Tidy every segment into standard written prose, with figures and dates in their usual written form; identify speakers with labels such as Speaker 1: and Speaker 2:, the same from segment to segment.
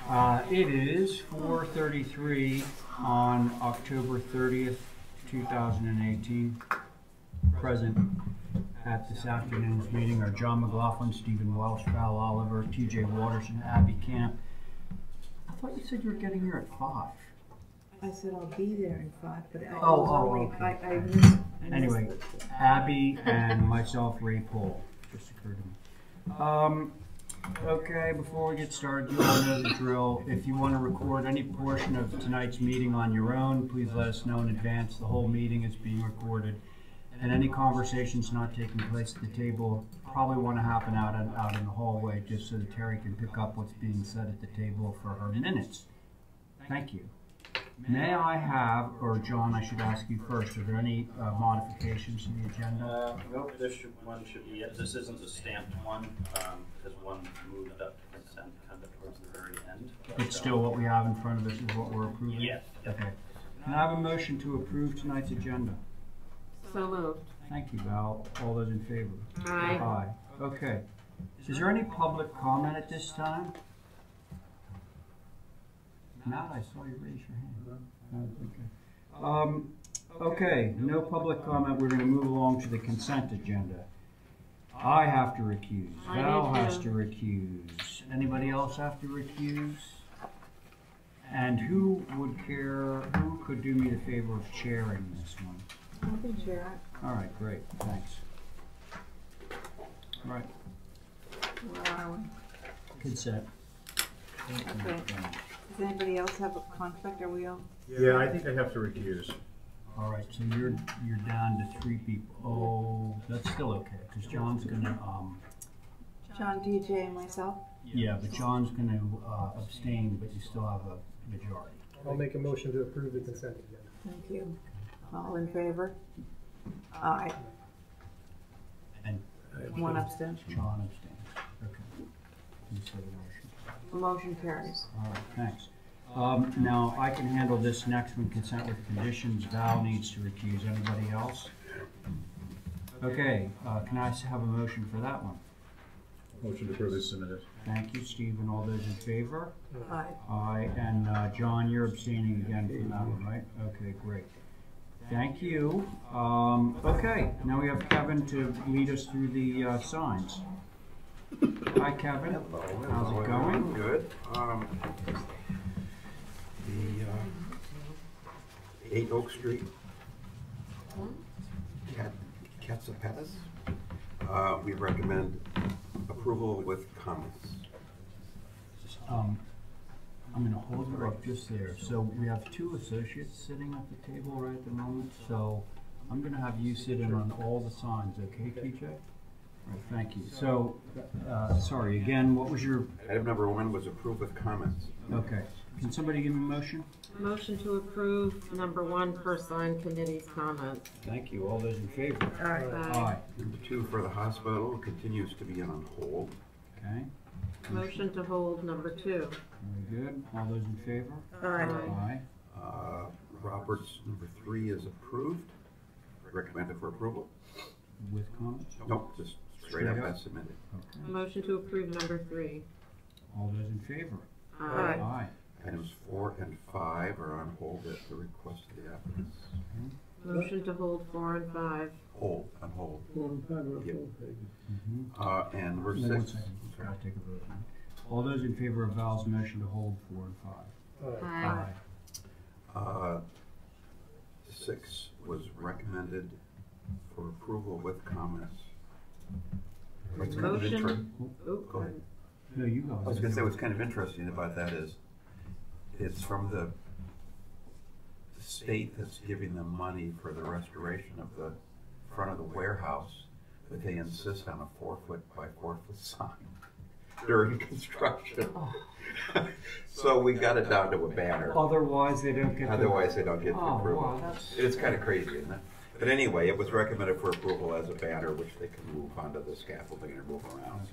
Speaker 1: It is 4:33 on October 30th, 2018. Present at this afternoon's meeting are John McLaughlin, Stephen Welsh, Val Oliver, TJ Waters, and Abby Camp. I thought you said you were getting here at 5.
Speaker 2: I said I'll be there in 5, but
Speaker 1: okay.
Speaker 2: I missed.
Speaker 1: Anyway, Abby and myself, Ray Paul, just occurred to me. Okay, before we get started, you all know the drill. If you want to record any portion of tonight's meeting on your own, please let us know in advance. The whole meeting is being recorded, and any conversations not taking place at the table probably want to happen out in the hallway, just so that Terry can pick up what's being said at the table for her minutes. Thank you. May I have, or John, I should ask you first, are there any modifications to the agenda?
Speaker 3: Nope, one should be it. This isn't the stamped one, because one moved up to consent kind of towards the very end.
Speaker 1: It's still what we have in front of us is what we're approving?
Speaker 3: Yes.
Speaker 1: Okay. Can I have a motion to approve tonight's agenda?
Speaker 4: So moved.
Speaker 1: Thank you, Val. All those in favor?
Speaker 4: Aye.
Speaker 1: Aye. Okay. Is there any public comment at this time? Matt, I saw you raise your hand. Okay, no public comment. We're going to move along to the consent agenda. I have to recuse. Val has to recuse. Anybody else have to recuse? And who could do me the favor of chairing this one?
Speaker 2: I can share it.
Speaker 1: All right, great, thanks. All right.
Speaker 2: Where are we?
Speaker 1: Consent.
Speaker 2: Okay. Does anybody else have a conflict? Are we all?
Speaker 5: Yeah, I think I have to recuse.
Speaker 1: All right, so you're down to 3 people. Oh, that's still okay, because John's gonna
Speaker 2: John, DJ, and myself?
Speaker 1: yeah, but John's gonna abstain, but you still have a majority.
Speaker 5: I'll make a motion to approve the consent agenda.
Speaker 2: Thank you. All in favor? Aye.
Speaker 1: And
Speaker 2: One abstention.
Speaker 1: John abstains. Okay. You said the motion.
Speaker 2: Motion carries.
Speaker 1: All right, thanks. Now, I can handle this next one, consent with conditions. Val needs to recuse. Anybody else? Okay, can I have a motion for that one?
Speaker 5: Motion to approve is submitted.
Speaker 1: Thank you, Stephen. All those in favor?
Speaker 2: Aye.
Speaker 1: Aye. And John, you're abstaining again from that one, right? Okay, great. Thank you. Okay, now we have Kevin to lead us through the signs. Hi, Kevin.
Speaker 6: Hello.
Speaker 1: How's it going?
Speaker 6: Good. The 8 Oak Street, Katsapetas, we recommend approval with comments.
Speaker 1: I'm going to hold you up just there. So we have 2 associates sitting at the table right at the moment. So I'm going to have you sit in on all the signs, okay, TJ? All right, thank you. So, sorry, again, what was your...
Speaker 6: Item number 1 was approved with comments.
Speaker 1: Okay. Can somebody give me a motion?
Speaker 4: Motion to approve number 1 per sign committee's comments.
Speaker 1: Thank you. All those in favor?
Speaker 4: Aye.
Speaker 1: Aye.
Speaker 6: Number 2 for the hospital continues to be on hold.
Speaker 1: Okay.
Speaker 4: Motion to hold number 2.
Speaker 1: Very good. All those in favor?
Speaker 4: Aye.
Speaker 1: Aye.
Speaker 6: Roberts number 3 is approved. Recommended for approval.
Speaker 1: With comments?
Speaker 6: Nope, just straight up as submitted.
Speaker 1: Okay.
Speaker 4: Motion to approve number 3.
Speaker 1: All those in favor?
Speaker 4: Aye.
Speaker 1: Aye.
Speaker 6: Items 4 and 5 are on hold at the request of the applicants.
Speaker 4: Motion to hold 4 and 5.
Speaker 6: Hold, on hold. Yep.
Speaker 1: Mm-hmm.
Speaker 6: And number 6.
Speaker 1: 1 second. I'll take a vote. All those in favor of Val's motion to hold 4 and 5?
Speaker 4: Aye.
Speaker 6: 6 was recommended for approval with comments. What's kind of
Speaker 4: Motion.
Speaker 6: Go ahead.
Speaker 1: No, you go.
Speaker 6: I was going to say what's kind of interesting about that is it's from the state that's giving them money for the restoration of the front of the warehouse, but they insist on a 4-foot by 4-foot sign during construction. So we got it down to a banner.
Speaker 1: Otherwise, they don't get.
Speaker 6: Otherwise, they don't get the
Speaker 1: Oh,
Speaker 6: approval.
Speaker 1: wow,
Speaker 6: It's kind of crazy, isn't it? But anyway, it was recommended for approval as a banner, which they can move onto the scaffolding and move around.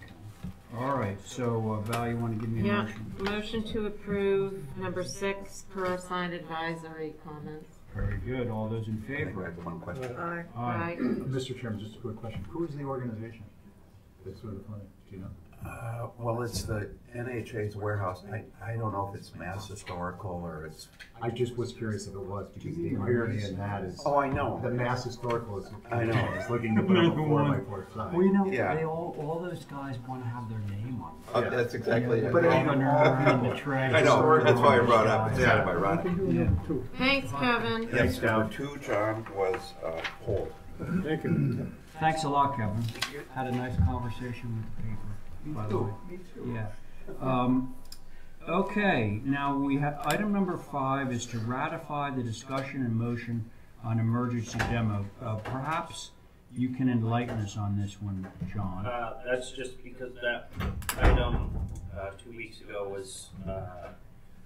Speaker 1: All right, so Val, you want to give me a
Speaker 4: Yeah.
Speaker 1: motion?
Speaker 4: Motion to approve number 6 per sign advisory comments.
Speaker 1: Very good. All those in
Speaker 6: I
Speaker 1: favor?
Speaker 6: have one question.
Speaker 2: Aye.
Speaker 1: Aye.
Speaker 5: Mr. Chairman, just a quick question. Who is the organization that's sort of funding? Do you know?
Speaker 6: Well, it's the NHA's warehouse. I don't know if it's Mass Historical or it's,
Speaker 5: I just was curious if it was, because the irony in that is,
Speaker 6: oh, I know.
Speaker 5: the Mass Historical is,
Speaker 6: I know.
Speaker 5: is looking to put up a 4x4 sign.
Speaker 1: Well, you know,
Speaker 6: Yeah.
Speaker 1: they all those guys want to have their name on it.
Speaker 6: That's exactly it.
Speaker 5: But
Speaker 1: They're
Speaker 5: anyway,
Speaker 1: under the tray.
Speaker 6: I know, that's why I brought it up. It's kind of
Speaker 5: Yeah.
Speaker 6: ironic.
Speaker 1: Yeah.
Speaker 4: Thanks, Kevin.
Speaker 6: Yes, number 2, John, was poll.
Speaker 5: Thank you.
Speaker 1: Thanks a lot, Kevin. Had a nice conversation with the paper, by the way. Me too. Yeah. Okay, now we have, item number 5 is to ratify the discussion and motion on emergency demo. Perhaps you can enlighten us on this one, John.
Speaker 3: That's just because that item 2 weeks ago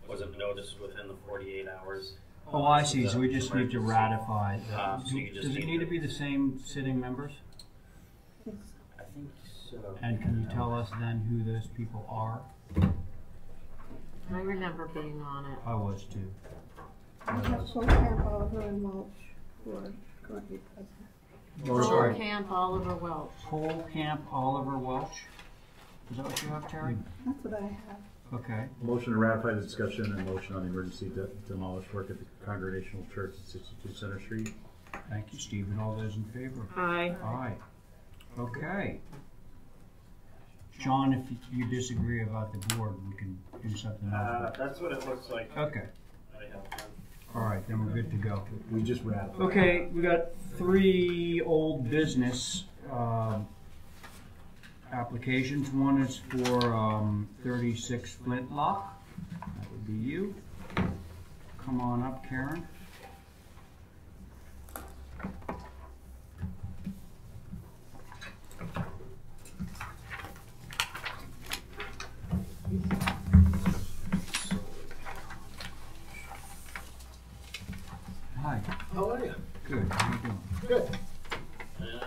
Speaker 3: wasn't noticed within the 48 hours.
Speaker 1: Oh, I see, so we just need to ratify that.
Speaker 3: So you just
Speaker 1: Does it
Speaker 3: need
Speaker 1: need to
Speaker 3: to-
Speaker 1: be the same sitting members?
Speaker 3: I think so.
Speaker 1: And can you tell us then who those people are?
Speaker 4: I remember being on it.
Speaker 1: I was too.
Speaker 7: We have Full Camp, Oliver, and Welch, who are currently present.
Speaker 1: Or,
Speaker 4: Joel
Speaker 1: sorry,
Speaker 4: Camp, Oliver Welch.
Speaker 1: Cole Camp Oliver Welch? Is that what you have, Terry?
Speaker 7: That's what I have.
Speaker 1: Okay.
Speaker 5: Motion to ratify the discussion and motion on the emergency demolish work at the Congregational Church at 62 Center Street.
Speaker 1: Thank you, Stephen. All those in favor?
Speaker 4: Aye.
Speaker 1: Aye. Okay. John, if you disagree about the board, we can do something else.
Speaker 3: That's what it looks like.
Speaker 1: Okay.
Speaker 3: I have done.
Speaker 1: All right, then we're good to go.
Speaker 5: We just ratified.
Speaker 1: Okay, we got 3 old business applications. One is for 36 Flintlock. That would be you. Come on up, Karen. Hi.
Speaker 8: How are you?
Speaker 1: Good. How you doing?
Speaker 8: Good.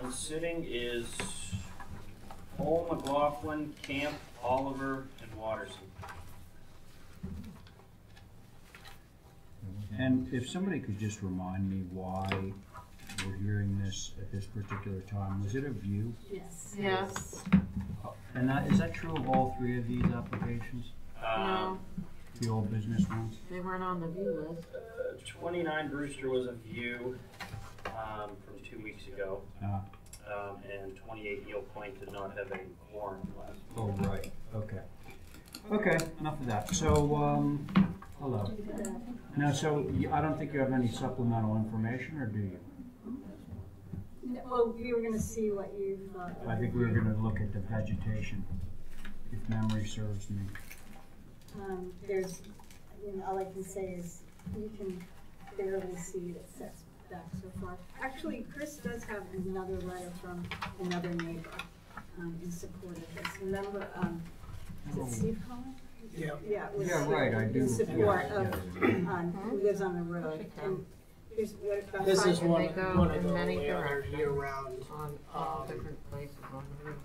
Speaker 3: And sitting is Cole, McLaughlin, Camp, Oliver, and Watterson.
Speaker 1: And if somebody could just remind me why we're hearing this at this particular time, was it a view?
Speaker 4: Yes. Yes.
Speaker 1: And is that true of all 3 of these applications?
Speaker 4: No,
Speaker 1: The old business ones?
Speaker 4: they weren't on the view list.
Speaker 3: 29 Brewster was a view from 2 weeks ago, and 28 Eel Point did not have a quorum last week.
Speaker 1: Oh, right, okay. Okay, enough of that. So, hello. Now, so I don't think you have any supplemental information, or do you?
Speaker 7: Well, we were gonna see what you thought.
Speaker 1: I think we were gonna look at the vegetation, if memory serves me.
Speaker 7: There's, all I can say is you can barely see it sets back so far. Actually, Chris does have another letter from another neighbor in support of this. Remember, is it Steve Collins?
Speaker 8: Yeah.
Speaker 7: Yeah, it was
Speaker 1: Yeah, right, I do.
Speaker 7: in support
Speaker 1: yeah,
Speaker 7: of, who lives on the road. And there's what, about
Speaker 8: This is
Speaker 7: 5
Speaker 8: one,
Speaker 4: They go
Speaker 8: one of
Speaker 4: in
Speaker 8: the
Speaker 4: many
Speaker 8: only other
Speaker 4: directions.
Speaker 8: year-round
Speaker 4: On all different places on the roof.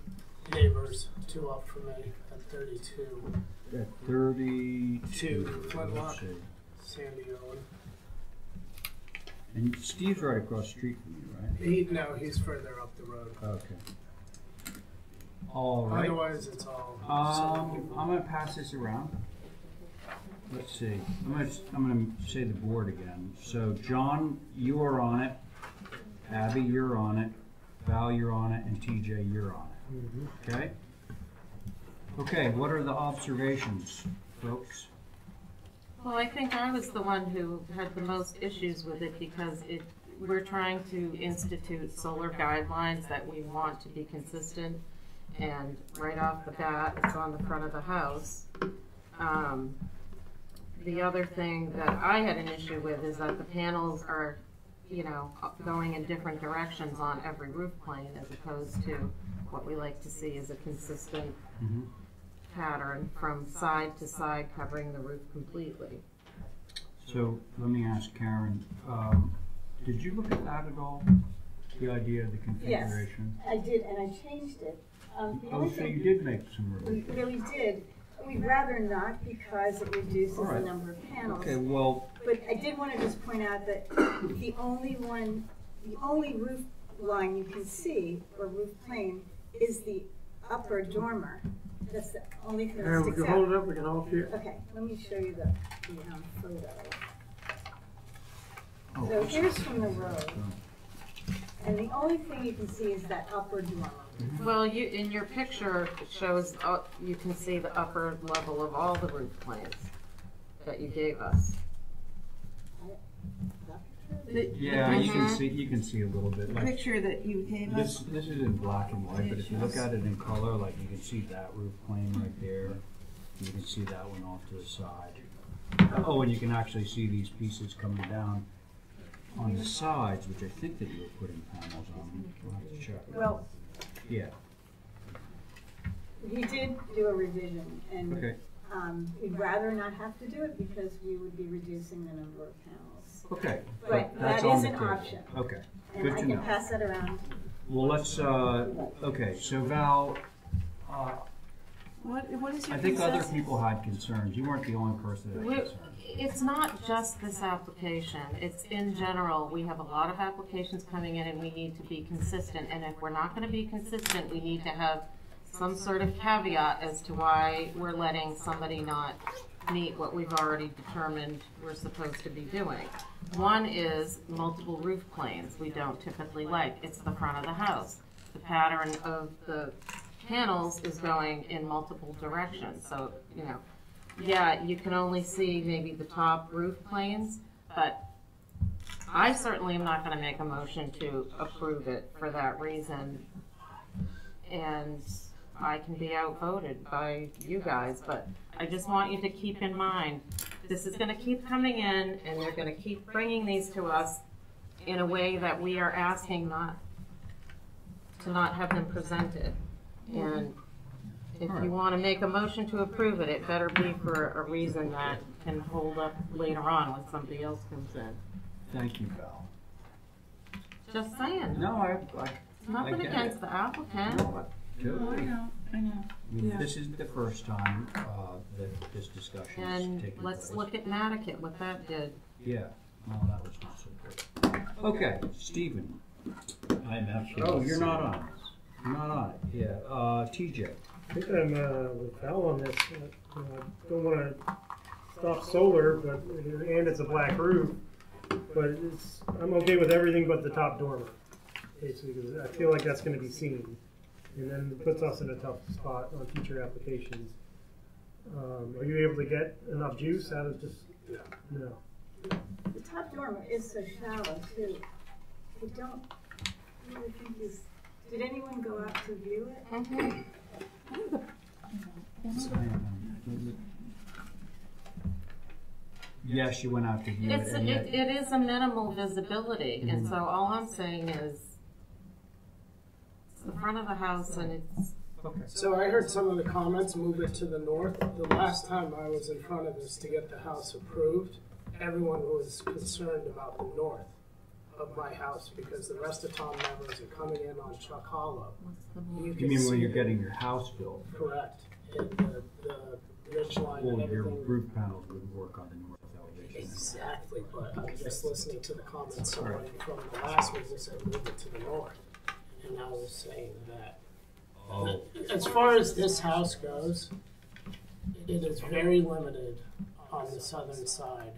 Speaker 8: neighbors, 2 up from me at 32,
Speaker 1: At 32.
Speaker 8: Two, Flintlock.
Speaker 1: Let's see.
Speaker 8: Sandy Owen.
Speaker 1: And Steve's right across the street from you, right?
Speaker 8: He's further up the road.
Speaker 1: Okay. All right.
Speaker 8: Otherwise, it's all.
Speaker 1: I'm gonna pass this around. Let's see. I'm gonna say the board again. So John, you are on it. Abby, you're on it. Val, you're on it, and TJ, you're on it. Okay. Okay. What are the observations, folks?
Speaker 4: Well, I think I was the one who had the most issues with it because we're trying to institute solar guidelines that we want to be consistent. And right off the bat, it's on the front of the house. The other thing that I had an issue with is that the panels are, going in different directions on every roof plane as opposed to what we like to see is a consistent pattern from side to side covering the roof completely.
Speaker 1: So let me ask Karen. Did you look at that at all? The idea of the configuration?
Speaker 7: I did, and I changed it. The
Speaker 1: Oh,
Speaker 7: only
Speaker 1: so
Speaker 7: thing-
Speaker 1: you did make some
Speaker 7: We
Speaker 1: revisions.
Speaker 7: really did. We'd rather not because it reduces
Speaker 1: All
Speaker 7: the
Speaker 1: right.
Speaker 7: number of panels.
Speaker 1: Okay, well,
Speaker 7: But I did want to just point out that the only roof line you can see, or roof plane, is the upper dormer. That's the only thing that
Speaker 8: And we
Speaker 7: sticks
Speaker 8: can hold
Speaker 7: out.
Speaker 8: it up, we can all see it.
Speaker 7: Okay, let me show you the photo.
Speaker 1: Oh,
Speaker 7: So here's from the road. And the only thing you can see is that upper dormer.
Speaker 4: Well, you, in your picture, it shows, you can see the upper level of all the roof plans that you gave us.
Speaker 1: Yeah, you can see a little bit. Like,
Speaker 2: Picture that you gave us.
Speaker 1: this is in black and white, but if you look at it in color, like you can see that roof plane right there. You can see that one off to the side. Oh, and you can actually see these pieces coming down on the sides, which I think that you were putting panels on. We'll have to check.
Speaker 7: Well,
Speaker 1: Yeah.
Speaker 7: we did do a revision, and
Speaker 1: Okay.
Speaker 7: we'd rather not have to do it because we would be reducing the number of panels.
Speaker 1: Okay.
Speaker 7: But
Speaker 1: that's
Speaker 7: that
Speaker 1: on
Speaker 7: is
Speaker 1: the
Speaker 7: an
Speaker 1: table.
Speaker 7: option.
Speaker 1: Okay.
Speaker 7: And
Speaker 1: Good
Speaker 7: I
Speaker 1: to
Speaker 7: can
Speaker 1: know.
Speaker 7: pass that around.
Speaker 1: Well, let's. Okay. So Val,
Speaker 2: What is your
Speaker 1: I think other
Speaker 2: consensus?
Speaker 1: people had concerns. You weren't the only person that had concerns.
Speaker 4: It's not just this application, it's in general, we have a lot of applications coming in and we need to be consistent, and if we're not gonna be consistent, we need to have some sort of caveat as to why we're letting somebody not meet what we've already determined we're supposed to be doing. One is multiple roof planes, we don't typically like, it's the front of the house. The pattern of the panels is going in multiple directions, so, you know, yeah, you can only see maybe the top roof planes, but I certainly am not gonna make a motion to approve it for that reason. And I can be outvoted by you guys, but I just want you to keep in mind, this is gonna keep coming in, and they're gonna keep bringing these to us in a way that we are asking not have them presented. And if you want to make a motion to approve it, it better be for a reason that can hold up later on when somebody else comes in.
Speaker 1: Thank you, Val.
Speaker 4: Just saying,
Speaker 1: No, I
Speaker 4: nothing
Speaker 1: get
Speaker 4: against
Speaker 1: it.
Speaker 4: the applicant.
Speaker 1: No,
Speaker 2: I know.
Speaker 1: I mean,
Speaker 2: Yeah.
Speaker 1: this isn't the first time that this discussion has taken
Speaker 4: And
Speaker 1: place.
Speaker 4: let's look at Nantucket, what that did.
Speaker 1: Yeah, well, that was not so good. Okay, Stephen.
Speaker 5: I'm actually.
Speaker 1: Oh, you're not on it. You're not on it. Yeah, TJ.
Speaker 8: I think I'm with Val on this. I don't want to stop solar, but and it's a black roof. But I'm okay with everything but the top dormer, basically, because I feel like that's going to be seen, and then it puts us in a tough spot on future applications. Are you able to get enough juice out of just no?
Speaker 7: The top dormer is so shallow too. I don't really think did anyone go out to view it?
Speaker 1: Yes, you went out to view it. and yet-
Speaker 4: It is a minimal visibility, and so all I'm saying is, it's the front of the house and it's,
Speaker 1: Okay.
Speaker 8: So I heard some of the comments move it to the north. The last time I was in front of this to get the house approved, everyone was concerned about the north of my house because the rest of town members are coming in on Chuck Hollow.
Speaker 4: what's the
Speaker 1: You
Speaker 8: can
Speaker 1: mean when
Speaker 8: see
Speaker 1: you're
Speaker 8: it.
Speaker 1: getting your house built?
Speaker 8: Correct. And the ridge line
Speaker 1: Well,
Speaker 8: and
Speaker 1: your
Speaker 8: everything.
Speaker 1: roof panels would work on the north elevation.
Speaker 8: Exactly, but I'm just listening to the comments somebody from the last meeting said move it to the north. And I was saying that
Speaker 1: Oh,
Speaker 8: as far as this house goes, it is very limited on the southern side.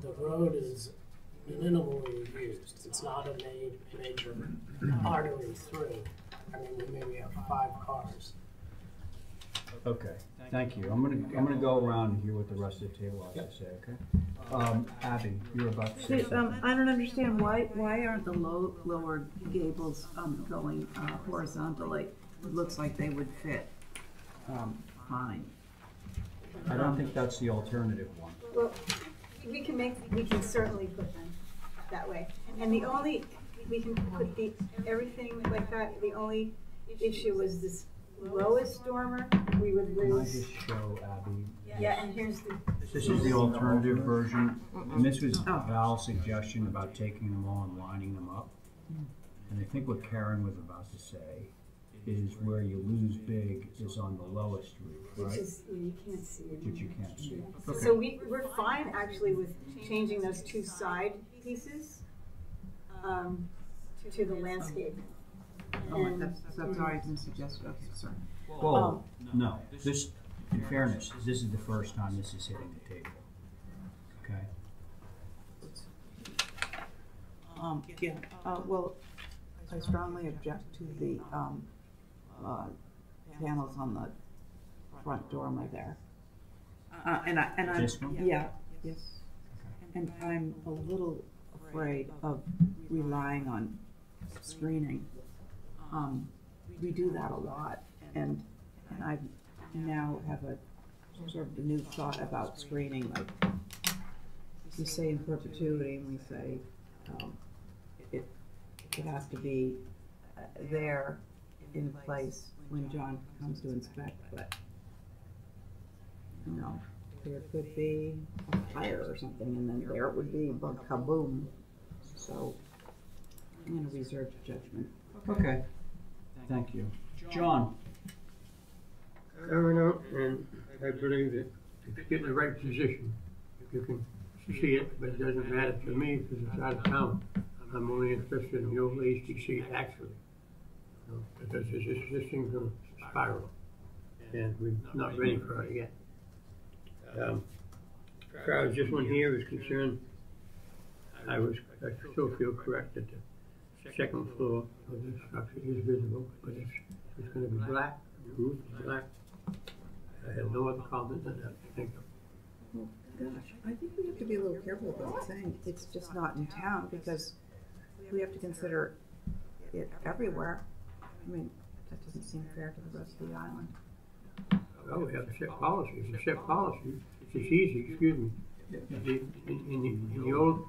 Speaker 8: The road is minimally used. It's not a major artery through. I mean, we maybe have 5 cars.
Speaker 1: okay. Thank you. I'm gonna go around and hear what the rest of the table has to say. Okay. Abby, you're about to say something.
Speaker 2: I don't understand, why aren't the lower gables, going, horizontally? It looks like they would fit, fine.
Speaker 1: I don't think that's the alternative one.
Speaker 7: Well, we can certainly put them that way. And we can put everything like that. The only issue was this lowest dormer, we would
Speaker 1: Can I
Speaker 7: lose.
Speaker 1: just show Abby?
Speaker 7: Yeah, and here's the,
Speaker 1: This is the alternative version, and this was Val's suggestion about taking them all and lining them up. And I think what Karen was about to say is where you lose big is on the lowest roof,
Speaker 7: which
Speaker 1: right?
Speaker 7: is, you can't see it.
Speaker 1: Which you can't see. Okay.
Speaker 7: So we're fine actually with changing those 2 side pieces to the landscape.
Speaker 2: Oh,
Speaker 7: And-
Speaker 2: that's already been suggested, okay, sorry.
Speaker 1: Well, no, this, in fairness, this is the first time this is hitting the table. Okay?
Speaker 2: Yeah, well, I strongly object to the, panels on the front dormer there. And I,
Speaker 1: This one?
Speaker 2: yeah, yes. And I'm a little afraid of relying on screening. We do that a lot, and I now have a sort of a new thought about screening. Like we say in perpetuity, and we say it has to be there in place when John comes to inspect, but you know, there could be a fire or something, and then there it would be, bug kaboom. So I'm gonna reserve judgment.
Speaker 1: Okay, thank you. John?
Speaker 9: I don't know, and I believe that if you get in the right position, you can see it, but it doesn't matter to me because it's out of town. I'm only interested in the old HTC actually, you know, because this thing's gonna spiral, and we're not ready for it yet. Crowd, just one here is concerned. I still feel correct that the second floor of the structure is visible, but it's gonna be black, the roof is black. I have no other comment than that. Thank you.
Speaker 2: Well, gosh, I think we have to be a little careful about saying it's just not in town, because we have to consider it everywhere. I mean, that doesn't seem fair to the rest of the island.
Speaker 9: Well, we have to set policies. To set policies, it's easy, excuse me. In the old,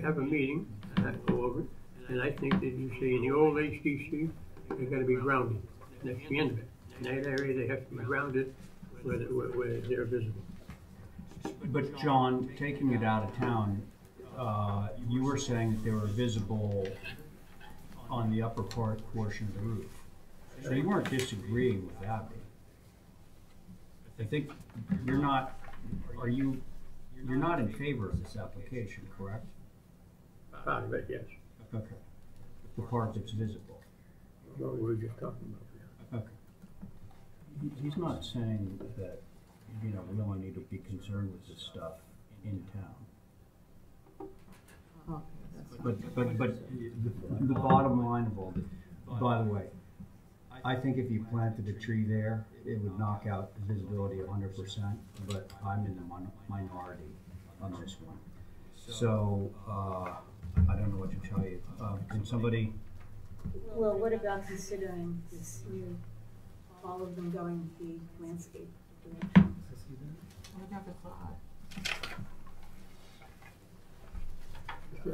Speaker 9: have a meeting, and I go over it, and I think that you say in the old HDC, they're gonna be grounded. That's the end of it. In that area, they have to be grounded where they're visible.
Speaker 1: But John, taking it out of town, you were saying that they were visible on the upper portion of the roof. So you weren't disagreeing with Abby. I think you're not in favor of this application, correct?
Speaker 9: Part of it, yes.
Speaker 1: Okay. The part that's visible.
Speaker 9: What we were just talking about.
Speaker 1: Okay. He's not saying that, you know, we only need to be concerned with this stuff in town.
Speaker 2: Okay, that's
Speaker 1: But the bottom line of all this, by the way, I think if you planted a tree there, it would knock out the visibility 100%, but I'm in the minority on this one. So, I don't know what to tell you. Can somebody,
Speaker 7: Well, what about considering this new, all of them going the landscape direction?
Speaker 4: I never thought.
Speaker 7: Do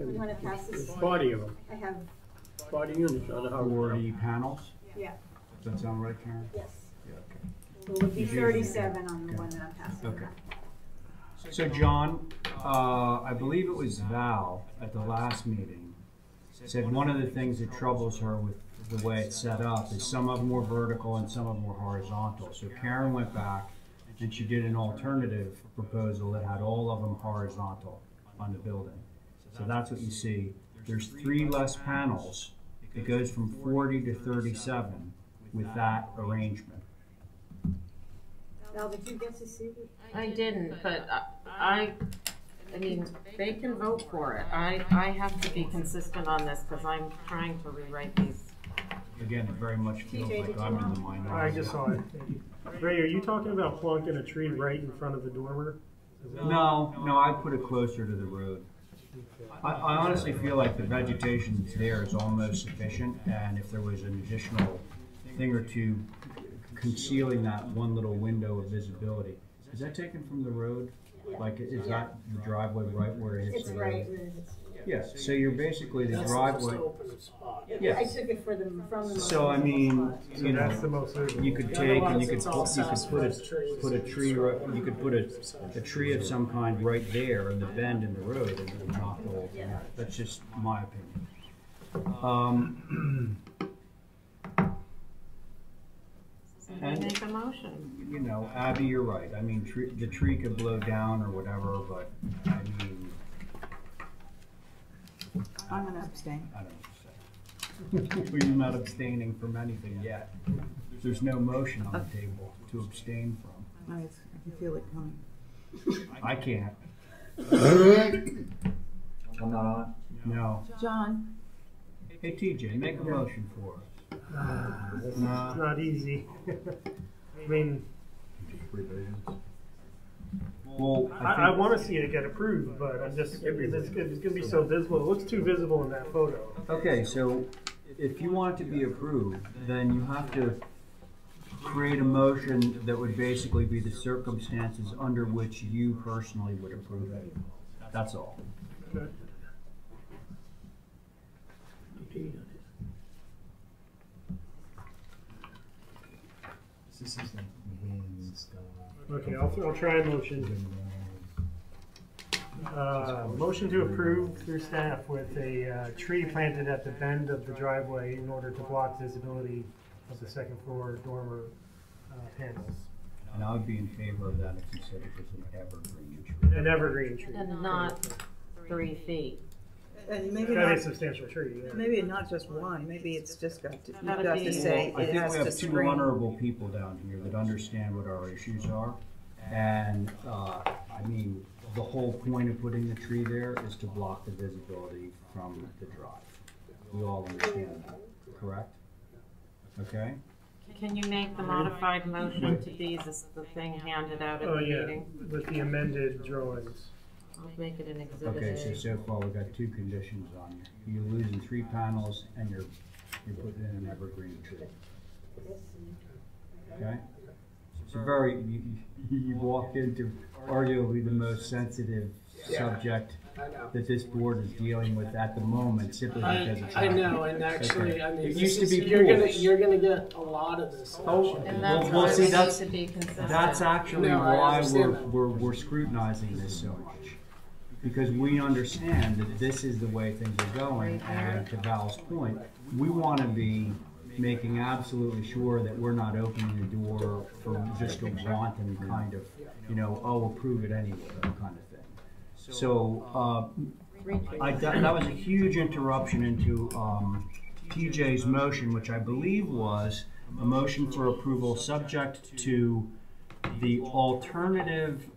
Speaker 7: you wanna pass this?
Speaker 9: There's 40 of them,
Speaker 7: I have,
Speaker 9: 40 units on the house.
Speaker 1: 40 panels?
Speaker 7: yeah,
Speaker 1: Does that sound right, Karen?
Speaker 7: yes.
Speaker 1: Yeah, okay.
Speaker 7: It would be 37 on the one that I'm passing
Speaker 1: Okay.
Speaker 7: around.
Speaker 1: So John, I believe it was Val at the last meeting, said one of the things that troubles her with the way it's set up is some of them were vertical and some of them were horizontal. So Karen went back and she did an alternative proposal that had all of them horizontal on the building. So that's what you see. There's 3 less panels. It goes from 40 to 37 with that arrangement.
Speaker 7: Val, did you get to see it?
Speaker 4: I didn't, but I mean, they can vote for it. I have to be consistent on this because I'm trying to rewrite these.
Speaker 1: Again, it very much feels
Speaker 7: TJ,
Speaker 1: like
Speaker 7: did you
Speaker 1: I'm in
Speaker 7: know?
Speaker 1: the minority.
Speaker 8: I just saw it. Ray, are you talking about plunking a tree right in front of the dormer? Is that-
Speaker 1: No, I put it closer to the road. I honestly feel like the vegetation that's there is almost sufficient, and if there was an additional thing or two concealing that one little window of visibility. Is that taken from the road?
Speaker 7: Yeah.
Speaker 1: Like, is that the driveway right where it hits
Speaker 7: It's
Speaker 1: the
Speaker 7: right
Speaker 1: road?
Speaker 7: where it is.
Speaker 1: Yeah, so you're basically the driveway.
Speaker 7: I
Speaker 1: Yes.
Speaker 7: took it from the most
Speaker 1: So I
Speaker 7: visible
Speaker 1: mean,
Speaker 7: spot.
Speaker 1: you
Speaker 8: That's the
Speaker 1: know,
Speaker 8: most suitable.
Speaker 1: you could take and you could put a tree, you could put a tree of some kind right there in the bend in the road and then knock the whole thing out. That's just my opinion.
Speaker 4: And make a motion.
Speaker 1: You know, Abby, you're right. I mean, the tree could blow down or whatever, but I mean,
Speaker 2: I'm gonna abstain.
Speaker 1: I don't know what to say. You're not abstaining from anything yet. There's no motion on the table to abstain from.
Speaker 2: I can feel it coming.
Speaker 1: I can't.
Speaker 10: I'm not on.
Speaker 1: No.
Speaker 2: John,
Speaker 1: Hey TJ, make a motion for us.
Speaker 8: It's
Speaker 1: No.
Speaker 8: not easy. I mean,
Speaker 1: Well,
Speaker 8: I want to see it get approved, but I'm just, it's gonna be so visible. It looks too visible in that photo.
Speaker 1: Okay, so if you want it to be approved, then you have to create a motion that would basically be the circumstances under which you personally would approve it. That's all.
Speaker 8: Okay.
Speaker 10: This is like wind stuff.
Speaker 8: Okay, I'll try a motion. Motion to approve through staff with a tree planted at the bend of the driveway in order to block visibility of the second floor dormer panels.
Speaker 1: And I would be in favor of that if you said it was an evergreen tree.
Speaker 8: An evergreen tree.
Speaker 4: And not 3 feet.
Speaker 2: and
Speaker 8: It's gotta be a substantial tree, yeah.
Speaker 2: maybe not just one, maybe it's just got to, you've
Speaker 4: Gotta
Speaker 2: got
Speaker 4: be-
Speaker 2: to say
Speaker 1: I
Speaker 2: it
Speaker 1: think
Speaker 2: has
Speaker 1: we
Speaker 2: to
Speaker 1: have two
Speaker 2: screen.
Speaker 1: honorable people down here that understand what our issues are. And, I mean, the whole point of putting the tree there is to block the visibility from the drive. We all understand that, correct? Okay?
Speaker 4: Can you make the modified motion to be the thing handed out at
Speaker 8: Oh,
Speaker 4: the
Speaker 8: yeah,
Speaker 4: meeting?
Speaker 8: with the amended drawings.
Speaker 4: I'll make it an exhibit
Speaker 1: Okay, so
Speaker 4: A.
Speaker 1: so far we've got two conditions on you. You're losing 3 panels and you're putting in an evergreen tree. Okay? So you walked into arguably the most sensitive subject that this board is dealing with at the moment, simply because it's.
Speaker 11: I know, and actually,
Speaker 1: Okay.
Speaker 11: I mean,
Speaker 1: It
Speaker 11: this
Speaker 1: used to
Speaker 11: is-
Speaker 1: be
Speaker 11: you're
Speaker 1: pools.
Speaker 11: gonna get a lot of this.
Speaker 1: Oh,
Speaker 4: And
Speaker 1: well,
Speaker 4: that's
Speaker 1: well,
Speaker 4: why
Speaker 1: see,
Speaker 4: we need
Speaker 1: that's,
Speaker 4: to be consistent.
Speaker 1: that's actually
Speaker 11: No, I
Speaker 1: why
Speaker 11: understand that.
Speaker 1: we're scrutinizing this so much. Because we understand that this is the way things are going, and to Val's point, we want to be making absolutely sure that we're not opening the door for just a wanton kind of, oh, approve it anyway, kind of thing. So, that was a huge interruption into TJ's motion, which I believe was a motion for approval subject to the alternative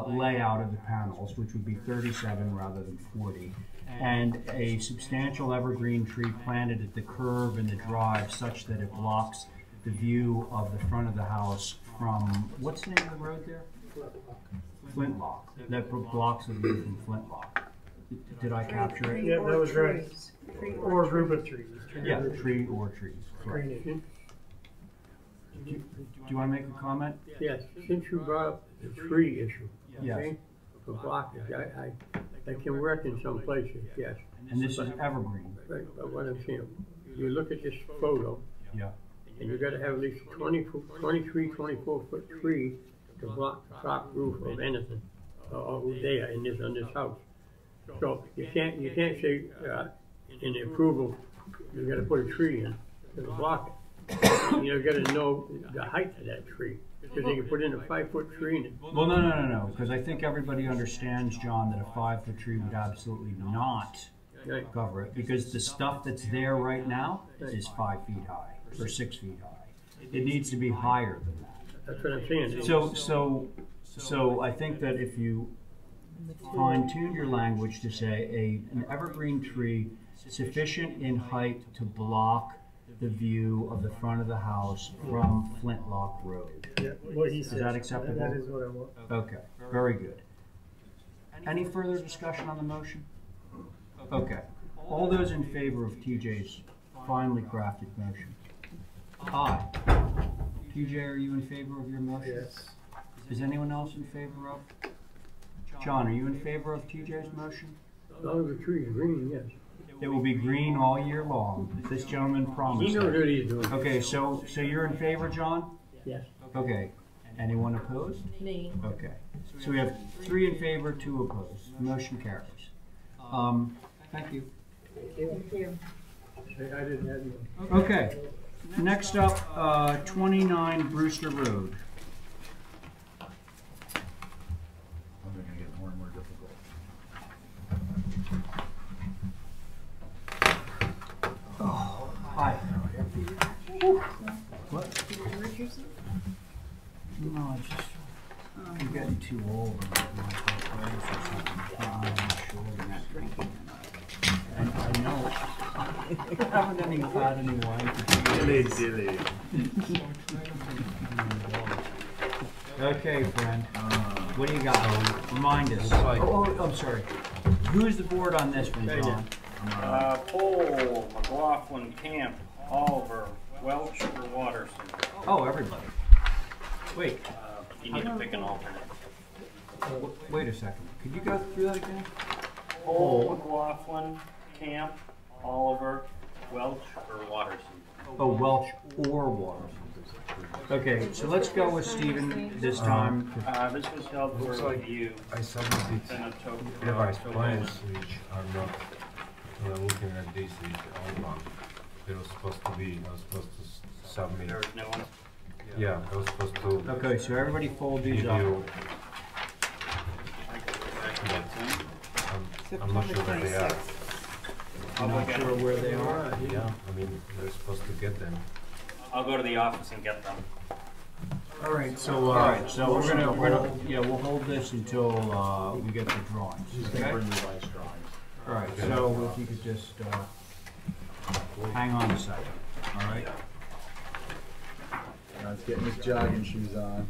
Speaker 1: layout of the panels, which would be 37 rather than 40, and a substantial evergreen tree planted at the curve in the drive such that it blocks the view of the front of the house from, what's the name of the road there? Flintlock. That blocks the view from Flintlock. Did I capture it?
Speaker 8: Yeah, that was right. Or a group of trees.
Speaker 1: Yeah, tree or trees. Correct.
Speaker 8: Greening.
Speaker 1: Do you want to make a comment?
Speaker 9: Yes, since you brought up the tree issue,
Speaker 1: Yes.
Speaker 9: okay? For blockage, I can work in some places, yes.
Speaker 1: And this is evergreen.
Speaker 9: Right, but what I'm saying, you look at this photo,
Speaker 1: Yeah.
Speaker 9: and you gotta have at least 24-foot tree to block the top roof of anything, there in on this house. So you can't say, in the approval, you gotta put a tree in to block it. You gotta know the height of that tree, because they can put in a 5-foot tree and
Speaker 1: Well, no, because I think everybody understands, John, that a 5-foot tree would absolutely not
Speaker 9: Right.
Speaker 1: cover it, because the stuff that's there right now is 5 feet high, or 6 feet high. It needs to be higher than that.
Speaker 9: that's what I'm saying.
Speaker 1: So I think that if you fine-tune your language to say an evergreen tree sufficient in height to block the view of the front of the house from Flintlock Road.
Speaker 8: Yeah, what he said.
Speaker 1: that acceptable?
Speaker 8: That is what I want.
Speaker 1: Okay, very good. Any further discussion on the motion? Okay. All those in favor of TJ's finely crafted motion? Aye. TJ, are you in favor of your motion?
Speaker 8: Yes.
Speaker 1: Is anyone else in favor of? John, are you in favor of TJ's motion?
Speaker 9: As long as the tree is green, yes.
Speaker 1: It will be green all year long. This gentleman
Speaker 9: He
Speaker 1: promised
Speaker 9: knows
Speaker 1: that.
Speaker 9: what he's doing.
Speaker 1: Okay, so you're in favor, John?
Speaker 9: Yes.
Speaker 1: Okay. Anyone opposed?
Speaker 4: Me.
Speaker 1: Okay. So we have 3 in favor, 2 opposed. Motion carries. Thank you.
Speaker 7: Thank you.
Speaker 9: I didn't have you.
Speaker 1: Okay. Next up, 29 Brewster Road.
Speaker 5: They're gonna get more and more difficult.
Speaker 1: Hi. What? No, it's just, I'm getting too old. I'm not sure. And I know, I haven't had any wine.
Speaker 5: Dilly.
Speaker 1: Okay, friend. What do you got? Remind us. I'm sorry. Who's the board on this one, John?
Speaker 3: Cole, McLaughlin, Camp, Oliver, Welch, or Watterson.
Speaker 1: Oh, everybody. Wait.
Speaker 3: You need to pick an alternate.
Speaker 1: Wait a second. Could you go through that again?
Speaker 3: Cole, McLaughlin, Camp, Oliver, Welch, or Watterson.
Speaker 1: Oh, Welch or Waters. Okay, so let's go with Stephen this time.
Speaker 3: This was held for review.
Speaker 10: I submitted revised plans which are not looking at this is the old one. There was supposed to be, I was supposed to submit.
Speaker 3: There was no one.
Speaker 10: Yeah, I was supposed to.
Speaker 1: Okay, so everybody fold these up.
Speaker 10: review. I'm not sure where they are.
Speaker 1: I'm not sure where they are.
Speaker 10: Yeah, I mean, they're supposed to get them.
Speaker 3: I'll go to the office and get them.
Speaker 1: All right, so we're gonna we'll hold this until we get the drawings. Okay. All right, so if you could just hang on a second. All right.
Speaker 5: Let's get his jogging shoes on.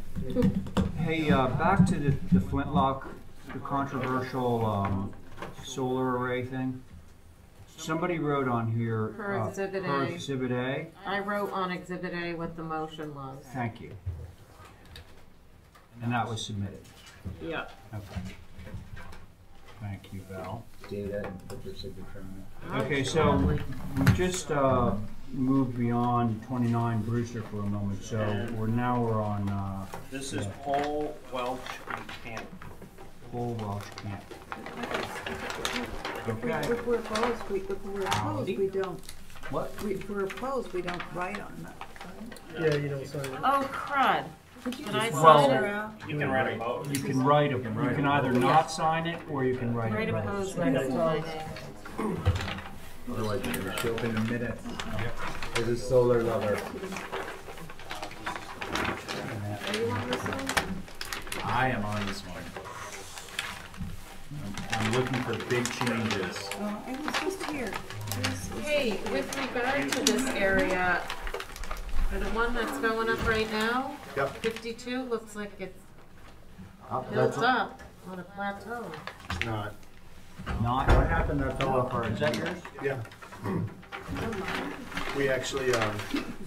Speaker 1: Hey, back to the Flintlock, the controversial solar array thing. Somebody wrote on here.
Speaker 4: Per Exhibit
Speaker 1: per
Speaker 4: A.
Speaker 1: Exhibit A.
Speaker 4: I wrote on Exhibit A what the motion was.
Speaker 1: Thank you. And that was submitted.
Speaker 4: Yeah.
Speaker 1: Okay. Thank you, Val.
Speaker 5: Data and put your signature on it.
Speaker 1: Okay, so we just moved beyond 29 Brewster for a moment, so we're on.
Speaker 3: This is Cole, Welch, and Camp.
Speaker 1: Cole, Welch, Camp.
Speaker 2: If we're opposed, we don't.
Speaker 1: What?
Speaker 2: If we're opposed, we don't write on that.
Speaker 8: Yeah, you don't sign it.
Speaker 4: Oh, crud. Did I
Speaker 1: Well,
Speaker 4: sign it?
Speaker 3: You can write a vote.
Speaker 1: You can write it. You can either not sign it or you can write
Speaker 4: Right
Speaker 1: it.
Speaker 4: opposed next to my name.
Speaker 5: Otherwise, you're gonna show up in a minute. There's a solar lover.
Speaker 4: Are you on this one?
Speaker 5: I am on this one. I'm looking for big changes.
Speaker 2: I was just here.
Speaker 4: Hey, with regard to this area, for the one that's going up right now,
Speaker 5: Yep.
Speaker 4: 52 looks like it's
Speaker 5: That's
Speaker 4: built up on a plateau.
Speaker 5: not.
Speaker 1: Not.
Speaker 5: What happened? That fell apart.
Speaker 1: Is that yours?
Speaker 12: Yeah. We actually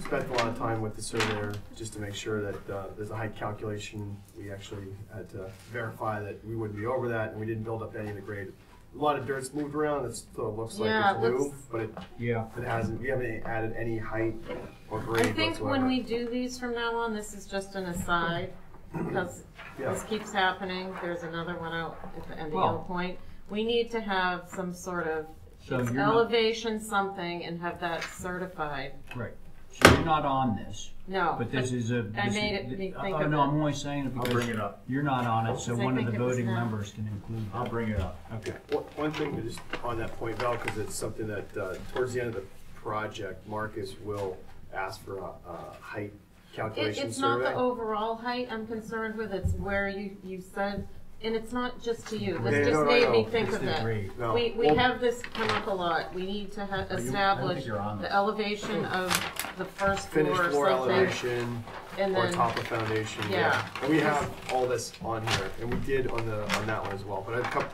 Speaker 12: spent a lot of time with the surveyor just to make sure that there's a height calculation. We actually had to verify that we wouldn't be over that, and we didn't build up any of the grade. A lot of dirt's moved around. It still looks like
Speaker 4: Yeah,
Speaker 12: it's
Speaker 4: it
Speaker 12: new,
Speaker 4: looks-
Speaker 12: but it hasn't. We haven't added any height or grade
Speaker 4: I think
Speaker 12: whatsoever.
Speaker 4: when we do these from now on, this is just an aside, because
Speaker 12: Yeah.
Speaker 4: this keeps happening. There's another one out at the end of
Speaker 1: Well-
Speaker 4: Yellow Point. We need to have some sort of
Speaker 1: So you're not,
Speaker 4: elevation something and have that certified.
Speaker 1: right. So you're not on this,
Speaker 4: No.
Speaker 1: but this is a.
Speaker 4: I
Speaker 1: this
Speaker 4: made
Speaker 1: is-
Speaker 4: it me
Speaker 1: oh,
Speaker 4: think of
Speaker 1: no,
Speaker 4: it.
Speaker 1: I'm only saying it
Speaker 5: I'll
Speaker 1: because
Speaker 5: bring it up.
Speaker 1: you're not on it, so
Speaker 4: Because I
Speaker 1: one of
Speaker 4: think
Speaker 1: the
Speaker 4: it was
Speaker 1: voting
Speaker 4: now.
Speaker 1: members can include.
Speaker 5: I'll bring it up.
Speaker 1: Okay.
Speaker 12: One thing just on that point, Val, because it's something that towards the end of the project, Marcus will ask for a height calculation
Speaker 4: It's not
Speaker 12: survey.
Speaker 4: the overall height I'm concerned with, it's where you said, and it's not just to you,
Speaker 12: Yeah,
Speaker 4: this just
Speaker 12: no, I
Speaker 4: made me
Speaker 12: know.
Speaker 4: think
Speaker 1: It's
Speaker 4: of
Speaker 1: the
Speaker 4: it.
Speaker 1: grade.
Speaker 12: No.
Speaker 4: We
Speaker 12: Well,
Speaker 4: have this come up a lot, we need to establish
Speaker 5: you're on
Speaker 4: the
Speaker 5: this.
Speaker 4: elevation of the first floor
Speaker 12: finished
Speaker 4: or
Speaker 12: floor
Speaker 4: something.
Speaker 12: elevation
Speaker 4: And
Speaker 12: or
Speaker 4: then,
Speaker 12: top of foundation.
Speaker 4: yeah.
Speaker 12: And we have all this on here, and we did on that one as well. But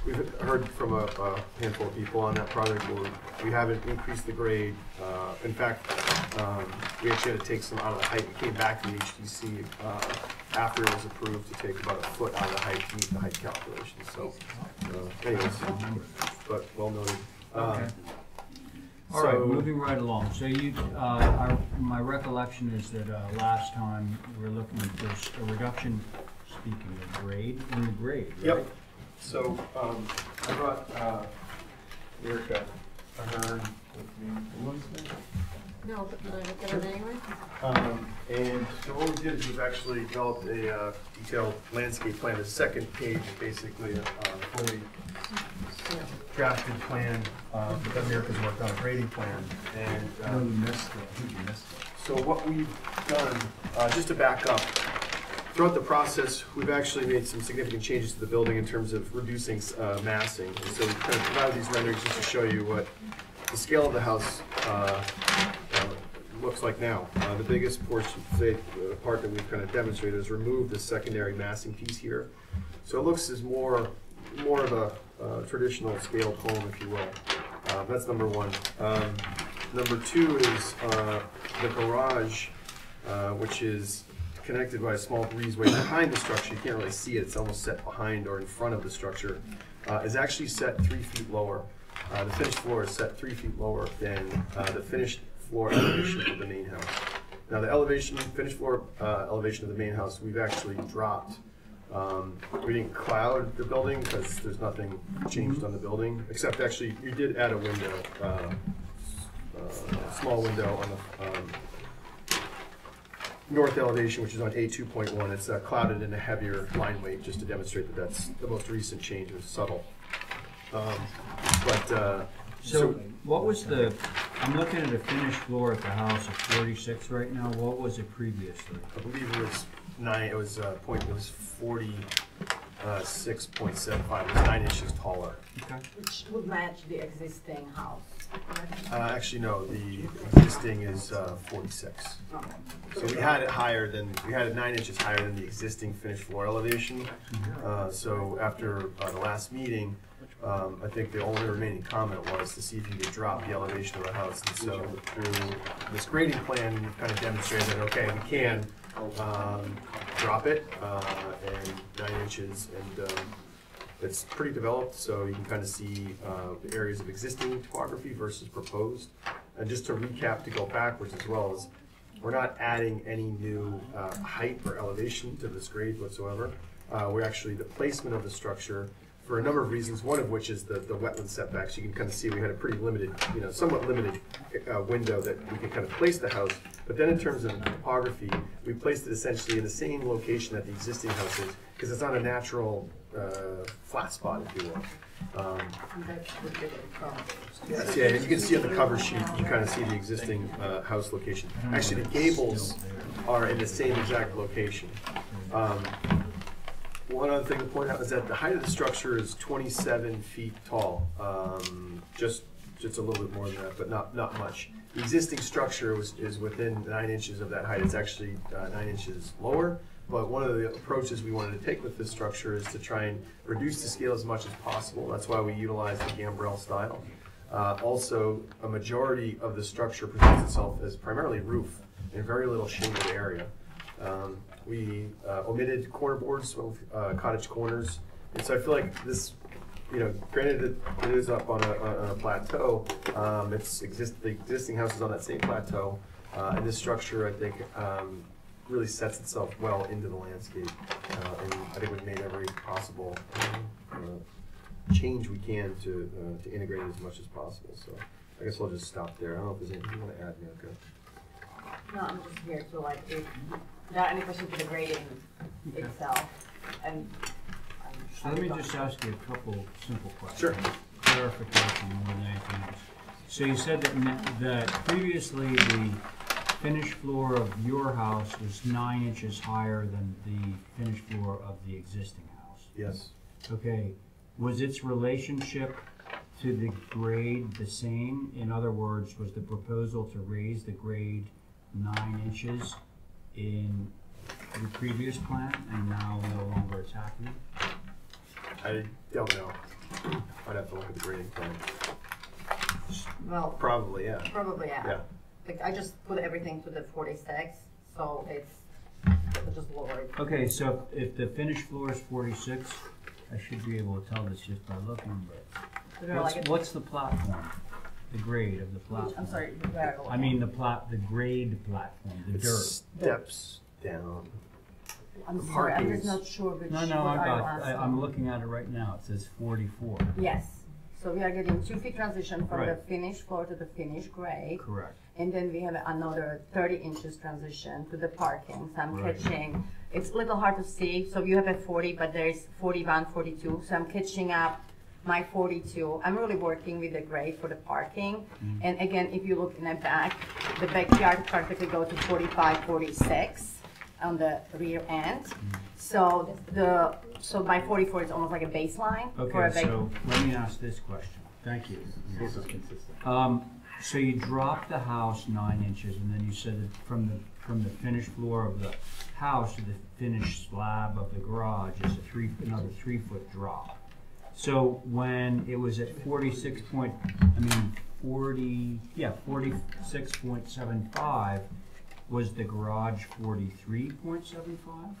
Speaker 12: we've heard from a handful of people on that project where we haven't increased the grade. In fact, we actually had to take some out of the height. We came back to the HDC after it was approved to take about a foot out of the height to meet the height calculations. So, anyways, but well noted.
Speaker 1: Okay. All right, moving right along. So my recollection is that last time we were looking at this, a reduction, speaking of grade, in the grade, right?
Speaker 12: Yep. So I brought Erica Ahern with me.
Speaker 4: No, but can I look at it anyway?
Speaker 12: And so what we did is we've actually developed a detailed landscape plan. The second page is basically a fully drafted plan that America's worked on, a grading plan. And
Speaker 5: you missed it.
Speaker 12: so what we've done, just to back up, throughout the process, we've actually made some significant changes to the building in terms of reducing massing. And so we kind of provided these renderings just to show you what the scale of the house looks like now. The biggest portion, the part that we've kind of demonstrated is remove this secondary massing piece here. So it looks as more of a traditional scaled home, if you will. That's number one. Number two is the garage, which is connected by a small breezeway behind the structure. You can't really see it. It's almost set behind or in front of the structure. Is actually set 3 feet lower. The finished floor is set 3 feet lower than the finished floor elevation of the main house. Now the finished floor elevation of the main house, we've actually dropped. We didn't cloud the building because there's nothing changed on the building, except actually we did add a window, a small window on the north elevation, which is on A2.1. It's clouded in a heavier line weight just to demonstrate that that's the most recent change. It was subtle.
Speaker 1: So what was I'm looking at the finished floor at the house of 46 right now. What was it previously?
Speaker 12: I believe it was 46.75. It was 9 inches taller.
Speaker 1: Okay.
Speaker 13: Which would match the existing house, correct?
Speaker 12: Actually, no. The existing is 46.
Speaker 13: Okay.
Speaker 12: So we had it higher than 9 inches higher than the existing finished floor elevation. So after the last meeting, I think the only remaining comment was to see if you could drop the elevation of the house. And so through this grading plan, we've kind of demonstrated that, okay, we can drop it and 9 inches, and it's pretty developed, so you can kind of see the areas of existing topography versus proposed. And just to recap, to go backwards as well, is we're not adding any new height or elevation to this grade whatsoever. We're actually, the placement of the structure, for a number of reasons, one of which is the wetland setbacks. You can kind of see we had a pretty limited, somewhat limited window that we could kind of place the house. But then in terms of topography, we placed it essentially in the same location that the existing house is, because it's on a natural flat spot, if you will. Yes, yeah, you can see on the cover sheet, you kind of see the existing house location. Actually, the gables are in the same exact location. One other thing to point out is that the height of the structure is 27 feet tall, just a little bit more than that, but not much. The existing structure is within 9 inches of that height. It's actually 9 inches lower, but one of the approaches we wanted to take with this structure is to try and reduce the scale as much as possible. That's why we utilize the gambrel style. Also, a majority of the structure presents itself as primarily roof and very little shaded area. We omitted corner boards, cottage corners, and so I feel like this, granted that it is up on a plateau, the existing house is on that same plateau, and this structure, I think, really sets itself well into the landscape, and I think we've made every possible change we can to integrate it as much as possible. So I guess I'll just stop there. I don't know if there's anything you want to add, Bianca.
Speaker 13: No, I'm just here to if there are any questions to the grading itself, and
Speaker 1: So let me just ask you a couple simple questions.
Speaker 12: Sure.
Speaker 1: Clarification more than anything else. So you said that previously the finished floor of your house was 9 inches higher than the finished floor of the existing house.
Speaker 12: Yes.
Speaker 1: Okay. Was its relationship to the grade the same? In other words, was the proposal to raise the grade 9 inches in the previous plan and now no longer it's happening?
Speaker 12: I don't know. I'd have to look at the grading plan.
Speaker 13: well,
Speaker 12: Probably, yeah.
Speaker 13: probably yeah.
Speaker 12: Yeah.
Speaker 13: Like I just put everything to the 46, so it's just lowered.
Speaker 1: Okay, so if the finished floor is 46, I should be able to tell this just by looking, but what's the platform? The grade of the platform?
Speaker 13: I'm sorry, where?
Speaker 1: I mean the grade platform, the
Speaker 12: It
Speaker 1: dirt.
Speaker 12: steps down.
Speaker 13: I'm sorry, I'm just not sure which.
Speaker 1: No,
Speaker 13: what
Speaker 1: I'm looking at it right now. It says 44.
Speaker 13: Yes. So we are getting 2 feet transition from the
Speaker 1: Right.
Speaker 13: finished floor to the finished grade.
Speaker 1: Correct.
Speaker 13: And then we have another 30 inches transition to the parking. So I'm catching, it's a little hard to see. So you have a 40, but there's 41, 42. So I'm catching up my 42. I'm really working with the grade for the parking. And again, if you look in the back, the backyard practically go to 45, 46 on the rear end. So my 44 is almost like a baseline for a
Speaker 1: Okay, so let me ask this question. Thank you.
Speaker 5: This is consistent.
Speaker 1: So you dropped the house 9 inches, and then you said that from the finished floor of the house to the finished slab of the garage is another 3 foot drop. So when it was at 46.75, was the garage 43.75?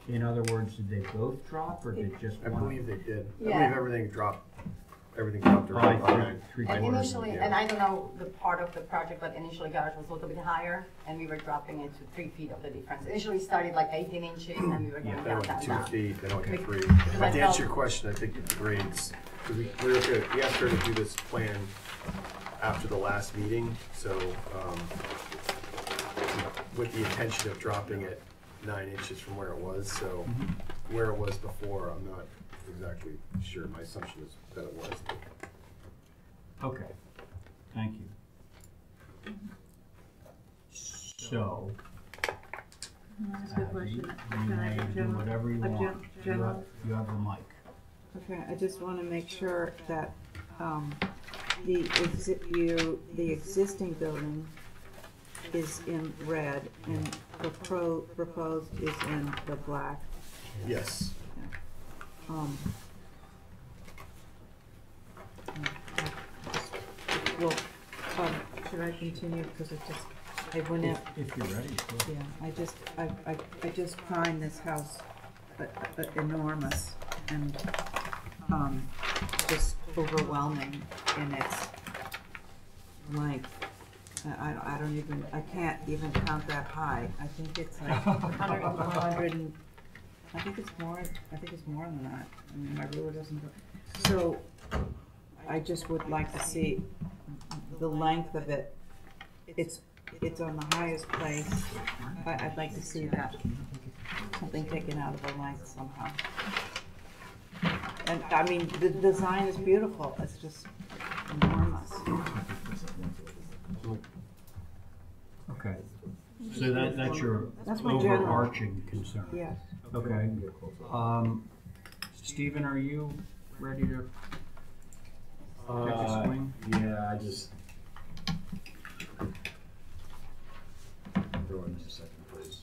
Speaker 1: In other words, did they both drop, or did just
Speaker 12: I
Speaker 1: one?
Speaker 12: believe they did. I
Speaker 13: Yeah.
Speaker 12: believe everything dropped around.
Speaker 13: And initially, and I don't know the part of the project, but initially garage was a little bit higher, and we were dropping it to 3 feet of the difference. Initially started like 18 inches, and we were going
Speaker 12: Then
Speaker 13: down,
Speaker 12: it went
Speaker 13: down,
Speaker 12: to 2
Speaker 13: down.
Speaker 12: feet, then it went to 3.
Speaker 13: Because
Speaker 12: But to
Speaker 13: I
Speaker 12: answer your
Speaker 13: felt-
Speaker 12: question, I think the grades, because we asked her to do this plan after the last meeting, so, with the intention of dropping it 9 inches from where it was, so where it was before, I'm not exactly sure. My assumption is that it was.
Speaker 1: Okay, thank you. So,
Speaker 2: That's a good question.
Speaker 1: you
Speaker 2: Can I
Speaker 1: may
Speaker 2: have
Speaker 1: do
Speaker 2: general-
Speaker 1: whatever you
Speaker 2: a
Speaker 1: want.
Speaker 2: general?
Speaker 1: You have the mic.
Speaker 2: Okay, I just want to make sure that the existing building is in red and the proposed is in the black.
Speaker 12: Yes.
Speaker 2: Well, should I continue, because it just, I went out,
Speaker 1: If you're ready, sure.
Speaker 2: yeah, I just find this house enormous and, just overwhelming in its length. I don't even, I can't even count that high. I think it's like 100 and, I think it's more than that. I mean, my ruler doesn't go. So, I just would like to see the length of it. It's on the highest place. I'd like to see that, something taken out of the length somehow. And, I mean, the design is beautiful. It's just enormous.
Speaker 1: Okay, so that's your
Speaker 2: That's my general.
Speaker 1: overarching concern.
Speaker 2: Yes.
Speaker 1: Okay. Stephen, are you ready to take a swing?
Speaker 5: Yeah, I just. Throw in just a second, please.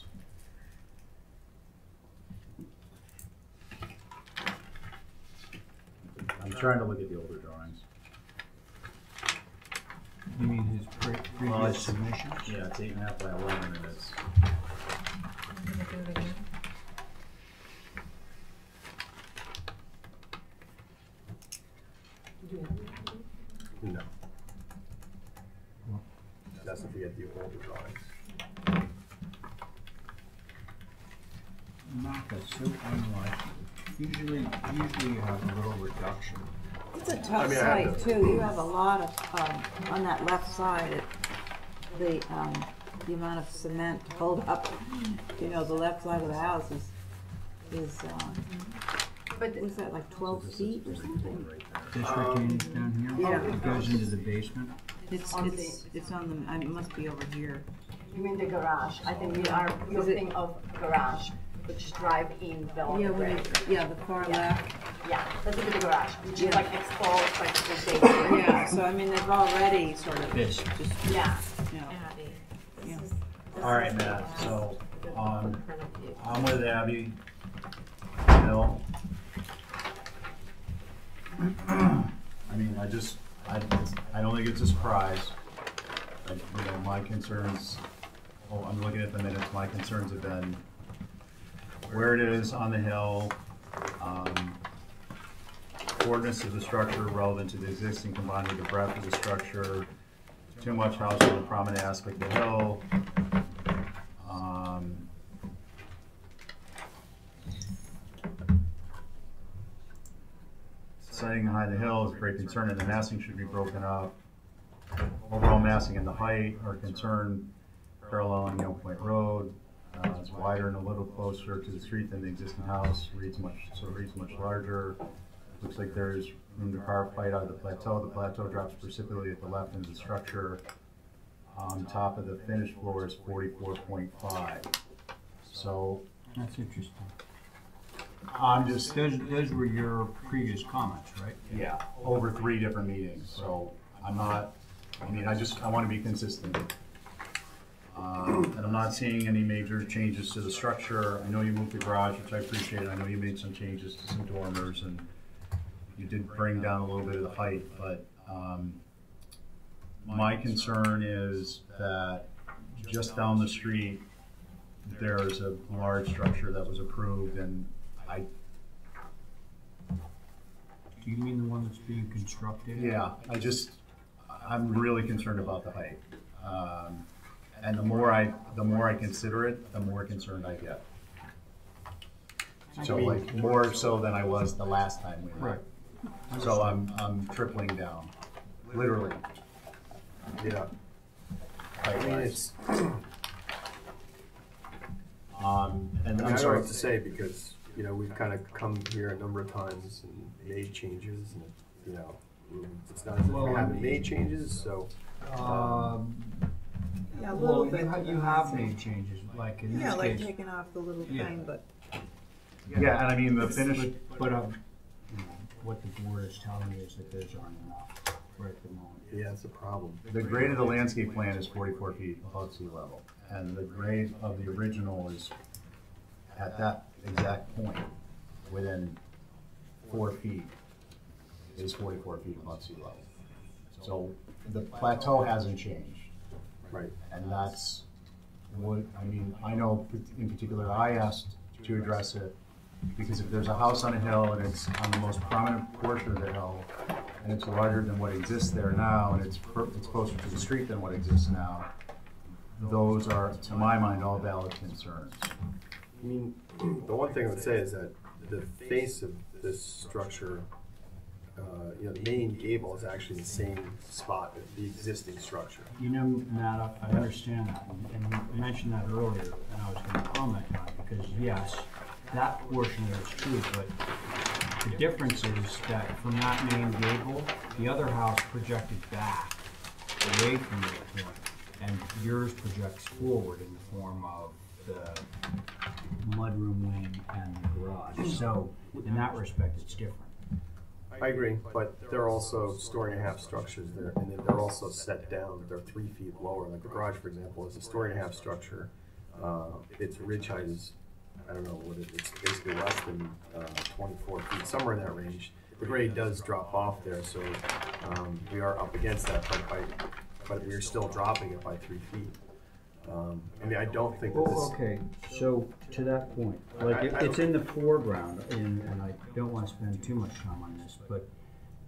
Speaker 5: I'm trying to look at the older drawings.
Speaker 1: You mean his previous submissions?
Speaker 5: Yeah, it's 8.5 by 11 and it's.
Speaker 12: No. That's if you get the older drawings.
Speaker 1: Not that's so unlike. Usually you have a little reduction.
Speaker 2: It's a tough
Speaker 12: I mean, I
Speaker 2: site
Speaker 12: have
Speaker 2: too. You have a lot of, on that left side, the amount of cement to hold up, you know, the left side of the house is,
Speaker 13: But
Speaker 2: was that like 12 feet or something?
Speaker 1: This retaining down here?
Speaker 2: Yeah.
Speaker 1: It goes into the basement?
Speaker 2: It's on the, it must be over here.
Speaker 13: you mean the garage? I think you're thinking of garage, which is drive-in building.
Speaker 2: Yeah, when you, yeah, the far left.
Speaker 13: Yeah, that's the garage, which is like exposed, like the basement.
Speaker 2: Yeah, so I mean, they've already sort of
Speaker 1: This.
Speaker 2: just,
Speaker 13: Yeah.
Speaker 2: you know, yeah.
Speaker 5: All right, Matt, so, I'm with Abby. Bill. I mean, I don't think it's a surprise. You know, my concerns, I'm looking at the minutes, my concerns have been where it is on the hill, coordinates of the structure relevant to the existing combined with the breadth of the structure, too much house on a prominent aspect of the hill. Siting behind the hill is a great concern, and the massing should be broken up. overall massing and the height are concerned parallel on Yellow Point Road. It's wider and a little closer to the street than the existing house, reads much larger. Looks like there's room to carve height out of the plateau. The plateau drops precipitously at the left end of the structure. On top of the finished floor is 44.5. So
Speaker 1: That's interesting. I'm just, those were your previous comments, right?
Speaker 5: yeah, over 3 different meetings. So I'm not, I mean, I want to be consistent. And I'm not seeing any major changes to the structure. I know you moved the garage, which I appreciate. I know you made some changes to some dormers, and you did bring down a little bit of the height, but my concern is that just down the street, there's a large structure that was approved, and
Speaker 1: Do you mean the one that's being constructed?
Speaker 5: yeah, I'm really concerned about the height. And the more I consider it, the more concerned I get. So like more so than I was the last time we met.
Speaker 1: Right.
Speaker 5: So I'm tripling down, literally.
Speaker 12: Yeah. I mean, it's,
Speaker 5: And
Speaker 12: I
Speaker 5: I'm
Speaker 12: don't know
Speaker 5: sorry.
Speaker 12: what to say because, you know, we've kind of come here a number of times and made changes and, you know, it's not as if we haven't made changes, so.
Speaker 2: Yeah, a
Speaker 1: Well,
Speaker 2: little bit.
Speaker 1: you have made changes, like in
Speaker 2: Yeah,
Speaker 1: this
Speaker 2: like
Speaker 1: case.
Speaker 2: taking off the little
Speaker 1: Yeah.
Speaker 2: thing, but
Speaker 5: Yeah, and I mean, the finish,
Speaker 1: But, you know, what the board is telling me is that those aren't enough right at the moment.
Speaker 12: Yeah, it's a problem.
Speaker 5: the grade of the landscape plan is 44 feet above sea level. And the grade of the original is at that exact point, within 4 feet, is 44 feet above sea level. So the plateau hasn't changed.
Speaker 12: Right.
Speaker 5: And that's what, I mean, I know in particular, I asked to address it because if there's a house on a hill and it's on the most prominent portion of the hill, and it's larger than what exists there now, and it's closer to the street than what exists now, those are, to my mind, all valid concerns.
Speaker 12: I mean, the one thing I would say is that the face of this structure, you know, the main gable is actually the same spot as the existing structure.
Speaker 1: You know, Matt, I understand that, and you mentioned that earlier, and I was gonna comment on it, because yes, that portion there is true, but the difference is that from that main gable, the other house projected back, away from the point, and yours projects forward in the form of the mudroom wing and the garage, so in that respect, it's different.
Speaker 12: I agree, but they're also story-and-a-half structures there, and then they're also set down. They're 3 feet lower. Like the garage, for example, is a story-and-a-half structure. Its ridge height is, I don't know what it's basically less than 24 feet, somewhere in that range. The grade does drop off there, so we are up against that, but we're still dropping it by 3 feet. I mean, I don't think that this.
Speaker 1: Well, okay, so to that point, like it's in the foreground, and I don't want to spend too much time on this, but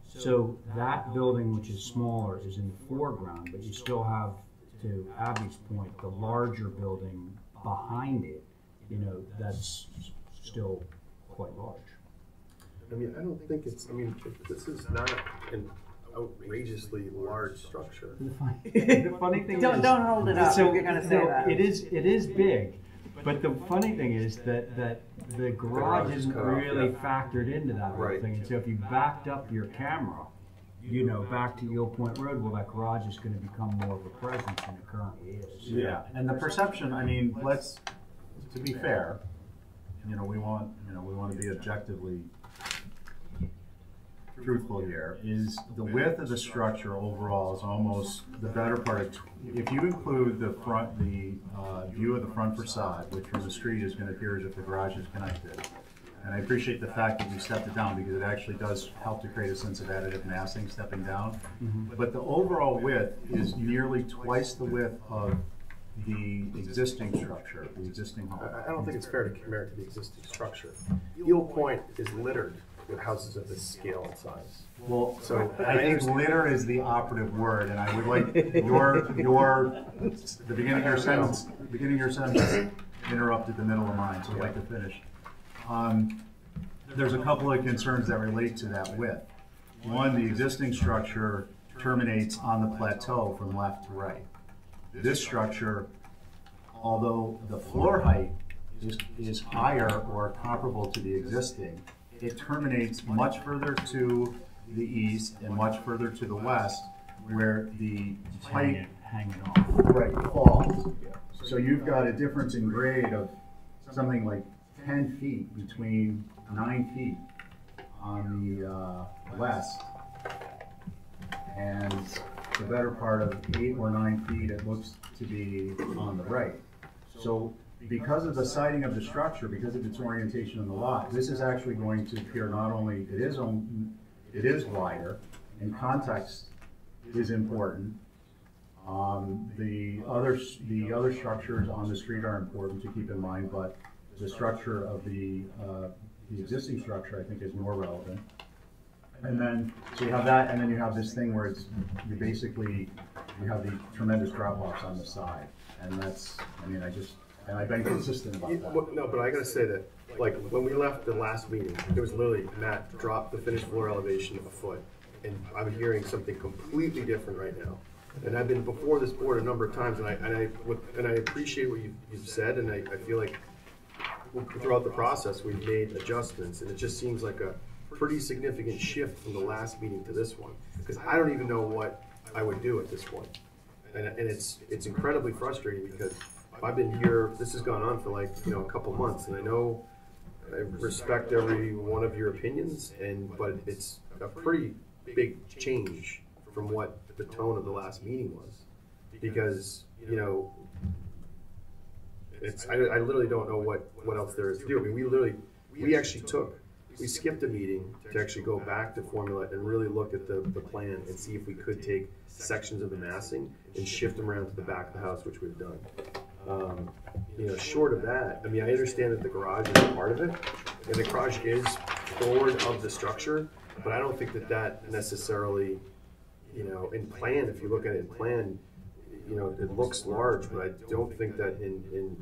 Speaker 1: so that building, which is smaller, is in the foreground, but you still have, to Abby's point, the larger building behind it, you know, that's still quite large.
Speaker 12: I mean, I don't think it's. I mean, this is not an outrageously large structure.
Speaker 1: The funny thing
Speaker 2: don't hold it up
Speaker 1: so,
Speaker 2: if you're gonna say that.
Speaker 1: It is big, but the funny thing is that the garage isn't
Speaker 12: cut off,
Speaker 1: really
Speaker 12: yeah.
Speaker 1: factored into that whole
Speaker 12: Right.
Speaker 1: thing. And so if you backed up your camera, you know, back to Eel Point Road, well, that garage is going to become more of a presence than it currently is.
Speaker 5: Yeah, and the perception, I mean, to be fair, you know, we want to be objectively truthful here, is the width of the structure overall is almost the better part of, if you include the view of the front facade, which from the street is going to appear as if the garage is connected. And I appreciate the fact that you stepped it down because it actually does help to create a sense of additive massing stepping down. But the overall width is nearly twice the width of the existing structure, the existing home.
Speaker 12: I don't think it's fair to compare it to the existing structure. Eel Point is littered with houses of this scale and size.
Speaker 5: Well,
Speaker 12: So
Speaker 5: I think litter is the operative word, and I would like the beginning of your sentence interrupted the middle of mine, so I'd like to finish. There's a couple of concerns that relate to that width. One, the existing structure terminates on the plateau from left to right. This structure, although the floor height is higher or comparable to the existing, it terminates much further to the east and much further to the west, where the height
Speaker 1: hanging off.
Speaker 5: right falls. So you've got a difference in grade of something like 10 feet between 9 feet on the west and the better part of 8 or 9 feet it looks to be on the right. So because of the siding of the structure, because of its orientation on the lot, this is actually going to appear not only it is wider, and context is important. The other structures on the street are important to keep in mind, but the structure of the existing structure I think is more relevant. And then so you have that, and then you have this thing where you have the tremendous drop-offs on the side, and that's and I've been consistent about that.
Speaker 12: No, but I gotta say that, like, when we left the last meeting, it was literally, Matt dropped the finished floor elevation a foot, and I'm hearing something completely different right now. And I've been before this board a number of times, and I appreciate what you've said, and I feel like throughout the process, we've made adjustments, and it just seems like a pretty significant shift from the last meeting to this one, because I don't even know what I would do at this point. And it's incredibly frustrating, because I've been here, this has gone on for like, a couple months, and I respect every one of your opinions, but it's a pretty big change from what the tone of the last meeting was, because, I literally don't know what else there is to do. I mean, we skipped a meeting to actually go back to formula and really look at the plan and see if we could take sections of the massing and shift them around to the back of the house, which we've done. Short of that, I mean, I understand that the garage is a part of it, and the garage is forward of the structure, but I don't think that necessarily, in plan, if you look at it in plan, it looks large, but I don't think that in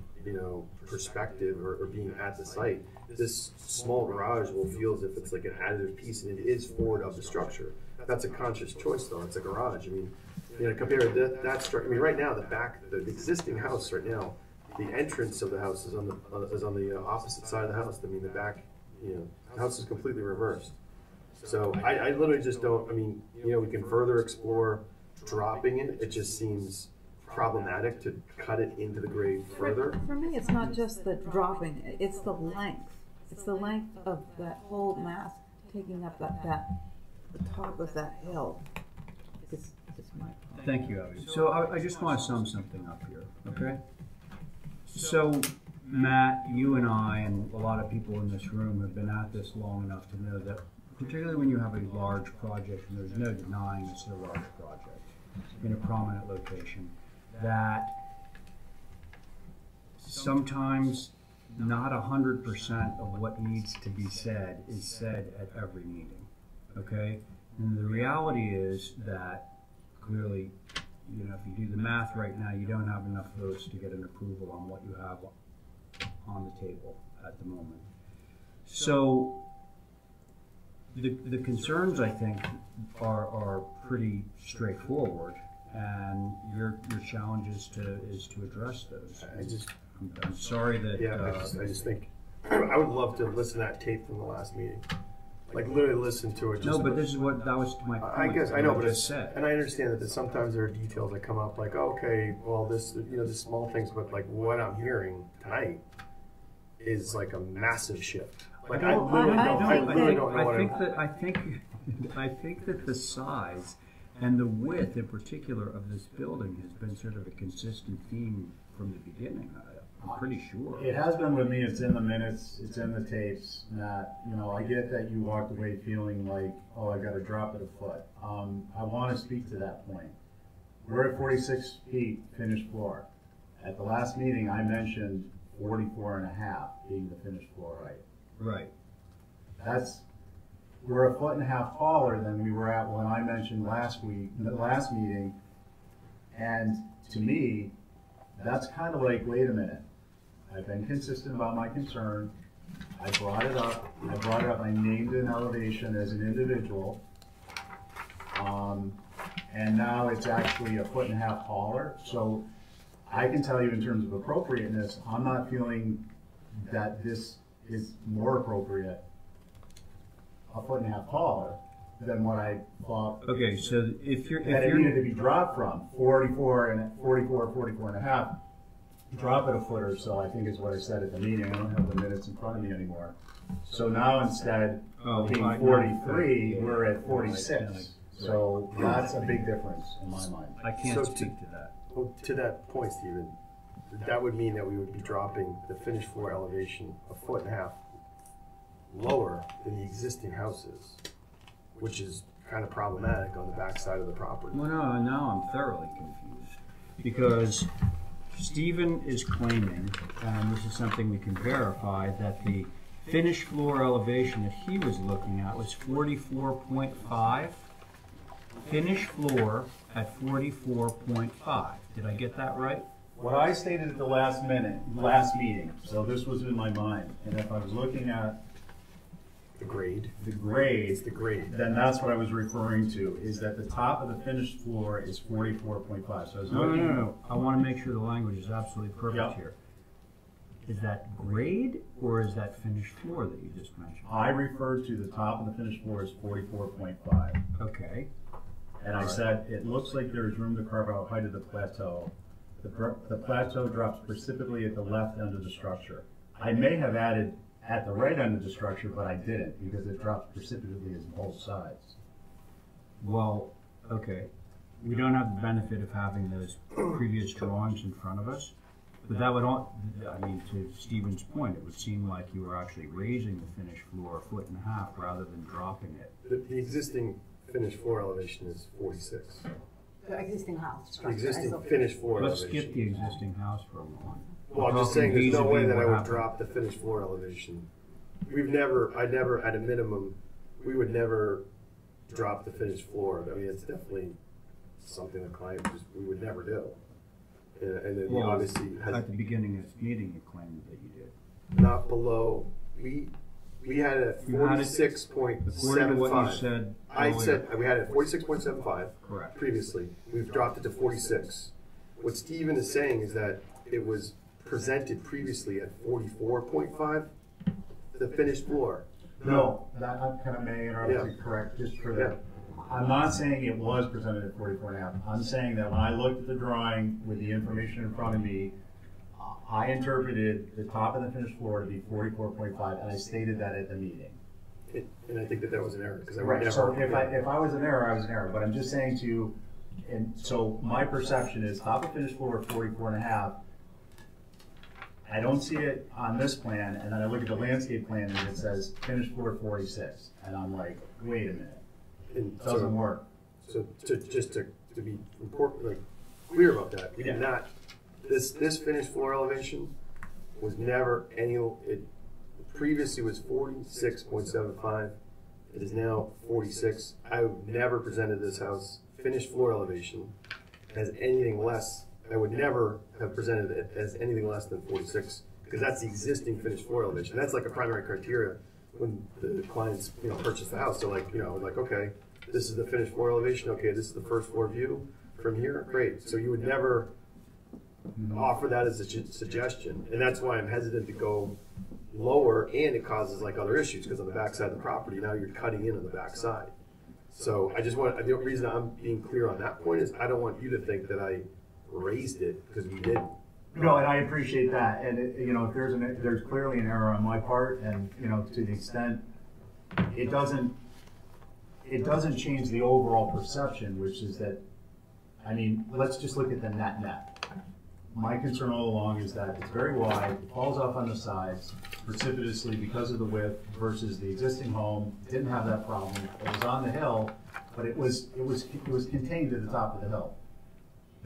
Speaker 12: perspective or being at the site, this small garage will feel as if it's like an additive piece, and it is forward of the structure. That's a conscious choice, though. It's a garage. I mean, compared to that structure, I mean, right now, the existing house right now, the entrance of the house is on the opposite side of the house. I mean, the back, the house is completely reversed. So I literally just don't, I mean, we can further explore dropping it. It just seems problematic to cut it into the grade further.
Speaker 2: For me, it's not just the dropping, it's the length. It's the length of that whole mass taking up the top of that hill. It's my point.
Speaker 1: Thank you, Abby. So I just want to sum something up here, okay? So, Matt, you and I and a lot of people in this room have been at this long enough to know that, particularly when you have a large project, and there's no denying it's a large project in a prominent location, that sometimes not 100% of what needs to be said is said at every meeting, okay? And the reality is that clearly, if you do the math right now, you don't have enough votes to get an approval on what you have on the table at the moment. So the concerns, I think, are pretty straightforward, and your challenge is to address those. I'm sorry that.
Speaker 12: Yeah, I just think I would love to listen to that tape from the last meeting. Like literally listen to it.
Speaker 1: No, but this is that was my point.
Speaker 12: I guess I know, but
Speaker 1: said.
Speaker 12: And I understand that sometimes there are details that come up, like okay, well, this the small things, but like what I'm hearing tonight is like a massive shift. Like I literally don't know what
Speaker 1: I think that the size and the width in particular of this building has been sort of a consistent theme from the beginning. I'm pretty sure.
Speaker 5: It has been with me. It's in the minutes. It's in the tapes. That I get that you walked away feeling like, oh, I got to drop it a foot. I want to speak to that point. We're at 46 feet finished floor. At the last meeting, I mentioned 44.5 being the finished floor height.
Speaker 1: Right.
Speaker 5: We're a 1.5 feet taller than we were at when I mentioned last meeting. And to me, that's kind of like, wait a minute. I've been consistent about my concern. I brought it up. I named an elevation as an individual. and now it's actually 1.5 feet taller. So I can tell you in terms of appropriateness, I'm not feeling that this is more appropriate 1.5 feet taller than what I thought.
Speaker 1: Okay, so if
Speaker 5: That it needed to be dropped from 44 and a half, drop it a foot or so, I think is what I said at the meeting. I don't have the minutes in front of me anymore. So now instead of being 43, we're at 46. So that's a big difference in my mind.
Speaker 1: I can't speak to that.
Speaker 12: Well, to that point, Stephen, that would mean that we would be dropping the finished floor elevation 1.5 feet lower than the existing houses, which is kind of problematic on the backside of the property.
Speaker 1: Well, no, now I'm thoroughly confused. Because Stephen is claiming, and this is something we can verify, that the finished floor elevation that he was looking at was 44.5. Finished floor at 44.5. Did I get that right?
Speaker 5: What I stated at the last meeting, so this was in my mind, and if I was looking at
Speaker 12: The grade.
Speaker 5: it's
Speaker 12: the grade.
Speaker 5: then that's what I was referring to, is that the top of the finished floor is 44.5. So I was
Speaker 1: No.
Speaker 5: looking.
Speaker 1: I want to make sure the language is absolutely perfect
Speaker 5: Yeah.
Speaker 1: here. Is that grade or is that finished floor that you just mentioned?
Speaker 5: I referred to the top of the finished floor as 44.5.
Speaker 1: Okay.
Speaker 5: And I said, it looks like there is room to carve out height of the plateau. The plateau drops precipitously at the left end of the structure. I may have added at the right end of the structure, but I didn't, because it drops precipitously on both sides.
Speaker 1: Well, okay. We don't have the benefit of having those previous drawings in front of us. But that would, to Stephen's point, it would seem like you were actually raising the finished floor 1.5 feet rather than dropping it.
Speaker 12: The existing finished floor elevation is 46.
Speaker 13: The existing house
Speaker 12: The
Speaker 13: structure.
Speaker 12: existing
Speaker 13: as of-
Speaker 12: finished floor
Speaker 1: Let's
Speaker 12: elevation.
Speaker 1: skip the existing house for a moment.
Speaker 12: Well, I'm
Speaker 1: We're
Speaker 12: just saying,
Speaker 1: talking
Speaker 12: there's no way
Speaker 1: vis-a-vis
Speaker 12: that I
Speaker 1: what
Speaker 12: would
Speaker 1: happened.
Speaker 12: drop the finished floor elevation. I never, at a minimum, we would never drop the finished floor. I mean, it's definitely something the client we would never do. And then
Speaker 1: Well,
Speaker 12: obviously has
Speaker 1: at the beginning of this meeting, you claimed that you did.
Speaker 12: not below, we had it at
Speaker 1: You had it-
Speaker 12: 46.75.
Speaker 1: According to what you said
Speaker 12: I
Speaker 1: earlier.
Speaker 12: said, we had it at 46.75.
Speaker 1: Correct.
Speaker 12: Previously. We've dropped it to 46. What Stephen is saying is that it was presented previously at 44.5, the finished floor.
Speaker 5: No, that I kind of may interrupt
Speaker 12: Yeah.
Speaker 5: you, correct, just for
Speaker 12: Yeah.
Speaker 5: that. I'm not saying it was presented at 44.5. I'm saying that when I looked at the drawing with the information in front of me, I interpreted the top of the finished floor to be 44.5, and I stated that at the meeting.
Speaker 12: And I think that was an error, because I would
Speaker 5: Right,
Speaker 12: never.
Speaker 5: so if I was in error, I was in error, but I'm just saying to you, and so my perception is top of finished floor at 44.5. I don't see it on this plan, and then I look at the landscape plan and it says finished floor 46, and I'm like, wait a minute,
Speaker 12: And
Speaker 5: it doesn't work.
Speaker 12: So to be important, like, clear about that, we did
Speaker 5: Yeah.
Speaker 12: not, this finished floor elevation was never it previously was 46.75. It is now 46. I have never presented this house finished floor elevation as anything less. I would never have presented it as anything less than 46, because that's the existing finished floor elevation. That's like a primary criteria when the clients, purchase the house. So okay, this is the finished floor elevation. Okay, this is the first floor view from here. Great. So you would never offer that as a suggestion, and that's why I'm hesitant to go lower, and it causes like other issues, because on the backside of the property now you're cutting in on the backside. So the reason I'm being clear on that point is I don't want you to think that I raised it, because we didn't.
Speaker 5: No, and I appreciate that, and if there's clearly an error on my part, and to the extent it doesn't change the overall perception, which is that, let's just look at the net. My concern all along is that it's very wide, it falls off on the sides precipitously because of the width versus the existing home. It didn't have that problem. It was on the hill, but it was contained to the top of the hill.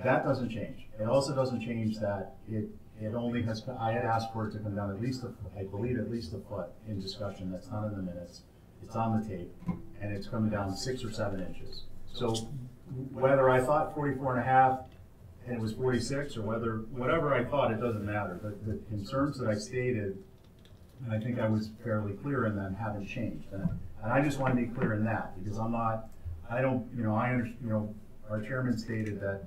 Speaker 5: That doesn't change. It also doesn't change that it only has, I had asked for it to come down at least I believe at least a foot in discussion. That's not in the minutes. It's on the tape, and it's coming down 6 or 7 inches. So whether I thought 44.5 and it was 46, or whatever I thought, it doesn't matter. The concerns that I stated, and I think I was fairly clear in them, haven't changed. And I just want to be clear in that, because our chairman stated that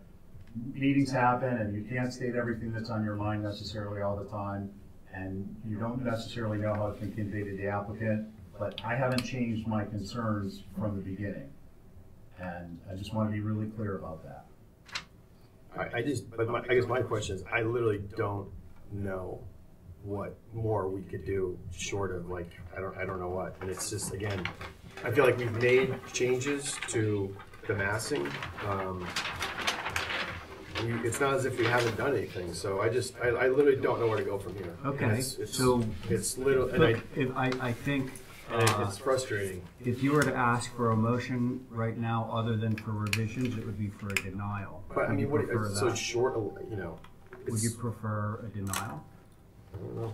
Speaker 5: meetings happen and you can't state everything that's on your mind necessarily all the time, and you don't necessarily know how it can convey to the applicant, but I haven't changed my concerns from the beginning. And I just want to be really clear about that.
Speaker 12: I guess my question is, I literally don't know what more we could do short of like, I don't know what. And it's just, again, I feel like we've made changes to the massing. It's not as if we haven't done anything, so I literally don't know where to go from here.
Speaker 1: Okay,
Speaker 12: it's little, and
Speaker 1: look, I think
Speaker 12: it's frustrating.
Speaker 1: if you were to ask for a motion right now, other than for revisions, it would be for a denial.
Speaker 12: But I mean,
Speaker 1: Would you
Speaker 12: what,
Speaker 1: prefer
Speaker 12: so
Speaker 1: that?
Speaker 12: short, you know.
Speaker 1: Would you prefer a denial?
Speaker 12: I don't know.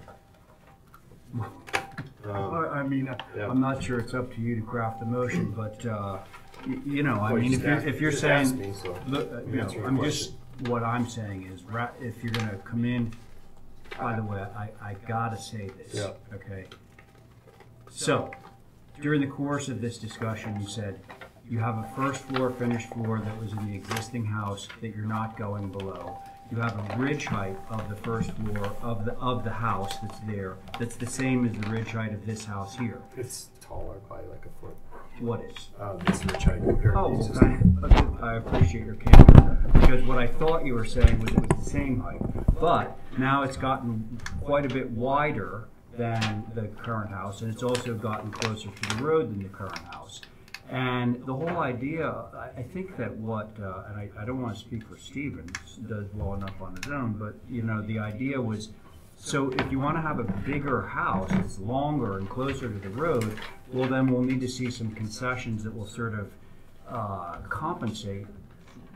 Speaker 1: I mean,
Speaker 12: yeah.
Speaker 1: I'm not sure it's up to you to craft the motion, but you know, I
Speaker 12: Well,
Speaker 1: mean, if you're saying,
Speaker 12: me, so
Speaker 1: look, you know,
Speaker 12: answer your
Speaker 1: I'm
Speaker 12: question.
Speaker 1: just, what I'm saying is, if you're gonna come in, by the way, I gotta say this,
Speaker 12: Yeah.
Speaker 1: okay? So, during the course of this discussion, you said you have a first floor, finished floor that was in the existing house that you're not going below. You have a ridge height of the first floor of the house that's there, that's the same as the ridge height of this house here.
Speaker 12: It's taller by like a foot.
Speaker 1: What is?
Speaker 12: This ridge height compared to
Speaker 1: Oh,
Speaker 12: the existing.
Speaker 1: okay. I appreciate your candor, because what I thought you were saying was it was the same height. But now it's gotten quite a bit wider than the current house, and it's also gotten closer to the road than the current house. And the whole idea, I think that what, and I don't want to speak for Stephen, does well enough on his own, but you know, the idea was, so if you want to have a bigger house that's longer and closer to the road, well then we'll need to see some concessions that will sort of compensate,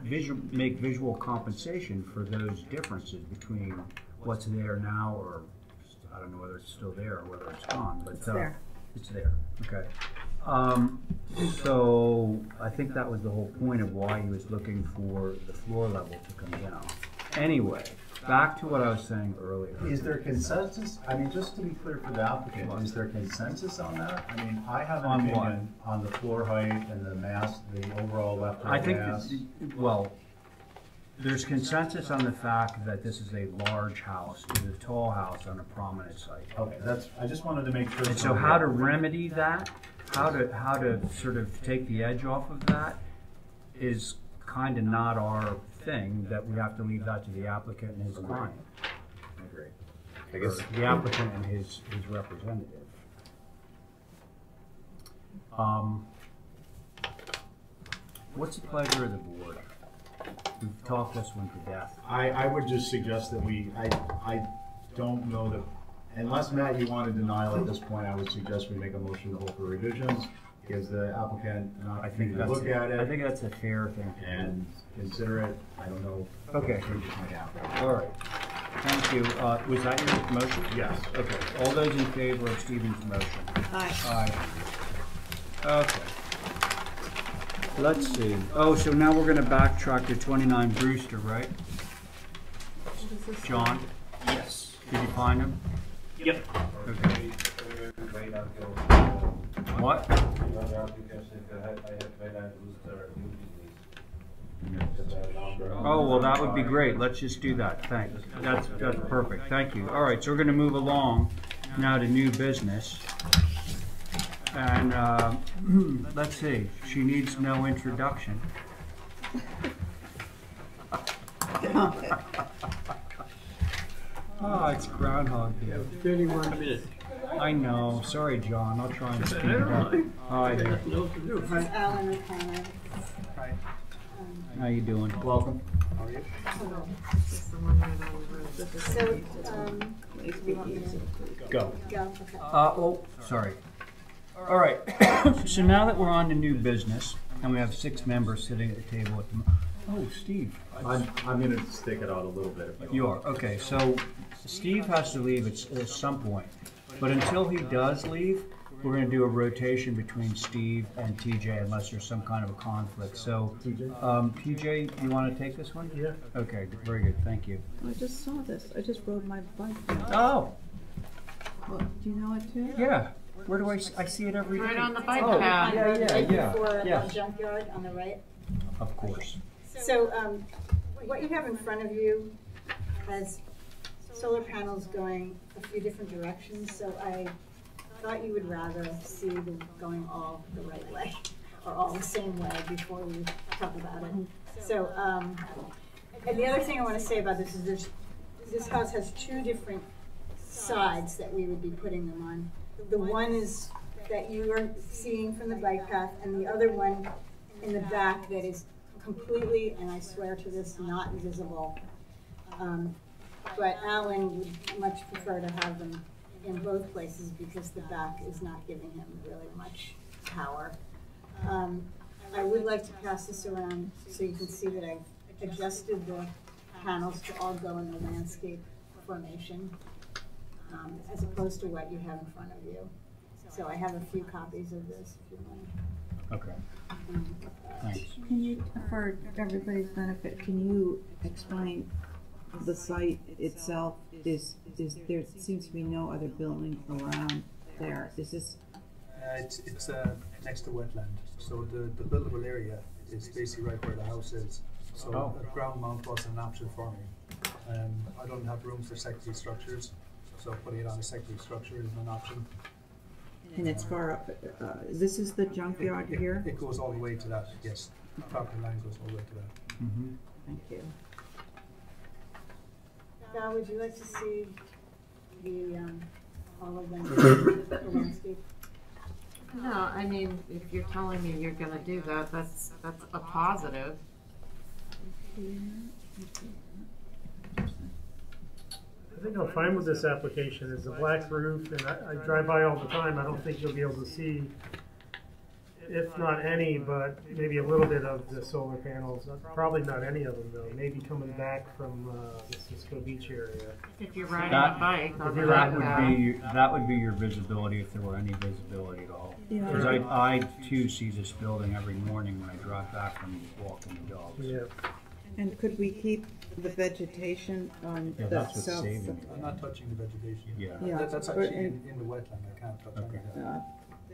Speaker 1: make visual compensation for those differences between what's there now, or I don't know whether it's still there or whether it's gone, but
Speaker 2: It's there.
Speaker 1: It's there, okay. So I think that was the whole point of why he was looking for the floor level to come down. Anyway, back to what I was saying earlier.
Speaker 5: Is there consensus? I mean, just to be clear for the applicant, is there consensus on that? I mean, I have an
Speaker 1: On what?
Speaker 5: opinion on the floor height and the mass, the overall left
Speaker 1: I think,
Speaker 5: mass.
Speaker 1: well, there's consensus on the fact that this is a large house, it's a tall house on a prominent site.
Speaker 5: Okay, I just wanted to make sure.
Speaker 1: And so how to remedy that, how to sort of take the edge off of that is kind of not our thing, that we have to leave that to the applicant and his client.
Speaker 5: I agree.
Speaker 12: I guess
Speaker 1: The applicant and his representative. What's the pleasure of the board? We've talked this one to death.
Speaker 5: I would just suggest that I don't know that, unless Matt, you want to denial at this point, I would suggest we make a motion to hold for revisions, gives the applicant an opportunity to look at
Speaker 1: I
Speaker 5: it
Speaker 1: think that's a fair thing.
Speaker 5: and consider it. I don't know.
Speaker 1: Okay.
Speaker 5: Changes might happen.
Speaker 1: All right. Thank you. Was that your motion?
Speaker 5: Yes.
Speaker 1: Okay. All those in favor of Stephen's motion?
Speaker 2: Aye.
Speaker 1: Aye. Okay. Let's see. Oh, so now we're gonna backtrack to 29 Brewster, right? John?
Speaker 3: Yes.
Speaker 1: Did you find him?
Speaker 3: Yep.
Speaker 1: Okay. What? Oh, well, that would be great. Let's just do that. Thanks. That's perfect. Thank you. All right, so we're gonna move along now to new business. And, let's see, she needs no introduction. Oh, it's Groundhog Day.
Speaker 9: 31 minutes.
Speaker 1: I know. Sorry, John. I'll try and speed it up. Hi there.
Speaker 7: This is Alan O'Connor.
Speaker 1: How you doing? Welcome.
Speaker 7: So, you want me to
Speaker 1: Go.
Speaker 7: go? Okay.
Speaker 1: Oh, sorry. All right. So now that we're on to new business, and we have 6 members sitting at the table at the oh, Steve.
Speaker 5: I'm going to stick it out a little bit. If I
Speaker 1: You are. Okay, so Steve has to leave at some point. But until he does leave, we're going to do a rotation between Steve and TJ unless there's some kind of a conflict. So, TJ, you want to take this one?
Speaker 8: Yeah.
Speaker 1: Okay, very good. Thank you.
Speaker 2: I just saw this. I just rode my bike there.
Speaker 1: Oh,
Speaker 2: Well, do you know it too?
Speaker 1: yeah. Where do I see it every day?
Speaker 4: Right on the bike
Speaker 1: Oh,
Speaker 4: path.
Speaker 1: yeah,
Speaker 7: Right
Speaker 1: yeah,
Speaker 7: before
Speaker 1: yes.
Speaker 7: Junkyard on the right.
Speaker 1: Of course.
Speaker 7: So, what you have in front of you has solar panels going a few different directions, so I thought you would rather see them going all the right way, or all the same way before we talk about it. So, and the other thing I want to say about this is this house has two different sides that we would be putting them on. The one is that you are seeing from the bike path, and the other one in the back that is completely, and I swear to this, not visible. But Alan would much prefer to have them in both places because the back is not giving him really much power. I would like to pass this around so you can see that I've adjusted the panels to all go in the landscape formation, as opposed to what you have in front of you. So I have a few copies of this if you want.
Speaker 1: Okay. Thanks.
Speaker 2: Can you, for everybody's benefit, can you explain the site itself? Is there seems to be no other building around there? Is this?
Speaker 14: It's next to wetland, so the buildable area is basically right where the house is. So a ground mount was an option for me. I don't have room for secondary structures, so putting it on a secondary structure is an option.
Speaker 2: And it's far up. This is the junkyard here?
Speaker 14: It goes all the way to that, yes. The property line goes all the way to that.
Speaker 1: Mm-hmm.
Speaker 2: Thank you.
Speaker 7: Val, would you like to see the all of them, the landscape?
Speaker 4: No, I mean, if you're telling me you're gonna do that, that's a positive.
Speaker 8: I think I'm fine with this application. It's a black roof, and I drive by all the time. I don't think you'll be able to see, if not any, but maybe a little bit of the solar panels. Probably not any of them, though. Maybe coming back from the Cisco Beach area.
Speaker 4: If you're riding a bike,
Speaker 1: that would be your visibility if there were any visibility at all. Because I too see this building every morning when I drive back from walking the dogs.
Speaker 8: Yeah.
Speaker 2: And could we keep the vegetation on the
Speaker 1: that's what's
Speaker 2: south?
Speaker 1: saving it.
Speaker 14: I'm not touching the vegetation.
Speaker 1: Yeah.
Speaker 14: That's actually in the wetland. I can't touch any of that.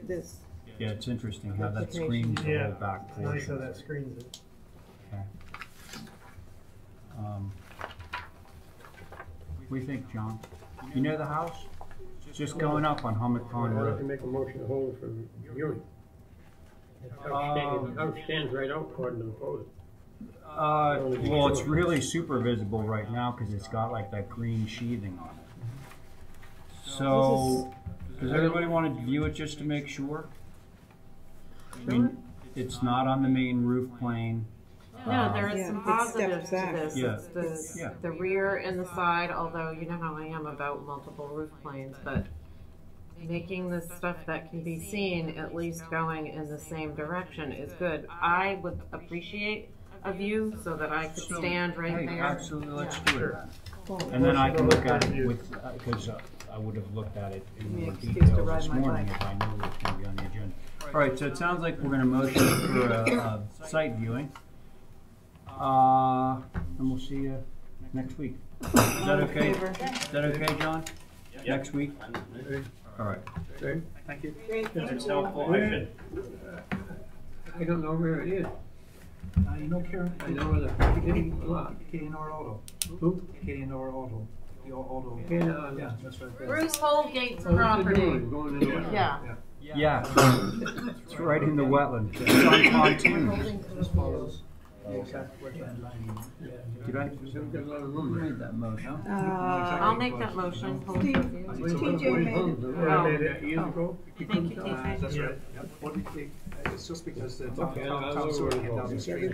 Speaker 2: This.
Speaker 1: Yeah, it's interesting how that screens the whole back portion.
Speaker 8: Nice how that screens it.
Speaker 1: Okay. What do you think, John? You know the house? It's just going up on Hummock Pond
Speaker 9: I'd like to
Speaker 1: Road.
Speaker 9: make a motion to hold it for viewing. The house stands right out according to the photo.
Speaker 1: Well, it's really super visible right now because it's got like that green sheathing on it. So, does everybody want to view it just to make sure? I mean, it's not on the main roof plane.
Speaker 4: No, there is some positives to
Speaker 2: back.
Speaker 4: this.
Speaker 1: Yeah.
Speaker 4: It's the rear and the side, although you know how I am about multiple roof planes, but making the stuff that can be seen at least going in the same direction is good. I would appreciate a view so that I could stand right there.
Speaker 1: Absolutely, let's
Speaker 4: Yeah.
Speaker 1: do it then. And then I can look at it with, because I would have looked at it in more
Speaker 2: excuse
Speaker 1: detail
Speaker 2: to ride
Speaker 1: this
Speaker 2: my
Speaker 1: morning
Speaker 2: bike.
Speaker 1: if I knew it was going to be on the agenda. All right, so it sounds like we're going to motion for a site viewing. And we'll see you next week. Is that okay? Is that okay, John? Next week? All right.
Speaker 9: Okay.
Speaker 14: Thank you.
Speaker 7: Great, thank
Speaker 3: That's
Speaker 7: you.
Speaker 3: helpful. I should.
Speaker 9: I don't know where it is.
Speaker 14: You know Karen?
Speaker 9: I know where the beginning lot.
Speaker 14: Katie Nora Auto.
Speaker 9: Who?
Speaker 14: Katie Nora Auto. The auto.
Speaker 9: Yeah,
Speaker 14: That's right there.
Speaker 4: Bruce Holgate's
Speaker 9: Oh, what's it
Speaker 4: property.
Speaker 9: doing? Going in the wetland?
Speaker 4: Yeah.
Speaker 1: Yeah, it's right in the wetland. It's on pontoon.
Speaker 14: Just follows the exact wetland line.
Speaker 1: Did I?
Speaker 9: We've got a lot of
Speaker 1: Who
Speaker 9: room there.
Speaker 1: made that motion?
Speaker 4: I'll make that motion. Hold it with you.
Speaker 7: TJ made it.
Speaker 8: I made it.
Speaker 9: Years ago?
Speaker 4: Thank you, TJ.
Speaker 14: That's right. Yep. What do you think? It's just because the
Speaker 9: Okay, I'll
Speaker 14: town
Speaker 9: go
Speaker 14: sewer
Speaker 9: with
Speaker 14: came down the
Speaker 9: it.
Speaker 14: street.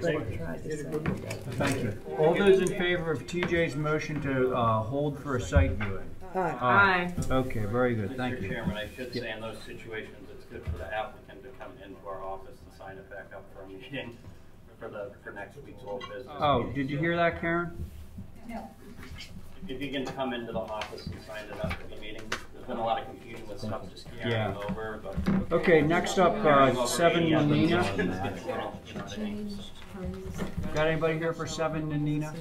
Speaker 1: Thank you. All those in favor of TJ's motion to hold for a site viewing?
Speaker 4: Aye.
Speaker 1: Okay, very good, thank
Speaker 3: Mr.
Speaker 1: you.
Speaker 3: Chairman, I should say in those situations, it's good for the applicant to come into our office and sign it back up for a meeting for next week's old business.
Speaker 1: Oh, did you hear that, Karen?
Speaker 3: If you can come into the office and sign it up for the meeting, there's been a lot of confusion with stuff just
Speaker 1: Yeah.
Speaker 3: carrying over, but.
Speaker 1: Okay, next up, 7 Nanina. Got anybody here for 7 Nanina?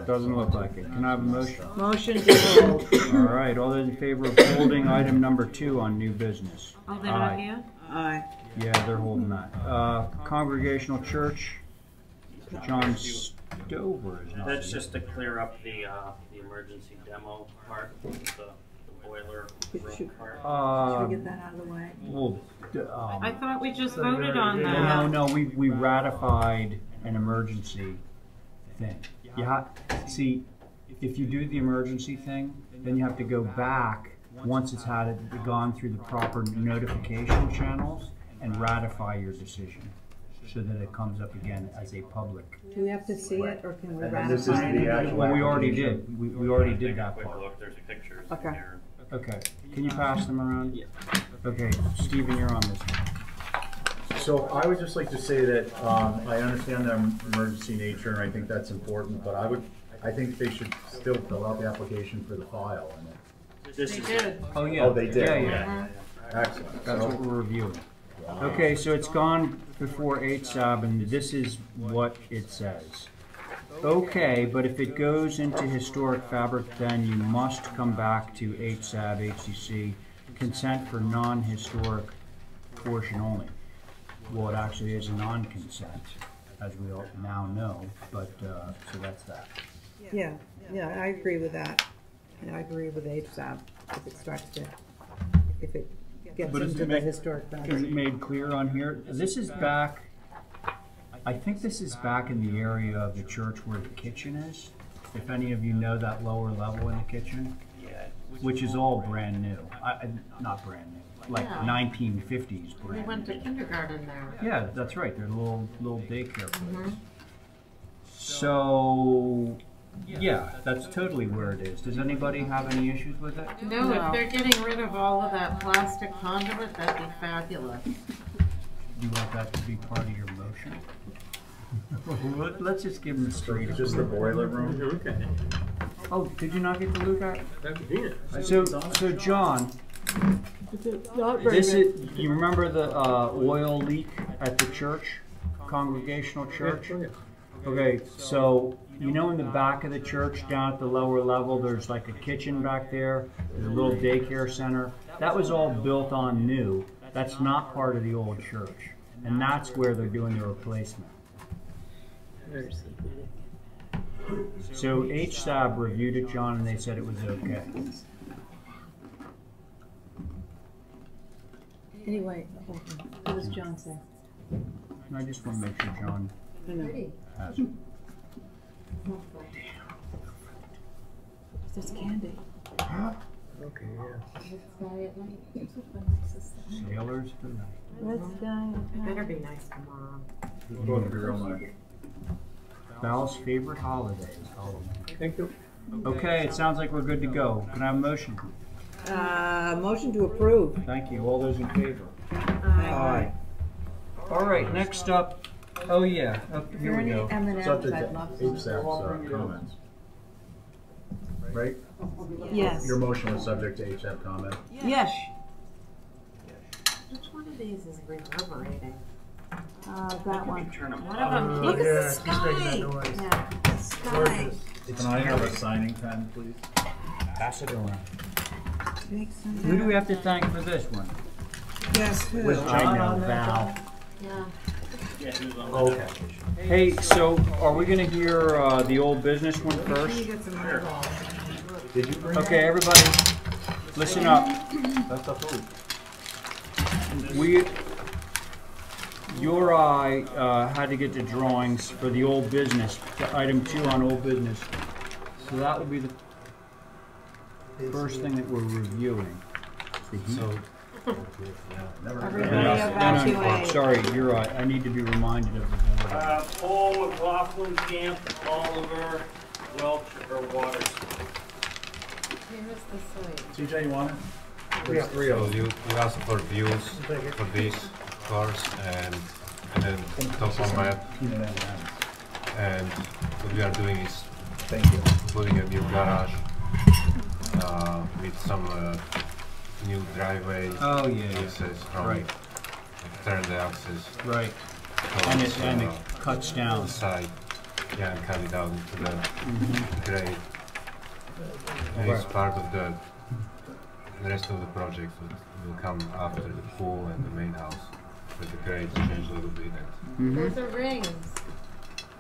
Speaker 1: Doesn't look like it. Can I have a motion?
Speaker 2: Motion to hold.
Speaker 1: All right, all those in favor of holding item number 2 on new business?
Speaker 4: Oh, they're not
Speaker 1: Aye.
Speaker 4: here?
Speaker 2: Aye.
Speaker 1: Yeah, they're holding that. Congregational Church, John Stover is not
Speaker 3: That's
Speaker 1: here.
Speaker 3: just to clear up the emergency demo part, the boiler room part.
Speaker 2: Should we get that out of the way?
Speaker 1: Well,
Speaker 4: I thought we just voted on
Speaker 1: no,
Speaker 4: that.
Speaker 1: no, we ratified an emergency thing. See, if you do the emergency thing, then you have to go back once it's gone through the proper notification channels and ratify your decision so that it comes up again as a public.
Speaker 2: Do we have to see it, or can we
Speaker 5: And this is
Speaker 2: ratify
Speaker 5: the
Speaker 2: it?
Speaker 5: actual
Speaker 1: Well, we already
Speaker 5: application.
Speaker 1: did. We already did
Speaker 3: Take a
Speaker 1: that
Speaker 3: quick
Speaker 1: part.
Speaker 3: look, there's pictures
Speaker 2: Okay.
Speaker 3: here.
Speaker 1: Okay, can you pass them around? Yeah. Okay, Stephen, you're on this one.
Speaker 5: So I would just like to say that I understand the emergency nature, and I think that's important, but I think they should still fill out the application for the file.
Speaker 3: This
Speaker 4: They
Speaker 3: is
Speaker 4: did.
Speaker 1: Oh, yeah.
Speaker 5: Oh, they did?
Speaker 1: Yeah, yeah.
Speaker 5: Excellent.
Speaker 1: That's what we're reviewing. Okay, so it's gone before HSAB, and this is what it says. Okay, but if it goes into historic fabric, then you must come back to HSAB, HCC, consent for non-historic portion only. Well, it actually is a non-consent, as we all now know, but, so that's that.
Speaker 2: Yeah, I agree with that. And I agree with HSAB if it starts to, if it gets
Speaker 1: But is
Speaker 2: into
Speaker 1: it
Speaker 2: the
Speaker 1: made-
Speaker 2: historic
Speaker 1: Is it
Speaker 2: boundary.
Speaker 1: made clear on here? This is back, I think this is back in the area of the church where the kitchen is. If any of you know that lower level in the kitchen, which is all brand new. Not brand new, like
Speaker 4: Yeah.
Speaker 1: 1950s
Speaker 4: We
Speaker 1: brand
Speaker 4: went
Speaker 1: new.
Speaker 4: to kindergarten there.
Speaker 1: Yeah, that's right. They're little daycare place. So, yeah, that's totally where it is. Does anybody have any issues with it?
Speaker 4: No, if they're getting rid of all of that plastic conduit, that'd be fabulous.
Speaker 1: You want that to be part of your motion? Let's just give them a straight.
Speaker 5: Just the boiler room?
Speaker 9: Okay.
Speaker 1: Oh, did you not get to look at?
Speaker 9: That'd be it.
Speaker 1: So John, this is, you remember the oil leak at the church, Congregational Church? Okay, so you know in the back of the church, down at the lower level, there's like a kitchen back there, there's a little daycare center. That was all built on new. That's not part of the old church, and that's where they're doing the replacement. So HSAB reviewed it, John, and they said it was okay.
Speaker 2: Anyway, what does John say?
Speaker 1: I just want to make sure John
Speaker 2: I know.
Speaker 1: has it.
Speaker 2: There's candy.
Speaker 9: Okay, yeah.
Speaker 1: Sailors Delight.
Speaker 2: Let's go.
Speaker 4: It better be nice tomorrow.
Speaker 5: It's going to be real nice.
Speaker 1: Val's favorite holidays.
Speaker 9: Thank you.
Speaker 1: Okay, it sounds like we're good to go. Can I have a motion?
Speaker 2: Motion to approve.
Speaker 1: Thank you. All those in favor? Aye. All right, next up. Oh, yeah. Okay, here we go.
Speaker 5: Subject to HSAB's comments. Right?
Speaker 2: Yes.
Speaker 5: Your motion was subject to HSAB comment.
Speaker 2: Yes.
Speaker 4: Which one of these is reverberating?
Speaker 2: That one.
Speaker 3: Turn them
Speaker 4: One
Speaker 3: off.
Speaker 4: of them
Speaker 2: Look
Speaker 4: keeps.
Speaker 2: at the
Speaker 8: Yeah, she's
Speaker 2: sky.
Speaker 8: making that noise.
Speaker 4: Yeah.
Speaker 2: The sky.
Speaker 5: Can I have a signing pen, please?
Speaker 1: Pass it around.
Speaker 2: Take some
Speaker 1: Who do we
Speaker 2: down.
Speaker 1: have to thank for this one?
Speaker 2: Yes, who?
Speaker 5: Was
Speaker 1: I
Speaker 5: John
Speaker 1: know,
Speaker 5: on that?
Speaker 1: Val.
Speaker 4: Yeah.
Speaker 3: Yeah, he was on
Speaker 5: Oh,
Speaker 3: that.
Speaker 5: okay.
Speaker 1: Hey, so are we going to hear the old business one first?
Speaker 2: You get some more.
Speaker 5: Did you bring
Speaker 1: Okay, everybody, listen up.
Speaker 5: That's the food.
Speaker 1: Your eye had to get the drawings for the old business, the item 2 on old business. So that will be the first thing that we're reviewing. The heat.
Speaker 10: So,
Speaker 2: Everybody
Speaker 1: No,
Speaker 2: evacuate.
Speaker 1: sorry, you're right. I need to be reminded of the board.
Speaker 3: Paul, McLaughlin, Camp, Oliver, Welch, or Waters.
Speaker 4: Here is the site.
Speaker 5: CJ, you want it?
Speaker 8: Yeah.
Speaker 5: There's three
Speaker 10: so
Speaker 5: of them.
Speaker 10: you asked for views for these cars and then top on map,
Speaker 5: Peanut M&Ms.
Speaker 10: and what we are doing is
Speaker 5: Thank you.
Speaker 10: putting a new garage with some new driveway
Speaker 1: Oh, yeah,
Speaker 10: access from
Speaker 1: right,
Speaker 10: turn the access
Speaker 1: right.
Speaker 10: towards
Speaker 1: And it cuts down.
Speaker 10: the side, yeah, and cut it down to the grade. And it's
Speaker 1: Right.
Speaker 10: part of the rest of the project will come after the pool and the main house, but the grades change a little bit. And
Speaker 1: Mhm.
Speaker 4: Those are rings.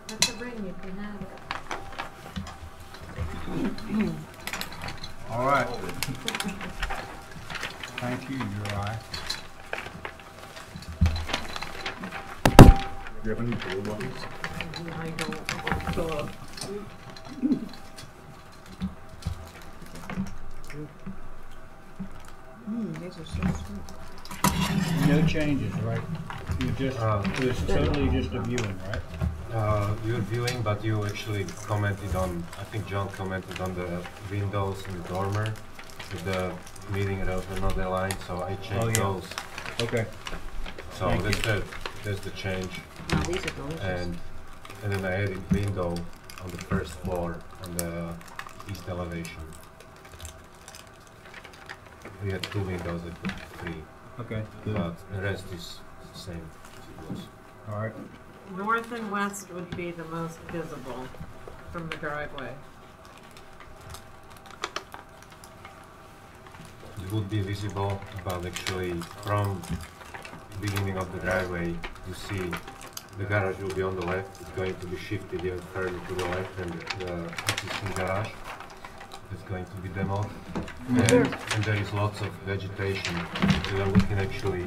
Speaker 4: That's a ring, you can have it.
Speaker 1: All right. Thank you, Uri.
Speaker 5: Do you have any blue ones?
Speaker 4: I don't.
Speaker 2: These are so sweet.
Speaker 1: No changes, right? You just, it was totally just a viewing, right?
Speaker 10: You're viewing, but you actually commented on, I think John commented on the windows in the dormer with the meeting rows were not aligned, so I changed those.
Speaker 1: Okay.
Speaker 10: So
Speaker 1: Thank
Speaker 10: that's the change.
Speaker 2: Oh, these are delicious.
Speaker 10: And then I added window on the first floor on the east elevation. We had 2 windows, I put 3.
Speaker 1: Okay.
Speaker 10: But the rest is the same as it was.
Speaker 1: All right.
Speaker 4: North and west would be the most visible from the driveway.
Speaker 10: It would be visible, but actually from the beginning of the driveway, you see the garage will be on the left. It's going to be shifted even further to the left, and the existing garage is going to be demoed. And there is lots of vegetation. We are looking actually.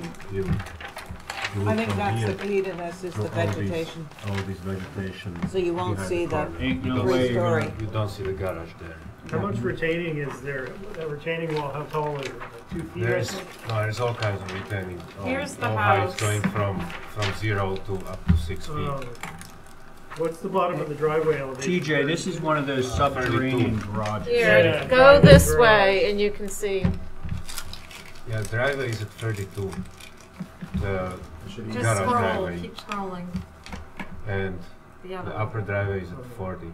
Speaker 2: I think that's the key to this, is the vegetation.
Speaker 10: All these vegetation.
Speaker 2: So you won't
Speaker 10: behind
Speaker 2: see the
Speaker 10: corner.
Speaker 1: Ain't
Speaker 10: You
Speaker 1: no
Speaker 10: don't
Speaker 1: way
Speaker 10: see-
Speaker 1: you're
Speaker 2: three-story.
Speaker 10: You don't see the garage there.
Speaker 8: How much retaining is there? That retaining wall, how tall is it? Like 2 feet? I
Speaker 10: There's
Speaker 8: think?
Speaker 10: there's all kinds of retaining.
Speaker 4: Here's the
Speaker 10: all heights
Speaker 4: house.
Speaker 10: going from 0 to up to 6 feet.
Speaker 8: What's the bottom of the driveway elevation?
Speaker 1: TJ, this is one of those subterranean garages.
Speaker 4: Here,
Speaker 8: Yeah.
Speaker 4: go this
Speaker 8: Garage.
Speaker 4: way and you can see.
Speaker 10: Yeah, driveway is at 32. The
Speaker 4: Just
Speaker 10: garage
Speaker 4: scroll,
Speaker 10: driveway.
Speaker 4: keep scrolling.
Speaker 10: And
Speaker 4: The other
Speaker 10: the
Speaker 4: one.
Speaker 10: upper driveway is at 40.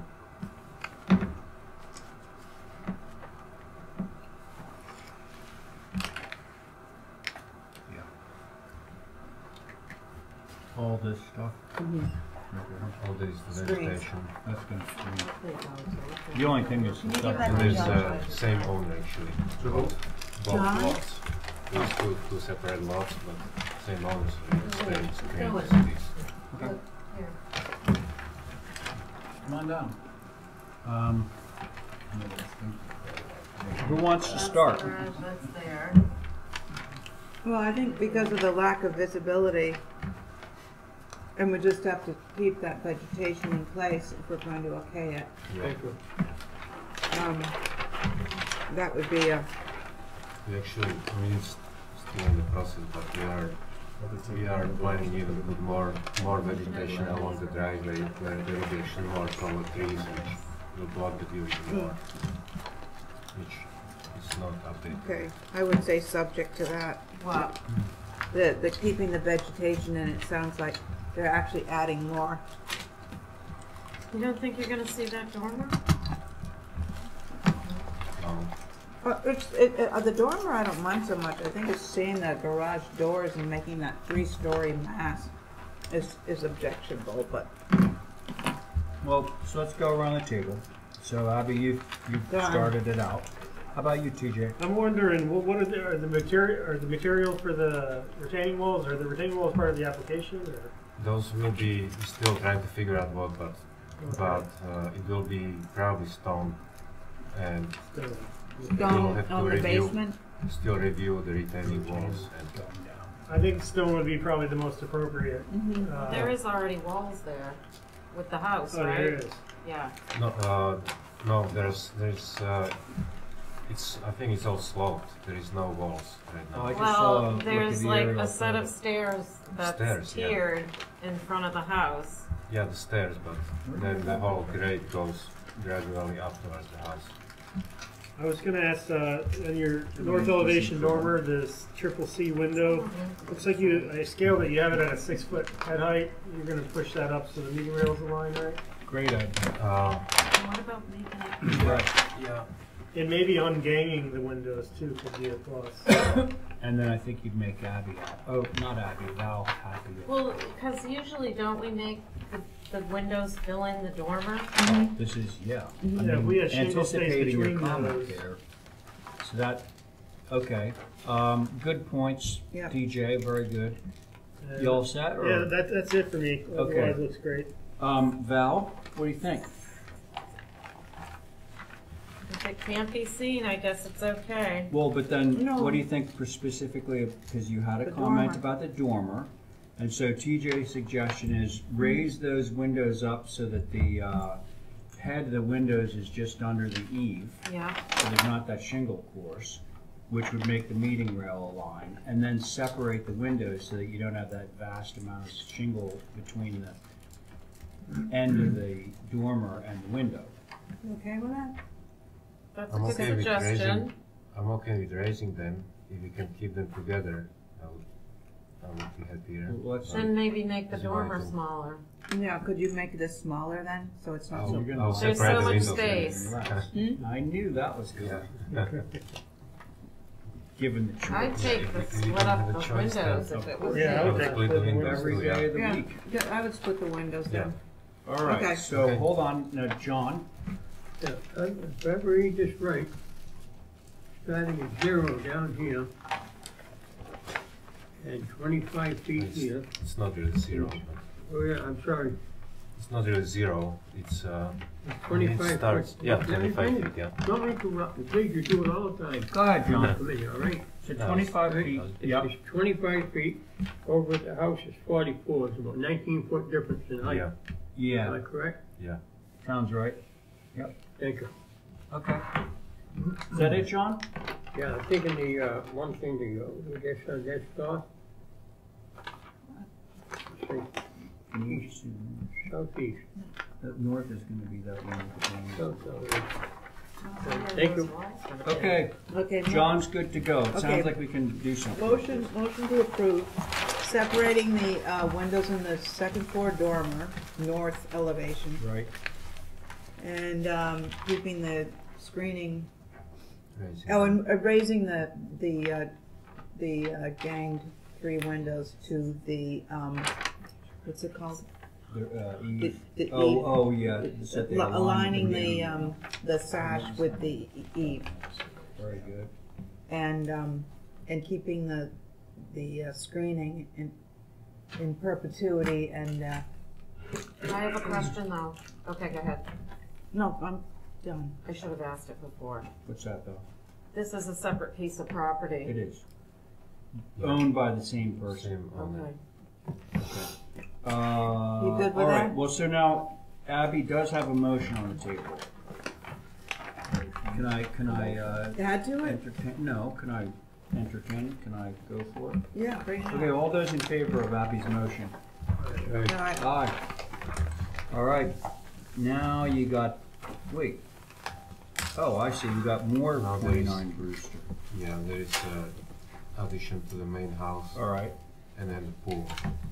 Speaker 1: All this stuff.
Speaker 10: All this vegetation.
Speaker 1: That's gonna screen. The only thing that's
Speaker 10: And
Speaker 1: subterranean.
Speaker 10: there's same owner actually. Both
Speaker 2: John?
Speaker 10: lots. There's two separate lots, but same owner. So it's very strange
Speaker 4: Go
Speaker 10: to
Speaker 4: it.
Speaker 10: see this.
Speaker 1: Okay.
Speaker 4: Here.
Speaker 1: Come on down. Who wants to start?
Speaker 4: That's the garage, that's there.
Speaker 2: Well, I think because of the lack of visibility, and we just have to keep that vegetation in place if we're going to okay it.
Speaker 10: Yeah.
Speaker 2: That would be a,
Speaker 10: We actually, I mean, it's still in the process, but we are planning even to put more vegetation along the driveway where there will be actually more taller trees which will block the view even more, which is not updated.
Speaker 2: okay, I would say subject to that.
Speaker 4: What?
Speaker 2: The keeping the vegetation in, it sounds like they're actually adding more.
Speaker 4: You don't think you're gonna see that dormer?
Speaker 2: The dormer I don't mind so much. I think it's seeing the garage doors and making that 3-story mass is objectionable, but.
Speaker 1: Well, so let's go around the table. So Abby, you've
Speaker 2: Done.
Speaker 1: started it out. How about you, TJ?
Speaker 8: I'm wondering, what are the material for the retaining walls? Are the retaining walls part of the application, or?
Speaker 10: Those will be still trying to figure out what, but it will be probably stone, and we'll
Speaker 2: Stone
Speaker 10: have to
Speaker 2: on the
Speaker 10: review,
Speaker 2: basement?
Speaker 10: still review the retaining walls. And
Speaker 8: I think stone would be probably the most appropriate.
Speaker 4: There is already walls there with the house,
Speaker 8: Oh,
Speaker 4: right?
Speaker 8: there is.
Speaker 4: Yeah.
Speaker 10: no, there's I think it's all sloped. There is no walls right now.
Speaker 1: I just saw
Speaker 4: Well,
Speaker 1: look at
Speaker 4: there's
Speaker 1: the
Speaker 4: like
Speaker 1: aerial
Speaker 4: a set of
Speaker 1: photo.
Speaker 4: stairs that's
Speaker 10: Stairs, yeah.
Speaker 4: tiered in front of the house.
Speaker 10: Yeah, the stairs, but then the whole grade goes gradually up towards the house.
Speaker 8: I was gonna ask, on your north elevation dormer, this triple C window, looks like I scaled it, you have it at a 6-foot head height. You're gonna push that up so the meeting rails align, right?
Speaker 1: Great idea.
Speaker 4: What about making it?
Speaker 1: Right.
Speaker 12: Yeah.
Speaker 8: And maybe unganging the windows too could be a plus.
Speaker 1: And then I think you'd make Abby happy. Oh, not Abby, Val happy.
Speaker 4: Well, because usually don't we make the windows fill in the dormer?
Speaker 1: This is, yeah.
Speaker 8: Yeah, we had shingle space
Speaker 1: anticipating your
Speaker 8: between
Speaker 1: comment
Speaker 8: those.
Speaker 1: there. So that, okay. Good points,
Speaker 2: Yeah.
Speaker 1: DJ, very good. You all set? Or?
Speaker 8: Yeah, that's it for me.
Speaker 1: Okay.
Speaker 8: Otherwise, looks great.
Speaker 1: Val, what do you think?
Speaker 4: If it can't be seen, I guess it's okay.
Speaker 1: Well, but then,
Speaker 2: No.
Speaker 1: what do you think specifically, because you had a
Speaker 2: The
Speaker 1: comment
Speaker 2: dormer.
Speaker 1: about the dormer, and so TJ's suggestion is raise those windows up so that the head of the windows is just under the eave,
Speaker 4: Yeah,
Speaker 1: so there's not that shingle course, which would make the meeting rail align, and then separate the windows so that you don't have that vast amount of shingle between the end of the dormer and the window.
Speaker 2: You okay with that?
Speaker 4: that's a
Speaker 10: I'm
Speaker 4: good
Speaker 10: okay with
Speaker 4: suggestion.
Speaker 10: raising. I'm okay with raising them. If we can keep them together, I would be happier.
Speaker 1: Well, let's-
Speaker 4: Then maybe make the
Speaker 10: Is it
Speaker 4: dormer
Speaker 10: right?
Speaker 4: smaller.
Speaker 2: Yeah, could you make this smaller then, so it's not so?
Speaker 1: You're gonna-
Speaker 10: I'll
Speaker 4: There's
Speaker 10: separate
Speaker 4: so
Speaker 10: the
Speaker 4: much
Speaker 10: windows.
Speaker 4: space.
Speaker 1: Right. I knew that was good,
Speaker 10: Yeah.
Speaker 1: given the
Speaker 4: I'd
Speaker 1: choice.
Speaker 4: take the
Speaker 10: We
Speaker 4: split
Speaker 10: don't
Speaker 4: up
Speaker 10: have a
Speaker 4: the
Speaker 10: choice
Speaker 4: windows
Speaker 10: then.
Speaker 4: if it was.
Speaker 8: Yeah, I would
Speaker 4: big.
Speaker 8: take
Speaker 10: Split the windows
Speaker 1: Every
Speaker 10: too,
Speaker 1: day
Speaker 10: yeah.
Speaker 1: of the
Speaker 2: Yeah,
Speaker 1: week.
Speaker 2: yeah, I would split the windows
Speaker 10: Yeah.
Speaker 2: then.
Speaker 1: All right,
Speaker 2: Okay.
Speaker 1: so
Speaker 10: Okay.
Speaker 1: hold on, now, John,
Speaker 9: Yeah, if I read this right, starting at 0 down here, and 25 feet here,
Speaker 10: It's not really zero.
Speaker 9: oh yeah, I'm sorry,
Speaker 10: It's not really zero. It's
Speaker 9: it's 25
Speaker 10: it starts.
Speaker 9: foot.
Speaker 10: Yeah,
Speaker 9: Let me
Speaker 10: 25
Speaker 9: finish.
Speaker 10: feet. Yeah.
Speaker 9: Don't interrupt me, please, you do it all the time.
Speaker 1: go ahead, John.
Speaker 9: Come in here, all right?
Speaker 1: So 25
Speaker 9: Right.
Speaker 1: feet,
Speaker 9: It's
Speaker 1: yep,
Speaker 9: it's 25 feet, over at the house is 44, it's about 19-foot difference in height.
Speaker 10: Yeah.
Speaker 9: Am I
Speaker 1: yeah,
Speaker 9: correct?
Speaker 1: sounds right.
Speaker 9: Thank you.
Speaker 1: Okay. Is that it, John?
Speaker 9: Yeah, I'm thinking the, one thing, this thought.
Speaker 1: East and-
Speaker 9: Southeast,
Speaker 1: North is gonna be that one. with
Speaker 9: south. Thank you.
Speaker 1: the- Okay,
Speaker 2: Okay,
Speaker 1: John's good to go. It
Speaker 2: Okay.
Speaker 1: sounds like we can do something.
Speaker 2: motion to approve, separating the, windows in the second floor dormer, north elevation,
Speaker 1: Right,
Speaker 2: and, keeping the screening,
Speaker 10: Raising.
Speaker 2: oh, and raising the ganged three windows to the, what's it called?
Speaker 1: Eve.
Speaker 2: The
Speaker 1: Oh, yeah. so they align
Speaker 2: aligning
Speaker 1: with
Speaker 2: the sash with the eave,
Speaker 1: Very good.
Speaker 2: and keeping the screening in perpetuity, and,
Speaker 4: I have a question though. Okay, go ahead.
Speaker 2: no, I'm done.
Speaker 4: I should have asked it before.
Speaker 1: What's that, though?
Speaker 4: This is a separate piece of property.
Speaker 1: It is. Owned by the same person.
Speaker 10: Same owner.
Speaker 4: Okay.
Speaker 2: You good with
Speaker 1: All right,
Speaker 2: that?
Speaker 1: well, so now Abby does have a motion on the table. Can I,
Speaker 2: Add to it?
Speaker 1: entertain, no, can I entertain, can I go for it?
Speaker 2: Yeah, bring it
Speaker 1: Okay,
Speaker 2: on.
Speaker 1: all those in favor of Abby's motion?
Speaker 2: No, I-
Speaker 1: Aye. All right, now you got, wait. Oh, I see, you got more
Speaker 10: Now there is-
Speaker 1: 29 Brewster.
Speaker 10: Yeah, there is addition to the main house,
Speaker 1: All right.
Speaker 10: and then the pool,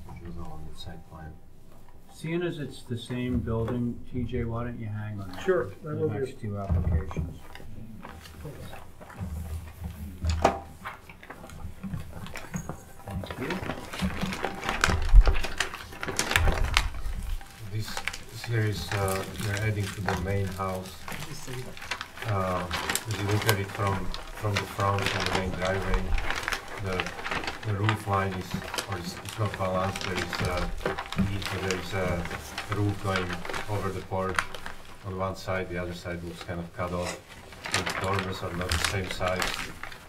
Speaker 10: which was on the site plan.
Speaker 1: Seeing as it's the same building, TJ, why don't you hang on that?
Speaker 8: Sure, I
Speaker 1: The
Speaker 8: will do.
Speaker 1: next two applications. Thank you.
Speaker 10: This here is we're adding to the main house. If you look at it from the front and the main driveway, the roof line is, or it's not balanced. There is a roof going over the porch on one side. The other side looks kind of cut off. The dormers are not the same size,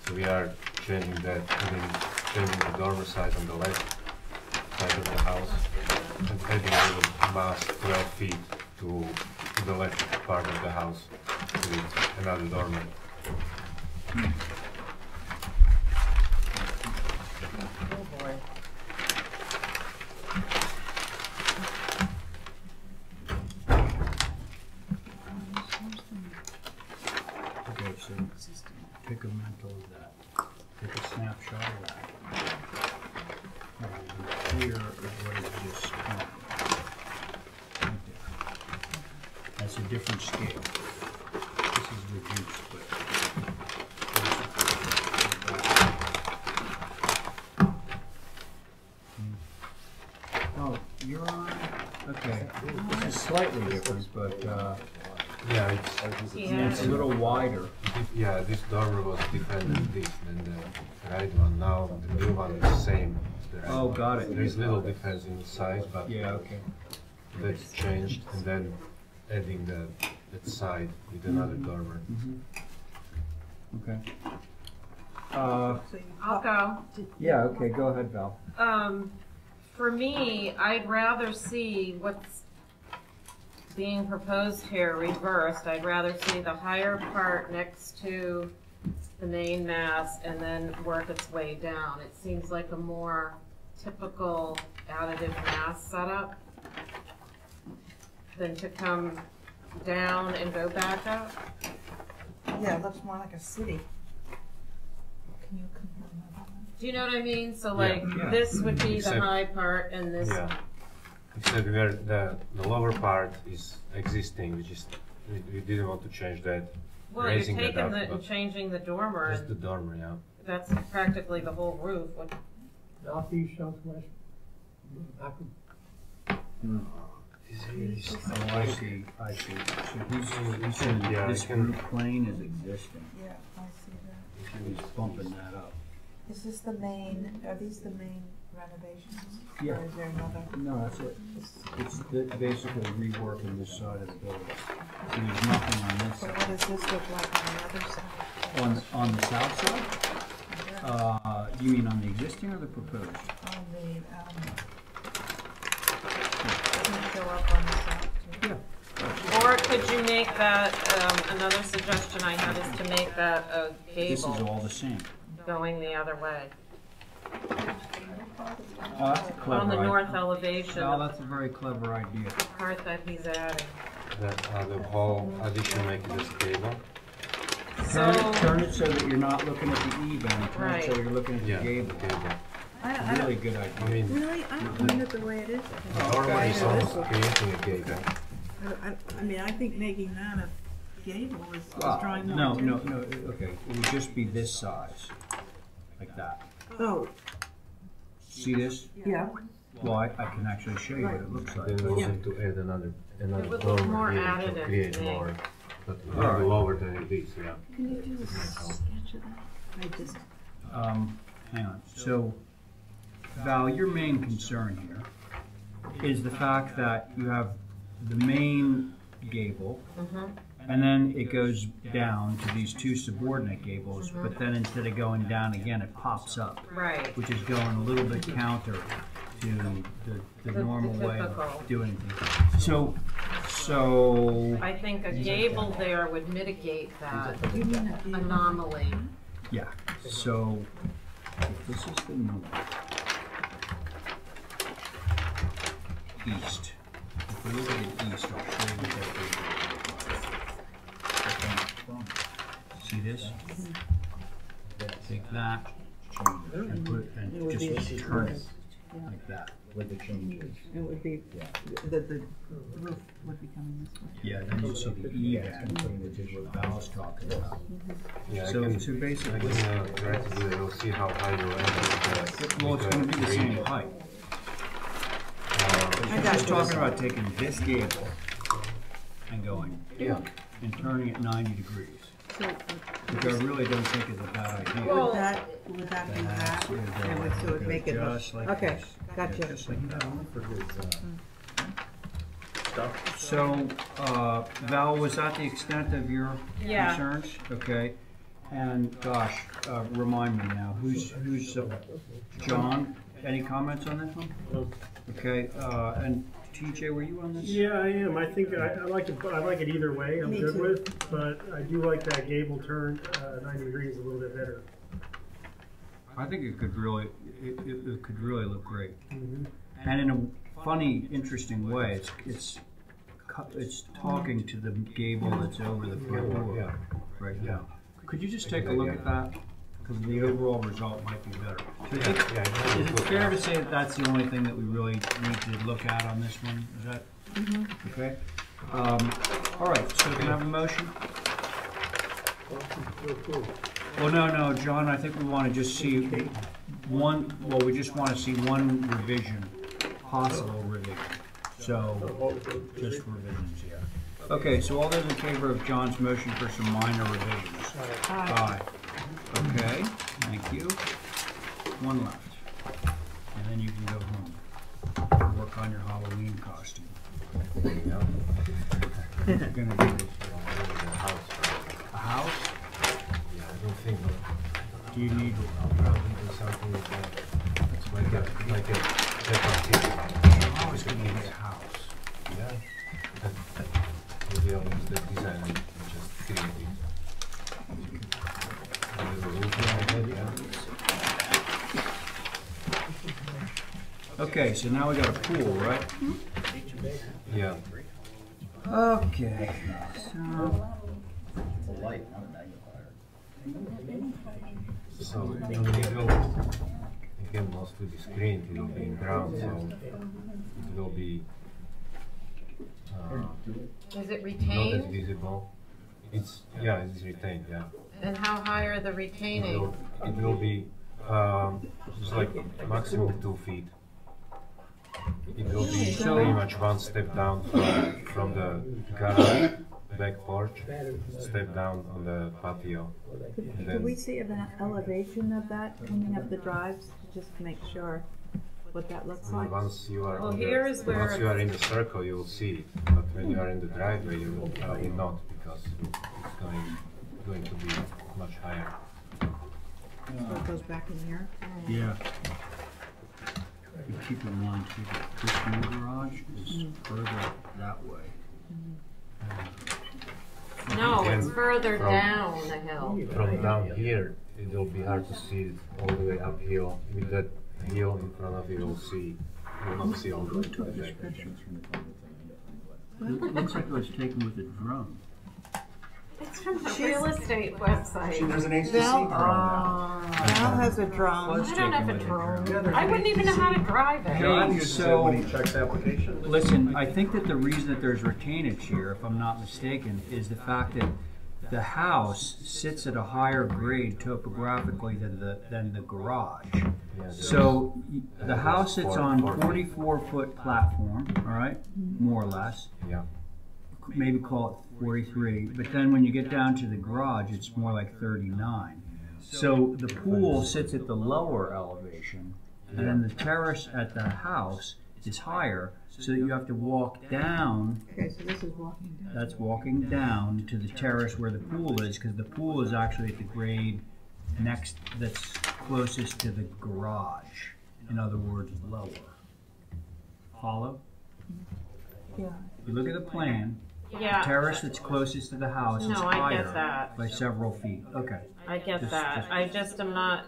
Speaker 10: so we are changing that, changing the dormer size on the left side of the house and adding a little mass 12 feet to the left part of the house with another dormer.
Speaker 4: Oh boy.
Speaker 1: Okay, so take a mental of that. Take a snapshot of that. And here is what is this point. Right there. That's a different scale. This is reduced, but. Oh, you're on, okay. This is slightly different, but,
Speaker 10: Yeah, it's
Speaker 4: Yeah.
Speaker 1: it's a little wider.
Speaker 10: yeah. This dormer was different than this, than the right one. Now the new one is the same as the right
Speaker 1: Oh,
Speaker 10: one.
Speaker 1: got it.
Speaker 10: There is little difference in size, but
Speaker 1: Yeah, okay.
Speaker 10: that's changed, and then adding that side with another dormer.
Speaker 1: Okay.
Speaker 4: I'll go.
Speaker 1: Yeah, okay, go ahead, Val.
Speaker 4: For me, I'd rather see what's being proposed here reversed. I'd rather see the higher part next to the main mast and then work its way down. It seems like a more typical additive mast setup than to come down and go back up.
Speaker 2: Yeah, it looks more like a city. Can you compare that?
Speaker 4: Do you know what I mean? So like,
Speaker 10: Yeah.
Speaker 4: this would be the
Speaker 10: Except-
Speaker 4: high part and this.
Speaker 10: Yeah. Except where the lower part is existing, we didn't want to change that.
Speaker 4: Well, you're
Speaker 10: raising that
Speaker 4: taking
Speaker 10: up,
Speaker 4: the, and
Speaker 10: but
Speaker 4: changing the dormer,
Speaker 10: just the
Speaker 4: and
Speaker 10: dormer, yeah.
Speaker 4: that's practically the whole roof. What,
Speaker 9: Southeast, southwest.
Speaker 1: Oh, I see, I see. So he's saying
Speaker 10: Yeah,
Speaker 1: this
Speaker 10: I can-
Speaker 1: roof plane is existing.
Speaker 2: Yeah, I see that.
Speaker 1: He's bumping that up.
Speaker 2: Is this the main, are these the main renovations?
Speaker 1: Yeah.
Speaker 2: Or is there another?
Speaker 1: No, that's it. It's basically reworking this side of the building. So there's nothing on this
Speaker 2: So
Speaker 1: side.
Speaker 2: what does this look like on the other side?
Speaker 1: On the south side? You mean on the existing or the proposed?
Speaker 2: On the, can you go up on the south too?
Speaker 1: Yeah.
Speaker 4: or could you make that, another suggestion I had is to make that a
Speaker 1: This is
Speaker 4: gable
Speaker 1: all the same.
Speaker 4: going the other way.
Speaker 1: Oh, that's a clever
Speaker 4: On the
Speaker 1: idea.
Speaker 4: north elevation,
Speaker 1: Oh,
Speaker 4: the
Speaker 1: that's a very clever idea.
Speaker 4: part that he's adding.
Speaker 10: The whole addition make it as a gable.
Speaker 1: Turn it so that you're not looking at the eave end, turn it so
Speaker 4: Right.
Speaker 1: you're looking at
Speaker 10: Yeah,
Speaker 1: the gable.
Speaker 10: gable.
Speaker 2: I
Speaker 1: Really good
Speaker 10: I
Speaker 1: idea.
Speaker 10: mean,
Speaker 2: Really? I don't mind it the way it is.
Speaker 10: the dormer is almost creating a gable.
Speaker 2: I mean, I think making that a gable is drawing more
Speaker 1: No,
Speaker 2: attention.
Speaker 1: no, okay, it would just be this size, like that.
Speaker 2: Oh,
Speaker 1: See this?
Speaker 2: yeah.
Speaker 1: Well, I can actually show you what it looks like.
Speaker 10: Then we want to add another
Speaker 4: It would look more
Speaker 10: dormer here to
Speaker 4: additive
Speaker 10: create
Speaker 4: to me.
Speaker 10: more, but a
Speaker 1: All right.
Speaker 10: little lower than it is, yeah.
Speaker 2: Can you do a sketch of that? I just,
Speaker 1: Hang on, so, Val, your main concern here is the fact that you have the main gable, and then it goes down to these two subordinate gables, but then instead of going down again, it pops up,
Speaker 4: Right.
Speaker 1: which is going a little bit counter to the normal way
Speaker 4: typical.
Speaker 1: of doing things. So,
Speaker 4: I think a gable there would mitigate that anomaly.
Speaker 1: yeah, so, if this is the north, east, if we look at the east, I'll show you what see this? Take that, and put, and just turn it like that.
Speaker 2: it would be, the roof would be coming this way.
Speaker 1: Yeah, then you see the eave end, which is what Val's talking about.
Speaker 10: Yeah,
Speaker 1: So,
Speaker 10: I can,
Speaker 1: so
Speaker 10: I
Speaker 1: basically,
Speaker 10: can try to do it. We'll see how high you end with
Speaker 1: well, it's gonna be the same height. I'm just talking about taking this gable and going,
Speaker 10: Yeah.
Speaker 1: and turning it 90 degrees, which I really don't think is a bad idea.
Speaker 4: Well,
Speaker 2: Would that be that? And would, so it would make it look,
Speaker 1: Just like
Speaker 2: okay,
Speaker 1: this.
Speaker 2: gotcha.
Speaker 1: Just like that. So, Val, was that the extent of your
Speaker 4: Yeah.
Speaker 1: concerns? Okay, and gosh, remind me now, who's, John, any comments on this one? Okay, and TJ, were you on this?
Speaker 8: Yeah, I am. I think I like it either way. I'm
Speaker 2: Me
Speaker 8: good
Speaker 2: too.
Speaker 8: with, but I do like that gable turn 90 degrees a little bit better.
Speaker 1: I think it could really, it could really look great.
Speaker 8: Mhm.
Speaker 1: And in a funny, interesting way, it's talking to the gable that's over the front door
Speaker 10: Yeah.
Speaker 1: right now. Could you just take a look at that? Because the overall result might be better. So is it fair to say that that's the only thing that we really need to look at on this one? Is that, okay? All right, so can I have a motion? Well, no, John, I think we want to just see one, well, we just want to see one revision, possible revision. So, just revisions, yeah. Okay, so all those in favor of John's motion for some minor revisions? Aye. Okay, thank you. One left. And then you can go home. Work on your Halloween costume. You're gonna do this.
Speaker 10: The house.
Speaker 1: A house?
Speaker 10: Yeah, I don't think.
Speaker 1: Do you need?
Speaker 10: I'll probably do something like that. It's like a
Speaker 1: How is gonna need a house?
Speaker 10: Yeah. Maybe I'll use the design and just create it. There's a roof behind it, yeah.
Speaker 1: Okay, so now we got a pool, right?
Speaker 10: Yeah.
Speaker 1: Okay, so
Speaker 10: So it will, again, mostly be screened, it will be in ground, so it will be
Speaker 4: Is it
Speaker 10: not as
Speaker 4: retained?
Speaker 10: visible. It's retained, yeah.
Speaker 4: And how high are the retaining?
Speaker 10: It will be just like maximum 2 feet. It will be pretty much one step down from the garage, back porch, step down on the patio. And
Speaker 2: Could we see an elevation of that coming up the drives, just to make sure what that looks like?
Speaker 10: Once you are
Speaker 4: Well,
Speaker 10: on
Speaker 4: here is where
Speaker 10: once you are in the circle, you will see it. But when you are in the driveway, you will probably not, because it's going to be much higher.
Speaker 2: So it goes back in here?
Speaker 1: yeah. You keep in mind too that this new garage is further that way.
Speaker 4: No, it's
Speaker 10: And
Speaker 4: further
Speaker 10: from-
Speaker 4: down the hill.
Speaker 10: From down here, it will be hard to see it all the way uphill. With that hill in front of you, you will not see all the way to the back.
Speaker 1: It looks like it was taken with a drone.
Speaker 4: It's from the real estate website.
Speaker 12: There's an HTC
Speaker 2: Val,
Speaker 12: drone now.
Speaker 2: Val has a drone.
Speaker 4: I don't have a drone. I wouldn't even know how to drive it.
Speaker 1: John
Speaker 12: He uses it
Speaker 1: So-
Speaker 12: when he checks applications.
Speaker 1: Listen, I think that the reason that there's retainage here, if I'm not mistaken, is the fact that the house sits at a higher grade topographically than the garage.
Speaker 10: Yeah,
Speaker 1: So the house sits on
Speaker 10: 4 feet.
Speaker 1: 44-foot platform, all right, more or less.
Speaker 10: Yeah.
Speaker 1: Maybe call it 43. But then when you get down to the garage, it's more like 39. So the pool sits at the lower elevation, and then the terrace at the house is higher, so that you have to walk down.
Speaker 2: Okay, so this is walking down.
Speaker 1: That's walking down to the terrace where the pool is, because the pool is actually at the grade next, that's closest to the garage. In other words, lower. Follow?
Speaker 2: Yeah.
Speaker 1: You look at the plan, the
Speaker 4: Yeah,
Speaker 1: terrace that's closest to the house is
Speaker 4: no, I
Speaker 1: higher
Speaker 4: get that.
Speaker 1: by several feet. Okay.
Speaker 4: I get
Speaker 1: Just-
Speaker 4: that.
Speaker 1: just-
Speaker 4: I just am not,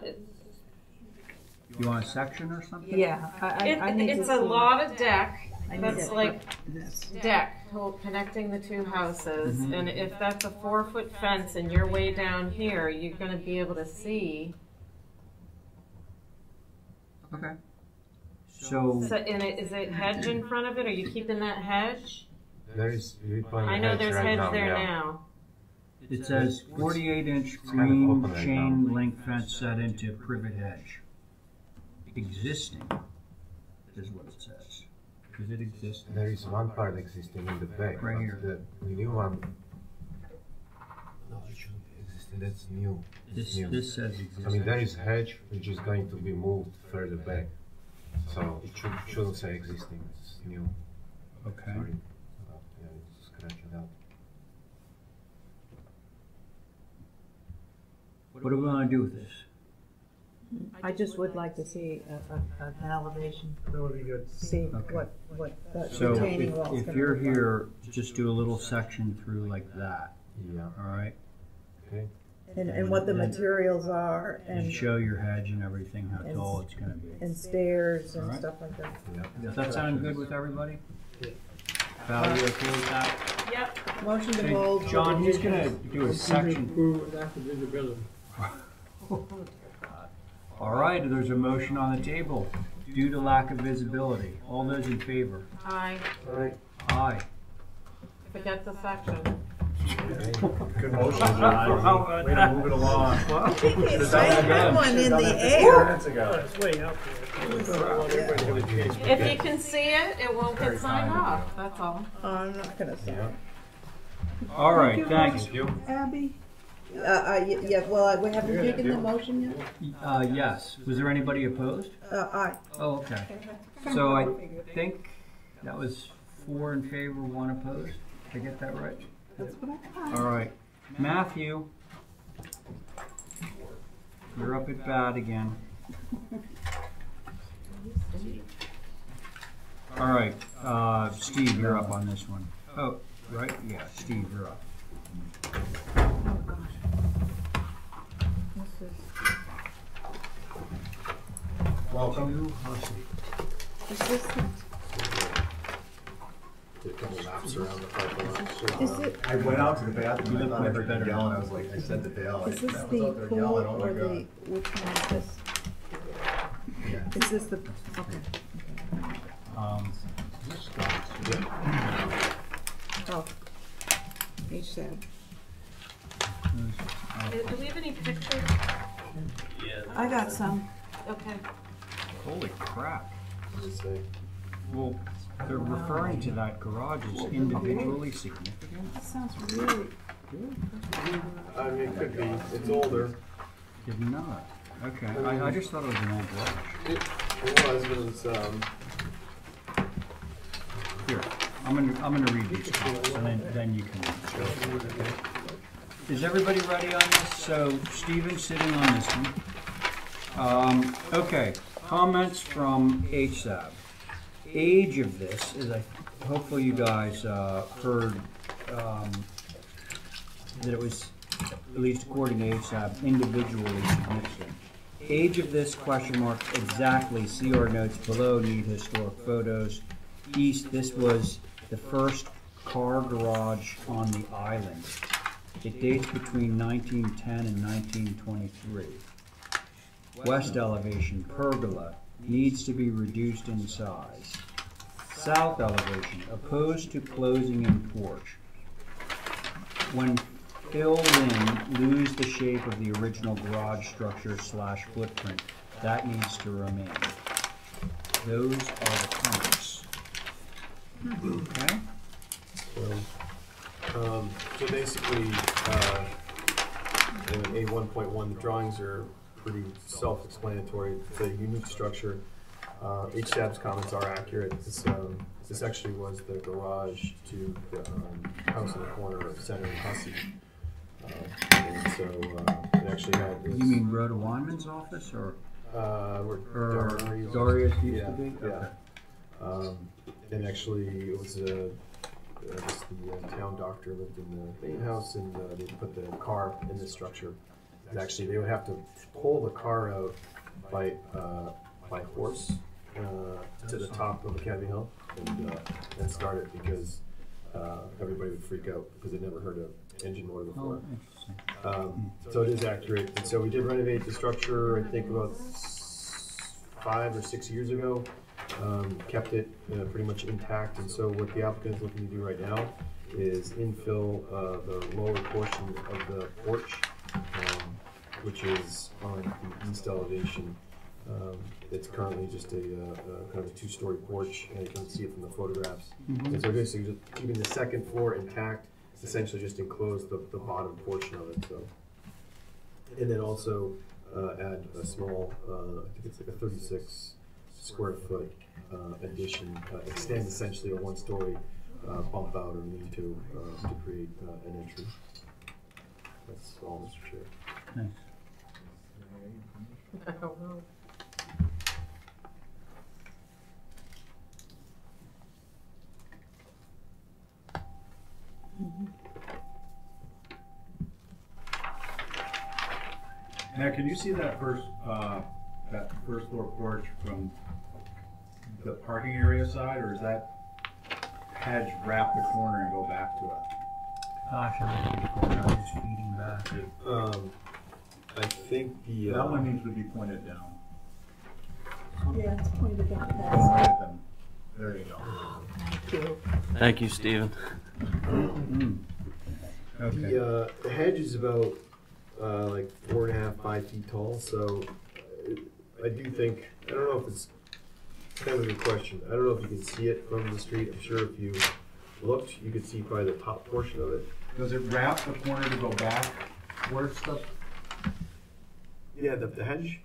Speaker 1: You want a section or something?
Speaker 2: Yeah, I need to
Speaker 4: it's
Speaker 2: see.
Speaker 4: a lot of deck.
Speaker 2: I need
Speaker 4: That's
Speaker 2: it,
Speaker 4: like
Speaker 2: but this.
Speaker 4: deck connecting the two houses. And if that's a 4-foot fence and you're way down here, you're gonna be able to see.
Speaker 1: Okay. So,
Speaker 4: So, and is it hedge in front of it? Are you keeping that hedge?
Speaker 10: There is, we plan
Speaker 4: I know
Speaker 10: hedge
Speaker 4: there's
Speaker 10: right
Speaker 4: hedge
Speaker 10: now,
Speaker 4: there
Speaker 10: yeah.
Speaker 4: now.
Speaker 1: it says 48-inch
Speaker 10: kind of
Speaker 1: green
Speaker 10: open right
Speaker 1: chain
Speaker 10: now.
Speaker 1: link fence set into privet hedge. Existing is what it says. Because it exists.
Speaker 10: There is one part existing in the back.
Speaker 1: Right
Speaker 10: but
Speaker 1: here.
Speaker 10: The new one. No, it shouldn't be existing. That's new. It's new.
Speaker 1: This says existing.
Speaker 10: I mean, there is hedge which is going to be moved further back. So it shouldn't say existing. It's new.
Speaker 1: Okay.
Speaker 10: Sorry. Yeah, scratch it out.
Speaker 1: What do we want to do with this?
Speaker 2: I just would like to see an elevation,
Speaker 8: That would be good.
Speaker 2: see
Speaker 1: Okay.
Speaker 2: what that
Speaker 1: So
Speaker 2: retaining wall's
Speaker 1: if
Speaker 2: gonna
Speaker 1: you're
Speaker 2: look like.
Speaker 1: here, just do a little section through like that,
Speaker 10: Yeah.
Speaker 1: all right?
Speaker 10: Okay.
Speaker 2: And what the materials are,
Speaker 1: And
Speaker 2: and,
Speaker 1: show your hedge and everything, how
Speaker 2: And-
Speaker 1: tall it's gonna be.
Speaker 2: and stairs and
Speaker 1: Alright.
Speaker 2: stuff like that.
Speaker 10: Yeah.
Speaker 1: Does that sound good with everybody? Val, you okay with that?
Speaker 4: Yep.
Speaker 2: Motion to
Speaker 1: Hey,
Speaker 2: hold.
Speaker 1: John, he's gonna do a section.
Speaker 9: Improve after visibility.
Speaker 1: All right, there's a motion on the table due to lack of visibility. All those in favor?
Speaker 4: I
Speaker 1: Aye.
Speaker 4: forget the section.
Speaker 12: Good motion, John. Way to move it along.
Speaker 2: I
Speaker 12: Should've
Speaker 2: had
Speaker 12: done
Speaker 2: one in
Speaker 12: that
Speaker 2: the
Speaker 12: 15
Speaker 2: air.
Speaker 12: minutes ago.
Speaker 8: It's way out there.
Speaker 4: If you can see it, it won't get signed off, that's all.
Speaker 2: Oh, I'm not gonna say.
Speaker 10: Yeah.
Speaker 1: All right, thanks.
Speaker 10: Thank you.
Speaker 2: Abby? Yeah, well, we haven't taken the motion yet?
Speaker 1: Yes. Was there anybody opposed?
Speaker 2: Aye.
Speaker 1: Oh, okay. So I think that was 4 in favor, 1 opposed. Did I get that right?
Speaker 2: That's what I thought.
Speaker 1: All right. Matthew, you're up at bat again. All right, Steve, you're up on this one. Oh, right? Yeah, Steve, you're up.
Speaker 2: Oh, gosh. This
Speaker 5: Welcome.
Speaker 2: is this the,
Speaker 12: Did a couple laps around the parking lot.
Speaker 2: is it,
Speaker 5: I went out to the bathroom, I thought I heard you yell, and I was like, I said to Dale, I
Speaker 2: is this
Speaker 5: was out
Speaker 2: the
Speaker 5: there
Speaker 2: pool
Speaker 5: yelling, oh
Speaker 2: or
Speaker 5: my
Speaker 2: the,
Speaker 5: God.
Speaker 2: which one is this?
Speaker 5: Yeah.
Speaker 2: Is this the, okay. Oh. HSAB.
Speaker 4: Do we have any pictures?
Speaker 3: Yeah.
Speaker 2: I got some.
Speaker 4: Okay.
Speaker 1: Holy crap.
Speaker 12: What does it say?
Speaker 1: Well, they're referring to that garage as individually significant.
Speaker 2: That sounds really good.
Speaker 12: I mean, it could be, it's older.
Speaker 1: Did not. Okay, I just thought it was an old garage.
Speaker 12: It was, but it's,
Speaker 1: Here, I'm gonna read these comments, and then you can show it. Okay. Is everybody ready on this? So Stephen's sitting on this one. Okay, comments from HSAB. Age of this is, hopefully you guys heard that it was, at least according to HSAB, individually significant. Age of this, question mark, exactly, see our notes below, need historic photos. East, this was the first car garage on the island. It dates between 1910 and 1923. West elevation, pergola, needs to be reduced in size. South elevation, opposed to closing in porch. When filled in, lose the shape of the original garage structure / footprint. That needs to remain. Those are the comments. Okay?
Speaker 12: So basically, in A1.1, the drawings are pretty self-explanatory. It's a unique structure. HSAB's comments are accurate. This actually was the garage to the house in the corner of Center and Hussey. And so it actually had this.
Speaker 1: You mean Rhoda Weinman's office, or
Speaker 12: Where
Speaker 1: Darius used to
Speaker 12: yeah,
Speaker 1: be?
Speaker 12: yeah. And actually, it was the town doctor lived in the main house, and they put the car in this structure. And actually, they would have to pull the car out by horse to the top of Academy Hill and start it, because everybody would freak out because they'd never heard an engine motor before.
Speaker 1: Oh, interesting.
Speaker 12: So it is accurate. And so we did renovate the structure, I think about 5 or 6 years ago. Kept it pretty much intact, and so what the applicant is looking to do right now is infill the lower portion of the porch, which is on the east elevation. It's currently just a kind of a 2-story porch, and you can see it from the photographs. And so basically just keeping the second floor intact, essentially just enclose the bottom portion of it. So, and then also add a small, I think it's like a 36 square foot addition, extend essentially a 1-story bump out or lean to create an entry. That's all, Mr. Chair.
Speaker 1: Nice.
Speaker 4: I don't know.
Speaker 5: Now, can you see that first floor porch from the parking area side, or is that hedge wrap the corner and go back to it?
Speaker 1: Gosh, I'm just feeding back.
Speaker 12: I think the
Speaker 5: That one needs to be pointed down.
Speaker 2: Yeah, it's pointed out there.
Speaker 5: Right, then. There you go.
Speaker 2: Thank you.
Speaker 3: Thank you, Stephen.
Speaker 1: Okay.
Speaker 12: The hedge is about like 4.5, 5 feet tall. So I do think, I don't know if it's kind of a good question. I don't know if you can see it from the street. I'm sure if you looked, you could see probably the top portion of it.
Speaker 5: Does it wrap the corner to go back towards the?
Speaker 12: Yeah, the hedge.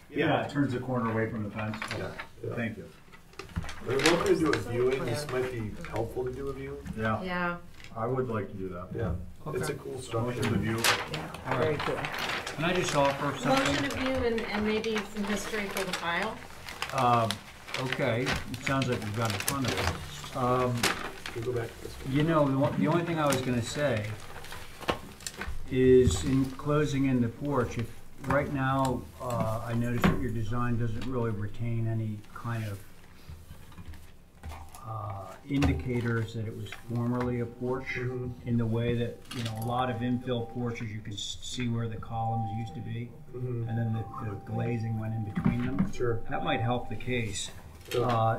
Speaker 5: Yeah, it turns the corner away from the fence.
Speaker 12: Yeah.
Speaker 5: Thank you.
Speaker 12: We're looking to do a viewing, this might be helpful to do a view.
Speaker 5: Yeah,
Speaker 4: Yeah,
Speaker 5: I would like to do that.
Speaker 12: Yeah, it's a
Speaker 1: Okay.
Speaker 12: cool
Speaker 5: Motion
Speaker 12: structure.
Speaker 5: to view.
Speaker 1: All
Speaker 2: Very
Speaker 1: right.
Speaker 2: cool.
Speaker 1: Can I just offer
Speaker 4: motion
Speaker 1: something?
Speaker 4: of view and maybe some history for the file.
Speaker 1: Okay, it sounds like we've got in front of it.
Speaker 12: Can we go back to this one?
Speaker 1: You know, the only thing I was gonna say is in closing in the porch, if, right now, I noticed that your design doesn't really retain any kind of indicators that it was formerly a porch in the way that, you know, a lot of infill porches, you can see where the columns used to be, and then the glazing went in between them.
Speaker 12: Sure.
Speaker 1: That might help the case,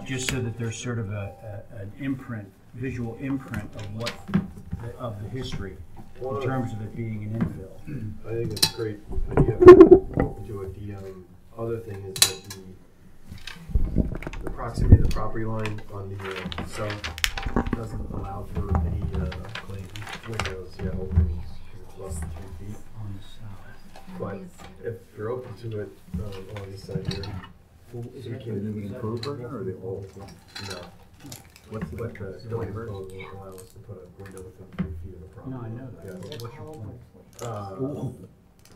Speaker 1: just so that there's sort of an imprint, visual imprint of what, of the history in terms of it being an infill.
Speaker 12: I think it's a great idea to do it. The other thing is that the proximity of the property line on the south doesn't allow for any windows, openings, it's less than 3 feet.
Speaker 1: On the south.
Speaker 12: But if you're open to it on this side here,
Speaker 5: Is it the new improved version or the old?
Speaker 12: no.
Speaker 5: What's the
Speaker 12: But the building code will allow us to put a window within 3 feet of the property.
Speaker 1: No, I know that.
Speaker 12: Yeah.
Speaker 1: What's your point?
Speaker 12: Uh,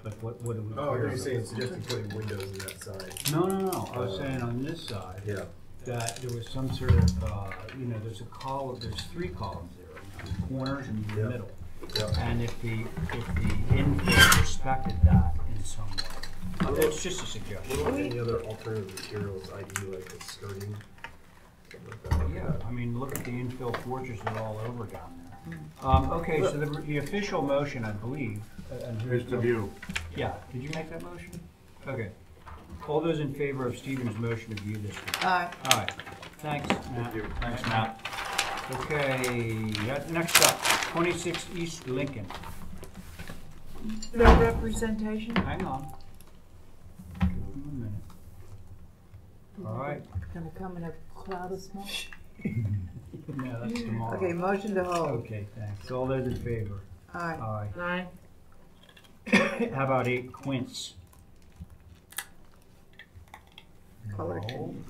Speaker 1: But what do we?
Speaker 12: Oh, you're saying suggesting putting windows in that side?
Speaker 1: No. I was saying on this side,
Speaker 12: Yeah.
Speaker 1: that there was some sort of, you know, there's a column, there's 3 columns there, 2 corners and the
Speaker 12: Yeah.
Speaker 1: middle.
Speaker 12: Yeah.
Speaker 1: And if the infill respected that in some way, it's just a
Speaker 12: What
Speaker 1: suggestion.
Speaker 12: about any other alternative materials, i.e. like the skirting? Something like that?
Speaker 1: Yeah, I mean, look at the infill porches, they're all over down there. Okay, so the official motion, I believe, and
Speaker 5: Here's the view.
Speaker 1: Yeah, did you make that motion? Okay. All those in favor of Stephen's motion to view this one?
Speaker 2: Aye.
Speaker 1: All right, thanks, Matt.
Speaker 12: you.
Speaker 1: Thanks, Matt. Okay, next up, 26 East Lincoln.
Speaker 2: No representation?
Speaker 1: Hang on. Give him a minute. All right.
Speaker 2: Gonna come in a cloud of smoke?
Speaker 1: No, that's tomorrow.
Speaker 2: Okay, motion to hold.
Speaker 1: Okay, thanks. All those in favor?
Speaker 2: Aye.
Speaker 1: Aye.
Speaker 4: Aye.
Speaker 1: How about 8 Quince?
Speaker 2: Color
Speaker 1: No.
Speaker 2: change.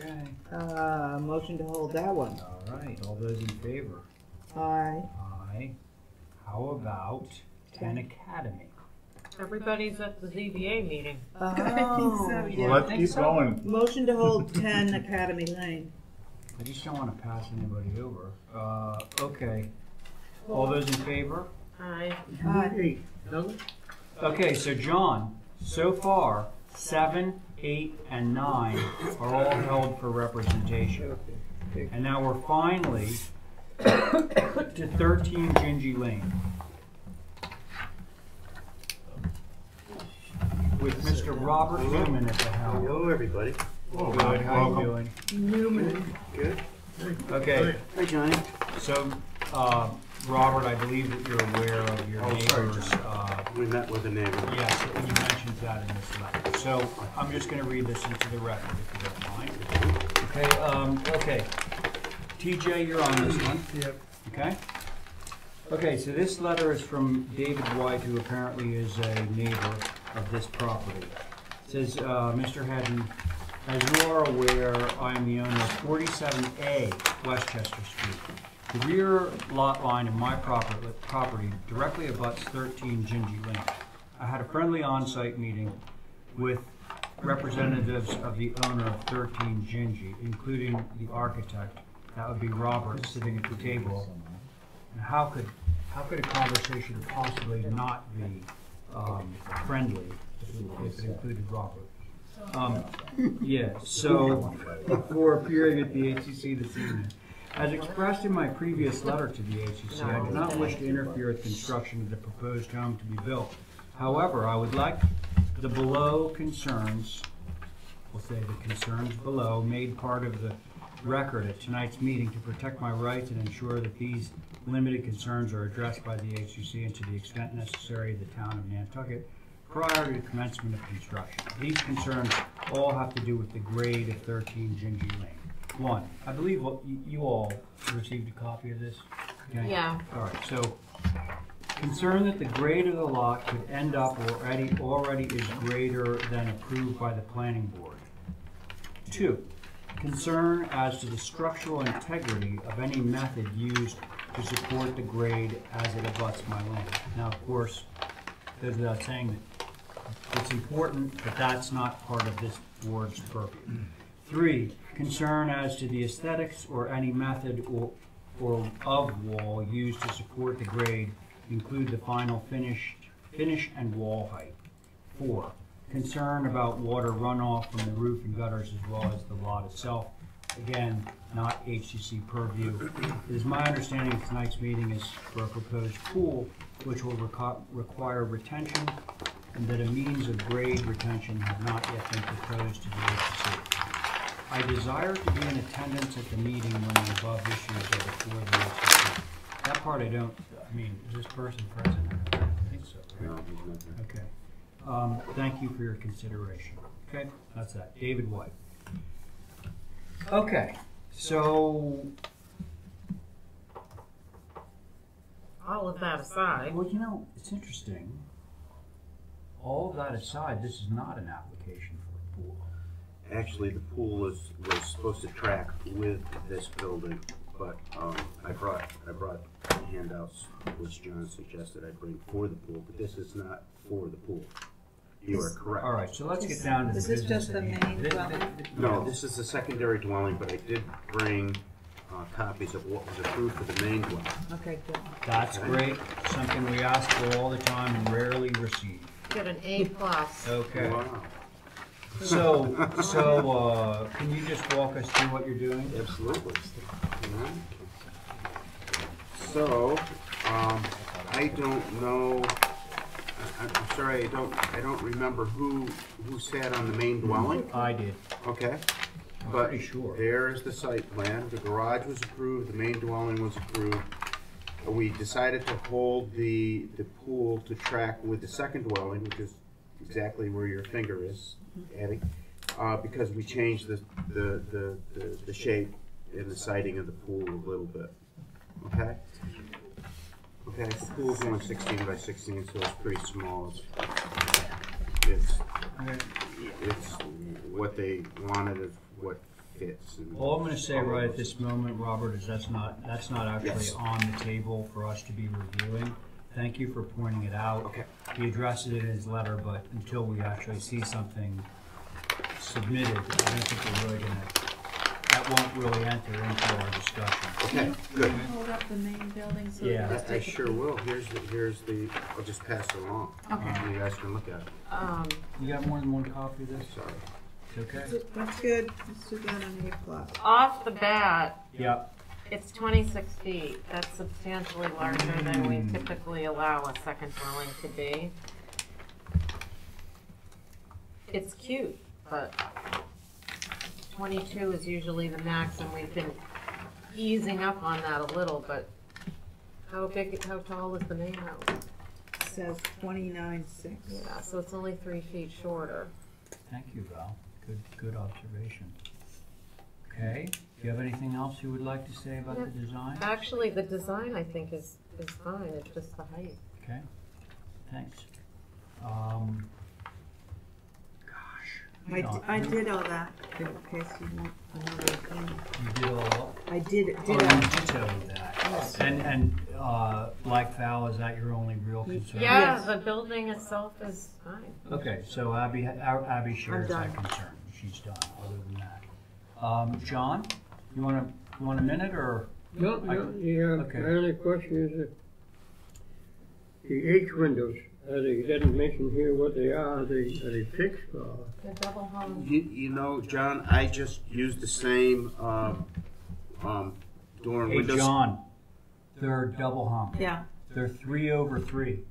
Speaker 1: Okay.
Speaker 2: Motion to hold that one.
Speaker 1: All right, all those in favor?
Speaker 2: Aye.
Speaker 1: Aye. How about 10 Academy?
Speaker 4: Everybody's at the ZBA meeting.
Speaker 2: Oh.
Speaker 5: Well, let's keep going.
Speaker 2: Motion to hold 10 Academy Lane.
Speaker 1: I just don't want to pass anybody over. Okay. All those in favor?
Speaker 4: Aye.
Speaker 2: Aye.
Speaker 1: Okay, so John, so far, 7, 8, and 9 are all held for representation. And now we're finally to 13 Gingy Lane. With Mr. Robert Newman at the helm.
Speaker 12: Hello, everybody.
Speaker 1: Good, how you doing?
Speaker 2: Newman.
Speaker 12: Good.
Speaker 1: Okay,
Speaker 6: Hey, Johnny.
Speaker 1: so, Robert, I believe that you're aware of your neighbors,
Speaker 6: We met with a neighbor.
Speaker 1: yes, you mentioned that in this letter. So, I'm just gonna read this into the record, if you don't mind. Okay, TJ, you're on this one.
Speaker 8: Yep.
Speaker 1: Okay? Okay, so this letter is from David White, who apparently is a neighbor of this property. It says, Mr. Hedden, as you are aware, I am the owner of 47A Westchester Street. The rear lot line of my property directly abuts 13 Gingy Lane. I had a friendly on-site meeting with representatives of the owner of 13 Gingy, including the architect. That would be Robert, sitting at the table. And how could a conversation possibly not be friendly if it included Robert? Yeah, so before appearing at the HCC this evening, as expressed in my previous letter to the HCC, I do not wish to interfere with construction of the proposed home to be built. However, I would like the below concerns, we'll say the concerns below, made part of the record at tonight's meeting to protect my rights and ensure that these limited concerns are addressed by the HCC and to the extent necessary the town of Nantucket prior to commencement of construction. These concerns all have to do with the grade of 13 Gingy Lane. 1, I believe you all received a copy of this? Okay.
Speaker 4: Yeah.
Speaker 1: All right, so concern that the grade of the lot could end up or already is greater than approved by the planning board. 2, concern as to the structural integrity of any method used to support the grade as it abuts my land. Now, of course, goes without saying that it's important, but that's not part of this board's purview. 3, concern as to the aesthetics or any method or of wall used to support the grade, include the final finish and wall height. 4, concern about water runoff from the roof and gutters as well as the lot itself. Again, not HCC purview. It is my understanding tonight's meeting is for a proposed pool, which will require retention, and that a means of grade retention have not yet been proposed to the HCC. I desire to be in attendance at the meeting when the above issues are before the HCC. That part I don't, I mean, is this person present? I don't think so. Right?
Speaker 6: No, he's not there.
Speaker 1: Okay. Thank you for your consideration. Okay, that's that. David White. Okay, so
Speaker 4: All of that aside,
Speaker 1: well, you know, it's interesting. All of that aside, this is not an application for a pool.
Speaker 6: Actually, the pool was supposed to track with this building, but I brought handouts, which John suggested I bring for the pool, but this is not for the pool. You are correct.
Speaker 1: All right, so let's get down to the
Speaker 2: Is this
Speaker 1: business
Speaker 2: just the
Speaker 1: at
Speaker 2: main
Speaker 1: hand.
Speaker 2: dwelling?
Speaker 6: No, this is the secondary dwelling, but I did bring copies of what was approved for the main dwelling.
Speaker 2: Okay, good.
Speaker 1: That's great. Something we ask for all the time and rarely receive.
Speaker 4: get an A+.
Speaker 1: Okay.
Speaker 6: Wow.
Speaker 1: So, can you just walk us through what you're doing?
Speaker 6: Absolutely. So, I don't know, I'm sorry, I don't remember who sat on the main dwelling.
Speaker 1: I did.
Speaker 6: Okay.
Speaker 1: I'm
Speaker 6: But
Speaker 1: pretty sure.
Speaker 6: there's the site plan. The garage was approved, the main dwelling was approved. We decided to hold the pool to track with the second dwelling, which is exactly where your finger is, Addie, because we changed the shape and the siding of the pool a little bit. Okay? Okay, the pool's only 16 by 16, so it's pretty small. It's what they wanted is what fits. And
Speaker 1: All I'm going to say right at this moment, Robert, is that's not actually
Speaker 6: Yes.
Speaker 1: on the table for us to be reviewing. Thank you for pointing it out.
Speaker 6: Okay.
Speaker 1: He addressed it in his letter, but until we actually see something submitted, I don't think we're really going to. That won't really enter into our discussion.
Speaker 6: Okay, good.
Speaker 2: Can you hold up the main building so
Speaker 1: Yeah.
Speaker 2: we just
Speaker 6: I
Speaker 2: take a
Speaker 6: sure will. Here's the. I'll just pass it along.
Speaker 2: Okay.
Speaker 6: You guys can look at it.
Speaker 1: You got more than one copy of this?
Speaker 6: Sorry.
Speaker 1: It's okay?
Speaker 2: That's good. Let's do that on A+.
Speaker 4: Off the bat,
Speaker 1: Yep.
Speaker 4: it's 26 feet. That's substantially larger than we
Speaker 1: Mm.
Speaker 4: typically allow a second dwelling to be. It's cute, but 22 is usually the max, and we've been easing up on that a little, but how tall is the main house?
Speaker 2: It says 29.6.
Speaker 4: Yeah, so it's only 3 feet shorter.
Speaker 1: Thank you, Val. Good observation. Okay. Do you have anything else you would like to say about the design?
Speaker 4: Actually, the design, I think, is fine. It's just the height.
Speaker 1: Okay. Thanks. Gosh.
Speaker 2: I did all that in case you want another thing.
Speaker 1: You did all.
Speaker 2: I did
Speaker 1: Oh,
Speaker 2: all.
Speaker 1: you detailed that.
Speaker 2: Yes.
Speaker 1: And like Val, is that your only real concern?
Speaker 4: Yeah,
Speaker 2: Yes.
Speaker 4: the building itself is fine.
Speaker 1: Okay, so Abby shares
Speaker 2: done.
Speaker 1: that concern. She's done. Other than that, John, you want a minute or?
Speaker 9: No, yeah,
Speaker 1: Okay.
Speaker 9: my only question is the H windows, they didn't mention here what they are they fixed or?
Speaker 4: The double hung.
Speaker 6: You know, John, I just used the same door and
Speaker 1: Hey,
Speaker 6: windows.
Speaker 1: John, they're double hung.
Speaker 2: Yeah,
Speaker 1: They're 3/3.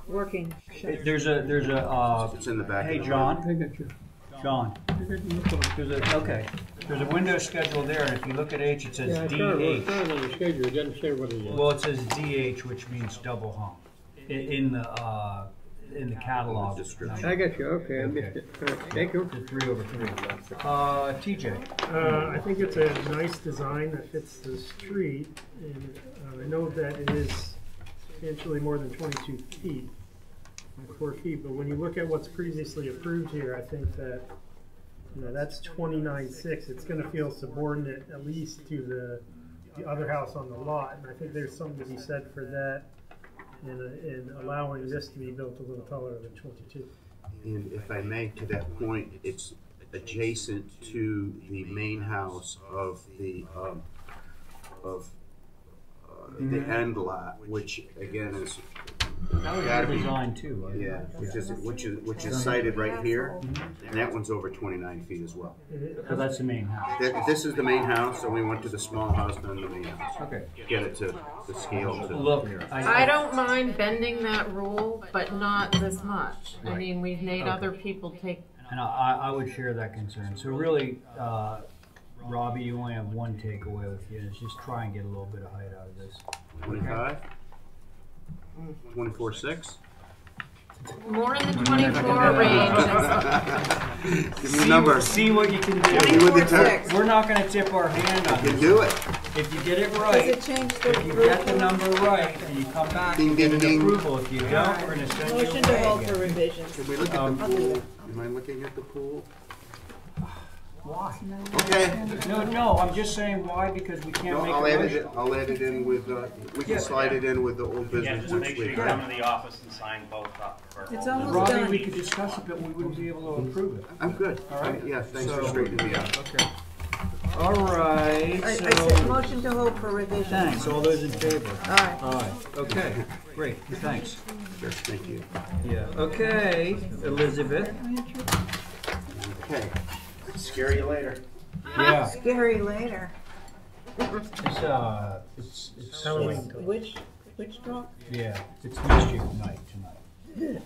Speaker 2: working.
Speaker 1: There's a.
Speaker 6: It's in the back.
Speaker 1: Hey,
Speaker 6: of the
Speaker 1: John.
Speaker 9: I got you.
Speaker 1: John. There's a window schedule there, and if you look at H, it says
Speaker 9: Yeah, I saw
Speaker 1: DH.
Speaker 9: it on the schedule, it doesn't say what it is.
Speaker 1: Well, it says DH, which means double hung in the catalog.
Speaker 6: Description.
Speaker 9: I got you, okay, I missed it. All right, thank you.
Speaker 1: The 3/3. TJ.
Speaker 8: I think it's a nice design that fits the street, and I know that it is substantially more than 22 feet, like 4 feet, but when you look at what's previously approved here, I think that that's 29.6. It's going to feel subordinate at least to the other house on the lot, and I think there's something to be said for that in allowing this to be built a little taller than 22.
Speaker 6: And if I may, to that point, it's adjacent to the main house of the end lot, which again is
Speaker 1: That was
Speaker 6: gotta
Speaker 1: your
Speaker 6: be,
Speaker 1: design too, right?
Speaker 6: yeah, which is cited right here, and that one's over 29 feet as well.
Speaker 1: So that's the main house.
Speaker 6: This is the main house, and we went to the small house, then the main house.
Speaker 1: Okay.
Speaker 6: Get it to the scale. To
Speaker 1: Look,
Speaker 4: I don't mind bending that rule, but not this much. I mean, we've made other people take.
Speaker 1: And I would share that concern. So really, Robbie, you only have one takeaway with you, and it's just try and get a little bit of height out of this.
Speaker 6: 25, 24.6.
Speaker 4: More in the 24 range.
Speaker 6: Give me a number.
Speaker 1: See what you can do.
Speaker 6: 24.6.
Speaker 1: We're not going to tip our hand on
Speaker 6: You
Speaker 1: this.
Speaker 6: do it.
Speaker 1: If you get it right,
Speaker 2: Does it change the
Speaker 1: if you get the number right, and you come back
Speaker 6: Ding,
Speaker 1: and get
Speaker 6: ding,
Speaker 1: an
Speaker 6: ding.
Speaker 1: approval. If you don't, we're going to send you
Speaker 2: Motion to
Speaker 1: away
Speaker 2: hold
Speaker 1: again.
Speaker 2: for revisions.
Speaker 6: Can we look at the pool? Am I looking at the pool?
Speaker 1: Why?
Speaker 6: Okay.
Speaker 1: No, I'm just saying why, because we can't
Speaker 6: No,
Speaker 1: make
Speaker 6: I'll
Speaker 1: a
Speaker 6: add
Speaker 1: motion.
Speaker 6: it. I'll add it in with. We can slide it in with the old
Speaker 3: Yeah,
Speaker 6: business
Speaker 3: just
Speaker 6: next
Speaker 3: make sure
Speaker 6: week.
Speaker 3: you come to the office and sign both up.
Speaker 2: It's almost
Speaker 1: Robbie,
Speaker 2: done.
Speaker 1: we could discuss it, but we wouldn't be able to approve it.
Speaker 6: I'm good.
Speaker 1: All right.
Speaker 6: Yeah. Thanks
Speaker 1: So-
Speaker 6: for straightening me out.
Speaker 1: Okay. All right.
Speaker 2: I
Speaker 1: So,
Speaker 2: said motion to hold for revisions.
Speaker 1: thanks. All those in favor?
Speaker 2: Aye.
Speaker 1: Aye. Okay. Great. Thanks.
Speaker 6: Sure. Thank you.
Speaker 1: Yeah. Okay, Elizabeth.
Speaker 6: Okay. Scare you later.
Speaker 1: Yeah.
Speaker 2: Scary later.
Speaker 1: It's
Speaker 8: Halloween.
Speaker 2: Which drop?
Speaker 1: yeah. It's mischief night tonight.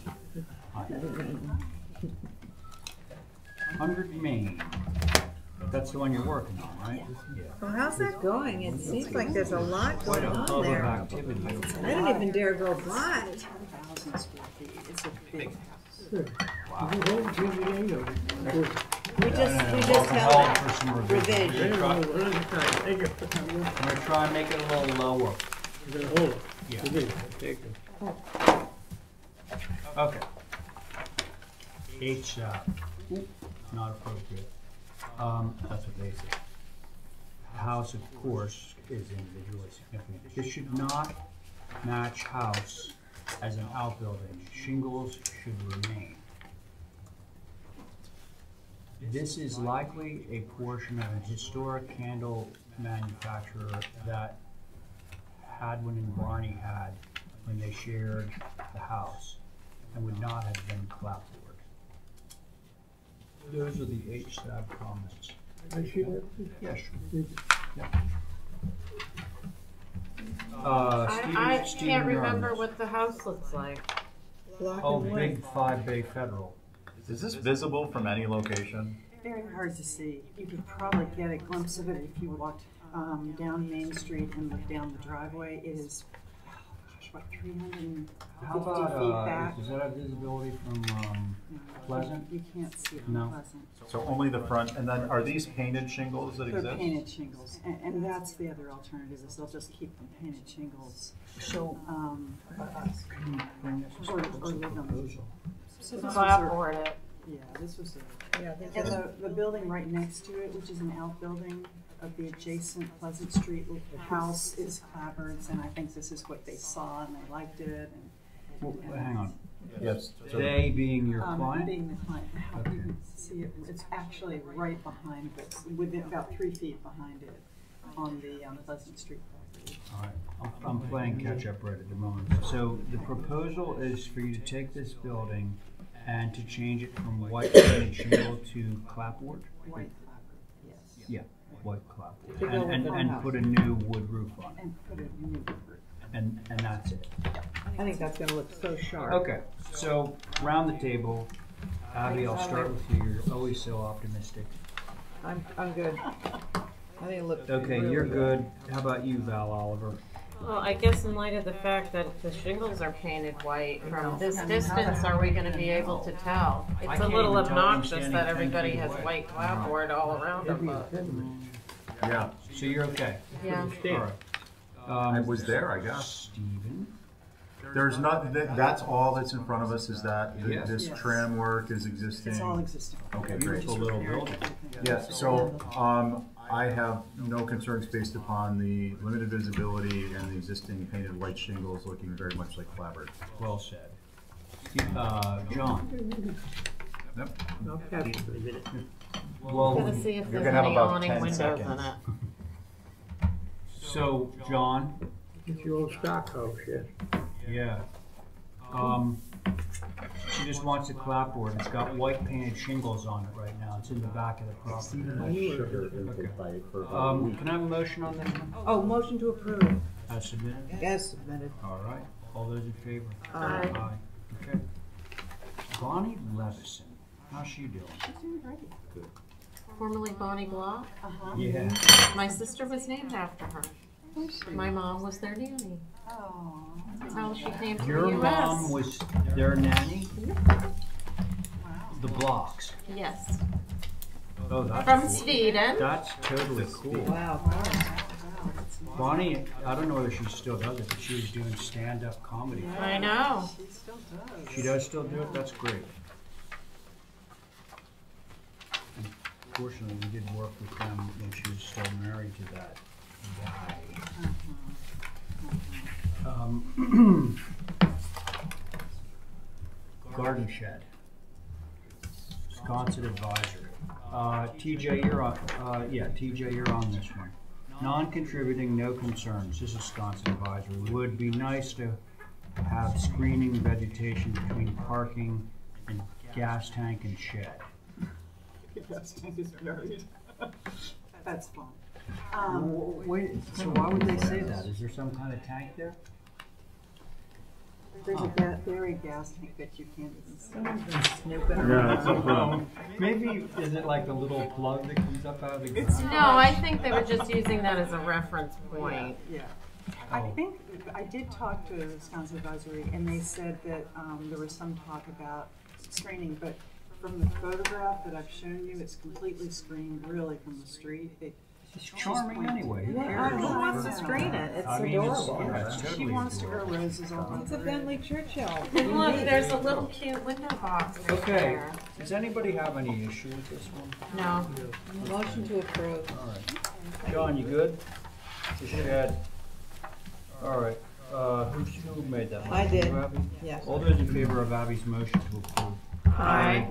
Speaker 1: 100 Main. That's the one you're working on, right? Yeah.
Speaker 2: Well, how's that going? It seems like there's a lot
Speaker 1: Quite
Speaker 2: going
Speaker 1: a
Speaker 2: on
Speaker 1: hub of
Speaker 2: there.
Speaker 1: activity.
Speaker 2: I don't even dare go by. We just held
Speaker 1: for some
Speaker 2: revision.
Speaker 1: We're gonna try and make it a little lower. Yeah. Okay. H, not appropriate. That's what they say. House, of course, is individually significant. This should not match house as an outbuilding. Shingles should remain. This is likely a portion of an historic candle manufacturer that Hadwin and Barney had when they shared the house and would not have been clapboard. Those are the H-stab comments. Yeah, sure. Yeah.
Speaker 4: I
Speaker 1: Stephen
Speaker 4: can't remember
Speaker 1: Yarmouth.
Speaker 4: what the house looks like.
Speaker 2: Black
Speaker 1: Oh,
Speaker 2: and
Speaker 1: big
Speaker 2: white.
Speaker 1: 5-bay Federal.
Speaker 5: Is this visible from any location?
Speaker 15: Very hard to see. You could probably get a glimpse of it if you walked down Main Street and looked down the driveway. It is, what, 350
Speaker 1: How
Speaker 15: feet
Speaker 1: about,
Speaker 15: back?
Speaker 1: does that have visibility from Pleasant?
Speaker 15: You can't see it
Speaker 1: No.
Speaker 15: from Pleasant.
Speaker 5: So only the front, and then are these painted shingles that
Speaker 15: They're
Speaker 5: exist?
Speaker 15: painted shingles, and that's the other alternative, is they'll just keep them painted shingles.
Speaker 1: So, can you bring this?
Speaker 15: Or leave them.
Speaker 4: Clapboard it.
Speaker 15: Yeah, this was
Speaker 2: Yeah,
Speaker 15: and the building right next to it, which is an outbuilding of the adjacent Pleasant Street house, is clapboards, and I think this is what they saw and they liked it.
Speaker 1: Well, hang on.
Speaker 5: Yes. So
Speaker 1: They being your client?
Speaker 15: Being the client,
Speaker 1: Okay.
Speaker 15: you can see it, it's actually right behind it, within about 3 feet behind it, on the Pleasant Street property.
Speaker 1: All right, I'm playing catch-up right at the moment. So the proposal is for you to take this building and to change it from white painted shingle to clapboard?
Speaker 15: White clapboard, yes.
Speaker 1: Yeah, white clapboard.
Speaker 2: To go with
Speaker 1: And
Speaker 2: the house.
Speaker 1: put a new wood roof on it.
Speaker 15: And put a new roof.
Speaker 1: And that's it.
Speaker 2: I think that's gonna look so sharp.
Speaker 1: Okay, so round the table. Abby, I'll start with you. You're always so optimistic.
Speaker 2: I'm good. I think it looks.
Speaker 1: Okay,
Speaker 2: really
Speaker 1: you're good. How about you, Val Oliver?
Speaker 4: Well, I guess in light of the fact that the shingles are painted white, from this distance, are we gonna be able to tell?
Speaker 1: I
Speaker 4: It's a
Speaker 1: can't
Speaker 4: little
Speaker 1: even tell I'm
Speaker 4: obnoxious
Speaker 1: standing
Speaker 4: that
Speaker 1: 10
Speaker 4: everybody
Speaker 1: feet
Speaker 4: has
Speaker 1: away.
Speaker 4: white clapboard all around them, but,
Speaker 5: yeah,
Speaker 1: So you're okay?
Speaker 4: yeah.
Speaker 1: All right.
Speaker 5: I was there, I guess.
Speaker 1: Stephen?
Speaker 5: There's not, that's all that's in front of us, is that
Speaker 1: Yes.
Speaker 5: this
Speaker 2: Yes.
Speaker 5: tram work is existing?
Speaker 2: It's all existing.
Speaker 5: Okay, great.
Speaker 1: Beautiful little building.
Speaker 5: Yeah, so, I have no concerns based upon the limited visibility and the existing painted white shingles looking very much like clapboard.
Speaker 1: Well said. John?
Speaker 5: Yep.
Speaker 9: I'll have it for a minute.
Speaker 1: Well,
Speaker 4: Gonna see if
Speaker 5: You're
Speaker 4: there's
Speaker 5: gonna have
Speaker 4: any
Speaker 5: about
Speaker 4: awning
Speaker 5: 10
Speaker 4: windows in
Speaker 5: seconds.
Speaker 4: it.
Speaker 1: so, John,
Speaker 9: It's your old stock house, yes.
Speaker 1: yeah. She just wants a clapboard. It's got white painted shingles on it right now. It's in the back of the property. Can I have a motion on this one?
Speaker 2: Oh, motion to approve.
Speaker 1: As submitted?
Speaker 2: As submitted.
Speaker 1: All right. All those in favor?
Speaker 4: Aye.
Speaker 1: Okay. Bonnie Levison, how's she doing? Good.
Speaker 4: Formerly Bonnie Block.
Speaker 1: Yeah.
Speaker 4: My sister was named after her. My mom was their nanny.
Speaker 15: Oh.
Speaker 4: That's how she came to
Speaker 1: Your
Speaker 4: the U.S.
Speaker 1: mom was their nanny? The Blocks.
Speaker 4: Yes.
Speaker 1: Oh, that's
Speaker 4: From
Speaker 1: cool.
Speaker 4: Sweden.
Speaker 1: That's totally cool.
Speaker 2: Wow.
Speaker 1: Bonnie, I don't know whether she still does it, but she was doing stand-up comedy.
Speaker 4: I know.
Speaker 15: She still does.
Speaker 1: She does still do it? That's great. Unfortunately, we did work with them when she was still married to that guy. Garden Shed. Wisconsin Advisory. TJ, you're on, TJ, you're on this one. Non-contributing, no concerns. This is Wisconsin Advisory. Would be nice to have screening vegetation between parking and gas tank and shed.
Speaker 15: Gas tank is buried. That's fun.
Speaker 1: Wait, so why would they say that? Is there some kind of tank there?
Speaker 15: There's a buried gas tank that you can't even see.
Speaker 2: Snooping
Speaker 1: No, maybe, is it like a little plug that comes up out of the ground?
Speaker 4: No, I think they were just using that as a reference point.
Speaker 15: Yeah. I think, I did talk to Wisconsin Advisory, and they said that there was some talk about screening, but from the photograph that I've shown you, it's completely screened really from the street.
Speaker 1: It's charming anyway. Who
Speaker 2: Yeah,
Speaker 1: cares?
Speaker 2: who wants to screen it? It's adorable.
Speaker 1: Yeah, it's
Speaker 15: She
Speaker 1: totally
Speaker 15: wants to grow
Speaker 1: adorable.
Speaker 15: roses all
Speaker 2: It's a
Speaker 15: over it.
Speaker 2: Bentley Churchill.
Speaker 4: And look, there's a little cute window box right
Speaker 1: Okay,
Speaker 4: there.
Speaker 1: does anybody have any issue with this one?
Speaker 4: No.
Speaker 2: Motion to approve.
Speaker 1: All right. John, you good? The shed. All right, who made that?
Speaker 2: I did.
Speaker 1: You, Abby?
Speaker 2: Yes.
Speaker 1: All those in favor of Abby's motion to approve?
Speaker 4: Aye.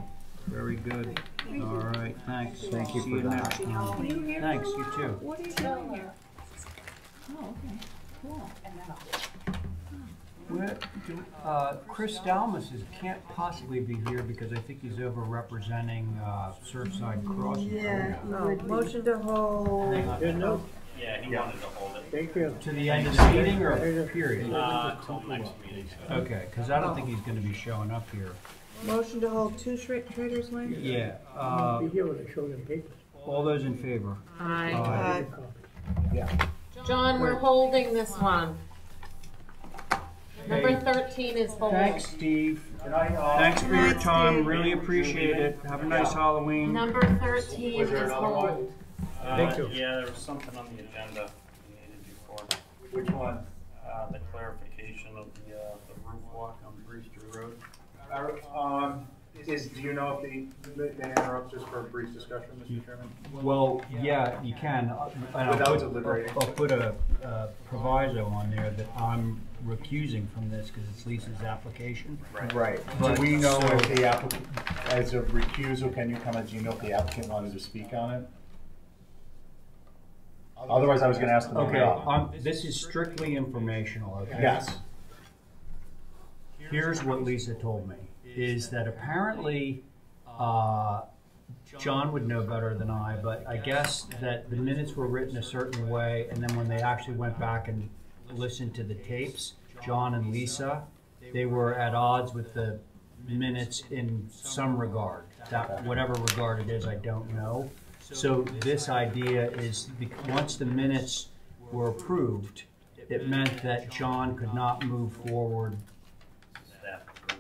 Speaker 1: Very good. All right, thanks.
Speaker 5: Thank you
Speaker 1: See
Speaker 5: for
Speaker 1: you
Speaker 5: that.
Speaker 1: next time. Thanks, you too.
Speaker 2: What are you doing here? Oh, okay, cool.
Speaker 1: Chris Dalmas can't possibly be here because I think he's over representing Surfside Crossing.
Speaker 2: Yeah, motion to hold.
Speaker 1: Hang on.
Speaker 9: Good enough.
Speaker 3: Yeah, he wanted to hold it.
Speaker 9: Thank you.
Speaker 1: To the end of the meeting or period?
Speaker 3: Till next meeting.
Speaker 1: Okay, because I don't think he's going to be showing up here.
Speaker 2: Motion to hold two Traders Lane?
Speaker 1: Yeah.
Speaker 9: Be here when I show them papers.
Speaker 1: All those in favor?
Speaker 4: Aye.
Speaker 1: Aye.
Speaker 9: Yeah.
Speaker 4: John, we're holding this one. Number 13 is hold.
Speaker 1: Thanks, Steve. Thanks for your time. Really appreciate it. Have a nice Halloween.
Speaker 4: Number 13 is hold.
Speaker 1: Thank you.
Speaker 3: Yeah, there was something on the agenda we needed before.
Speaker 5: Which one?
Speaker 3: The clarification of the roof walk on Brewster Road.
Speaker 5: Eric, do you know if may I interrupt just for a brief discussion, Mr. Chairman?
Speaker 1: Well, yeah, you can. And
Speaker 5: Without deliberating.
Speaker 1: I'll put a proviso on there that I'm recusing from this because it's Lisa's application.
Speaker 5: Right.
Speaker 1: But
Speaker 5: Do we know
Speaker 1: so-
Speaker 5: if the applicant, as a recusal, can you comment, do you know if the applicant wanted to speak on it? Otherwise, I was gonna ask them.
Speaker 1: Okay, this is strictly informational, okay?
Speaker 5: Yes.
Speaker 1: Here's what Lisa told me, is that apparently, John would know better than I, but I guess that the minutes were written a certain way, and then when they actually went back and listened to the tapes, John and Lisa, they were at odds with the minutes in some regard. That, whatever regard it is, I don't know. So this idea is, once the minutes were approved, it meant that John could not move forward.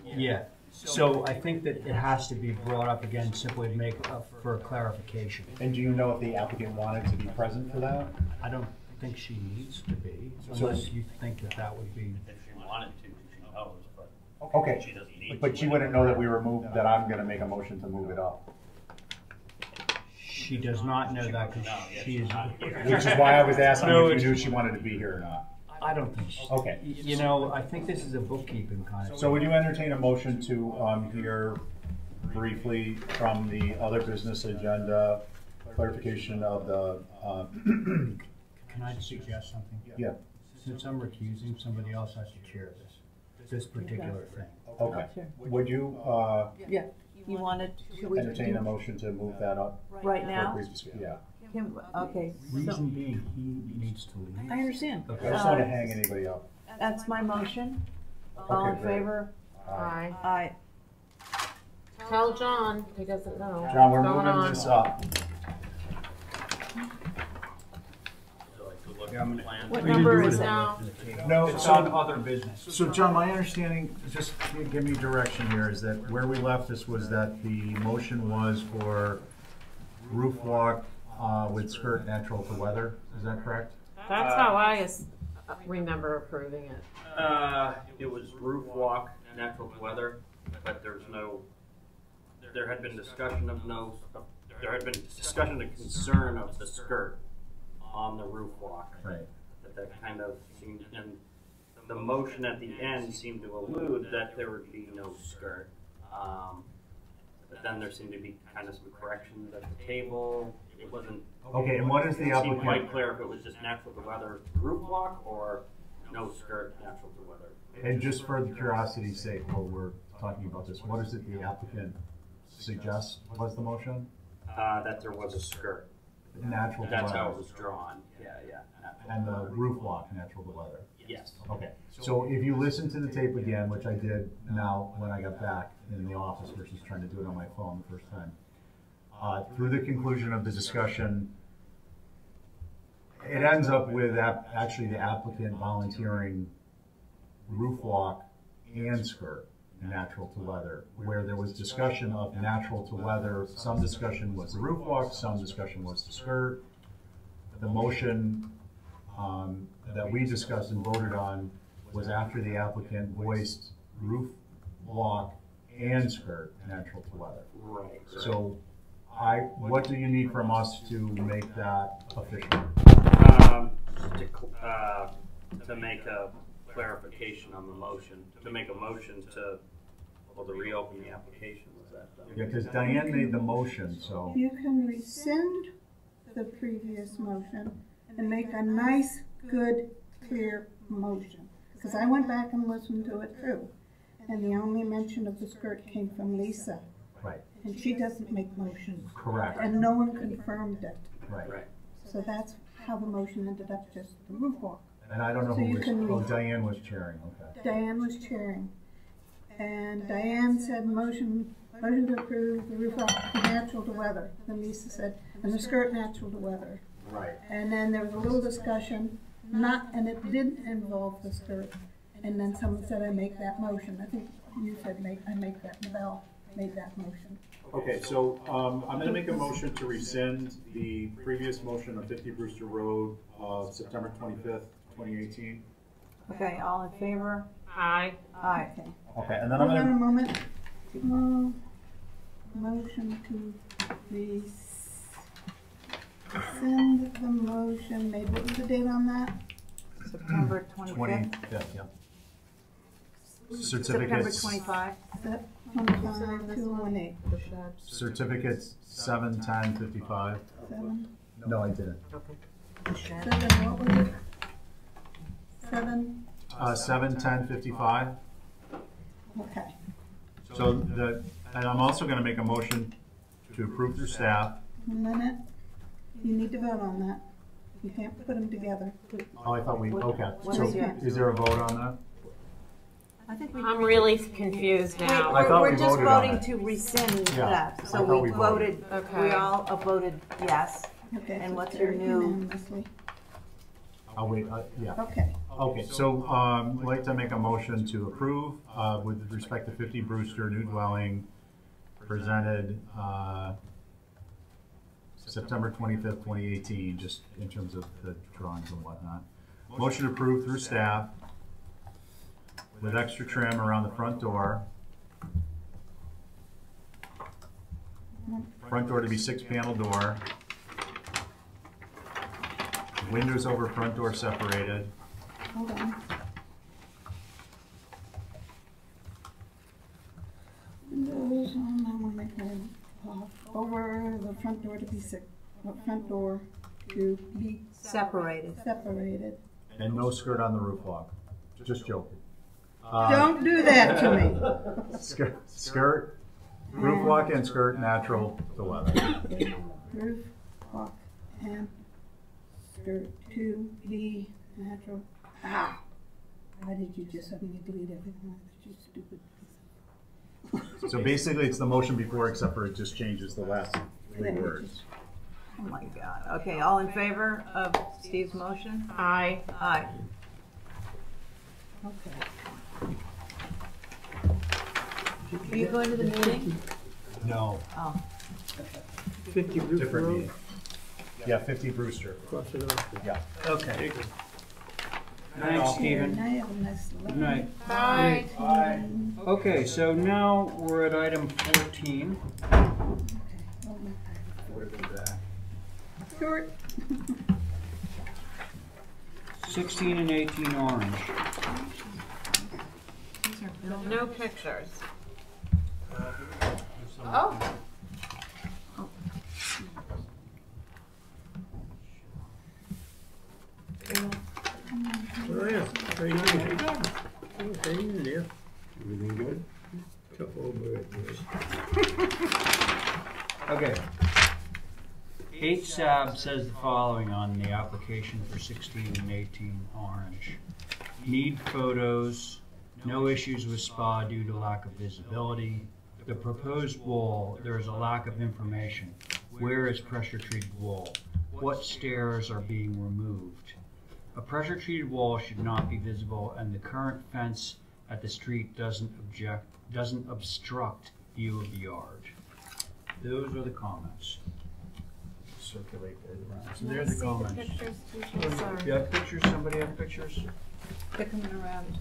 Speaker 1: Yeah. So I think that it has to be brought up again simply to make up for clarification.
Speaker 5: And do you know if the applicant wanted to be present for that?
Speaker 1: I don't think she needs to be, unless you think that that would be.
Speaker 3: If she wanted to, she knows, but
Speaker 16: Okay,
Speaker 3: she doesn't need to.
Speaker 16: but she wouldn't know that we removed, that I'm gonna make a motion to move it up.
Speaker 1: She does not know that because she is.
Speaker 16: Which is why I was asking
Speaker 1: No,
Speaker 16: if you knew she wanted to be here or not.
Speaker 1: I don't think so.
Speaker 16: Okay.
Speaker 1: You know, I think this is a bookkeeping kind of.
Speaker 16: So would you entertain a motion to, hear briefly from the other business agenda, clarification of the,
Speaker 1: Can I suggest something?
Speaker 16: yeah,
Speaker 1: Since I'm recusing, somebody else has to chair this particular thing.
Speaker 16: okay. Would you,
Speaker 2: Yeah, you wanted, should we
Speaker 16: entertain
Speaker 2: do
Speaker 16: a motion to move that up?
Speaker 2: right
Speaker 16: for
Speaker 2: now?
Speaker 16: previous- Yeah.
Speaker 2: Okay, so,
Speaker 1: Reason being, he needs to leave.
Speaker 2: I understand.
Speaker 16: I just don't want to hang anybody up.
Speaker 2: That's my motion. All in
Speaker 16: Okay, great.
Speaker 2: favor?
Speaker 4: Aye.
Speaker 2: Aye.
Speaker 4: Tell John, he doesn't know.
Speaker 16: John, we're
Speaker 4: what's going
Speaker 16: moving
Speaker 4: on.
Speaker 16: this up.
Speaker 2: What number is it?
Speaker 4: No.
Speaker 16: No,
Speaker 1: It's
Speaker 16: so-
Speaker 1: on other business.
Speaker 16: So John, my understanding, just give me direction here, is that where we left this was that the motion was for roof walk with skirt natural to weather, is that correct?
Speaker 4: That's how I remember approving it.
Speaker 3: It was roof walk, natural weather, but there had been discussion of concern of the skirt on the roof walk.
Speaker 16: Right.
Speaker 3: That kind of seemed, and the motion at the end seemed to allude that there would be no skirt. But then there seemed to be kind of some corrections at the table. It wasn't.
Speaker 16: Okay, and what is the
Speaker 3: It seemed quite
Speaker 16: applicant,
Speaker 3: clear if it was just natural to weather roof walk or no skirt, natural to weather.
Speaker 16: and just for curiosity's sake, while we're talking about this, what is it the applicant suggests was the motion?
Speaker 3: That there was a skirt.
Speaker 16: Natural to
Speaker 3: That's how it
Speaker 16: weather,
Speaker 3: was drawn. Yeah, yeah. natural
Speaker 16: and
Speaker 3: to
Speaker 16: the
Speaker 3: weather.
Speaker 16: roof walk natural to weather.
Speaker 3: Yes.
Speaker 16: Okay, so if you listen to the tape again, which I did now when I got back in the office versus trying to do it on my phone the first time, through the conclusion of the discussion, it ends up with actually the applicant volunteering roof walk and skirt, natural to weather, where there was discussion of natural to weather. Some discussion was the roof walk, some discussion was the skirt. The motion that we discussed and voted on was after the applicant voiced roof walk and skirt, natural to weather.
Speaker 3: Right.
Speaker 16: So what do you need from us to make that official?
Speaker 3: To make a clarification on the motion, to make a motion to reopen the application, was that done?
Speaker 16: Yeah, because Diane made the motion, so.
Speaker 17: You can rescind the previous motion and make a nice, good, clear motion. Because I went back and listened to it too. And the only mention of the skirt came from Lisa.
Speaker 16: Right.
Speaker 17: And she doesn't make motions.
Speaker 16: Correct.
Speaker 17: And no one confirmed it.
Speaker 16: Right.
Speaker 3: Right.
Speaker 17: So that's how the motion ended up just the roof walk.
Speaker 16: And I don't know
Speaker 17: So
Speaker 16: who
Speaker 17: you
Speaker 16: was,
Speaker 17: can
Speaker 16: oh,
Speaker 17: read.
Speaker 16: Diane was chairing, okay.
Speaker 17: Diane was chairing. And Diane said motion to approve the roof walk natural to weather. Then Lisa said, and the skirt natural to weather.
Speaker 16: Right.
Speaker 17: And then there was a little discussion, and it didn't involve the skirt. And then someone said, I make that motion. I think you said, I make that, Val made that motion.
Speaker 16: Okay, so I'm gonna make a motion to rescind the previous motion of 50 Brewster Road of September 25th, 2018.
Speaker 2: Okay, all in favor?
Speaker 4: Aye.
Speaker 2: Aye.
Speaker 17: Okay.
Speaker 16: Okay, and then I'm
Speaker 17: Hold on a
Speaker 16: gonna,
Speaker 17: moment. Motion to rescind the motion made. What was the date on that?
Speaker 2: September 25th?
Speaker 16: 25th, yeah.
Speaker 2: September
Speaker 16: Certificates,
Speaker 2: 25?
Speaker 17: Set 25-218.
Speaker 16: certificates 7/10/55.
Speaker 17: 7.
Speaker 16: No, I didn't.
Speaker 17: 7, what was it? 7?
Speaker 16: 7/10/55.
Speaker 17: Okay.
Speaker 16: So and I'm also gonna make a motion to approve through staff.
Speaker 17: 1 minute. You need to vote on that. You can't put them together.
Speaker 16: Oh, I thought okay.
Speaker 2: What
Speaker 16: So
Speaker 2: is your-
Speaker 16: is there a vote on that?
Speaker 2: I think
Speaker 4: I'm really confused now.
Speaker 16: I thought
Speaker 2: We're
Speaker 16: we
Speaker 2: just
Speaker 16: voted on
Speaker 2: voting
Speaker 16: it.
Speaker 2: to rescind
Speaker 16: Yeah,
Speaker 2: that.
Speaker 16: I
Speaker 2: So
Speaker 16: thought
Speaker 2: we
Speaker 16: we voted.
Speaker 2: voted,
Speaker 4: Okay.
Speaker 2: we all voted yes.
Speaker 17: Okay.
Speaker 2: And
Speaker 17: so
Speaker 2: what's
Speaker 17: it's
Speaker 2: your
Speaker 17: carried
Speaker 2: new-
Speaker 17: unanimously.
Speaker 16: I'll wait, yeah.
Speaker 17: Okay.
Speaker 16: Okay, so I'd like to make a motion to approve with respect to 50 Brewster, new dwelling, presented September 25th, 2018, just in terms of the drawings and whatnot. Motion approved through staff with extra trim around the front door. Front door to be 6-panel door. Windows over front door separated.
Speaker 17: Hold on. Windows, I want to make that over the front door to be front door to be
Speaker 2: Separated.
Speaker 17: separated.
Speaker 16: And no skirt on the roof walk. Just joking.
Speaker 17: Don't do that to me.
Speaker 16: Skirt, roof walk and skirt, natural to leather.
Speaker 17: Roof, walk, and skirt to be natural. Ah! Why did you just suddenly delete everything? You stupid piece
Speaker 16: So basically, it's the motion before, except for it just changes the last 3
Speaker 17: Yeah.
Speaker 16: words.
Speaker 2: Oh my God. Okay, all in favor of Steve's motion?
Speaker 4: Aye.
Speaker 2: Aye.
Speaker 17: Okay.
Speaker 2: Are you going to the meeting?
Speaker 16: No,
Speaker 2: Oh.
Speaker 9: 50 Brewster
Speaker 16: different
Speaker 9: Road,
Speaker 16: meeting. Yeah, 50 Brewster.
Speaker 9: across the road.
Speaker 16: Yeah.
Speaker 1: Okay. Thanks, Stephen.
Speaker 17: Now you have a nice
Speaker 1: Good night.
Speaker 4: Bye.
Speaker 1: Okay, so now we're at item 14.
Speaker 17: Short.
Speaker 1: 16 and 18 orange.
Speaker 4: No pictures. Oh.
Speaker 9: Oh, yeah. Very easy. Oh, very easy there.
Speaker 12: Everything good?
Speaker 9: Tough old bird, yes.
Speaker 1: Okay. HSAB says the following on the application for 16 and 18 orange. Need photos, no issues with spa due to lack of visibility. The proposed wall, there is a lack of information. Where is pressure treated wall? What stairs are being removed? A pressure treated wall should not be visible, and the current fence at the street doesn't obstruct view of the yard. Those are the comments. Circulate those around. So there's the comments.
Speaker 4: Pictures,
Speaker 1: You have pictures? Somebody have pictures?
Speaker 2: They're coming around.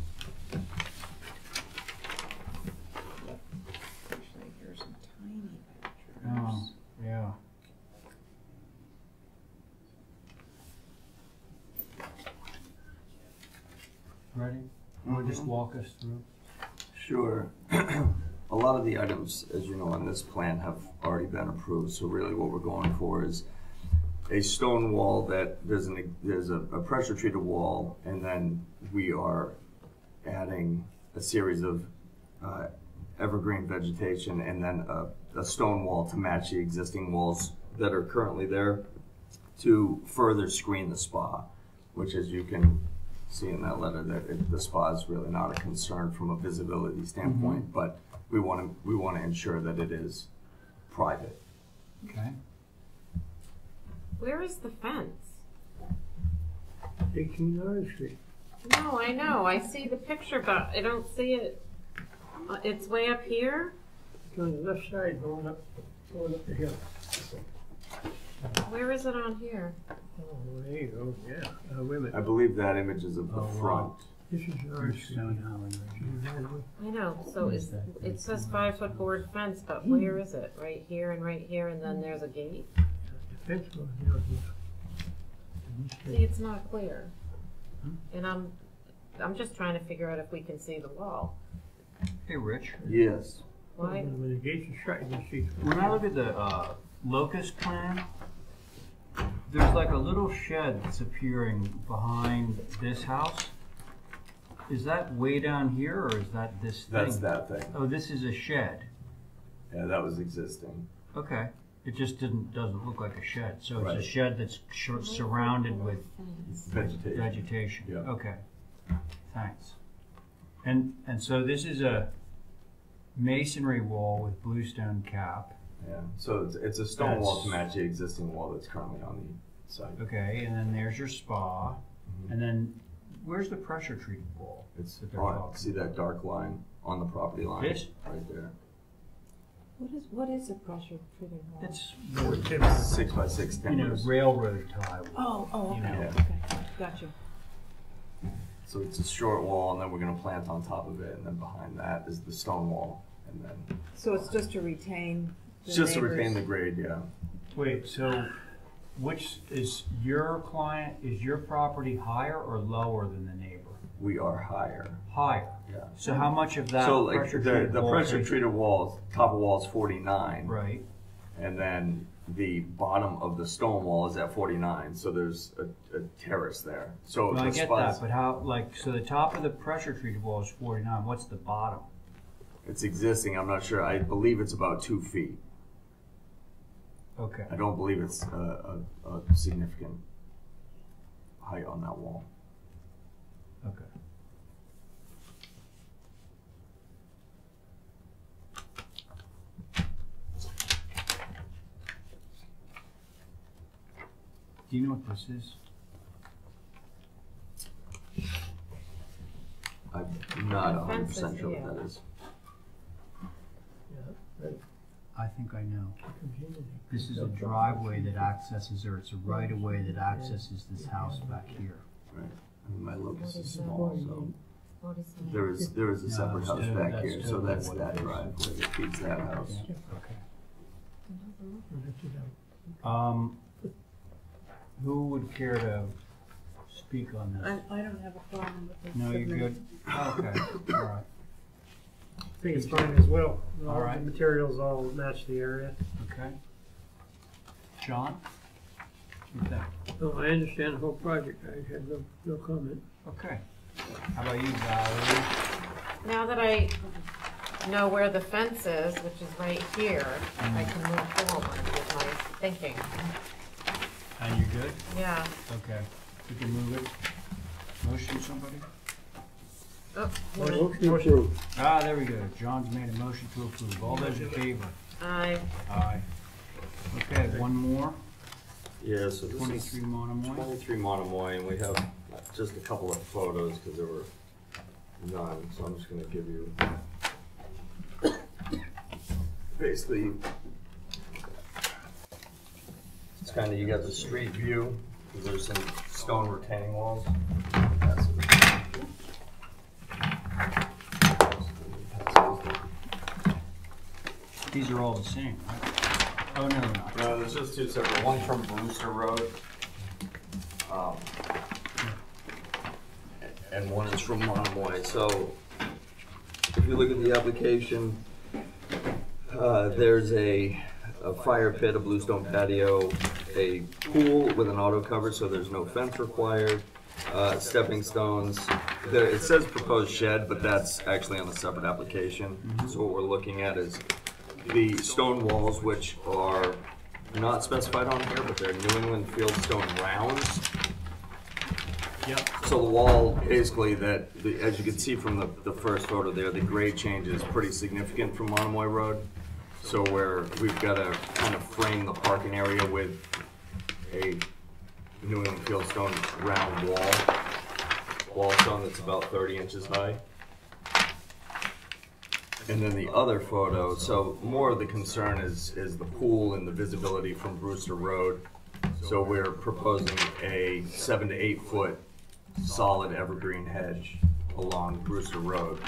Speaker 15: Actually, here's some tiny pictures.
Speaker 1: Oh, yeah. Ready? Want to just walk us through?
Speaker 18: Sure. A lot of the items, as you know, on this plan have already been approved, so really what we're going for is a stone wall that there's a pressure treated wall, and then we are adding a series of evergreen vegetation and then a stone wall to match the existing walls that are currently there to further screen the spa, which, as you can see in that letter, that the spa is really not a concern from a visibility standpoint, but we want to ensure that it is private.
Speaker 1: Okay.
Speaker 4: Where is the fence?
Speaker 9: 18 Orange Street.
Speaker 4: No, I know. I see the picture, but I don't see it. It's way up here?
Speaker 9: It's on the left side going up the hill.
Speaker 4: Where is it on here?
Speaker 9: Oh, there you go, yeah. Wait a minute.
Speaker 18: I believe that image is of the front.
Speaker 9: This is Orange Street.
Speaker 4: I know, so it says 5-foot board fence, but where is it? Right here, and then there's a gate?
Speaker 9: The fence goes down here.
Speaker 4: See, it's not clear. And I'm just trying to figure out if we can see the wall.
Speaker 1: Hey, Rich.
Speaker 18: Yes.
Speaker 4: Why?
Speaker 9: When the gates are shut, you can see.
Speaker 1: When I look at the locust plan, there's like a little shed that's appearing behind this house. Is that way down here, or is that this thing?
Speaker 18: That's that thing.
Speaker 1: Oh, this is a shed.
Speaker 18: Yeah, that was existing.
Speaker 1: Okay. It just doesn't look like a shed. So it's
Speaker 18: Right.
Speaker 1: a shed that's surrounded with
Speaker 18: Vegetation.
Speaker 1: vegetation.
Speaker 18: Yeah.
Speaker 1: Okay. Thanks. And so this is a masonry wall with bluestone cap.
Speaker 18: Yeah, so it's a stone wall to match the existing wall that's currently on the site.
Speaker 1: Okay, and then there's your spa. And then where's the pressure treated wall?
Speaker 18: It's
Speaker 1: that they're
Speaker 18: on,
Speaker 1: talking
Speaker 18: see that dark line on the property line?
Speaker 1: This?
Speaker 18: Right there.
Speaker 4: What is a pressure treated wall?
Speaker 1: It's
Speaker 18: 6x6 timbers.
Speaker 1: railroad tie wall.
Speaker 2: Oh, okay.
Speaker 18: Yeah.
Speaker 2: Okay, gotcha.
Speaker 18: So it's a short wall, and then we're gonna plant on top of it, and then behind that is the stone wall, and then
Speaker 2: So it's just to retain the
Speaker 18: it's just to retain the
Speaker 2: neighbors.
Speaker 18: grade, yeah.
Speaker 1: Wait, so which is your client, is your property higher or lower than the neighbor?
Speaker 18: We are higher.
Speaker 1: Higher.
Speaker 18: Yeah.
Speaker 1: So how much of that
Speaker 18: So like
Speaker 1: pressure
Speaker 18: the
Speaker 1: treated wall
Speaker 18: pressure
Speaker 1: is-
Speaker 18: treated walls, top of wall is 49.
Speaker 1: Right.
Speaker 18: And then the bottom of the stone wall is at 49, so there's a terrace there. So
Speaker 1: Well, I
Speaker 18: the
Speaker 1: get
Speaker 18: spots,
Speaker 1: that, but how, like, so the top of the pressure treated wall is 49, what's the bottom?
Speaker 18: it's existing, I'm not sure, I believe it's about 2 feet.
Speaker 1: Okay.
Speaker 18: I don't believe it's a significant height on that wall.
Speaker 1: Okay. Do you know what this is?
Speaker 18: I'm not
Speaker 4: The
Speaker 18: 100%
Speaker 4: fence is
Speaker 18: sure
Speaker 4: here.
Speaker 18: what that is.
Speaker 1: I think I know. This is a driveway that accesses, or it's a right of way that accesses this house back here.
Speaker 18: Right. I mean, my locus is small, so
Speaker 4: What is that?
Speaker 18: there is a separate
Speaker 1: that's
Speaker 18: house
Speaker 1: totally-
Speaker 18: back
Speaker 1: that's
Speaker 18: here, so
Speaker 1: totally
Speaker 18: that's
Speaker 1: what
Speaker 18: that
Speaker 1: it is.
Speaker 18: driveway that feeds that house.
Speaker 1: Okay. Who would care to speak on this?
Speaker 2: I don't have a problem with it.
Speaker 1: No, you're good? Okay, all right.
Speaker 8: I think it's fine as well.
Speaker 1: All right.
Speaker 8: The materials all match the area.
Speaker 1: Okay. John? What do you think?
Speaker 9: No, I understand the whole project. I had no comment.
Speaker 1: Okay. How about you, Valerie?
Speaker 4: Now that I know where the fence is, which is right here, I can move forward with my thinking.
Speaker 1: And you're good?
Speaker 4: Yeah.
Speaker 1: Okay. We can move it. Motion, somebody?
Speaker 4: Oh,
Speaker 8: Motion.
Speaker 1: Ah, there we go. John's made a motion to approve. All those in favor?
Speaker 4: Aye.
Speaker 1: Aye. Okay, one more.
Speaker 18: Yeah, so this
Speaker 1: 23
Speaker 18: is
Speaker 1: Monomoy.
Speaker 18: 23 Monomoy, and we have just a couple of photos because there were none. So I'm just going to give you basically. It's kind of, you got the street view because there's some stone retaining walls.
Speaker 1: These are all the same, right? Oh, no, they're not.
Speaker 18: No, there's just two separate. One from Brewster Road, and one is from Monomoy. So, if you look at the application, there's a fire pit, a bluestone patio, a pool with an auto cover, so there's no fence required. Stepping stones. It says proposed shed, but that's actually on a separate application. So what we're looking at is the stone walls, which are not specified on here, but they're New England fieldstone rounds.
Speaker 1: Yep.
Speaker 18: So the wall, basically, as you can see from the first photo there, the grade change is pretty significant from Monomoy Road. So we've got to kind of frame the parking area with a New England fieldstone round wall stone that's about 30 inches high. And then the other photo, so more of the concern is the pool and the visibility from Brewster Road. So we're proposing a 7 to 8 foot solid evergreen hedge along Brewster Road.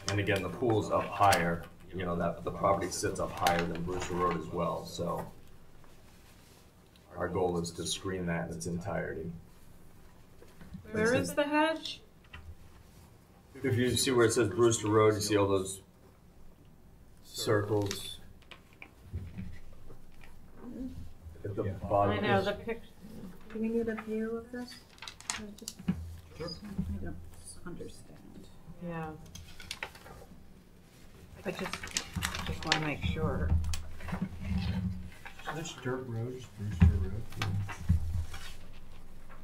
Speaker 18: And again, the pool's up higher, you know, that the property sits up higher than Brewster Road as well, so our goal is to screen that in its entirety.
Speaker 4: Where is the hedge?
Speaker 18: If you see where it says Brewster Road, you see all those circles at the bottom.
Speaker 4: I know, the picture.
Speaker 2: Do we need a view of this?
Speaker 1: Sure.
Speaker 2: I don't understand.
Speaker 4: Yeah.
Speaker 2: I just want to make sure.
Speaker 1: So this dirt road is Brewster Road.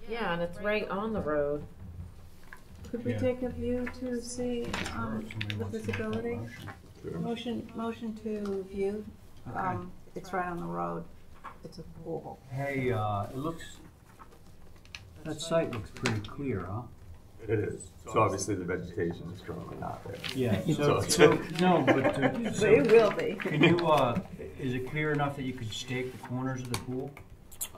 Speaker 4: Yeah, and it's right on the road.
Speaker 2: Could we
Speaker 1: Yeah.
Speaker 2: take a view to see
Speaker 1: Somebody
Speaker 2: the
Speaker 1: wants to make that
Speaker 2: visibility?
Speaker 1: motion.
Speaker 2: Motion to view.
Speaker 1: Okay.
Speaker 2: It's right on the road. It's a pool.
Speaker 1: Hey, it looks, that site looks pretty clear, huh?
Speaker 18: It is. So obviously the vegetation is currently not there.
Speaker 1: Yeah,
Speaker 18: So-
Speaker 1: no, but
Speaker 2: But it will be.
Speaker 1: Can you, is it clear enough that you could stake the corners of the pool?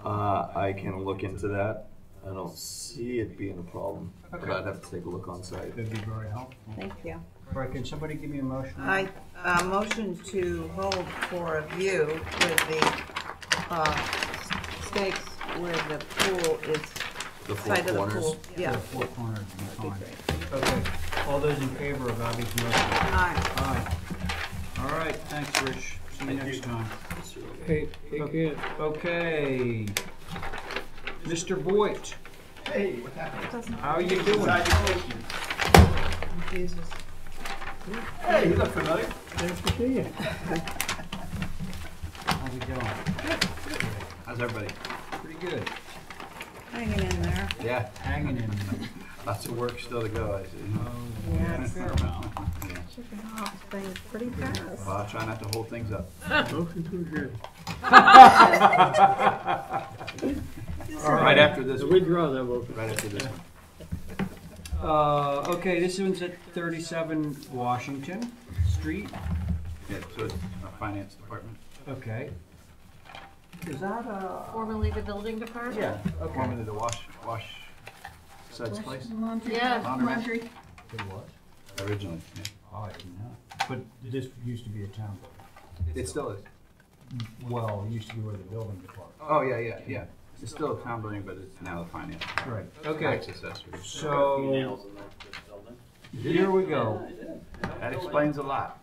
Speaker 18: I can look into that.
Speaker 6: I don't see it being a problem, but
Speaker 1: Okay.
Speaker 6: I'd have to take a look on site.
Speaker 1: That'd be very helpful.
Speaker 2: Thank you.
Speaker 1: All right, can somebody give me a motion?
Speaker 2: I, motion to hold for a view with the, stakes where the pool is,
Speaker 6: The four
Speaker 2: side of the
Speaker 6: corners.
Speaker 2: pool. Yeah.
Speaker 1: The four corners,
Speaker 2: That'd be
Speaker 1: fine.
Speaker 2: great.
Speaker 1: Okay, all those in favor of Abby's motion?
Speaker 2: Aye.
Speaker 1: Aye. All right, thanks, Rich. See you next time.
Speaker 9: Hey, take care.
Speaker 1: Okay. Mr. Voigt,
Speaker 6: Hey, what happened?
Speaker 1: how are you doing?
Speaker 2: Jesus.
Speaker 6: Hey, you look familiar.
Speaker 9: Nice to see you.
Speaker 1: How's it going?
Speaker 6: How's everybody?
Speaker 1: Pretty good.
Speaker 2: Hanging in there.
Speaker 6: Yeah,
Speaker 1: Hanging in there.
Speaker 6: lots of work still to go, I see.
Speaker 2: Yeah, it's
Speaker 6: Fair amount. Yeah.
Speaker 2: chipping off things pretty fast.
Speaker 6: Well, I'll try not to hold things up.
Speaker 9: Motion to adjourn.
Speaker 6: Right after this.
Speaker 9: Withdraw that motion.
Speaker 6: Right after this one.
Speaker 1: Okay, this one's at 37 Washington Street.
Speaker 6: Yeah, so it's our finance department.
Speaker 1: Okay. Is that
Speaker 4: Formerly the building department?
Speaker 1: Yeah, okay.
Speaker 6: Formerly the wash Suds place.
Speaker 17: Laundry.
Speaker 4: Yeah.
Speaker 17: Laundry.
Speaker 1: It was?
Speaker 6: Originally, yeah.
Speaker 1: Oh, I didn't know. But this used to be a town building.
Speaker 6: It still is.
Speaker 1: Well, it used to be where the building department.
Speaker 6: Oh, yeah. It's still a town building, but it's now the finance.
Speaker 1: Right, okay.
Speaker 6: Tax assessor.
Speaker 1: So,
Speaker 3: Nails in this building.
Speaker 1: here we go.
Speaker 6: That explains a lot.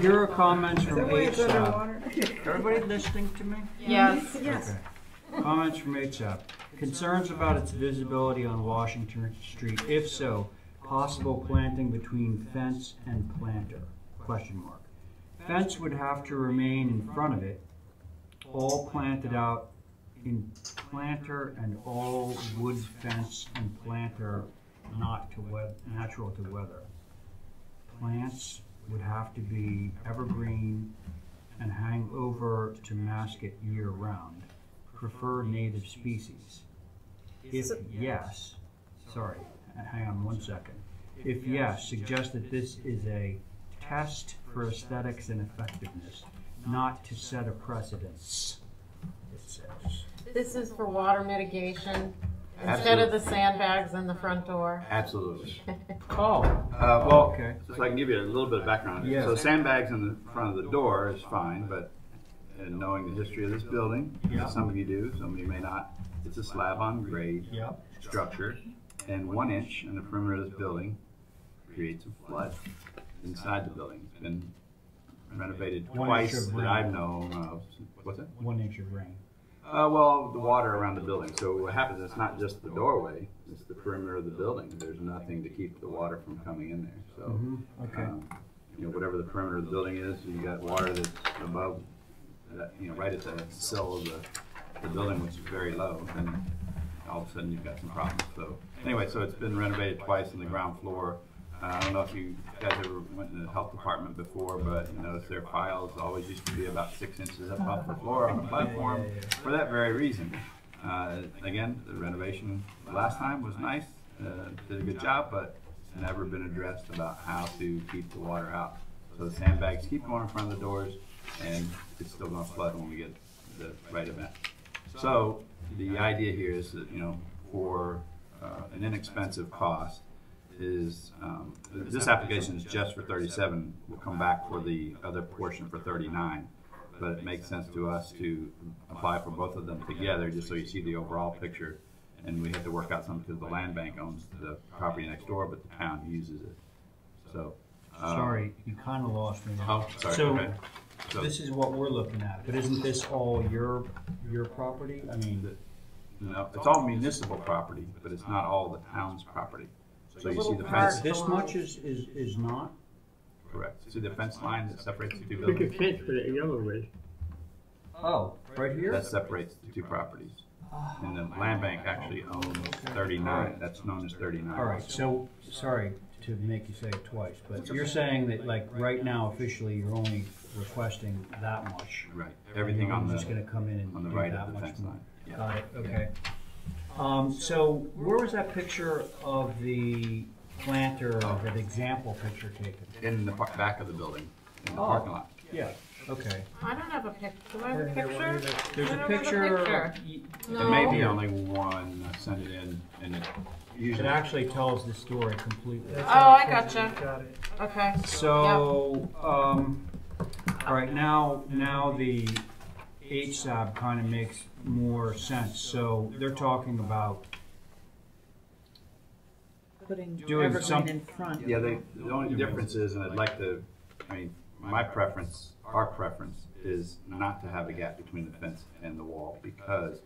Speaker 1: Here are comments from
Speaker 2: Is that why it's
Speaker 1: HSAP.
Speaker 2: underwater?
Speaker 1: Everybody listening to me?
Speaker 4: Yes.
Speaker 2: Yes.
Speaker 1: Okay. Comments from HSAP. Concerns about its visibility on Washington Street. If so, possible planting between fence and planter? Question mark. Fence would have to remain in front of it, all planted out in planter, and all wood fence and planter not to natural to weather. Plants would have to be evergreen and hang over to mask it year round. Prefer native species. If yes, sorry, hang on 1 second. If yes, suggest that this is a test for aesthetics and effectiveness, not to set a precedence, it says.
Speaker 4: This is for water mitigation instead of the sandbags in the front door.
Speaker 6: Absolutely.
Speaker 1: Oh,
Speaker 6: Well,
Speaker 1: okay.
Speaker 6: so I can give you a little bit of background.
Speaker 1: Yeah.
Speaker 6: So sandbags in the front of the door is fine, but knowing the history of this building,
Speaker 1: Yeah.
Speaker 6: some of you do, some of you may not, it's a slab on grade
Speaker 1: Yep.
Speaker 6: structure, and 1 inch in the perimeter of this building creates a flood inside the building. It's been renovated
Speaker 1: 1
Speaker 6: twice
Speaker 1: inch of
Speaker 6: that
Speaker 1: rain.
Speaker 6: I've known of. What's that?
Speaker 1: 1 inch of rain.
Speaker 6: Well, the water around the building. So what happens, it's not just the doorway, it's the perimeter of the building. There's nothing to keep the water from coming in there. So,
Speaker 1: Okay.
Speaker 6: whatever the perimeter of the building is, you got water that's above, that, right at the sill of the building, which is very low, then all of a sudden you've got some problems. So anyway, so it's been renovated twice on the ground floor. I don't know if you guys ever went to the health department before, but you notice their files always used to be about 6 inches up off the floor on the platform for that very reason. Again, the renovation last time was nice, did a good job, but it's never been addressed about how to keep the water out. So the sandbags keep going in front of the doors, and it's still going to flood when we get the right event. So the idea here is that, for an inexpensive cost, is this application is just for 37. We'll come back for the other portion for 39, but it makes sense to us to apply for both of them together, just so you see the overall picture. And we have to work out something because the land bank owns the property next door, but the town uses it. So
Speaker 1: Sorry, you kind of lost me.
Speaker 6: Oh, sorry.
Speaker 1: So,
Speaker 6: Okay. So
Speaker 1: this is what we're looking at, but isn't this all your property? I mean,
Speaker 6: no, it's all municipal property, but it's not all the town's property. So you see the fence.
Speaker 1: this much is not?
Speaker 6: Correct. See the fence line that separates the two
Speaker 9: Pick a
Speaker 6: buildings?
Speaker 9: fence for that yellow ridge.
Speaker 1: Oh, right here?
Speaker 6: That separates the two properties. And the land bank actually owns 39. That's known as 39.
Speaker 1: All right, so, sorry to make you say it twice, but you're saying that, like, right now officially, you're only requesting that much.
Speaker 6: Right. Everything on
Speaker 1: You're
Speaker 6: the
Speaker 1: just gonna come in and
Speaker 6: on the
Speaker 1: do
Speaker 6: right
Speaker 1: that
Speaker 6: of the
Speaker 1: much
Speaker 6: fence
Speaker 1: more.
Speaker 6: line. Yeah.
Speaker 1: Got it, okay. So where was that picture of the planter, that example picture taken?
Speaker 6: In the back of the building, in the
Speaker 1: Oh.
Speaker 6: parking lot.
Speaker 1: Yeah, okay.
Speaker 4: I don't have a picture. Do I have a picture?
Speaker 1: There's
Speaker 4: I
Speaker 1: a
Speaker 4: don't have
Speaker 1: picture,
Speaker 6: There may be only one. I sent it in, and it
Speaker 1: It
Speaker 6: usually
Speaker 1: actually tells the story completely.
Speaker 4: Oh, I gotcha.
Speaker 8: Got it.
Speaker 4: Okay.
Speaker 1: So, all right, now the HSAB kind of makes more sense. So they're talking about
Speaker 2: Putting
Speaker 1: doing
Speaker 2: evergreen
Speaker 1: some-
Speaker 2: in front.
Speaker 6: Yeah, the only difference is, and I'd like to, I mean, my preference, our preference is not to have a gap between the fence and the wall, because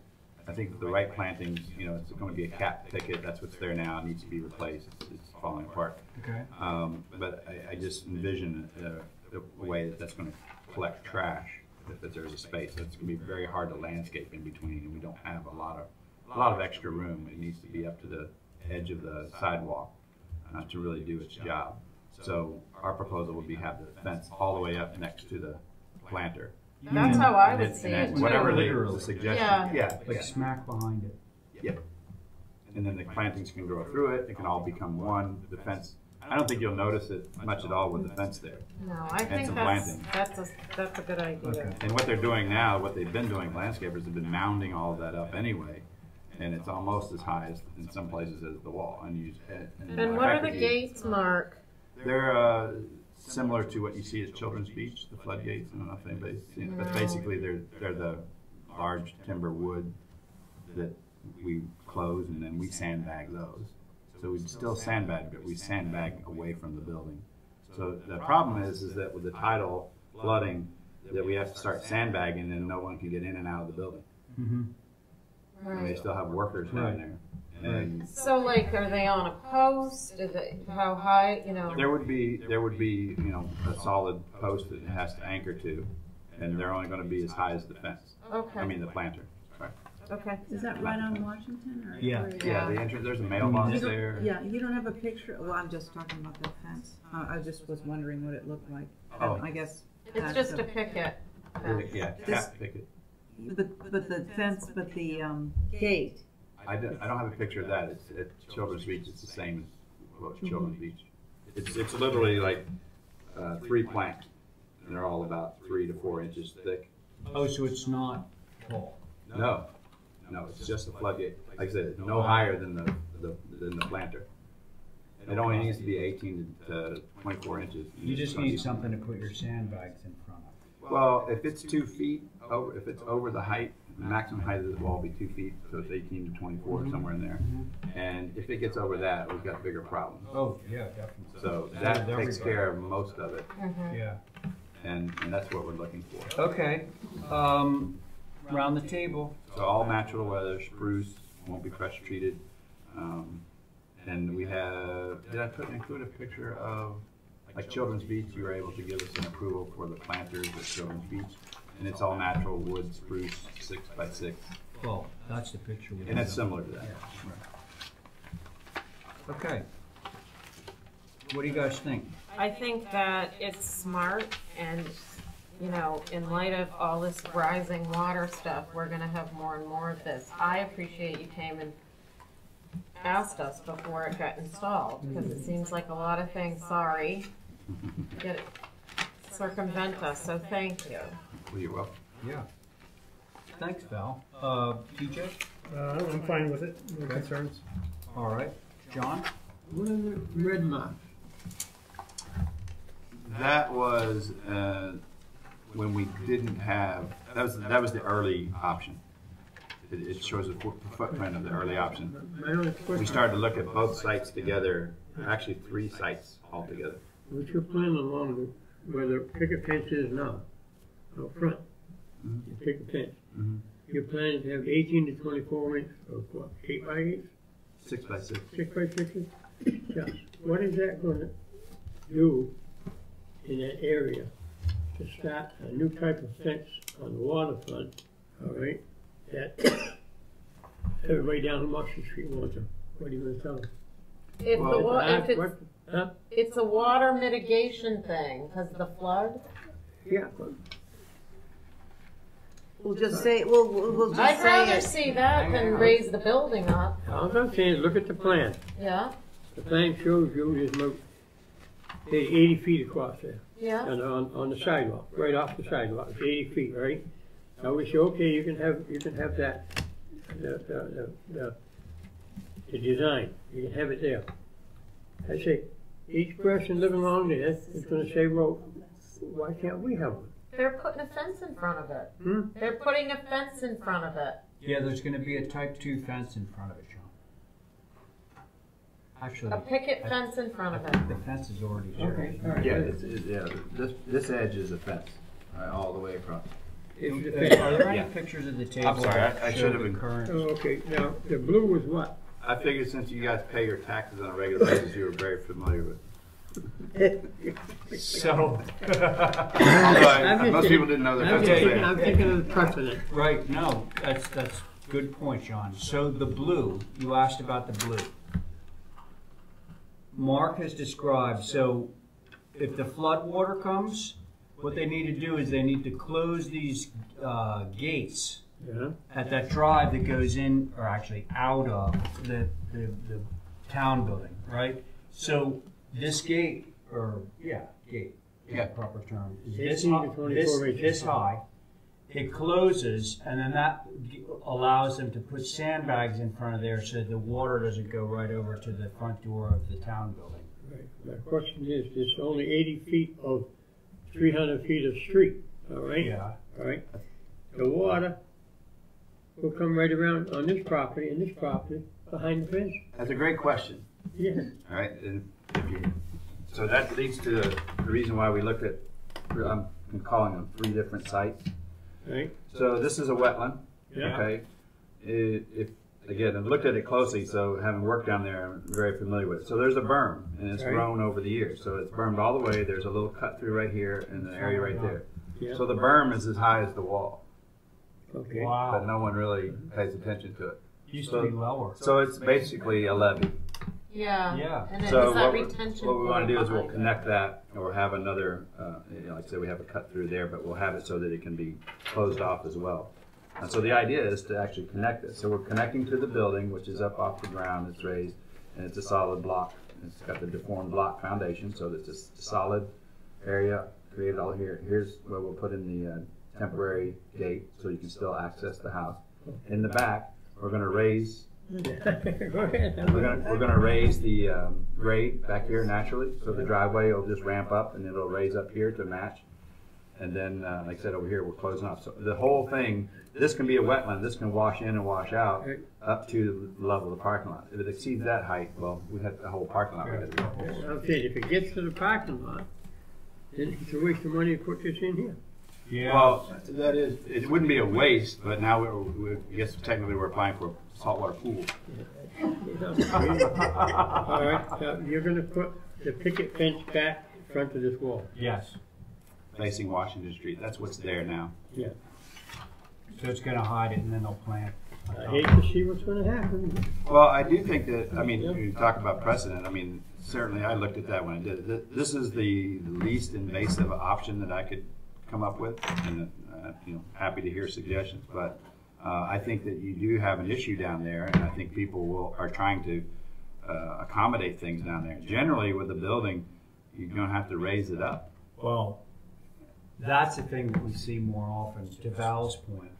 Speaker 6: I think that the right plantings, you know, it's going to be a cap thicket, that's what's there now, it needs to be replaced, it's falling apart.
Speaker 1: Okay.
Speaker 6: But I just envision the way that that's going to collect trash, if there's a space. It's going to be very hard to landscape in between, and we don't have a lot of extra room. It needs to be up to the edge of the sidewalk to really do its job. So our proposal would be have the fence all the way up next to the planter.
Speaker 4: That's how I would see it.
Speaker 6: Whatever
Speaker 1: Literally.
Speaker 6: the suggestion.
Speaker 4: Yeah.
Speaker 1: Like smack behind it.
Speaker 6: Yep. And then the plantings can grow through it. It can all become one. The fence, I don't think you'll notice it much at all with the fence there.
Speaker 4: No, I think
Speaker 6: some
Speaker 4: that's a good idea.
Speaker 6: And what they're doing now, what they've been doing, landscapers have been mounding all of that up anyway. And it's almost as high as, in some places, as the wall.
Speaker 4: And what are the gates, Mark?
Speaker 6: They're similar to what you see at Children's Beach, the floodgates. I don't know if anybody's seen it, but basically they're the large timber wood that we close and then we sandbag those. So we still sandbag, but we sandbag away from the building. So the problem is that with the tidal flooding, that we have to start sandbagging and no one can get in and out of the building.
Speaker 1: Mm-hmm.
Speaker 6: And they still have workers down there. And
Speaker 4: So, like, are they on a post? Is it, how high, you know?
Speaker 6: there would be, you know, a solid post that it has to anchor to, and they're only going to be as high as the fence.
Speaker 4: Okay.
Speaker 6: I mean, the planter. Sorry.
Speaker 4: Okay.
Speaker 2: Is that right on Washington? Or
Speaker 1: Yeah.
Speaker 6: Yeah, the entrance, there's a mailbox
Speaker 2: You don't-
Speaker 6: there.
Speaker 2: Yeah, you don't have a picture, well, I'm just talking about the fence. I just was wondering what it looked like.
Speaker 6: Oh.
Speaker 2: I guess.
Speaker 4: It's
Speaker 2: that's
Speaker 4: just
Speaker 2: the-
Speaker 4: a picket.
Speaker 6: Yeah, cap picket.
Speaker 2: But the fence, but the gate.
Speaker 6: I don't have a picture of that. It's at Children's Beach. It's the same as well, Children's Beach. It's literally like 3 planks, and they're all about 3 to 4 inches thick.
Speaker 1: Oh, so it's not tall.
Speaker 6: No, it's just a floodgate. Like I said, it's no higher than the planter. It only needs to be 18 to 24 inches.
Speaker 1: You just need something to put your sandbags in front of.
Speaker 6: Well, if it's 2 feet over, if it's over the height, the maximum height of the wall will be 2 feet, so it's 18 to 24, somewhere in there. And if it gets over that, we've got bigger problems.
Speaker 1: Oh, yeah, definitely.
Speaker 6: So that takes care of most of it,
Speaker 1: Yeah.
Speaker 6: and that's what we're looking for.
Speaker 1: Okay. Round the table.
Speaker 6: So all natural weather, spruce, won't be pressure treated. And we have, did I include a picture of, like Children's Beach, you were able to give us an approval for the planters at Children's Beach. And it's all natural wood, spruce, 6x6.
Speaker 1: Well, that's the picture.
Speaker 6: And it's similar to that.
Speaker 1: Okay. What do you guys think?
Speaker 4: I think that it's smart and, you know, in light of all this rising water stuff, we're gonna have more and more of this. I appreciate you came and asked us before it got installed, because it seems like a lot of things, get it, circumvent us, so thank you.
Speaker 6: Well, you're welcome.
Speaker 1: Yeah. Thanks, Val. TJ?
Speaker 8: I'm fine with it, no concerns.
Speaker 1: All right. John?
Speaker 9: What are the red marks?
Speaker 6: That was when we didn't have, that was the early option. It shows the footprint of the early option. We started to look at both sites together, actually 3 sites altogether.
Speaker 9: What's your plan along where the picket fence is now, out front? You picket fence. Your plan is to have 18 to 24 inch, or what, 8 by 8?
Speaker 6: 6 by 6.
Speaker 9: 6 by 6s? Yeah. What is that going to do in that area to start a new type of fence on the waterfront, all right, that everybody down Washington Street wants them? What are you going to tell them?
Speaker 4: It's a water mitigation thing, because of the flood.
Speaker 9: Yeah.
Speaker 2: We'll just say, we'll just say
Speaker 4: I'd rather
Speaker 2: it.
Speaker 4: see that than raise the building up.
Speaker 9: All I'm saying is look at the plan.
Speaker 4: Yeah,
Speaker 9: The plan shows you there's about, say, 80 feet across there.
Speaker 4: yeah.
Speaker 9: And on the sidewalk, right off the sidewalk, it's 80 feet, right? Now we say, okay, you can have that the design, you can have it there. I say, each person living along there is gonna say, well, why can't we have one?
Speaker 4: They're putting a fence in front of it.
Speaker 9: Hmm?
Speaker 4: They're putting a fence in front of it.
Speaker 1: Yeah, there's gonna be a type 2 fence in front of it, John. Actually,
Speaker 4: A picket fence in front of it.
Speaker 1: the fence is already there.
Speaker 9: Okay, all right.
Speaker 6: Yeah, this edge is a fence, all the way across.
Speaker 9: It's the
Speaker 1: Are
Speaker 9: fence.
Speaker 1: there any
Speaker 6: Yeah.
Speaker 1: pictures of the table?
Speaker 6: I'm sorry, I
Speaker 1: that
Speaker 6: should
Speaker 1: show
Speaker 6: have
Speaker 1: the
Speaker 6: been-
Speaker 1: current?
Speaker 9: Oh, okay, now, the blue is what?
Speaker 6: I figured since you guys pay your taxes on a regular basis, you were very familiar with.
Speaker 1: So.
Speaker 6: Most people didn't know that.
Speaker 9: I'm thinking of the precedent.
Speaker 1: Right, no, that's good point, John. So the blue, you asked about the blue. Mark has described, so if the flood water comes, what they need to do is they need to close these gates
Speaker 9: Yeah.
Speaker 1: at that drive that goes in, or actually out of the town building, right? So this gate, gate,
Speaker 6: Yeah.
Speaker 1: proper term, is this
Speaker 9: 18
Speaker 1: high,
Speaker 9: to 24 inches.
Speaker 1: this high. It closes, and then that allows them to put sandbags in front of there so that the water doesn't go right over to the front door of the town building.
Speaker 9: Right. My question is, it's only 80 feet of 300 feet of street, all right?
Speaker 1: Yeah.
Speaker 9: All right? The water will come right around on this property and this property behind the fence.
Speaker 6: That's a great question.
Speaker 9: Yes.
Speaker 6: All right, and so that leads to the reason why we looked at, I'm calling them 3 different sites.
Speaker 9: Right.
Speaker 6: So this is a wetland,
Speaker 9: Yeah.
Speaker 6: okay? If again, I've looked at it closely, so having worked down there, I'm very familiar with it. So there's a berm, and it's
Speaker 9: Right.
Speaker 6: grown over the years. So it's bermed all the way. There's a little cut through right here, and an area right there.
Speaker 9: Yeah.
Speaker 6: So the berm is as high as the wall,
Speaker 9: Okay.
Speaker 1: Wow.
Speaker 6: but no one really pays attention to it.
Speaker 1: Used
Speaker 6: So-
Speaker 1: to be lower.
Speaker 6: So it's basically a levee.
Speaker 4: Yeah.
Speaker 1: Yeah.
Speaker 4: And
Speaker 6: So
Speaker 4: is that
Speaker 6: what
Speaker 4: retention?
Speaker 6: we want to do is we'll
Speaker 4: behind it?
Speaker 6: connect that, or have another, like I said, we have a cut through there, but we'll have it so that it can be closed off as well. And so the idea is to actually connect it. So we're connecting to the building, which is up off the ground, it's raised, and it's a solid block. It's got the deformed block foundation, so it's a solid area created all here. Here's where we'll put in the temporary gate, so you can still access the house. In the back, we're going to raise.
Speaker 9: Go ahead.
Speaker 6: We're gonna raise the grade back here naturally, so the driveway will just ramp up and it'll raise up here to match. And then, like I said, over here, we're closing off. So the whole thing, this can be a wetland, this can wash in and wash out up to the level of the parking lot. If it exceeds that height, well, we have the whole parking lot.
Speaker 9: I'm saying, if it gets to the parking lot, then it's a waste of money to put this in here.
Speaker 1: Yeah.
Speaker 6: Well, that is, it wouldn't be a waste, but now I guess technically we're applying for a saltwater pool.
Speaker 9: All right, you're gonna put the picket fence back in front of this wall.
Speaker 1: Yes.
Speaker 6: Facing Washington Street, that's what's there now.
Speaker 9: Yeah.
Speaker 1: So it's gonna hide it and then they'll plant.
Speaker 9: I hate to see what's gonna happen.
Speaker 6: Well, I do think that, I mean, you talk about precedent, I mean, certainly I looked at that when I did it. This is the least invasive option that I could come up with, and, happy to hear suggestions, but I think that you do have an issue down there, and I think people are trying to accommodate things down there. Generally, with the building, you're gonna have to raise it up.
Speaker 1: Well, that's the thing that we see more often, to Val's point.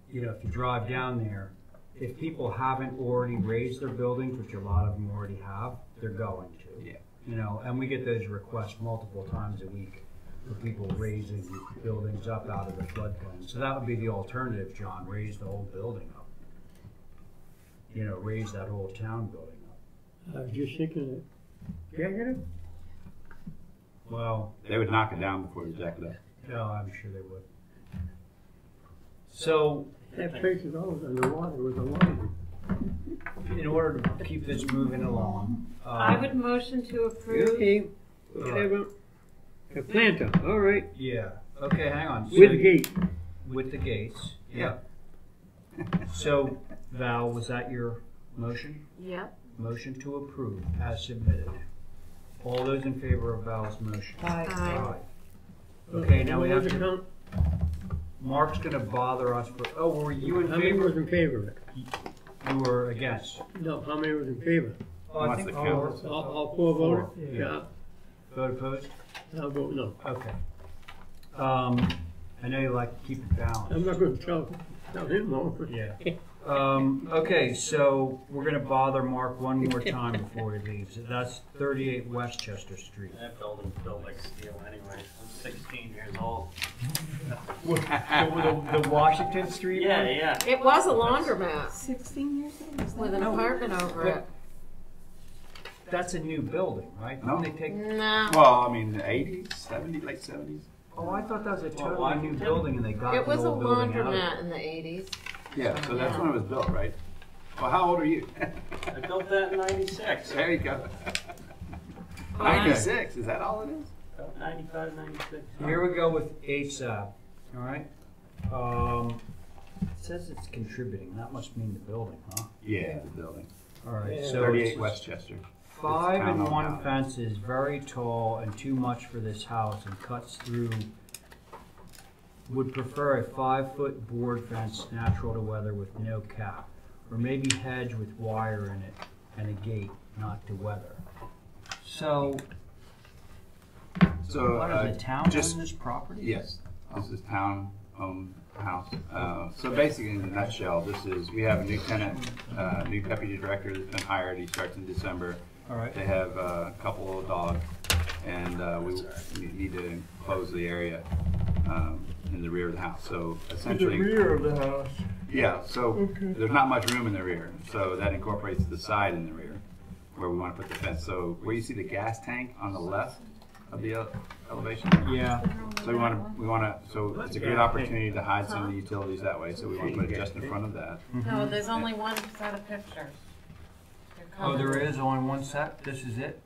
Speaker 1: If you drive down there, if people haven't already raised their buildings, which a lot of them already have, they're going to.
Speaker 6: Yeah.
Speaker 1: And we get those requests multiple times a week for people raising buildings up out of the floodplain. So that would be the alternative, John, raise the whole building up. Raise that whole town building up.
Speaker 9: I was just thinking that, jack it up.
Speaker 1: Well,
Speaker 6: they would knock it down before they jack it up.
Speaker 1: No, I'm sure they would. So
Speaker 9: that place is always underwater with a line.
Speaker 1: In order to keep this moving along,
Speaker 4: I would motion to approve.
Speaker 9: Okay, whatever. A planter, all right.
Speaker 1: Yeah. Okay, hang on.
Speaker 9: With the gate.
Speaker 1: With the gates. Yeah. So, Val, was that your motion?
Speaker 4: Yep.
Speaker 1: Motion to approve as submitted. All those in favor of Val's motion?
Speaker 4: Aye.
Speaker 1: Okay, now we have to.
Speaker 9: Count?
Speaker 1: Mark's going to bother us for. Oh, were you in
Speaker 9: How many
Speaker 1: favor?
Speaker 9: was in favor of it?
Speaker 1: You were against.
Speaker 9: No, how many was in favor?
Speaker 1: Oh, I think
Speaker 9: All 4 voted?
Speaker 1: Yeah. Vote opposed?
Speaker 9: I'll vote no.
Speaker 1: Okay. I know you like to keep it balanced.
Speaker 9: I'm not going to tell. Tell him no.
Speaker 1: Yeah. Okay, so we're gonna bother Mark one more time before he leaves. That's 38 Westchester Street.
Speaker 3: That building's built like steel anyway. I'm 16 years old.
Speaker 1: The Washington Street
Speaker 3: Yeah,
Speaker 1: one?
Speaker 3: yeah.
Speaker 4: It was a laundromat
Speaker 17: 16 years old? Is that
Speaker 4: with an
Speaker 17: right?
Speaker 4: apartment over it.
Speaker 1: That's a new building, right?
Speaker 6: No.
Speaker 1: Didn't they take?
Speaker 4: No.
Speaker 6: Well, I mean, the 80s, 70s, late 70s.
Speaker 1: Oh, I thought that was a totally new
Speaker 3: Washington?
Speaker 1: building and they got
Speaker 4: It
Speaker 1: the
Speaker 4: was a
Speaker 1: old building out of it.
Speaker 4: laundromat in the 80s.
Speaker 6: Yeah, so that's when it was built, right? Well, how old are you?
Speaker 3: I built that in 96.
Speaker 6: There you go. 96, is that all it is?
Speaker 3: 95, 96.
Speaker 1: Here we go with HSAB, all right? It says it's contributing. That must mean the building, huh?
Speaker 6: Yeah, the building.
Speaker 1: All right,
Speaker 9: Yeah.
Speaker 1: so
Speaker 6: 38
Speaker 1: it's
Speaker 6: Westchester.
Speaker 1: 5 and
Speaker 6: Town
Speaker 1: 1
Speaker 6: house.
Speaker 1: fence is very tall and too much for this house and cuts through. Would prefer a 5-foot board fence natural to weather with no cap, or maybe hedge with wire in it and a gate not to weather. So,
Speaker 6: So,
Speaker 1: what is the town
Speaker 6: just
Speaker 1: own this property?
Speaker 6: yes, this is town-owned house. So basically, in a nutshell, we have a new tenant, new deputy director that's been hired. He starts in December.
Speaker 1: All right.
Speaker 6: They have a couple of dogs, and we need to enclose the area in the rear of the house. So essentially,
Speaker 9: The rear of the house.
Speaker 6: yeah. So
Speaker 9: Okay.
Speaker 6: there's not much room in the rear, so that incorporates the side in the rear, where we want to put the fence. So where you see the gas tank on the left of the elevation.
Speaker 1: Yeah.
Speaker 6: So so it's a good opportunity to hide some of the utilities that way. So we want to put it just in front of that.
Speaker 4: No, there's only one set of pictures.
Speaker 1: Oh, there is only one set? This is it?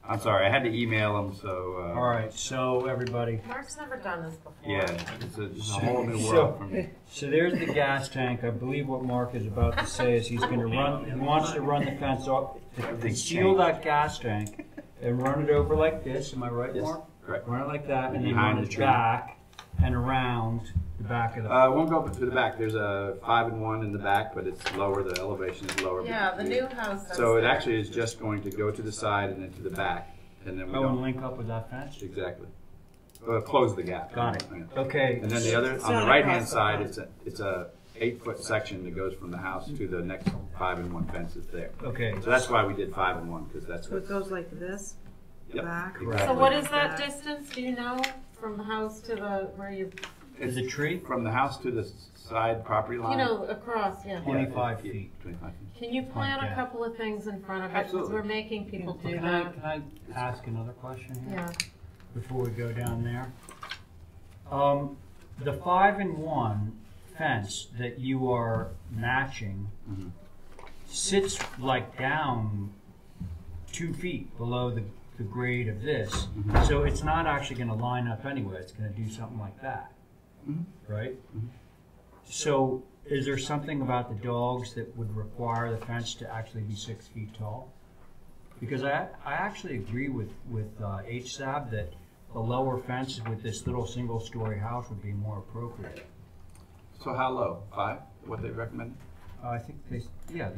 Speaker 6: I'm sorry, I had to email them. So.
Speaker 1: All right, so everybody.
Speaker 4: Mark's never done this before.
Speaker 6: Yeah, it's a whole new world for me.
Speaker 1: So there's the gas tank. I believe what Mark is about to say is he wants to run the fence off, to conceal that gas tank and run it over like this. Am I right,
Speaker 6: Yes,
Speaker 1: Mark?
Speaker 6: correct.
Speaker 1: Run it like that and then
Speaker 6: Behind
Speaker 1: run
Speaker 6: the
Speaker 1: it
Speaker 6: tree.
Speaker 1: back and around the back of the.
Speaker 6: Won't go to the back. There's a 5 and 1 in the back, but it's lower. The elevation is lower.
Speaker 4: Yeah, the new house.
Speaker 6: So it actually is just going to go to the side and then to the back, and then we
Speaker 1: and
Speaker 6: don't
Speaker 1: link up with that fence?
Speaker 6: exactly close the gap.
Speaker 1: Got it.
Speaker 6: Yeah.
Speaker 1: Okay.
Speaker 6: And then the other
Speaker 2: It's
Speaker 6: on
Speaker 2: not
Speaker 6: the right hand
Speaker 2: across the
Speaker 6: side,
Speaker 2: front.
Speaker 6: it's a 8-foot section that goes from the house to the next 5 and 1 fence that's there.
Speaker 1: Okay.
Speaker 6: So that's why we did 5 and 1 because that's
Speaker 2: So
Speaker 6: what.
Speaker 2: it goes like this,
Speaker 6: Yep,
Speaker 2: back.
Speaker 6: exactly.
Speaker 4: So what is that distance, do you know, from the house to the, where you,
Speaker 6: It's
Speaker 1: the tree?
Speaker 6: from the house to the side property line.
Speaker 4: you know, across, yeah.
Speaker 1: 25 feet.
Speaker 6: 25 feet.
Speaker 4: Can you plant a
Speaker 1: Yeah.
Speaker 4: couple of things in front of it? Because
Speaker 6: Absolutely.
Speaker 4: we're making people do
Speaker 1: Can
Speaker 4: that.
Speaker 1: I ask another question here?
Speaker 4: Yeah.
Speaker 1: Before we go down there? The 5 and 1 fence that you are matching
Speaker 6: Mhm.
Speaker 1: sits like down 2 feet below the grade of this.
Speaker 6: Mhm.
Speaker 1: So it's not actually going to line up anyway. It's going to do something like that,
Speaker 6: Mhm.
Speaker 1: right?
Speaker 6: Mhm.
Speaker 1: So is there something about the dogs that would require the fence to actually be 6 feet tall? Because I actually agree with HSAB that the lower fence with this little single-story house would be more appropriate.
Speaker 6: So how low? 5? What they recommend?
Speaker 1: I think they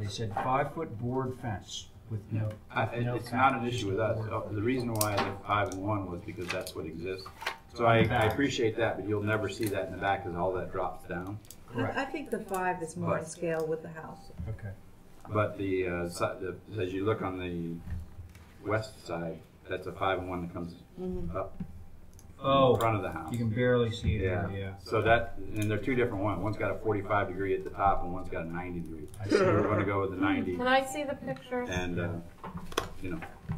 Speaker 1: said 5-foot board fence with no.
Speaker 6: It's not an issue with us. The reason why I did 5 and 1 was because that's what exists. So I appreciate that, but you'll never see that in the back because all that drops down.
Speaker 1: Correct.
Speaker 2: I think the 5 is more in
Speaker 6: But-
Speaker 2: scale with the house.
Speaker 1: Okay.
Speaker 6: But as you look on the west side, that's a 5 and 1 that comes up
Speaker 1: Oh,
Speaker 6: in front of the house.
Speaker 1: you can barely see it
Speaker 6: Yeah.
Speaker 1: there, yeah.
Speaker 6: So and they're two different ones. One's got a 45 degree at the top, and one's got a 90 degree.
Speaker 1: I see.
Speaker 6: We're going to go with the 90.
Speaker 4: Can I see the pictures?
Speaker 6: And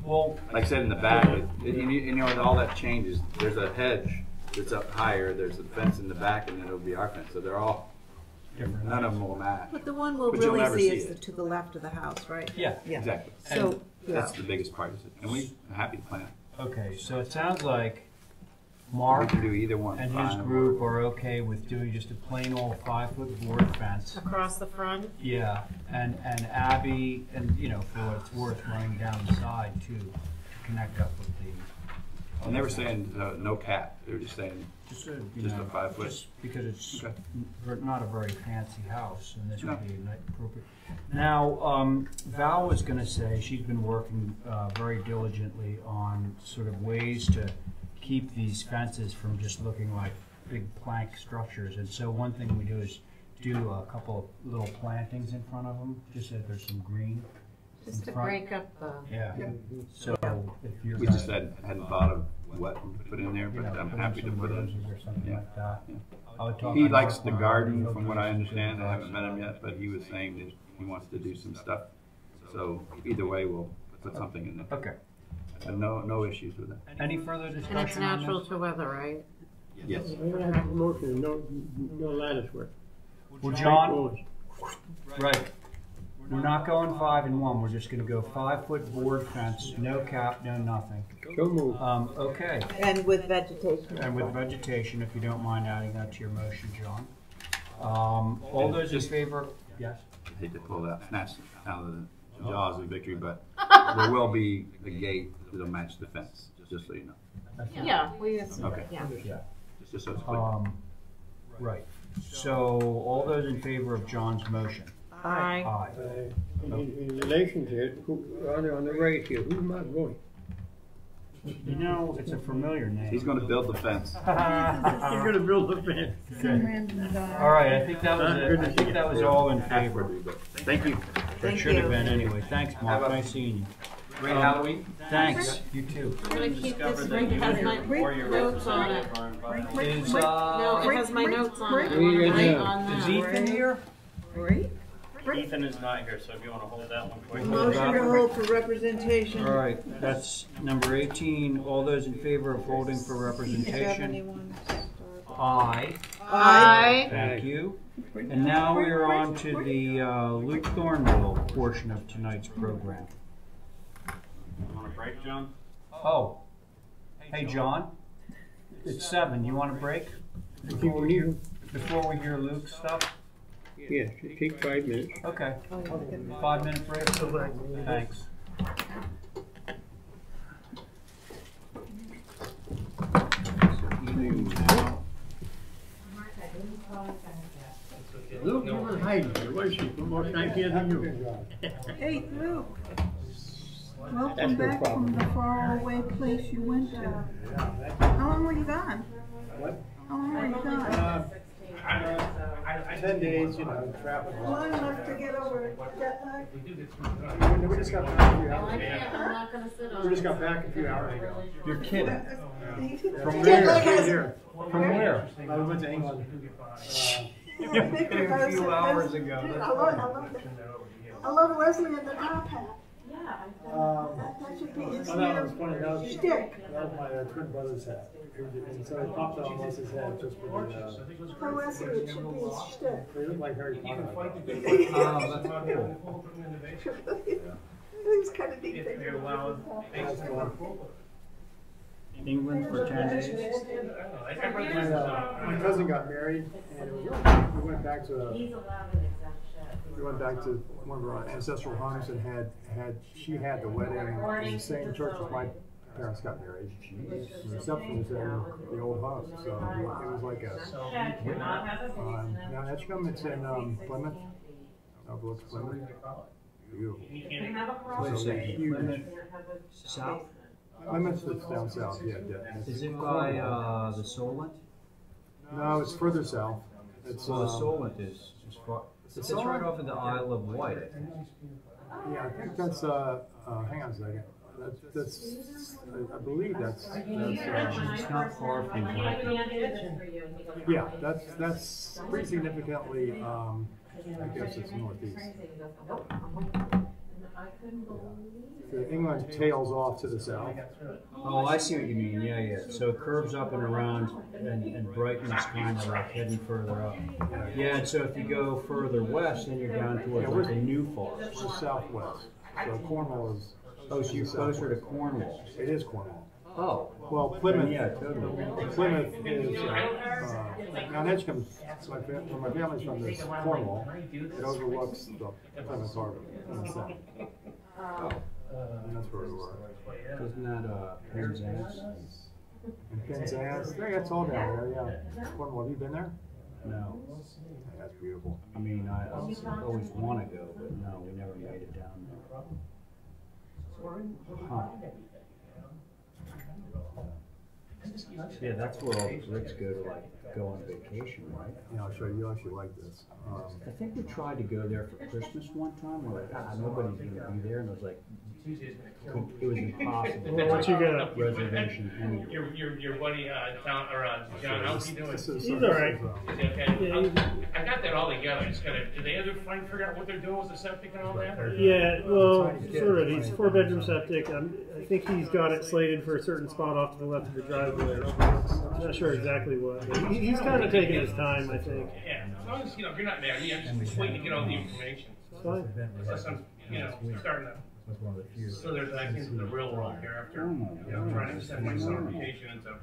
Speaker 1: Well,
Speaker 6: like I said in the back, you know, all that changes. There's a hedge that's up higher. There's a fence in the back, and then it'll be our fence. So they're all
Speaker 1: different.
Speaker 6: none of them will match.
Speaker 2: But the one we'll
Speaker 6: But you'll
Speaker 2: really
Speaker 6: never
Speaker 2: see
Speaker 6: see
Speaker 2: is
Speaker 6: it.
Speaker 2: to the left of the house, right?
Speaker 1: Yeah.
Speaker 6: Exactly.
Speaker 2: So, yeah.
Speaker 6: That's the biggest part of it, and we're happy to plan.
Speaker 1: Okay, so it sounds like
Speaker 6: We
Speaker 1: Mark
Speaker 6: can do either one.
Speaker 1: and his
Speaker 6: fine.
Speaker 1: group are okay with doing just a plain old 5-foot board fence.
Speaker 4: Across the front?
Speaker 1: Yeah, and Abby, and you know, for what it's worth, running down the side too, to connect up with the.
Speaker 6: And they were saying no cap. They were just saying
Speaker 1: Just
Speaker 6: just a 5 foot.
Speaker 1: Just because it's
Speaker 6: Okay.
Speaker 1: not a very fancy house, and this
Speaker 6: No.
Speaker 1: would be appropriate. Now, Val was going to say she's been working very diligently on sort of ways to keep these fences from just looking like big plank structures. And so one thing we do is do a couple of little plantings in front of them, just so there's some green.
Speaker 4: Just
Speaker 1: in
Speaker 4: to
Speaker 1: front.
Speaker 4: break up the.
Speaker 1: Yeah. So if you're
Speaker 6: We
Speaker 1: gonna,
Speaker 6: just hadn't thought of what to put in there,
Speaker 1: you
Speaker 6: but
Speaker 1: know,
Speaker 6: I'm
Speaker 1: put
Speaker 6: happy to
Speaker 1: some
Speaker 6: put it
Speaker 1: roses
Speaker 6: in.
Speaker 1: or something
Speaker 6: Yeah.
Speaker 1: like that.
Speaker 6: Yeah.
Speaker 1: I would talk
Speaker 6: He
Speaker 1: to
Speaker 6: likes
Speaker 1: Mark
Speaker 6: the
Speaker 1: on it.
Speaker 6: garden,
Speaker 1: Hope
Speaker 6: from what I
Speaker 1: there's some
Speaker 6: understand. I
Speaker 1: good
Speaker 6: haven't met him
Speaker 1: vegetables.
Speaker 6: yet, but he was saying that he wants to do some stuff. So either way, we'll put something in there.
Speaker 1: Okay.
Speaker 6: And no issues with it.
Speaker 1: Any further
Speaker 4: And it's
Speaker 1: discussion on
Speaker 4: natural
Speaker 1: this?
Speaker 4: to weather, right?
Speaker 6: Yes.
Speaker 9: I'm gonna have a promotion, no lattice work.
Speaker 1: Well, John,
Speaker 9: Straightforward.
Speaker 1: right. We're not going 5 and 1. We're just going to go 5-foot board fence, no cap, no nothing.
Speaker 9: So moved.
Speaker 1: Okay.
Speaker 2: And with vegetation.
Speaker 1: And with vegetation, if you don't mind adding that to your motion, John. All those in favor? Yes.
Speaker 6: I hate to pull that snatch out of the jaws of victory, but there will be a gate that'll match the fence, just so you know.
Speaker 4: Yeah,
Speaker 6: Okay.
Speaker 4: yeah.
Speaker 1: Yeah.
Speaker 6: Just so it's clear.
Speaker 1: Right. So all those in favor of John's motion?
Speaker 4: Aye.
Speaker 1: Aye.
Speaker 9: In relation to it, on the right here, who's Mark Roy?
Speaker 1: You know, it's a familiar name.
Speaker 6: He's gonna build the fence.
Speaker 9: He's gonna build a fence.
Speaker 17: Some random guy.
Speaker 1: All right, I think that was it. I think that was all in favor.
Speaker 6: Thank you.
Speaker 1: It should have been anyway. Thanks, Mark. Nice seeing you.
Speaker 3: Great Halloween.
Speaker 1: Thanks. You too.
Speaker 4: I'm gonna keep this, it has my notes on it.
Speaker 1: Is
Speaker 4: No, it has my notes on it.
Speaker 9: Read it
Speaker 4: Right
Speaker 9: down.
Speaker 4: on
Speaker 1: is
Speaker 4: that.
Speaker 1: Ethan here?
Speaker 2: Great.
Speaker 3: Ethan is not here, so if you want to hold that one quick.
Speaker 2: Motion to hold for representation.
Speaker 1: All right, that's number 18. All those in favor of holding for representation?
Speaker 2: 71.
Speaker 1: Aye.
Speaker 4: Aye.
Speaker 1: Thank you. And now we are on to the Luke Thornwell portion of tonight's program.
Speaker 3: You want a break, John?
Speaker 1: Oh, hey, John. It's 7. You want a break
Speaker 9: Before we hear,
Speaker 1: before we hear Luke's stuff?
Speaker 9: yeah, take 5 minutes.
Speaker 1: Okay. 5-minute break. Thanks.
Speaker 9: Luke, you were hiding here, was she? For more time here than you.
Speaker 17: Hey, Luke. Welcome
Speaker 9: That's no
Speaker 17: back
Speaker 9: problem.
Speaker 17: from the faraway place you went to. How long were you gone?
Speaker 14: What?
Speaker 17: How long were you gone?
Speaker 14: 10 days, you know, traveling.
Speaker 17: Long enough to get over jet lag?
Speaker 14: We just got back a few hours
Speaker 4: I
Speaker 14: ago.
Speaker 4: can't, I'm not gonna sit on
Speaker 14: We
Speaker 4: it.
Speaker 14: just got back a few hours ago.
Speaker 1: You're kidding.
Speaker 14: From
Speaker 17: Jet lag
Speaker 14: where?
Speaker 17: has-
Speaker 14: Here.
Speaker 1: From where?
Speaker 14: I went to England.
Speaker 1: A few hours ago.
Speaker 17: I love Leslie in the top hat.
Speaker 14: That
Speaker 17: should be his
Speaker 14: Oh, that was funny. That was
Speaker 17: shtick.
Speaker 14: That was my twin brother's hat. And so it popped on Leslie's head just for the.
Speaker 17: For Leslie, it should be his shtick.
Speaker 14: They look like Harry Potter.
Speaker 1: Oh, that's cool.
Speaker 17: It's kind of neat.
Speaker 14: That's cool.
Speaker 1: England for 10 days.
Speaker 14: My cousin got married, and it was we went back to one of our ancestral homes and she had the wedding in the same church as my parents got married. The reception was in the old house, so it was like a. Now Edgecombe, it's in Plymouth, overlooks Plymouth. Beautiful.
Speaker 1: What's that?
Speaker 14: Huge.
Speaker 1: South?
Speaker 14: Plymouth is down south, yeah.
Speaker 1: Is it by the Solent?
Speaker 14: No, it's further south. It's
Speaker 1: Well, the Solent is far. It's right off of the Isle of Wight, I think.
Speaker 14: Yeah, I think that's hang on a second. That's I believe that's
Speaker 1: It's not far from Brighton.
Speaker 14: yeah, that's pretty significantly I guess it's northeast. England tails off to the south.
Speaker 1: Oh, I see what you mean. Yeah, yeah. So it curves up and around, and Brighton's kind of like heading further up. Yeah, and so if you go further west, then you're down towards like the New Forest.
Speaker 14: We're southwest. So Cornwall is.
Speaker 1: Oh, so you're closer to Cornwall.
Speaker 14: It is Cornwall.
Speaker 1: Oh.
Speaker 14: Well, Plymouth.
Speaker 1: Yeah, totally.
Speaker 14: Plymouth is now Edgecombe. Where my family's from is Cornwall. It overlooks the Plymouth Harbor in the south. And that's where we were.
Speaker 1: Isn't that Penzance?
Speaker 14: And Penzance. Yeah, it's all down there. Yeah. Cornwall. Have you been there?
Speaker 1: No.
Speaker 14: Yeah, that's beautiful.
Speaker 1: I mean, I always want to go, but no, we never made it down there. Huh. Yeah, that's where all the Brits go to like go on vacation, right?
Speaker 12: Yeah, I'll show you. You actually like this.
Speaker 1: I think we tried to go there for Christmas one time. We're like, nobody's gonna be there, and it was like, it was impossible.
Speaker 8: Well, what you got?
Speaker 1: Reservation anywhere.
Speaker 19: Your buddy, John, John, how's he doing?
Speaker 8: He's all right.
Speaker 19: Is he okay?
Speaker 8: Yeah,
Speaker 19: I got that all together. Just gotta, did they ever figure out what they're doing with the septic and all that? or-
Speaker 8: Yeah, well, sort of. He's 4-bedroom septic. I think he's got it slated for a certain spot off to the left of the driveway. I'm not sure exactly what. But he's kind of taking his time, I think.
Speaker 19: Yeah, as long as, if you're not there, I'm just waiting to get all the information.
Speaker 8: It's fine.
Speaker 19: Plus I'm, starting to slither back into the real world here after, trying to extend my summer vacation into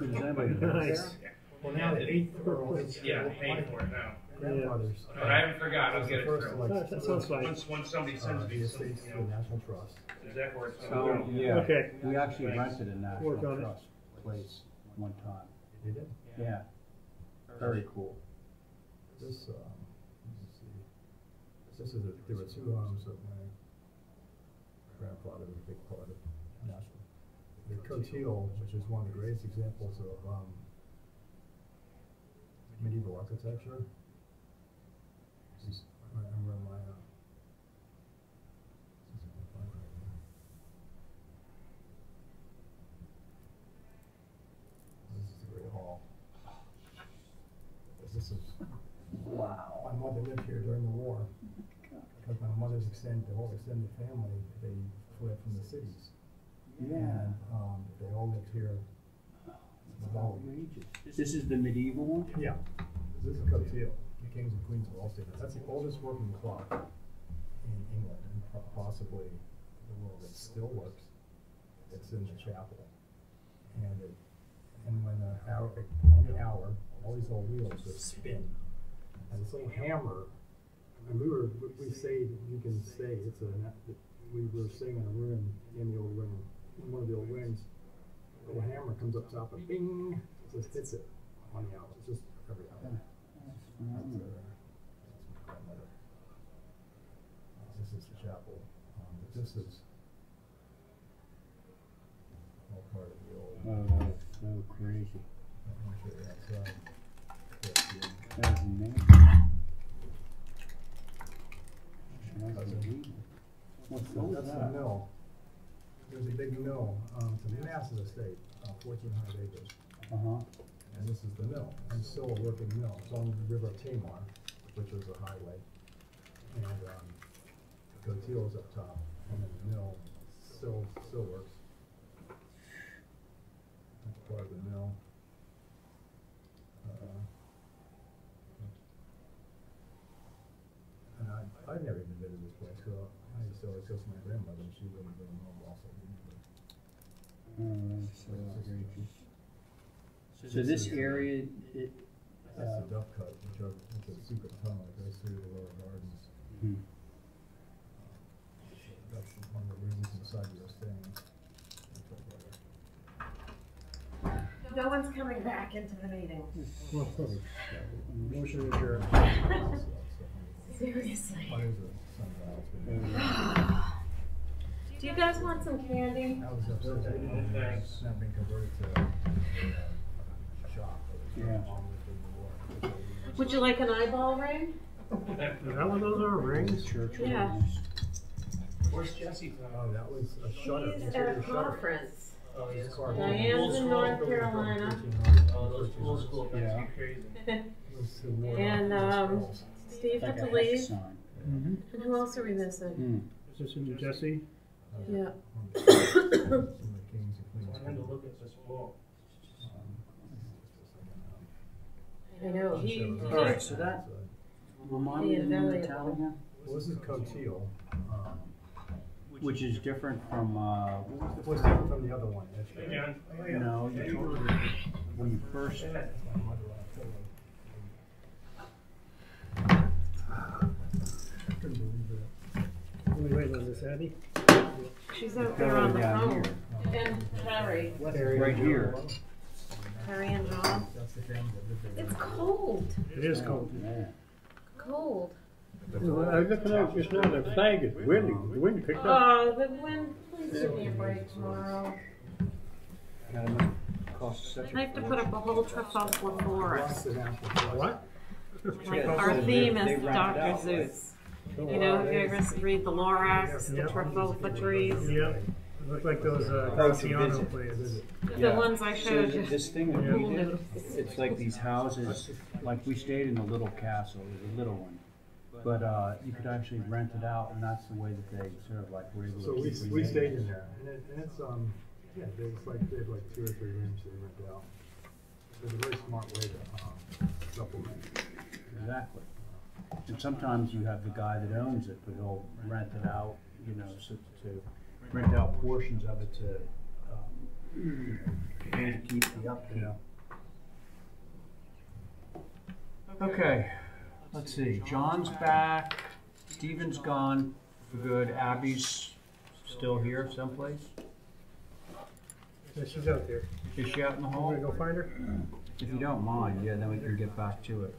Speaker 19: November.
Speaker 8: Nice.
Speaker 19: Well, now the 8th. Yeah, I'm paying for it now.
Speaker 12: Grandfathers.
Speaker 19: But I haven't forgotten, I'll get it through.
Speaker 8: That sounds fine.
Speaker 19: Once somebody sends me some,
Speaker 12: National Trust.
Speaker 19: is that where it's
Speaker 1: So,
Speaker 19: gonna go?
Speaker 1: yeah.
Speaker 8: Okay.
Speaker 1: We actually rented a National
Speaker 8: Work on it.
Speaker 1: Trust place one time.
Speaker 12: You did?
Speaker 1: Yeah. Very cool.
Speaker 12: This, let's see. There were two arms of my grandfather was a big part of national. The Coteau, which is one of the greatest examples of medieval architecture. I remember my this is the Great Hall. This is wow. My mother lived here during the war. Because my mother's the whole extended family, they fled from the cities.
Speaker 1: Yeah.
Speaker 12: And they all lived here.
Speaker 1: Outrageous. This is the medieval one?
Speaker 12: Yeah. This is Coteau. The kings and queens of all states. That's the oldest working clock in England and possibly the world. It still works. It's in the chapel. And when the hour, all these old wheels just spin. And this little hammer. And we can say we were sitting in a room in the old ring, in one of the old wings. The little hammer comes up top and bing, just hits it on the hour. It's just every hour. This is the chapel. But this is all part of the old.
Speaker 1: Oh, that's so crazy.
Speaker 12: I'm sure outside.
Speaker 1: That's amazing. What's
Speaker 12: That's the mill. There's a big mill. It's a massive estate, 1,400 acres. And this is the mill, and still a working mill. It's on the River Tamar, which is a highway. And Coteau is up top, and then the mill still works. That's part of the mill. And I've never even been to this place, so I used to always go to my grandmother, and she wouldn't bring home also.
Speaker 1: Oh, that's so outrageous. So this area,
Speaker 12: that's the duck cut, which is a secret tunnel that goes through the lower gardens. That's one of the reasons inside you are staying.
Speaker 4: No one's coming back into the meeting.
Speaker 8: Motion adjourned.
Speaker 4: Seriously. Do you guys want some candy?
Speaker 12: That was upstairs. Now being converted to a shop.
Speaker 1: Yeah.
Speaker 4: Would you like an eyeball ring?
Speaker 8: Is that what those are, rings?
Speaker 1: Church
Speaker 4: Yeah.
Speaker 1: rings.
Speaker 19: Where's Jesse?
Speaker 12: Oh, that was a shutter.
Speaker 4: He's at a conference.
Speaker 19: Oh, he's
Speaker 4: Diane's in North Carolina.
Speaker 19: Oh, those old school things
Speaker 1: Yeah.
Speaker 19: crazy.
Speaker 4: And Steve had to leave.
Speaker 8: Mm-hmm.
Speaker 4: And who else are we missing?
Speaker 8: Is this in Jesse?
Speaker 4: Yeah.
Speaker 19: I had to look at this wall.
Speaker 4: I know.
Speaker 1: All right, so that remind me of the name of the town again?
Speaker 12: Well, this is Coteau.
Speaker 1: Which is different from,
Speaker 12: What's different from the other one?
Speaker 1: no, you told me when you first.
Speaker 8: Are we waiting on this, Abby?
Speaker 4: She's out there on the
Speaker 1: Down
Speaker 4: phone.
Speaker 1: here.
Speaker 4: And Harry.
Speaker 1: Right here.
Speaker 4: Harry and John. It's cold.
Speaker 8: It is cold.
Speaker 1: Yeah.
Speaker 4: Cold.
Speaker 8: I looked it up just now, the flag is windy, the wind picked up.
Speaker 4: Oh, the wind. Please give me a break tomorrow.
Speaker 1: Got enough costs such a
Speaker 4: I have to put up a whole Trifalflora.
Speaker 8: What?
Speaker 4: Like our theme is Dr. Zeus. You know, if you ever read the Lorax, the Trifalfa trees.
Speaker 8: Yep. Look like those Graciano plants.
Speaker 4: The ones I showed you.
Speaker 1: This thing that we did, it's like these houses, like we stayed in the little castle, it was a little one. But you could actually rent it out, and that's the way that they sort of like were able to
Speaker 14: So
Speaker 1: keep
Speaker 14: we
Speaker 1: remaining.
Speaker 14: stayed in there, and it's yeah, it's like they have like 2 or 3 rooms they rent out. It's a very smart way to supplement.
Speaker 1: Exactly. And sometimes you have the guy that owns it, but he'll rent it out, you know, so to rent out portions of it to pay to keep the upkeep. Okay, let's see. John's back. Steven's gone for good. Abby's still here someplace.
Speaker 8: Yeah, she's out there.
Speaker 1: Is she out in the
Speaker 8: You
Speaker 1: hall?
Speaker 8: wanna go find her?
Speaker 1: If you don't mind, yeah, then we can get back to it.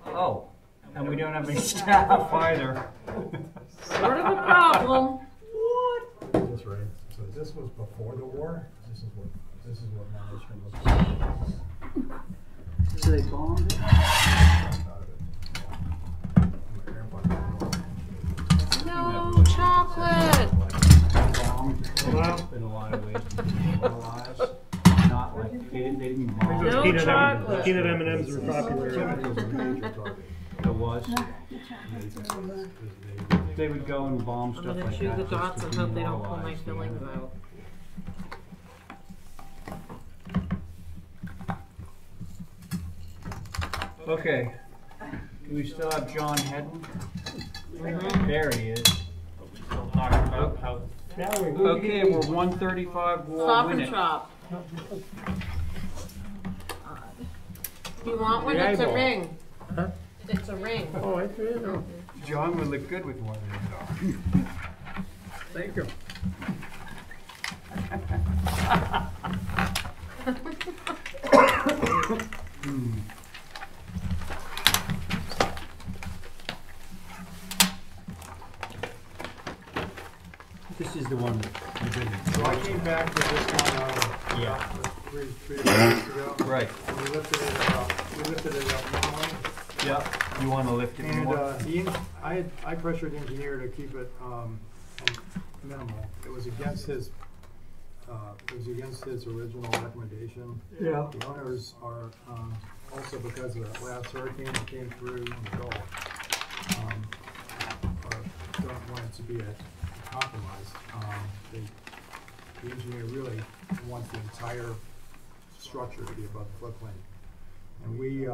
Speaker 1: Oh, and we don't have any staff either.
Speaker 4: Sort of a problem.
Speaker 16: That's right. So this was before the war. This is what management looks like.
Speaker 1: So they bombed it?
Speaker 4: No chocolate.
Speaker 1: Bombed in a lot of ways. Not like they didn't bomb.
Speaker 4: No chocolate.
Speaker 8: Peanut M&Ms were popular.
Speaker 1: It was. They would go and bomb
Speaker 4: I'm
Speaker 1: stuff
Speaker 4: gonna
Speaker 1: like
Speaker 4: chew
Speaker 1: that.
Speaker 4: the
Speaker 1: just
Speaker 4: dots
Speaker 1: to
Speaker 4: and hope they don't pull my
Speaker 1: demoralize the
Speaker 4: fillings
Speaker 1: enemy.
Speaker 4: out.
Speaker 1: Okay. Do we still have John Hedden? There he is.
Speaker 19: Still talking about how.
Speaker 1: Okay, we're 135 wall
Speaker 4: Stop
Speaker 1: win
Speaker 4: and
Speaker 1: it.
Speaker 4: shop. You want one? It's a
Speaker 1: Yay,
Speaker 4: ring. It's a ring.
Speaker 8: Oh, it's real.
Speaker 1: John would look good with one of these.
Speaker 8: Thank you.
Speaker 1: This is the one you did.
Speaker 14: So I came back to this one,
Speaker 1: Yeah.
Speaker 14: three weeks ago.
Speaker 1: Right.
Speaker 14: And we lifted it up normally.
Speaker 1: Yep. You want to lift it
Speaker 14: And,
Speaker 1: more?
Speaker 14: I pressured the engineer to keep it, minimal. It was against his original recommendation.
Speaker 8: Yeah.
Speaker 14: The owners are, also because of that last hurricane that came through in the Gulf, don't want it to be a compromise. The engineer really wants the entire structure to be above the floodplain. And we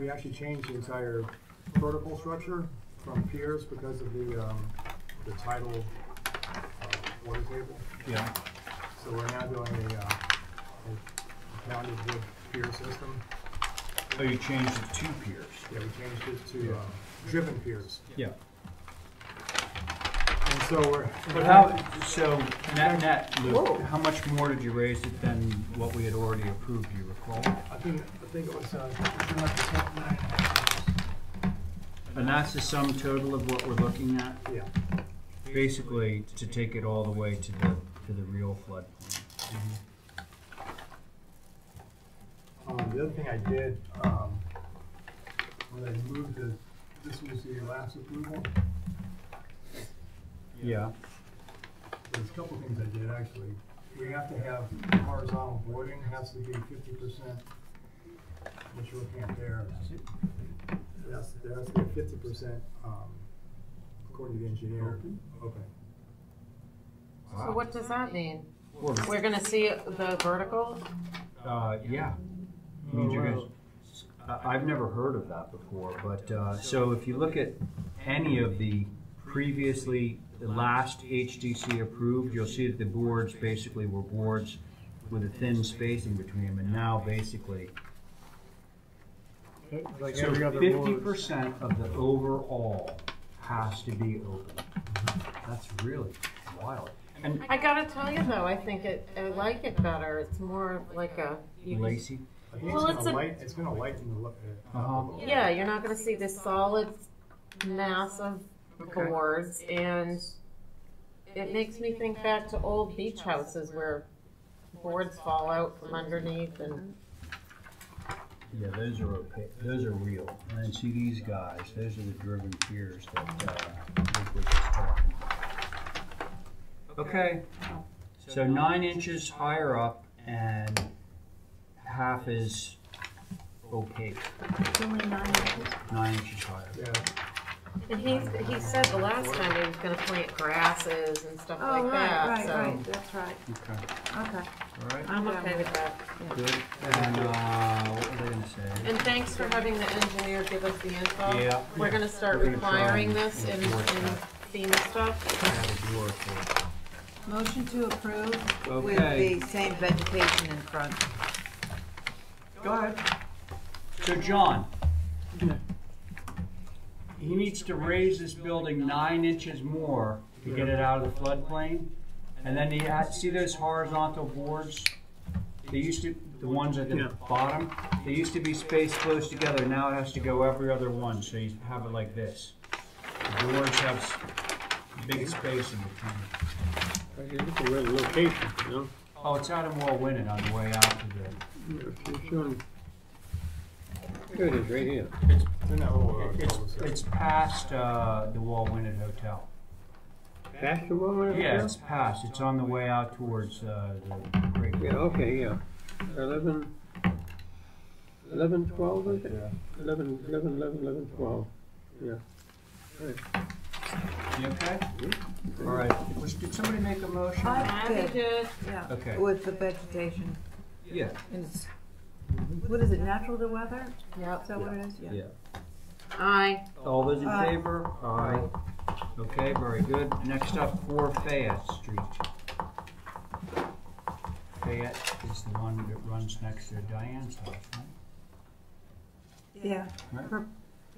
Speaker 14: actually changed the entire vertical structure from piers because of the tidal water table.
Speaker 1: Yeah.
Speaker 14: So we're now doing a pounded wood pier system.
Speaker 1: Oh, you changed it to piers.
Speaker 14: Yeah, we changed it to driven piers.
Speaker 1: Yeah.
Speaker 14: And so we're.
Speaker 1: But how, so net, Luke, how much more did you raise it than what we had already approved, do you recall?
Speaker 14: I think it was pretty much the same.
Speaker 1: And that's the sum total of what we're looking at?
Speaker 14: Yeah.
Speaker 1: Basically, to take it all the way to the real floodplain.
Speaker 14: The other thing I did, when I moved this was the last approval.
Speaker 1: Yeah.
Speaker 14: There's a couple things I did actually. We have to have horizontal boarding has to be 50%, which you're looking at there. There has to be 50%, according to the engineer. Open.
Speaker 4: So what does that mean?
Speaker 1: Well,
Speaker 4: We're gonna see the vertical?
Speaker 1: Yeah. I mean, you're gonna, I've never heard of that before, but so if you look at any of the previously, the last HDC approved, you'll see that the boards basically were boards with a thin spacing between them, and now basically,
Speaker 8: Like
Speaker 1: so
Speaker 8: every other
Speaker 1: 50% of the overall has to be open. That's really wild. And
Speaker 4: I gotta tell you though, I think I like it better. It's more like a.
Speaker 1: lacy.
Speaker 14: I think
Speaker 4: Well,
Speaker 14: it's gonna lighten the look.
Speaker 4: Yeah, you're not gonna see this solid mass of boards, and it makes me think back to old beach houses where boards fall out from underneath and.
Speaker 1: Yeah, those are okay. Those are real. And then see these guys, those are the driven piers that Luke was just talking about. Okay. So 9 inches higher up and half is opaque.
Speaker 2: It's only 9 inches.
Speaker 1: 9 inches higher.
Speaker 12: Yeah.
Speaker 4: And he said the last time he was gonna plant grasses and stuff like that, so.
Speaker 2: Right, that's right.
Speaker 1: Okay.
Speaker 2: Okay.
Speaker 1: All right.
Speaker 4: I'm okay with that.
Speaker 1: Good. And what were they gonna say?
Speaker 4: And thanks for having the engineer give us the info.
Speaker 1: Yeah.
Speaker 4: We're gonna start
Speaker 1: We're gonna try
Speaker 4: requiring
Speaker 1: and
Speaker 4: this in
Speaker 1: enforce that.
Speaker 4: FEMA stuff.
Speaker 1: Add a door for it.
Speaker 2: Motion to approve with
Speaker 1: Okay.
Speaker 2: the same vegetation in front.
Speaker 1: Go ahead. So John, he needs to raise this building 9 inches more to get it out of the floodplain. And then he had, see those horizontal boards? They used to, the ones at the bottom, they used to be spaced close together. Now it has to go every other one, so you have it like this. The doors have big space in between.
Speaker 9: You're looking at the location, you know?
Speaker 1: Oh, it's out of Moore Winnet on the way out to the.
Speaker 9: It's showing. Here it is, right here.
Speaker 1: It's past the Wall Winnet Hotel.
Speaker 9: Past the one?
Speaker 1: Yeah, it's past. It's on the way out towards the Great.
Speaker 9: Yeah, okay, yeah. 11, 12 is it? 11, 12. Yeah. Right.
Speaker 1: You okay? All right. Did somebody make a motion?
Speaker 2: I did.
Speaker 4: Good.
Speaker 2: Yeah.
Speaker 1: Okay.
Speaker 2: With the vegetation.
Speaker 1: Yeah.
Speaker 2: And it's, what is it, natural to weather?
Speaker 4: Yep.
Speaker 2: Is that what it is?
Speaker 1: Yeah.
Speaker 4: Aye.
Speaker 1: All those in
Speaker 2: Aye.
Speaker 1: favor? Aye. Okay, very good. Next up, 4 Fayette Street. Fayette is the one that runs next to Diane's house, right?
Speaker 2: Yeah.
Speaker 1: Right?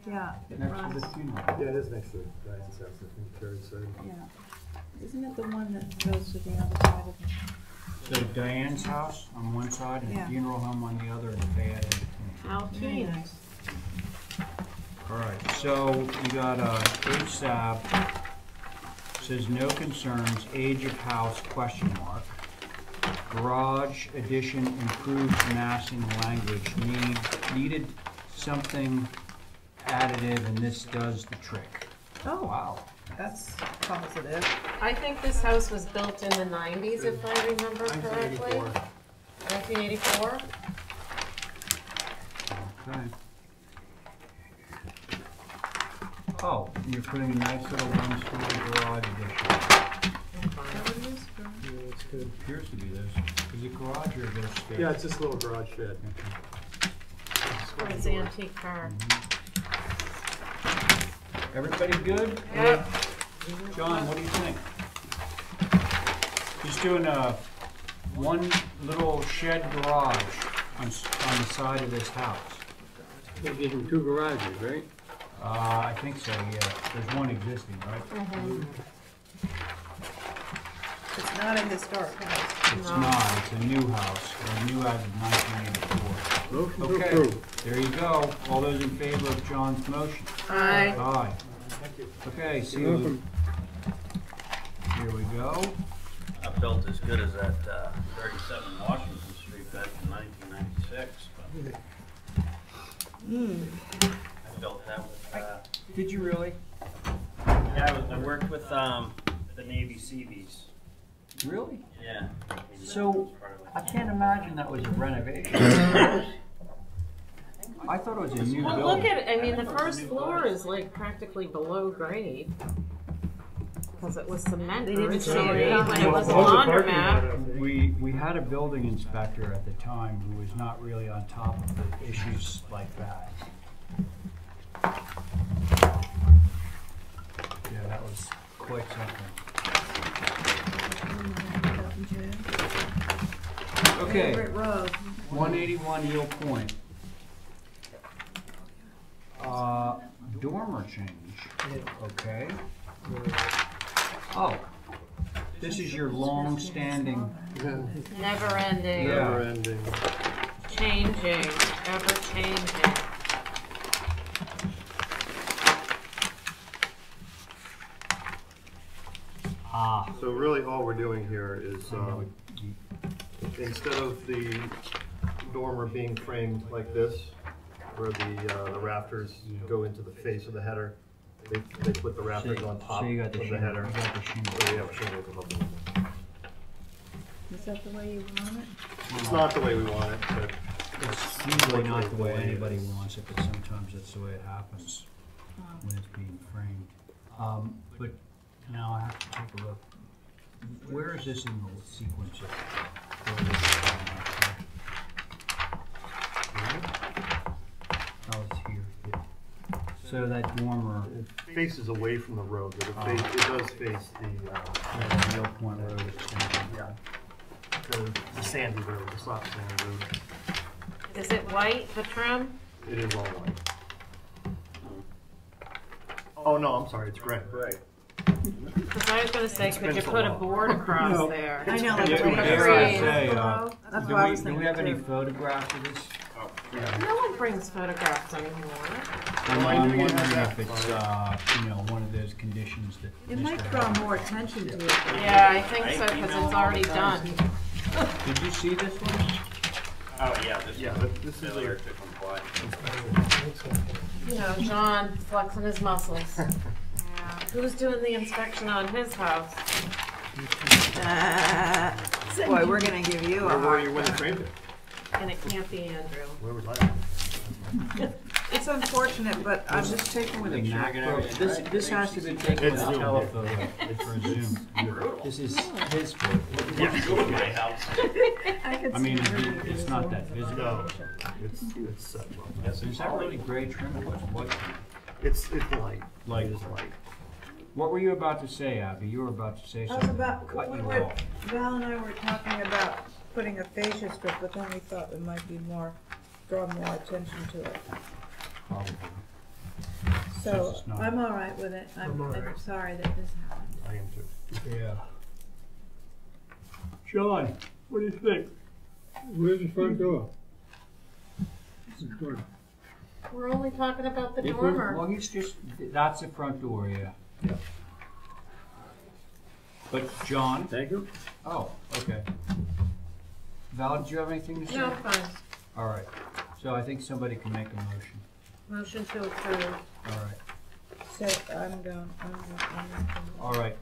Speaker 2: Yeah. It
Speaker 1: Next
Speaker 2: runs.
Speaker 1: to the funeral.
Speaker 12: Yeah, it is next to Diane's house, I think Terry said.
Speaker 2: Yeah. Isn't it the one that goes to the other side of the?
Speaker 1: So Diane's house on one side and the
Speaker 2: Yeah.
Speaker 1: funeral home on the other, and Fayette in between.
Speaker 4: How keen.
Speaker 2: nice.
Speaker 1: All right, so you got HSAB, says no concerns, age of house, question mark. Garage addition, improved massing language, needed something additive, and this does the trick.
Speaker 2: Oh,
Speaker 1: Wow.
Speaker 2: that's positive.
Speaker 4: I think this house was built in the 90s, if I remember correctly. 1984.
Speaker 1: Okay. Oh, you're putting a nice little one-story garage addition.
Speaker 12: Yeah, it's good.
Speaker 1: Appears to be this. Is it garage or this space?
Speaker 12: Yeah, it's just a little garage shed.
Speaker 4: It's the antique car.
Speaker 1: Everybody good?
Speaker 4: Yep.
Speaker 1: John, what do you think? He's doing a one little shed garage on the side of this house.
Speaker 9: They're getting 2 garages, right?
Speaker 1: I think so, yeah. There's one existing, right?
Speaker 2: It's not a historic house.
Speaker 1: It's not, it's a new house, new as of 1984.
Speaker 9: Motion to
Speaker 1: Okay,
Speaker 9: approve.
Speaker 1: there you go. All those in favor of John's motion?
Speaker 4: Aye.
Speaker 1: Aye.
Speaker 12: Thank you.
Speaker 1: Okay, see
Speaker 9: You're
Speaker 1: you.
Speaker 9: welcome.
Speaker 1: Here we go.
Speaker 3: I built as good as that 37 Washington Street back in 1996. But I built that with.
Speaker 1: Did you really?
Speaker 3: Yeah, I worked with the Navy Seabees.
Speaker 1: Really?
Speaker 3: Yeah.
Speaker 1: So, I can't imagine that was a renovation. I thought it was a new
Speaker 4: Well,
Speaker 1: building.
Speaker 4: look at it. I mean, the first floor is like practically below grade. Because it was cement
Speaker 2: They didn't
Speaker 4: originally
Speaker 2: say it.
Speaker 4: when it was a
Speaker 8: All the parking
Speaker 4: laundromat.
Speaker 8: lot.
Speaker 1: We had a building inspector at the time who was not really on top of the issues like that. Yeah, that was quite something. Okay,
Speaker 2: Favorite road.
Speaker 1: 181 Eel Point. Dormer change, okay. Oh, this is your long-standing,
Speaker 4: Never ending.
Speaker 1: Yeah.
Speaker 12: Never ending.
Speaker 4: Changing. Ever changing.
Speaker 1: ah,
Speaker 12: So really all we're doing here is instead of the dormer being framed like this, where the rafters go into the face of the header, they put the rafters on top
Speaker 1: so you got
Speaker 12: of
Speaker 1: the
Speaker 12: the
Speaker 1: shingle,
Speaker 12: header.
Speaker 1: you got the shingle.
Speaker 12: So we have a shingle above the window.
Speaker 2: Is that the way you want it?
Speaker 12: It's not the way we want it, but
Speaker 1: It's usually not the way anybody wants it, but sometimes that's the way it happens when it's being framed. But now I have to take a look. Where is this in the sequence of? Oh, it's here. Yeah. So that dormer.
Speaker 12: it faces away from the road, but it does face the
Speaker 1: Mill Point Road.
Speaker 12: the sandy road, the soft sandy road.
Speaker 4: Is it white, the trim?
Speaker 12: It is all white. Oh, no, I'm sorry, it's gray. Gray.
Speaker 4: Because I was gonna say,
Speaker 12: It's
Speaker 4: could
Speaker 12: been
Speaker 4: you
Speaker 12: so
Speaker 4: put a
Speaker 12: long.
Speaker 4: board across there?
Speaker 2: I know,
Speaker 1: Yeah,
Speaker 2: that's
Speaker 1: we
Speaker 2: what
Speaker 1: dare
Speaker 2: I
Speaker 1: say,
Speaker 2: That's what I was
Speaker 1: do
Speaker 2: thinking
Speaker 1: we have any
Speaker 2: too.
Speaker 1: photographs of this?
Speaker 4: No one brings photographs anymore.
Speaker 1: I'm wondering if it's, one of those conditions that.
Speaker 2: It might
Speaker 1: Mr.
Speaker 2: draw
Speaker 1: Howard-
Speaker 2: more attention to it.
Speaker 4: Yeah, I think so, because it's already done.
Speaker 1: Did you see this one?
Speaker 3: Oh, yeah, this
Speaker 12: Yeah,
Speaker 3: is
Speaker 12: but this is
Speaker 3: failure to comply.
Speaker 4: You know, John flexing his muscles. Yeah. Who's doing the inspection on his house?
Speaker 2: Boy, we're gonna give you a
Speaker 12: Where were
Speaker 2: hard
Speaker 12: you when
Speaker 2: time.
Speaker 12: they framed it?
Speaker 4: And it can't be Andrew.
Speaker 12: Where was I?
Speaker 2: It's unfortunate, but I'm just taking with a
Speaker 1: Well, this has to be taken with
Speaker 12: It's
Speaker 1: a
Speaker 12: Zoom,
Speaker 1: telephoto for Zoom. This is his photo.
Speaker 3: Yeah, go to my house.
Speaker 1: I mean, it's not that visible.
Speaker 12: No, it's set well.
Speaker 1: Is that really gray trim? What?
Speaker 12: It's light.
Speaker 1: Light.
Speaker 12: It is light.
Speaker 1: What were you about to say, Abby? You were about to say
Speaker 2: I was
Speaker 1: something.
Speaker 2: about,
Speaker 1: Cut
Speaker 2: we
Speaker 1: you
Speaker 2: were,
Speaker 1: off.
Speaker 2: Val and I were talking about putting a fascia strip, but then we thought it might be draw more attention to it.
Speaker 1: Probably.
Speaker 2: So,
Speaker 1: This is not-
Speaker 2: I'm all right with it. I'm
Speaker 8: all right.
Speaker 2: sorry that this happened.
Speaker 12: I am too.
Speaker 1: Yeah.
Speaker 8: John, what do you think? Where's the front door?
Speaker 4: We're only talking about the
Speaker 1: Well,
Speaker 4: dormer.
Speaker 1: he's just, that's the front door, yeah. But John?
Speaker 8: Thank you.
Speaker 1: Oh, okay. Val, did you have anything to say?
Speaker 4: No, fine.
Speaker 1: All right. So I think somebody can make a motion.
Speaker 4: Motion to approve.
Speaker 1: All right.
Speaker 2: So, I'm going.
Speaker 1: All right.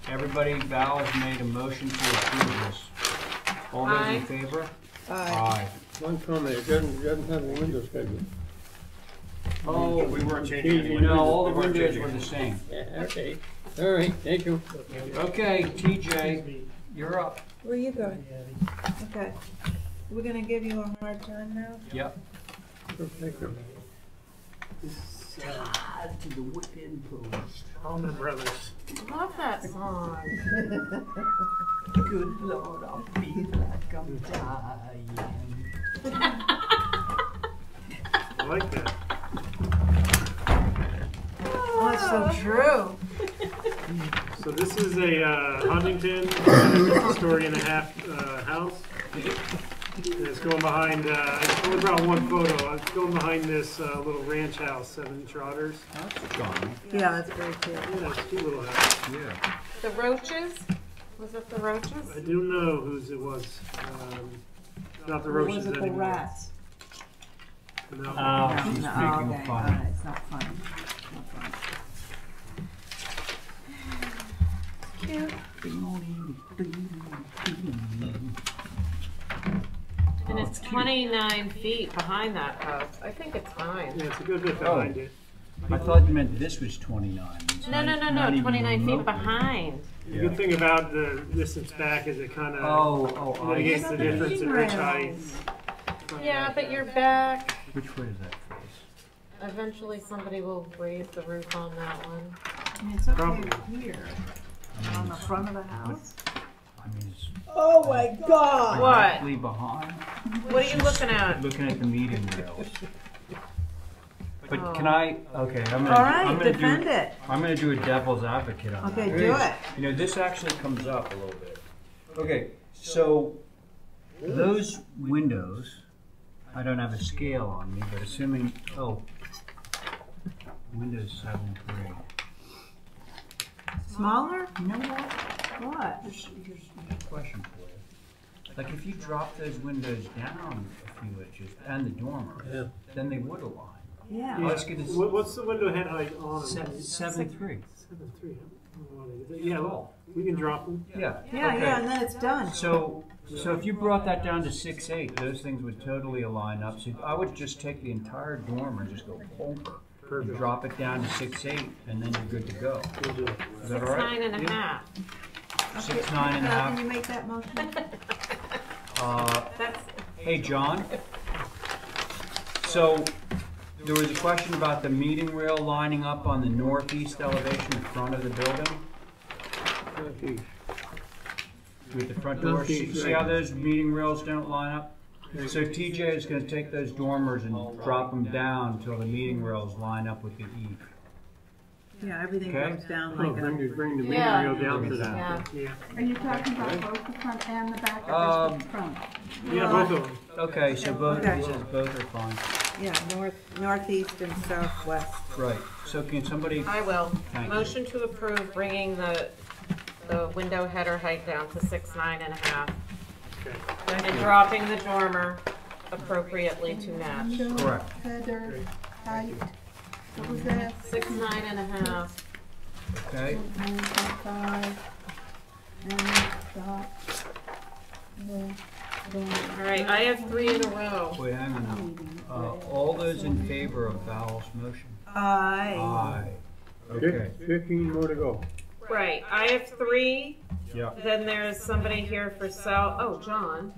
Speaker 1: Everybody, Val has made a motion to approve this. All those
Speaker 4: Aye.
Speaker 1: in favor?
Speaker 2: Aye.
Speaker 9: One comment, it doesn't have a window schedule.
Speaker 1: Oh,
Speaker 12: We weren't changing any
Speaker 1: no, all the
Speaker 12: We weren't
Speaker 1: windows
Speaker 12: changing
Speaker 1: were the
Speaker 12: any.
Speaker 1: same.
Speaker 9: Yeah, okay, all right, thank you.
Speaker 1: Okay, TJ, you're up.
Speaker 2: Where are you going? Okay. We're gonna give you a hard time now?
Speaker 1: Yep.
Speaker 9: Thank you.
Speaker 1: Tied to the whip-in post.
Speaker 8: Allman Brothers.
Speaker 4: Love that song.
Speaker 1: Good Lord, I feel like I'm dying.
Speaker 8: I like that.
Speaker 2: Oh, it's so true.
Speaker 8: So this is a Huntington, story and a half house. And it's going behind, I only brought one photo. It's going behind this little ranch house, 7 trotters.
Speaker 1: That's charming.
Speaker 2: Yeah, that's very cute.
Speaker 8: Yeah, it's a cute little house.
Speaker 1: Yeah.
Speaker 4: The roaches? Was it the roaches?
Speaker 8: I do know whose it was. Not the
Speaker 2: Or
Speaker 8: roaches
Speaker 2: was it the
Speaker 8: anymore.
Speaker 2: rats?
Speaker 8: No.
Speaker 1: Oh, she's making
Speaker 2: okay.
Speaker 1: fun.
Speaker 2: All right, it's not funny. Not funny.
Speaker 4: Cute. And it's 29 feet behind that house. I think it's fine.
Speaker 8: Yeah, it's a good bit behind it.
Speaker 1: I thought you meant this was 29. It's
Speaker 4: No, no, no,
Speaker 1: not
Speaker 4: no,
Speaker 1: even
Speaker 4: 29 feet
Speaker 1: remotely.
Speaker 4: behind.
Speaker 8: The good thing about the distance back is it kind of
Speaker 1: Oh,
Speaker 8: mitigates the
Speaker 2: What about the
Speaker 8: difference in ridge height.
Speaker 2: rails?
Speaker 4: Yeah, but you're back.
Speaker 1: Which way does that face?
Speaker 4: Eventually somebody will raise the roof on that one.
Speaker 2: I mean, it's okay
Speaker 8: Probably.
Speaker 2: here, on the front of the house.
Speaker 1: I mean, it's
Speaker 2: Oh my God!
Speaker 4: What?
Speaker 1: directly behind.
Speaker 4: What are you looking at?
Speaker 1: Looking at the median rails. But
Speaker 4: Oh.
Speaker 1: can I? Okay, I'm gonna.
Speaker 2: All right,
Speaker 1: I'm gonna
Speaker 2: defend
Speaker 1: do,
Speaker 2: it.
Speaker 1: I'm gonna do a devil's advocate on
Speaker 2: Okay,
Speaker 1: that.
Speaker 2: do it.
Speaker 1: You know, this actually comes up a little bit. Okay, so those windows, I don't have a scale on me, but assuming, Windows 7.3.
Speaker 2: Smaller?
Speaker 1: You know what?
Speaker 2: What?
Speaker 1: Here's a question for you. Like if you drop those windows down a few inches and the dormer, then they would align.
Speaker 2: Yeah.
Speaker 1: I was gonna
Speaker 8: What's the window head height on them?
Speaker 1: 7.3.
Speaker 8: 7.3. Yeah, well, we can drop them.
Speaker 1: Yeah.
Speaker 2: Yeah,
Speaker 1: okay.
Speaker 2: yeah, and then it's done.
Speaker 1: So if you brought that down to 6.8, those things would totally align up. So I would just take the entire dormer and just go bonk and drop it down to 6.8, and then you're good to go. Is that all right?
Speaker 4: 6'9½".
Speaker 1: 6'9½".
Speaker 2: Can you make that motion?
Speaker 1: Hey, John. So there was a question about the meeting rail lining up on the northeast elevation in front of the building. With the front door. See how those meeting rails don't line up? So TJ is going to take those dormers and drop them down until the meeting rails line up with the eave.
Speaker 2: Yeah, everything
Speaker 1: Okay.
Speaker 2: comes down
Speaker 9: Oh,
Speaker 2: like a.
Speaker 9: bring the meeting
Speaker 4: Yeah.
Speaker 9: rail down to that.
Speaker 4: Yeah.
Speaker 17: Are you talking about both the front and the back, or just the front?
Speaker 8: Yeah, both of them.
Speaker 1: Okay, so both,
Speaker 2: Okay.
Speaker 1: he says both are fine.
Speaker 2: Yeah, northeast and southwest.
Speaker 1: Right. So can somebody?
Speaker 4: I will.
Speaker 1: Thank you.
Speaker 4: Motion to approve bringing the window header height down to 6'9½", and dropping the dormer appropriately to match.
Speaker 17: Window,
Speaker 1: Correct.
Speaker 17: header, height, what was that?
Speaker 4: 6'9½".
Speaker 1: Okay.
Speaker 17: 9.5, and stop.
Speaker 4: All right, I have 3 in a row.
Speaker 1: Wait, hang on now. All those in favor of Val's motion?
Speaker 2: Aye.
Speaker 1: Aye. Okay.
Speaker 9: 15 more to go.
Speaker 4: Right, I have 3.
Speaker 1: Yeah.
Speaker 4: Then there's somebody here for John.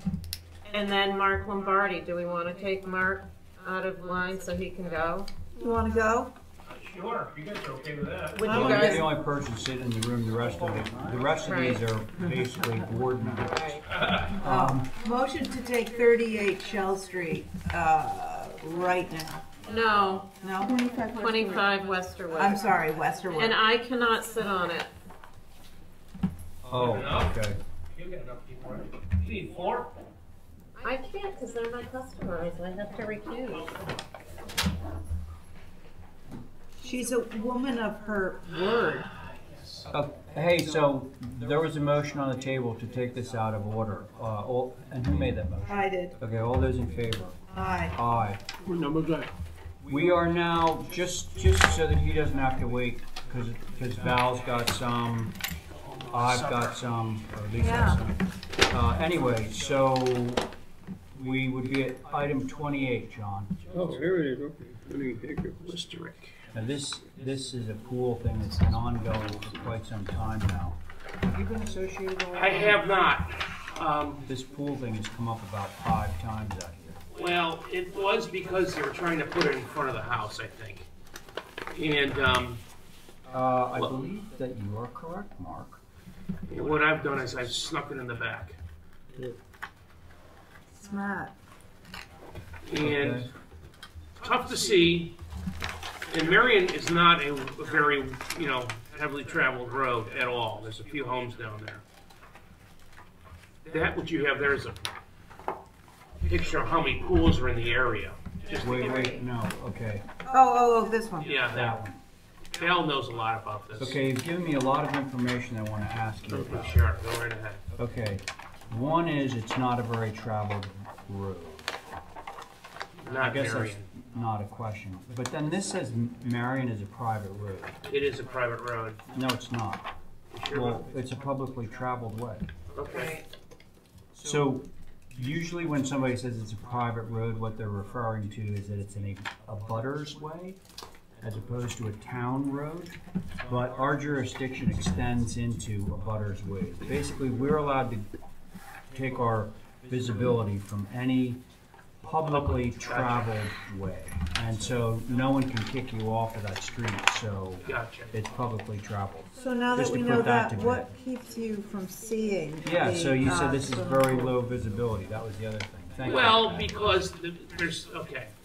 Speaker 4: And then Mark Lombardi. Do we want to take Mark out of line so he can go?
Speaker 2: You wanna go?
Speaker 19: Sure, you guys are okay with that.
Speaker 4: Would you
Speaker 1: You're
Speaker 4: guys?
Speaker 1: the only person sitting in the room. The rest of these are basically board members.
Speaker 4: Right.
Speaker 2: Motion to take 38 Shell Street, right now.
Speaker 4: No,
Speaker 2: No?
Speaker 4: 25 Westerwood.
Speaker 2: I'm sorry, Westerwood.
Speaker 4: And I cannot sit on it.
Speaker 1: Oh, okay.
Speaker 19: You got enough people, right? You need 4?
Speaker 4: I can't because they're my customers. I have to recuse.
Speaker 2: She's a woman of her word.
Speaker 1: Hey, so there was a motion on the table to take this out of order. And who made that motion?
Speaker 2: I did.
Speaker 1: Okay, all those in favor?
Speaker 2: Aye.
Speaker 1: Aye.
Speaker 9: What number's that?
Speaker 1: We are now, just so that he doesn't have to wait, because Val's got some, I've got some, or at least
Speaker 2: Yeah.
Speaker 1: some. Anyway, so we would be at item 28, John.
Speaker 9: Oh, here it is, okay. Let me take a Listerine.
Speaker 1: Now this is a pool thing that's been ongoing for quite some time now. Have you been associated with
Speaker 19: I have not.
Speaker 1: This pool thing has come up about 5 times out here.
Speaker 19: Well, it was because they were trying to put it in front of the house, I think. And
Speaker 1: I believe that you are correct, Mark.
Speaker 19: what I've done is I've snuck it in the back.
Speaker 2: Smart.
Speaker 19: And
Speaker 1: Okay.
Speaker 19: tough to see. And Marion is not a very, heavily traveled road at all. There's a few homes down there. That what you have there is a picture of how many pools are in the area. Just to give
Speaker 1: Wait,
Speaker 19: you-
Speaker 1: no, okay,
Speaker 2: Oh, this one.
Speaker 19: Yeah,
Speaker 1: that one.
Speaker 19: Val knows a lot about this.
Speaker 1: Okay, you've given me a lot of information I want to ask you about.
Speaker 19: Sure, go right ahead.
Speaker 1: Okay, one is it's not a very traveled road. I
Speaker 19: Not
Speaker 1: guess
Speaker 19: Marion.
Speaker 1: that's not a question. But then this says Marion is a private road.
Speaker 19: It is a private road.
Speaker 1: No, it's not.
Speaker 19: Sure.
Speaker 1: Well, it's a publicly traveled way.
Speaker 19: Okay.
Speaker 1: So usually when somebody says it's a private road, what they're referring to is that it's in a butter's way as opposed to a town road. But our jurisdiction extends into a butter's way. Basically, we're allowed to take our visibility from any publicly traveled way. And so no one can kick you off of that street, so
Speaker 19: Gotcha.
Speaker 1: it's publicly traveled.
Speaker 2: So now that
Speaker 1: Just to
Speaker 2: we
Speaker 1: put
Speaker 2: know
Speaker 1: that
Speaker 2: that,
Speaker 1: to
Speaker 2: what keeps you from seeing?
Speaker 1: Yeah,
Speaker 2: the,
Speaker 1: so you said this is
Speaker 2: swimming
Speaker 1: very
Speaker 2: pool?
Speaker 1: low visibility. That was the other thing. Thank
Speaker 19: Well, because there's,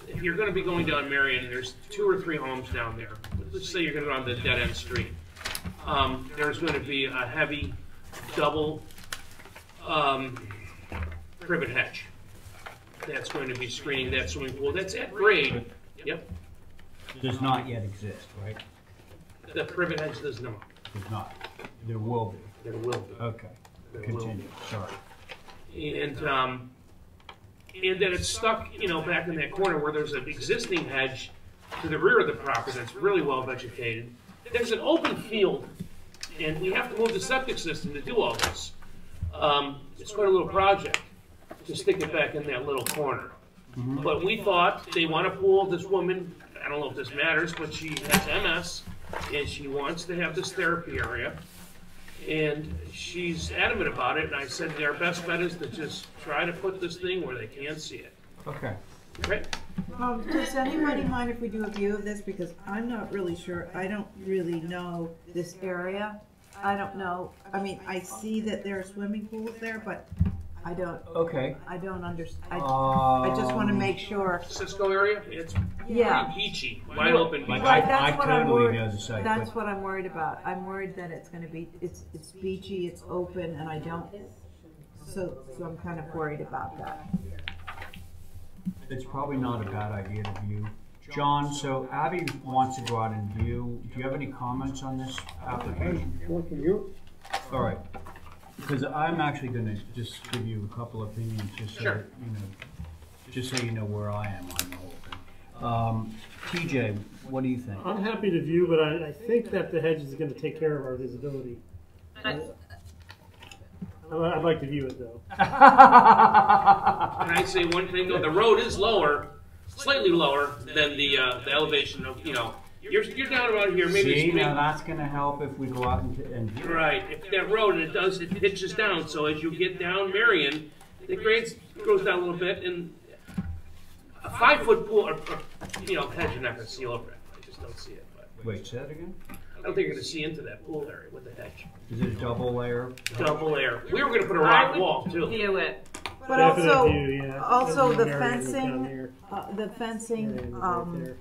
Speaker 19: if you're gonna be going down Marion, there's 2 or 3 homes down there. Let's say you're gonna go on the dead end street. There's gonna be a heavy double, privet hedge. That's going to be screening that swimming pool. That's at grade. Yep.
Speaker 1: you. Does not yet exist, right?
Speaker 19: The privet hedge does not.
Speaker 1: Does not. There will be.
Speaker 19: There will be.
Speaker 1: Okay.
Speaker 19: There will
Speaker 1: Continue. Sorry.
Speaker 19: And then it's stuck, you know, back in that corner where there's an existing hedge to the rear of the property that's really well vegetated. There's an open field, and we have to move the septic system to do all this. It's quite a little project to stick it back in that little corner. But we thought they want to pool this woman, I don't know if this matters, but she has MS, and she wants to have this therapy area. And she's adamant about it, and I said their best bet is to just try to put this thing where they can't see it.
Speaker 1: Okay.
Speaker 19: Okay?
Speaker 2: Does anybody mind if we do a view of this? Because I'm not really sure, I don't really know this area. I don't know, I mean, I see that there are swimming pools there, but I don't.
Speaker 1: Okay.
Speaker 2: I don't understand. I just want to make sure.
Speaker 19: Cisco area, it's
Speaker 2: Yeah.
Speaker 19: pretty beachy, wide open beach.
Speaker 2: Right, that's what I'm worried.
Speaker 1: know the site,
Speaker 2: That's
Speaker 1: but-
Speaker 2: what I'm worried about. I'm worried that it's going to be it's beachy, it's open, and I don't. So I'm kind of worried about that.
Speaker 1: It's probably not a bad idea to view. John, so Abby wants to go out and view. Do you have any comments on this application? All right. Because I'm actually going to just give you a couple opinions, just so
Speaker 19: Sure.
Speaker 1: you know, just so you know where I am on the whole thing. TJ, what do you think?
Speaker 8: I'm happy to view, but I think that the hedge is going to take care of our visibility. I'd like to view it though.
Speaker 19: And I say one thing though, the road is lower, slightly lower than the elevation of, you know, you're down around here, maybe
Speaker 1: See,
Speaker 19: it's
Speaker 1: now that's going to help if we go out and view.
Speaker 19: right. If that road, it pitches down, so as you get down Marion, the grade goes down a little bit, and a 5-foot pool, or you know, hedge, you're not going to see over it. I just don't see it. But
Speaker 1: Wait, say that again?
Speaker 19: I don't think you're going to see into that pool area with the hedge.
Speaker 1: Is it a double layer?
Speaker 19: Double layer. We were going to put a rock wall too.
Speaker 4: View it.
Speaker 2: But
Speaker 8: Definite
Speaker 2: also,
Speaker 8: view, yeah.
Speaker 2: also
Speaker 8: And
Speaker 2: the
Speaker 8: Marion was down
Speaker 2: fencing,
Speaker 8: here.
Speaker 2: the fencing.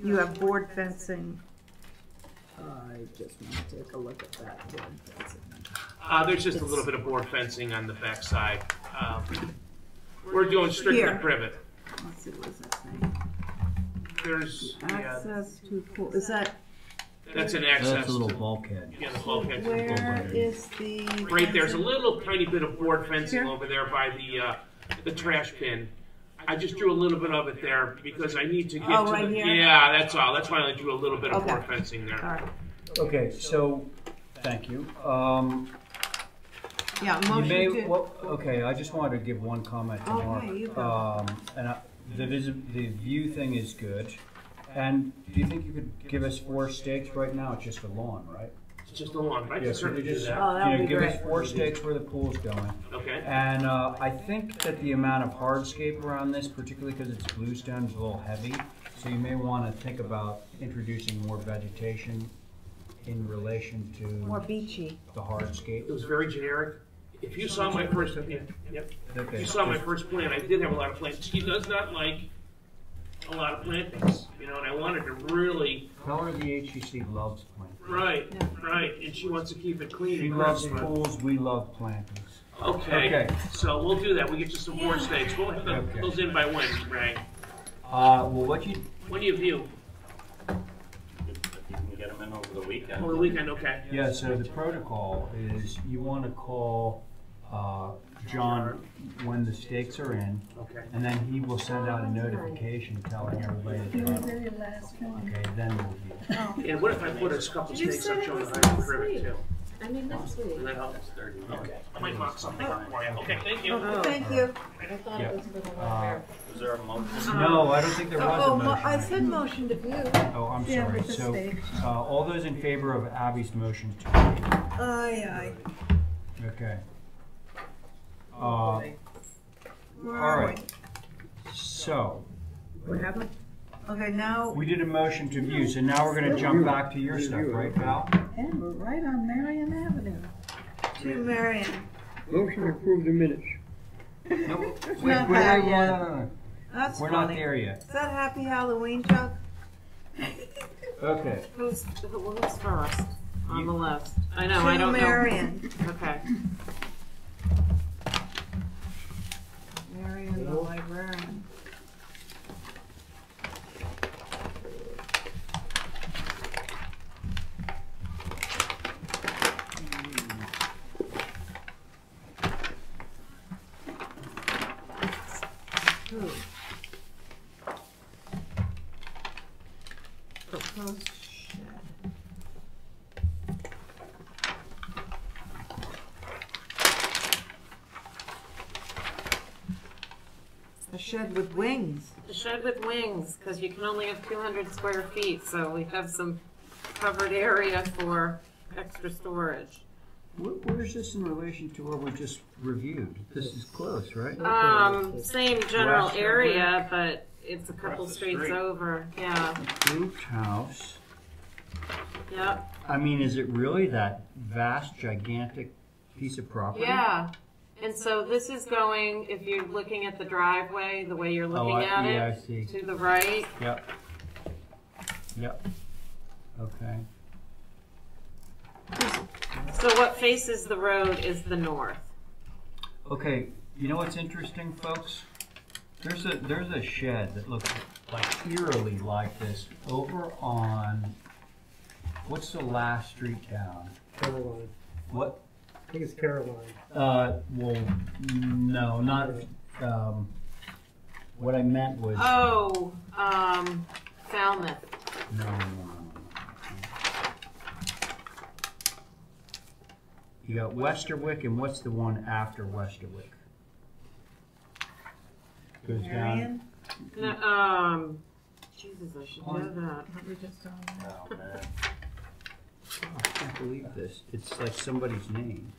Speaker 2: You have board fencing. I just want to take a look at that board fencing.
Speaker 19: There's just a little bit of board fencing on the back side. We're doing strictly
Speaker 2: Here.
Speaker 19: privet.
Speaker 2: Let's see, what is that saying?
Speaker 19: There's
Speaker 2: Access to pool, is that,
Speaker 19: that's an access.
Speaker 1: That's a little
Speaker 19: to-
Speaker 1: bulkhead.
Speaker 19: Yeah, the bulkhead.
Speaker 2: where is the?
Speaker 19: Right there's a little tiny bit of board fencing
Speaker 2: Here?
Speaker 19: over there by the trash bin. I just drew a little bit of it there because I need to get
Speaker 2: Oh,
Speaker 19: to
Speaker 2: right
Speaker 19: the,
Speaker 2: here?
Speaker 19: yeah, that's all. That's why I drew a little bit of
Speaker 2: Okay.
Speaker 19: board fencing there.
Speaker 2: All right,
Speaker 1: Okay, so, thank you.
Speaker 2: yeah,
Speaker 1: You
Speaker 2: motion
Speaker 1: may,
Speaker 2: to,
Speaker 1: well, okay, I just wanted to give one comment to Mark.
Speaker 2: Okay, you go.
Speaker 1: And the view thing is good. And do you think you could give us 4 stakes right now? It's just a lawn, right?
Speaker 19: It's just a lawn. I
Speaker 1: Yeah,
Speaker 19: can
Speaker 1: so
Speaker 19: certainly
Speaker 1: you
Speaker 19: do
Speaker 1: just,
Speaker 19: that.
Speaker 2: Oh, that would be
Speaker 1: give us
Speaker 2: great.
Speaker 1: 4 stakes where the pool's going.
Speaker 19: Okay.
Speaker 1: And I think that the amount of hardscape around this, particularly because it's bluestone, is a little heavy. So you may want to think about introducing more vegetation in relation
Speaker 2: more
Speaker 1: to
Speaker 2: beachy.
Speaker 1: the hardscape.
Speaker 19: It was very generic. If you saw my first, yep. If
Speaker 1: Okay.
Speaker 19: you saw my first plan, I did have a lot of plants. She does not like a lot of plantings, you know, and I wanted to really,
Speaker 1: Tell her the HEC loves plantings.
Speaker 19: right, and she wants to keep it clean.
Speaker 1: She
Speaker 19: and
Speaker 1: loves
Speaker 19: crisp.
Speaker 1: pools, we love plantings.
Speaker 19: Okay,
Speaker 1: Okay.
Speaker 19: so we'll do that. We'll get you some more stakes. We'll have
Speaker 1: Okay.
Speaker 19: those in by when, Ray?
Speaker 1: Well, what you,
Speaker 19: When do you view?
Speaker 3: If you can get them in over the weekend.
Speaker 19: Over the weekend, okay.
Speaker 1: yeah, so the protocol is you want to call John when the stakes are in,
Speaker 19: Okay.
Speaker 1: and then he will send out a notification telling everybody that
Speaker 17: The
Speaker 1: they're in.
Speaker 17: very last one.
Speaker 1: Okay, then we'll view.
Speaker 19: And what if I put a couple
Speaker 4: You
Speaker 19: stakes
Speaker 4: said
Speaker 19: up
Speaker 4: it
Speaker 19: showing
Speaker 4: was
Speaker 19: the high
Speaker 4: next
Speaker 19: privet
Speaker 4: week.
Speaker 19: too?
Speaker 4: I mean, next week.
Speaker 19: Does that help? Okay. I might mark something up for you. Okay, thank you.
Speaker 2: Oh, thank you.
Speaker 4: I thought
Speaker 1: Yeah.
Speaker 4: it was for the one where.
Speaker 3: Was there a motion?
Speaker 1: No, I don't think there was a motion.
Speaker 2: I said motion to view.
Speaker 1: Oh, I'm
Speaker 17: Yeah,
Speaker 1: sorry.
Speaker 17: with the
Speaker 1: So,
Speaker 17: stakes.
Speaker 1: all those in favor of Abby's motion to
Speaker 2: Aye,
Speaker 1: okay.
Speaker 2: Where
Speaker 1: All
Speaker 2: are
Speaker 1: right. So,
Speaker 2: we? What happened? Okay, now,
Speaker 1: we did a motion to view, so now we're going to jump back to your stuff, right, Val?
Speaker 17: And we're right on Marion Avenue.
Speaker 2: to Marion.
Speaker 9: Motion to approve the minutes.
Speaker 1: No,
Speaker 2: It's not there yet.
Speaker 1: no.
Speaker 2: That's
Speaker 1: We're not
Speaker 2: funny.
Speaker 1: there yet.
Speaker 2: Is that Happy Halloween, Chuck?
Speaker 1: Okay.
Speaker 4: Who's first on the list? I know,
Speaker 2: To
Speaker 4: I don't know.
Speaker 2: Marion.
Speaker 4: Okay.
Speaker 2: Marion, the librarian. approve. Proposed shed. A shed with wings.
Speaker 4: A shed with wings, because you can only have 200 square feet, so we have some covered area for extra storage.
Speaker 1: Where's this in relation to what we just reviewed? This is close, right?
Speaker 4: Same general
Speaker 1: West
Speaker 4: area, but it's a couple
Speaker 1: Across the
Speaker 4: streets
Speaker 1: street.
Speaker 4: over, yeah.
Speaker 1: Approved house.
Speaker 4: Yep.
Speaker 1: I mean, is it really that vast, gigantic piece of property?
Speaker 4: Yeah. And so this is going, if you're looking at the driveway, the way you're looking at it,
Speaker 1: yeah, I see.
Speaker 4: to the right.
Speaker 1: Yep. Yep. Okay.
Speaker 4: So what faces the road is the north.
Speaker 1: Okay, you know what's interesting, folks? There's a shed that looks like eerily like this over on, what's the last street down?
Speaker 8: Caroline.
Speaker 1: What?
Speaker 8: I think it's Caroline.
Speaker 1: Well, no, not, what I meant was.
Speaker 4: Oh, Falmouth.
Speaker 1: No. You got Westerwick, and what's the one after Westerwick? Goes down.
Speaker 4: No, Jesus, I should know that.
Speaker 2: We just don't know.
Speaker 1: Oh, man. I can't believe this. It's like somebody's name.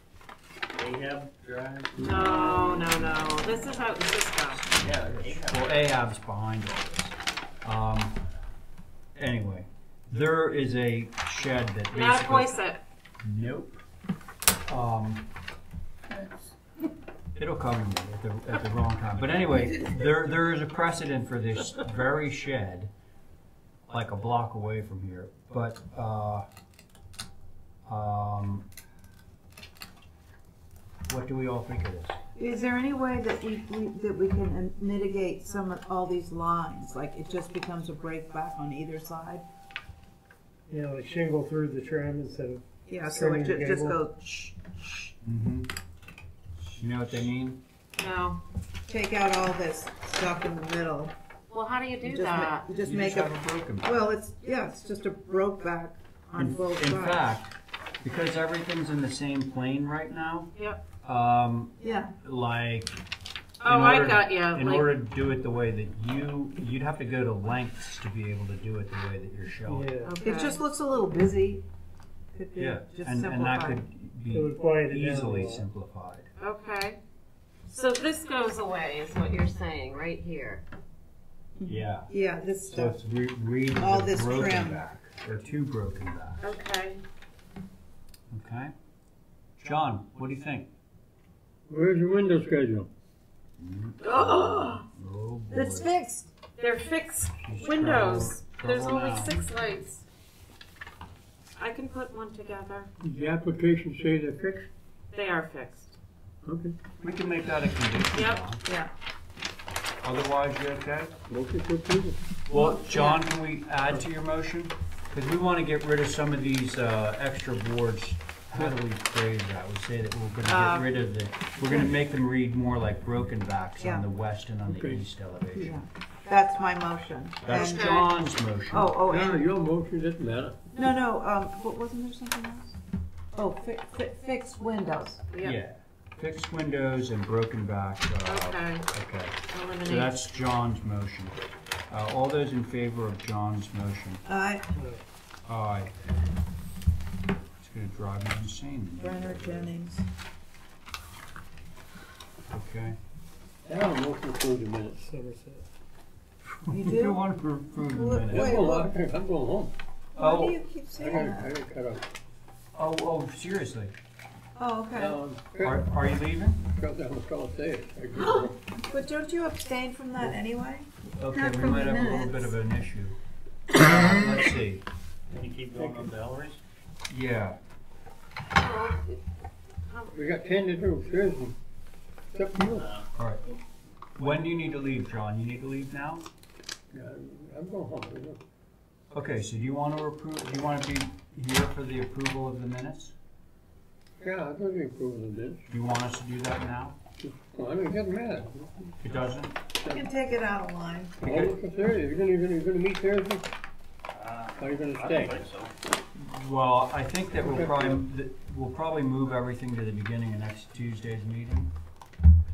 Speaker 3: Ahab Drive?
Speaker 4: No. This is out in Cisco.
Speaker 3: Yeah,
Speaker 1: Well, Ahab's behind all this. Anyway, there is a shed that basically.
Speaker 4: Not Poisette.
Speaker 1: Nope. It'll come to me at the wrong time. But anyway, there is a precedent for this very shed, like a block away from here. But what do we all think of this?
Speaker 2: Is there any way that we can mitigate some of all these lines? Like it just becomes a break back on either side?
Speaker 8: You know, like shingle through the trim instead of.
Speaker 2: Yeah, so it
Speaker 8: trimming the
Speaker 2: just
Speaker 8: gable.
Speaker 2: goes shh, shh.
Speaker 1: Mm-hmm. You know what they mean?
Speaker 4: No.
Speaker 2: Take out all this stuff in the middle.
Speaker 4: Well, how do you do
Speaker 2: Just
Speaker 4: that?
Speaker 2: Just
Speaker 1: You
Speaker 2: make
Speaker 1: just
Speaker 2: a,
Speaker 1: have a broken.
Speaker 2: well, it's just a broke back on both sides.
Speaker 1: In fact, because everything's in the same plane right now,
Speaker 4: Yep.
Speaker 2: Yeah.
Speaker 1: like.
Speaker 4: Oh, I got you.
Speaker 1: In
Speaker 4: Like-
Speaker 1: order to do it the way that you'd have to go to lengths to be able to do it the way that you're showing.
Speaker 8: Yeah.
Speaker 4: Okay.
Speaker 2: It just looks a little busy. Could be
Speaker 1: Yeah,
Speaker 2: just
Speaker 1: and that
Speaker 2: simplified.
Speaker 1: could
Speaker 8: It would quiet
Speaker 1: be
Speaker 8: it down a
Speaker 1: easily
Speaker 8: little.
Speaker 1: simplified.
Speaker 4: Okay. So this goes away, is what you're saying, right here.
Speaker 1: Yeah.
Speaker 2: Yeah, this
Speaker 1: So
Speaker 2: stuff.
Speaker 1: it's read
Speaker 2: All
Speaker 1: the
Speaker 2: this
Speaker 1: broken
Speaker 2: trim.
Speaker 1: back. There are two broken backs.
Speaker 4: Okay.
Speaker 1: Okay. John, what do you think?
Speaker 9: Where's your window schedule?
Speaker 4: Oh,
Speaker 1: Oh boy.
Speaker 2: It's fixed.
Speaker 4: they're fixed
Speaker 1: She's
Speaker 4: windows.
Speaker 1: trouble
Speaker 4: There's only
Speaker 1: now.
Speaker 4: 6 lights. I can put one together.
Speaker 9: Does the application say they're fixed?
Speaker 4: They are fixed.
Speaker 9: Okay.
Speaker 1: We can make that a condition.
Speaker 4: Yep.
Speaker 1: John.
Speaker 2: Yeah.
Speaker 1: Otherwise, you okay?
Speaker 9: Motion for approval.
Speaker 1: Well, John, can we add to your motion? Because we want to get rid of some of these extra boards. How do we phrase that? We say that we're going to get rid of we're going to make them read more like broken backs
Speaker 2: Yeah.
Speaker 1: on the west and on the
Speaker 9: Okay.
Speaker 1: east elevation.
Speaker 2: Yeah. That's my motion.
Speaker 1: That's
Speaker 2: And-
Speaker 1: John's motion.
Speaker 2: Oh,
Speaker 9: No,
Speaker 2: and,
Speaker 9: your motion doesn't matter.
Speaker 2: no, what, wasn't there something else? Oh, fixed windows.
Speaker 4: Yep.
Speaker 1: Yeah. Fixed windows and broken back.
Speaker 4: Okay.
Speaker 1: Okay.
Speaker 4: Eliminate.
Speaker 1: So that's John's motion. All those in favor of John's motion?
Speaker 2: Aye.
Speaker 1: Aye. It's going to drive me insane.
Speaker 2: Brenner Jennings.
Speaker 1: Okay.
Speaker 9: I don't motion to approve the minutes.
Speaker 8: Somerset.
Speaker 2: You
Speaker 1: You
Speaker 2: do?
Speaker 1: want to approve the
Speaker 2: Wait,
Speaker 1: minutes?
Speaker 9: I'm going home.
Speaker 2: Why
Speaker 1: Oh.
Speaker 2: do you keep
Speaker 9: I
Speaker 2: saying
Speaker 9: got
Speaker 2: that?
Speaker 9: cut off.
Speaker 1: Oh, seriously?
Speaker 2: Oh, okay.
Speaker 1: Are you leaving?
Speaker 9: I'm gonna say it.
Speaker 2: But don't you abstain from that anyway?
Speaker 1: Okay,
Speaker 2: Not
Speaker 1: we
Speaker 2: from
Speaker 1: might
Speaker 2: the
Speaker 1: have a little
Speaker 2: minutes.
Speaker 1: bit of an issue. Let's see.
Speaker 3: Can you keep going on Valerie's?
Speaker 1: Yeah.
Speaker 9: We got 10 to do, seriously. It's up to you.
Speaker 1: All right. When do you need to leave, John? You need to leave now?
Speaker 9: Yeah, I'm going home.
Speaker 1: Okay, so do you want to approve, do you want to be here for the approval of the minutes?
Speaker 9: Yeah, I'm going to be approving the minutes.
Speaker 1: Do you want us to do that now?
Speaker 9: Well, I mean, it doesn't matter.
Speaker 1: It doesn't?
Speaker 2: You can take it out of line.
Speaker 9: Almost for Thursday. You're gonna meet Thursday? Or are you gonna stay?
Speaker 1: Well, I think that we'll probably move everything to the beginning of next Tuesday's meeting.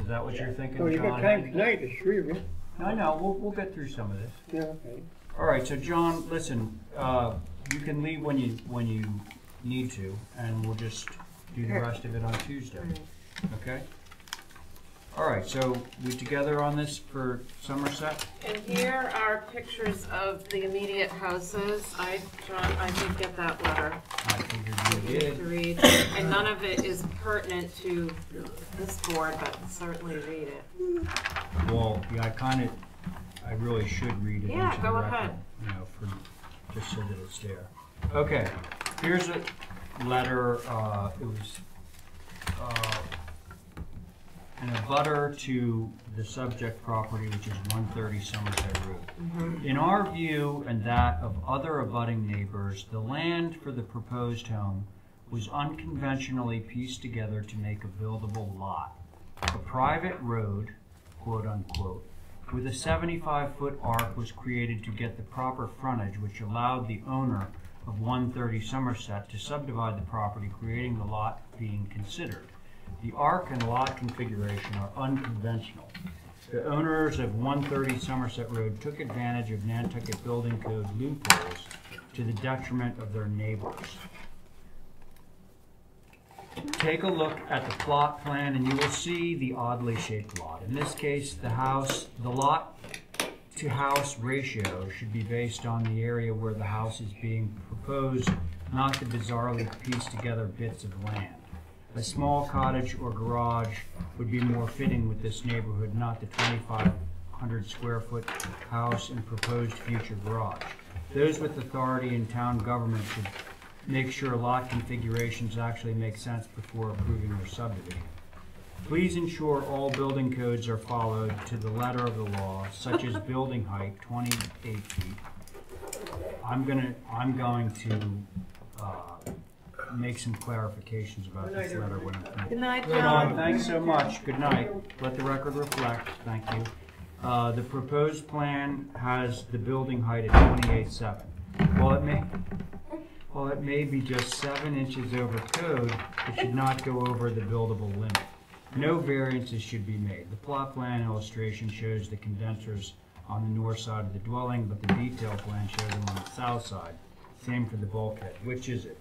Speaker 1: Is that what you're thinking,
Speaker 9: Oh,
Speaker 1: John?
Speaker 9: you got time tonight, there's three of you.
Speaker 1: No, we'll get through some of this.
Speaker 9: Yeah, okay.
Speaker 1: All right, so John, listen, you can leave when you need to, and we'll just do the rest of it on Tuesday. Okay? All right, so we together on this for Somerset?
Speaker 4: And here are pictures of the immediate houses. I did get that letter.
Speaker 1: I figured you did.
Speaker 4: To read, and none of it is pertinent to this board, but certainly read it.
Speaker 1: Well, yeah, I really should read it.
Speaker 4: Yeah,
Speaker 1: into
Speaker 4: go
Speaker 1: the record,
Speaker 4: ahead.
Speaker 1: You know, just so that it's there. Okay, here's a letter, it was, an abutter to the subject property, which is 130 Somerset Road. In our view and that of other abutting neighbors, the land for the proposed home was unconventionally pieced together to make a buildable lot. A private road, quote unquote, with a 75-foot arc was created to get the proper frontage, which allowed the owner of 130 Somerset to subdivide the property, creating the lot being considered. The arc and lot configuration are unconventional. The owners of 130 Somerset Road took advantage of Nantucket Building Code loopholes to the detriment of their neighbors. Take a look at the plot plan and you will see the oddly shaped lot. In this case, the lot to house ratio should be based on the area where the house is being proposed, not the bizarrely pieced together bits of land. A small cottage or garage would be more fitting with this neighborhood, not the 2,500 square foot house and proposed future garage. Those with authority in town government should make sure lot configurations actually make sense before approving their subdivision. Please ensure all building codes are followed to the letter of the law, such as building height, 28 feet. I'm going to make some clarifications about this letter when I'm finished.
Speaker 2: Good night,
Speaker 1: John. Thanks so much. Good night. Let the record reflect. Thank you. The proposed plan has the building height at 28.7. While it may be just 7 inches over code, it should not go over the buildable limit. No variances should be made. The plot plan illustration shows the condensers on the north side of the dwelling, but the detail plan shows them on the south side. Same for the bulkhead. Which is it?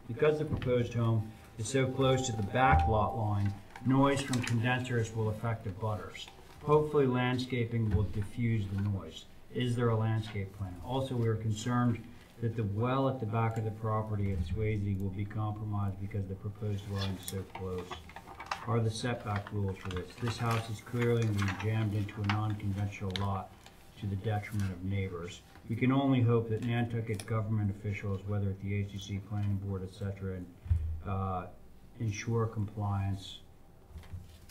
Speaker 1: Because the proposed home is so close to the back lot line, noise from condensers will affect the abutters. Hopefully landscaping will diffuse the noise. Is there a landscape plan? Also, we are concerned that the well at the back of the property at Swayze will be compromised because the proposed dwelling is so close. Are the setback rules for this? This house is clearly being jammed into a non-conventional lot to the detriment of neighbors. We can only hope that Nantucket government officials, whether at the HCC Planning Board, etc., ensure compliance,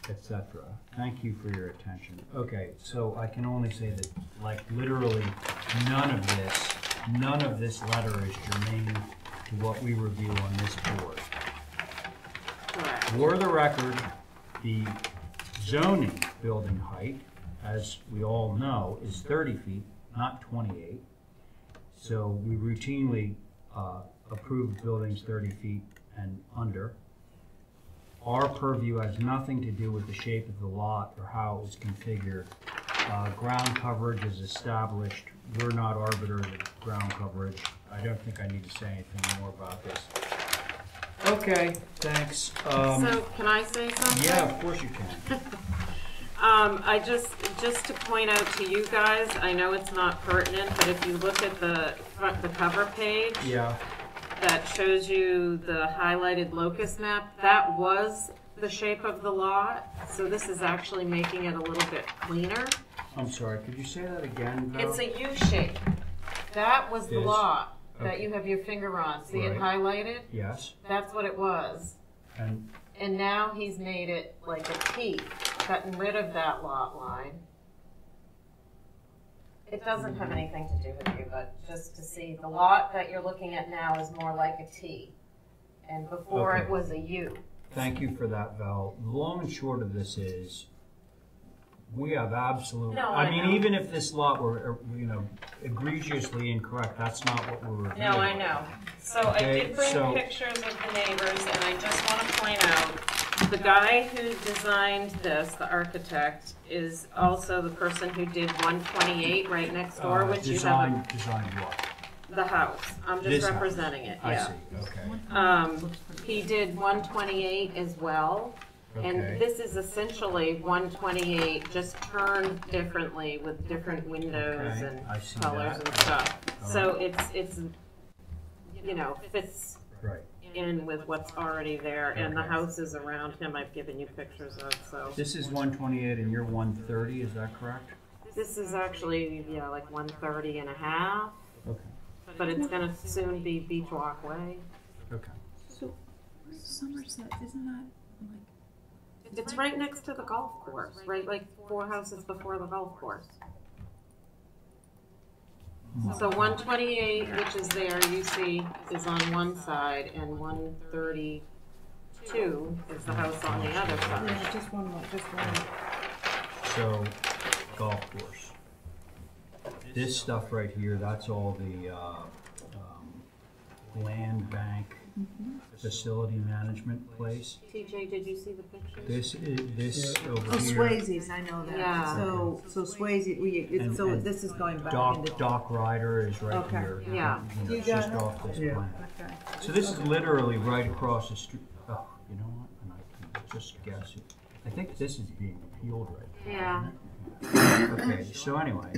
Speaker 1: etc. Thank you for your attention. Okay, so I can only say that, like, literally none of this letter is germane to what we review on this board. For the record, the zoning building height, as we all know, is 30 feet, not 28. So we routinely approve buildings 30 feet and under. Our purview has nothing to do with the shape of the lot or how it was configured. Ground coverage is established. We're not arbiters of ground coverage. I don't think I need to say anything more about this. Okay, thanks.
Speaker 4: So can I say something?
Speaker 1: Yeah, of course you can.
Speaker 4: I just to point out to you guys, I know it's not pertinent, but if you look at the cover page,
Speaker 1: yeah,
Speaker 4: that shows you the highlighted locus map, that was the shape of the lot. So this is actually making it a little bit cleaner.
Speaker 1: I'm sorry, could you say that again, Val?
Speaker 4: It's a U shape. That was the
Speaker 1: This?
Speaker 4: lot
Speaker 1: Okay.
Speaker 4: that you have your finger on. See it
Speaker 1: Right.
Speaker 4: highlighted?
Speaker 1: Yes.
Speaker 4: That's what it was.
Speaker 1: And
Speaker 4: now he's made it like a T, cutting rid of that lot line. It doesn't have anything to do with you, but just to see, the lot that you're looking at now is more like a T. And before
Speaker 1: Okay.
Speaker 4: it was a U.
Speaker 1: thank you for that, Val. The long and short of this is, we have absolute,
Speaker 4: No,
Speaker 1: I
Speaker 4: I
Speaker 1: mean,
Speaker 4: know.
Speaker 1: even if this lot were, egregiously incorrect, that's not what we're reviewing.
Speaker 4: No, I know. So I
Speaker 1: Okay,
Speaker 4: did bring
Speaker 1: so-
Speaker 4: pictures of the neighbors, and I just want to point out, the guy who designed this, the architect, is also the person who did 128 right next door, which you have
Speaker 1: Design what?
Speaker 4: the house. I'm just
Speaker 1: This house.
Speaker 4: representing it,
Speaker 1: I
Speaker 4: yeah.
Speaker 1: see, okay.
Speaker 4: He did 128 as well.
Speaker 1: Okay.
Speaker 4: And this is essentially 128, just turned differently with different windows
Speaker 1: Okay,
Speaker 4: and
Speaker 1: I see
Speaker 4: colors
Speaker 1: that.
Speaker 4: and stuff.
Speaker 1: All
Speaker 4: So
Speaker 1: right.
Speaker 4: it's fits
Speaker 1: Right.
Speaker 4: in with what's already there, and the
Speaker 1: Okay.
Speaker 4: houses around him I've given you pictures of, so.
Speaker 1: This is 128 and you're 130, is that correct?
Speaker 4: This is actually, yeah, like 130 and a half,
Speaker 1: Okay.
Speaker 4: but it's gonna soon be Beach Walkway.
Speaker 1: Okay.
Speaker 2: So, Somerset, isn't that like?
Speaker 4: It's right next to the golf course, right, like 4 houses before the golf course. So 128, which is there, you see, is on one side, and 132 is the house on the other side.
Speaker 2: Yeah, just one.
Speaker 1: So, golf course. This stuff right here, that's all the land bank facility management place.
Speaker 4: TJ, did you see the pictures?
Speaker 1: This over
Speaker 2: Oh,
Speaker 1: here.
Speaker 2: Swayze's, I know that.
Speaker 4: Yeah.
Speaker 2: So Swayze,
Speaker 1: And
Speaker 2: this is going back into.
Speaker 1: Dock Rider is right
Speaker 2: Okay.
Speaker 1: here.
Speaker 4: Yeah.
Speaker 1: You know,
Speaker 2: You
Speaker 1: it's
Speaker 2: got
Speaker 1: just
Speaker 2: it?
Speaker 1: off this
Speaker 8: Yeah.
Speaker 1: plan.
Speaker 2: Okay.
Speaker 1: So this is literally right across the street. Oh, you know what? And I can just guess it. I think this is being appealed right now.
Speaker 4: Yeah.
Speaker 1: isn't it? Okay, so anyway,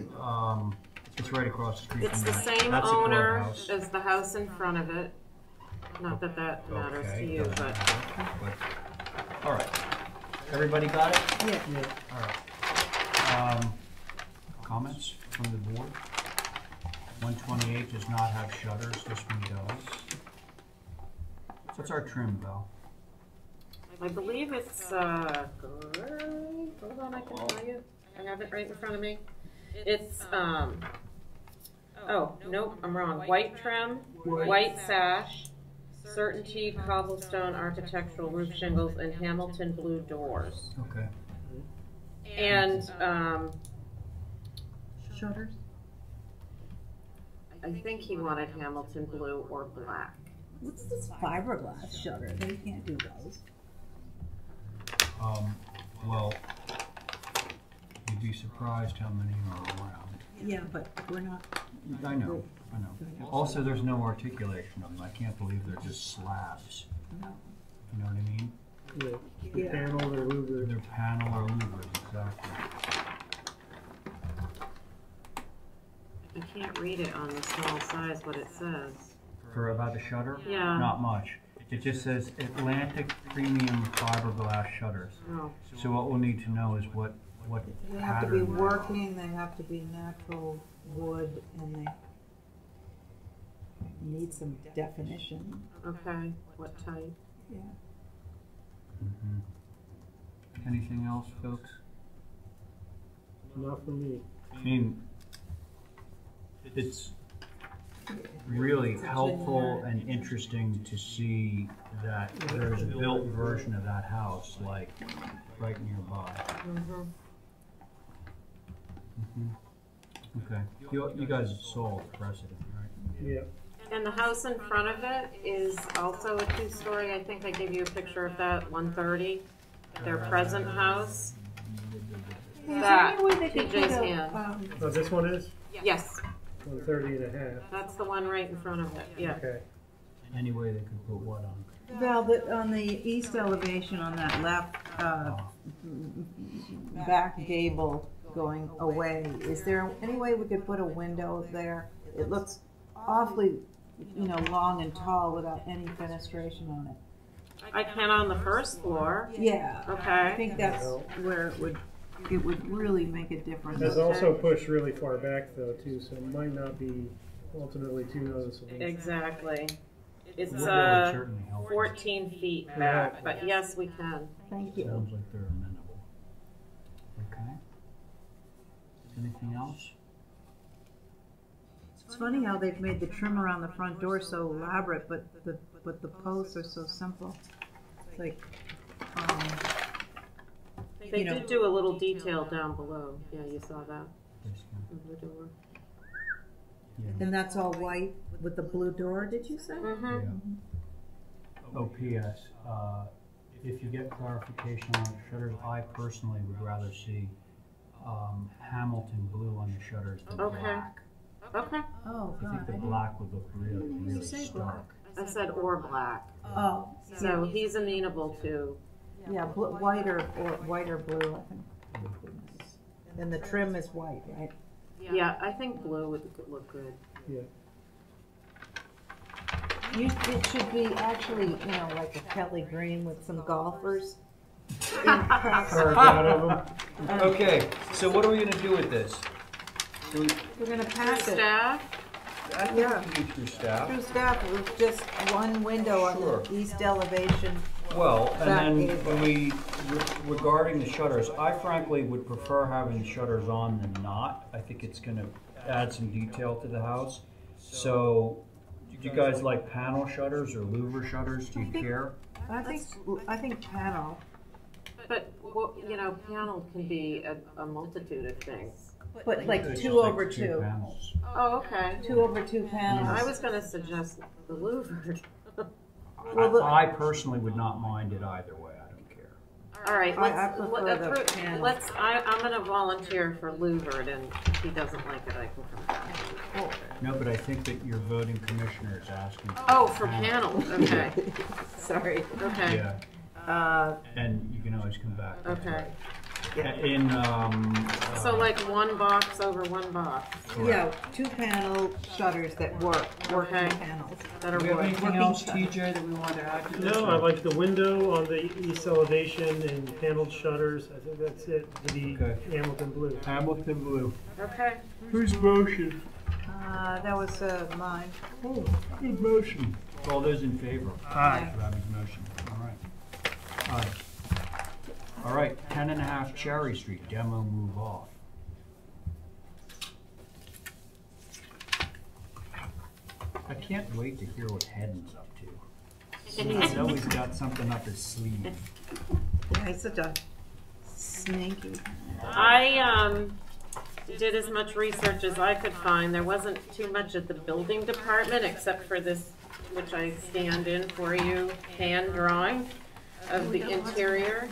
Speaker 1: it's right across the street
Speaker 4: It's
Speaker 1: from
Speaker 4: the
Speaker 1: that.
Speaker 4: same
Speaker 1: That's the
Speaker 4: owner
Speaker 1: clubhouse.
Speaker 4: as the house in front of it. Not that that matters to
Speaker 1: Okay,
Speaker 4: you,
Speaker 1: doesn't
Speaker 4: but.
Speaker 1: matter, all right. Everybody got it?
Speaker 2: Yeah.
Speaker 1: All right. Comments from the board? 128 does not have shutters, this one does. So what's our trim, Val?
Speaker 4: I believe it's, hold on, I can tell you. I have it right in front of me. It's, oh, nope, I'm wrong. White trim, white sash, Certainty cobblestone architectural roof shingles, and Hamilton blue doors.
Speaker 1: Okay.
Speaker 4: And,
Speaker 2: Shutters?
Speaker 4: I think he wanted Hamilton blue or black.
Speaker 2: What's this fiberglass shutter? They can't do those.
Speaker 1: Well, you'd be surprised how many are around.
Speaker 2: Yeah, but we're not.
Speaker 1: I know. Also, there's no articulation of them. I can't believe they're just slabs.
Speaker 2: No.
Speaker 1: You know what I mean?
Speaker 8: The panel or louver.
Speaker 1: They're panel or louvers, exactly.
Speaker 4: I can't read it on the small size what it says.
Speaker 1: For about the shutter?
Speaker 4: Yeah.
Speaker 1: Not much. It just says Atlantic Premium Fiberglass Shutters.
Speaker 4: Oh.
Speaker 1: So what we'll need to know is what
Speaker 2: They have to be
Speaker 1: pattern.
Speaker 2: working, they have to be natural wood, and they need some definition.
Speaker 4: Okay, what type?
Speaker 2: Yeah.
Speaker 1: Mhm. Anything else, folks?
Speaker 8: Not for me.
Speaker 1: I mean, it's really helpful and interesting to see that there's a built version of that house, like, right nearby.
Speaker 4: Mm-hmm.
Speaker 1: Okay. You guys saw the precedent, right?
Speaker 8: Yeah.
Speaker 4: And the house in front of it is also a 2-story. I think I gave you a picture of that, 130. Their present house.
Speaker 2: Is there
Speaker 4: That,
Speaker 2: any way they could
Speaker 4: TJ's
Speaker 2: put a,
Speaker 4: hand.
Speaker 8: Oh, this one is?
Speaker 4: Yes,
Speaker 8: 130 and a half.
Speaker 4: that's the one right in front of it, yeah.
Speaker 8: Okay.
Speaker 1: Any way they could put what on?
Speaker 2: Val, on the east elevation on that left, back gable going away, is there any way we could put a window there? It looks awfully, long and tall without any fenestration on it.
Speaker 4: I can on the first floor.
Speaker 2: Yeah.
Speaker 4: Okay.
Speaker 2: I think that's where it would really make a difference.
Speaker 8: It's also pushed really far back though too, so it might not be ultimately too noticeable.
Speaker 4: Exactly. It's
Speaker 1: That would certainly help.
Speaker 4: 14 feet back, but yes, we can.
Speaker 2: Thank you.
Speaker 1: Sounds like they're amenable. Okay. Anything else?
Speaker 2: It's funny how they've made the trim around the front door so elaborate, but the posts are so simple. It's like,
Speaker 4: They
Speaker 2: you know-
Speaker 4: did do a little detail down below. Yeah, you saw that. Of the door.
Speaker 2: and that's all white with the blue door, did you say?
Speaker 4: Mm-hmm.
Speaker 1: Oh, P.S. If you get clarification on the shutters, I personally would rather see Hamilton blue on the shutters than
Speaker 4: Okay.
Speaker 1: black.
Speaker 4: Okay.
Speaker 2: Oh,
Speaker 1: I think the
Speaker 2: God.
Speaker 1: black would look really, really
Speaker 2: say
Speaker 1: stark.
Speaker 4: I said or black.
Speaker 2: Oh,
Speaker 4: So he's amenable to.
Speaker 2: yeah, white or blue, I think. And the trim is white, right?
Speaker 4: Yeah, I think blue would look good.
Speaker 2: It should be actually, you know, like a Kelly green with some golfers.
Speaker 1: Okay, so what are we gonna do with this?
Speaker 2: We're gonna pass it.
Speaker 4: Staff?
Speaker 1: I think
Speaker 2: Yeah.
Speaker 1: we can do through staff.
Speaker 2: Through staff, it was just one window on
Speaker 1: Sure.
Speaker 2: the east elevation.
Speaker 1: Well,
Speaker 2: Back
Speaker 1: and then
Speaker 2: gable.
Speaker 1: regarding the shutters, I frankly would prefer having the shutters on than not. I think it's gonna add some detail to the house. So, do you guys like panel shutters or louver shutters? Do you care?
Speaker 2: I think panel.
Speaker 4: But, you know, panel can be a multitude of things.
Speaker 2: But like
Speaker 1: It's
Speaker 2: 2
Speaker 1: just
Speaker 2: over
Speaker 1: like
Speaker 2: 2.
Speaker 1: panels.
Speaker 4: Oh, okay.
Speaker 2: 2 over 2 panels.
Speaker 4: I was gonna suggest the louvered.
Speaker 1: I personally would not mind it either way. I don't care.
Speaker 4: All right,
Speaker 2: I prefer the panel.
Speaker 4: I'm gonna volunteer for louvered, and if he doesn't like it, I can come back.
Speaker 1: No, but I think that your voting commissioner is asking.
Speaker 4: Oh, for panels, okay.
Speaker 2: Sorry.
Speaker 4: Okay.
Speaker 1: Yeah. And you can always come back.
Speaker 4: Okay.
Speaker 1: In,
Speaker 4: So like one box over one box.
Speaker 2: Yeah, 2 panel shutters that work working
Speaker 4: Okay.
Speaker 2: panels.
Speaker 4: That are
Speaker 1: do we have
Speaker 4: wood.
Speaker 1: anything else, TJ, that we want to add to this?
Speaker 8: No, I like the window on the east elevation and paneled shutters. I think that's it for the
Speaker 1: Okay.
Speaker 8: Hamilton blue.
Speaker 1: Hamilton blue.
Speaker 4: Okay.
Speaker 1: Whose motion?
Speaker 2: That was mine.
Speaker 1: Oh, good motion. All those in favor?
Speaker 2: Aye.
Speaker 1: Robbie's motion. All right. Aye. All right, 10.5 Cherry Street, demo move off. I can't wait to hear what Hedden's up to. He's always got something up his sleeve.
Speaker 2: Yeah, he's such a sneaky.
Speaker 4: I did as much research as I could find. There wasn't too much at the building department except for this, which I scanned in for you, hand drawing of the interior.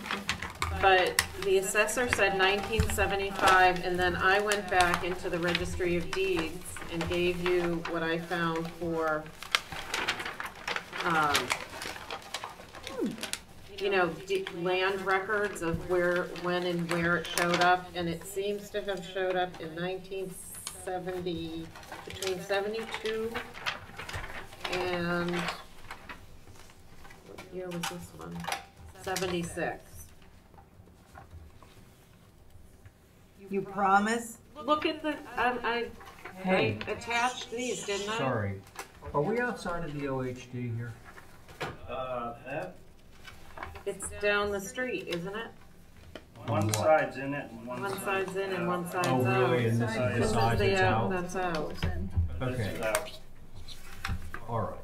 Speaker 4: But the assessor said 1975, and then I went back into the Registry of Deeds and gave you what I found for, you know, land records of where, when, and where it showed up, and it seems to have showed up in 1970, between 72 and what year was this one? 76.
Speaker 2: You promise?
Speaker 4: Look at the, I
Speaker 1: Hey.
Speaker 4: attached these, didn't I?
Speaker 1: Sorry. Are we outside of the OHD here?
Speaker 4: It's down the street, isn't it?
Speaker 3: One side's in it and
Speaker 4: One side's in and one side's
Speaker 1: Oh,
Speaker 4: out.
Speaker 1: really? And this is the side
Speaker 4: the
Speaker 1: that's out?
Speaker 4: That's out.
Speaker 1: Okay. All right.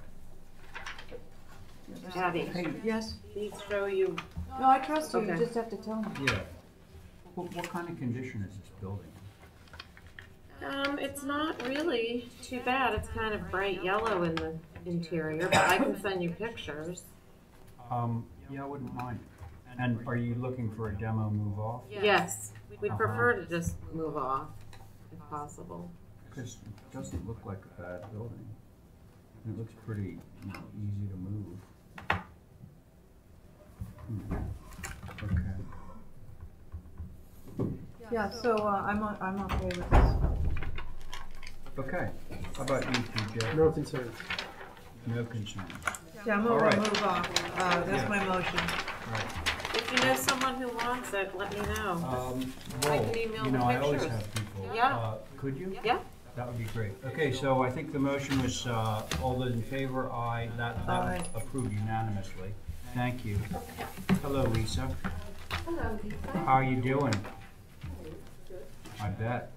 Speaker 4: Abby,
Speaker 2: Yes?
Speaker 4: these show you,
Speaker 2: No, I trust you. You
Speaker 4: Okay.
Speaker 2: just have to tell me.
Speaker 1: Yeah. What kind of condition is this building?
Speaker 4: it's not really too bad. It's kind of bright yellow in the interior, but I can send you pictures.
Speaker 1: Yeah, I wouldn't mind. And are you looking for a demo move off?
Speaker 4: Yes, we'd prefer to just move off, if possible.
Speaker 1: Because it doesn't look like a bad building. And it looks pretty, you know, easy to move. Okay.
Speaker 2: Yeah, so I'm okay with this.
Speaker 1: Okay. How about you, TJ?
Speaker 8: No concerns.
Speaker 1: No concerns.
Speaker 2: Yeah, I'm
Speaker 1: All
Speaker 2: gonna
Speaker 1: right.
Speaker 2: move off. That's
Speaker 1: Yeah.
Speaker 2: my motion.
Speaker 4: If you know someone who wants it, let me know. I
Speaker 1: Well,
Speaker 4: can email
Speaker 1: you
Speaker 4: the
Speaker 1: know, I always
Speaker 4: pictures.
Speaker 1: have people.
Speaker 4: Yeah.
Speaker 1: Could you?
Speaker 4: Yeah.
Speaker 1: That would be great. Okay, so I think the motion was, all those in favor, aye. That
Speaker 2: Aye.
Speaker 1: was approved unanimously. Thank you. Hello, Lisa.
Speaker 4: Hello, Lisa.
Speaker 1: How are you doing? I bet.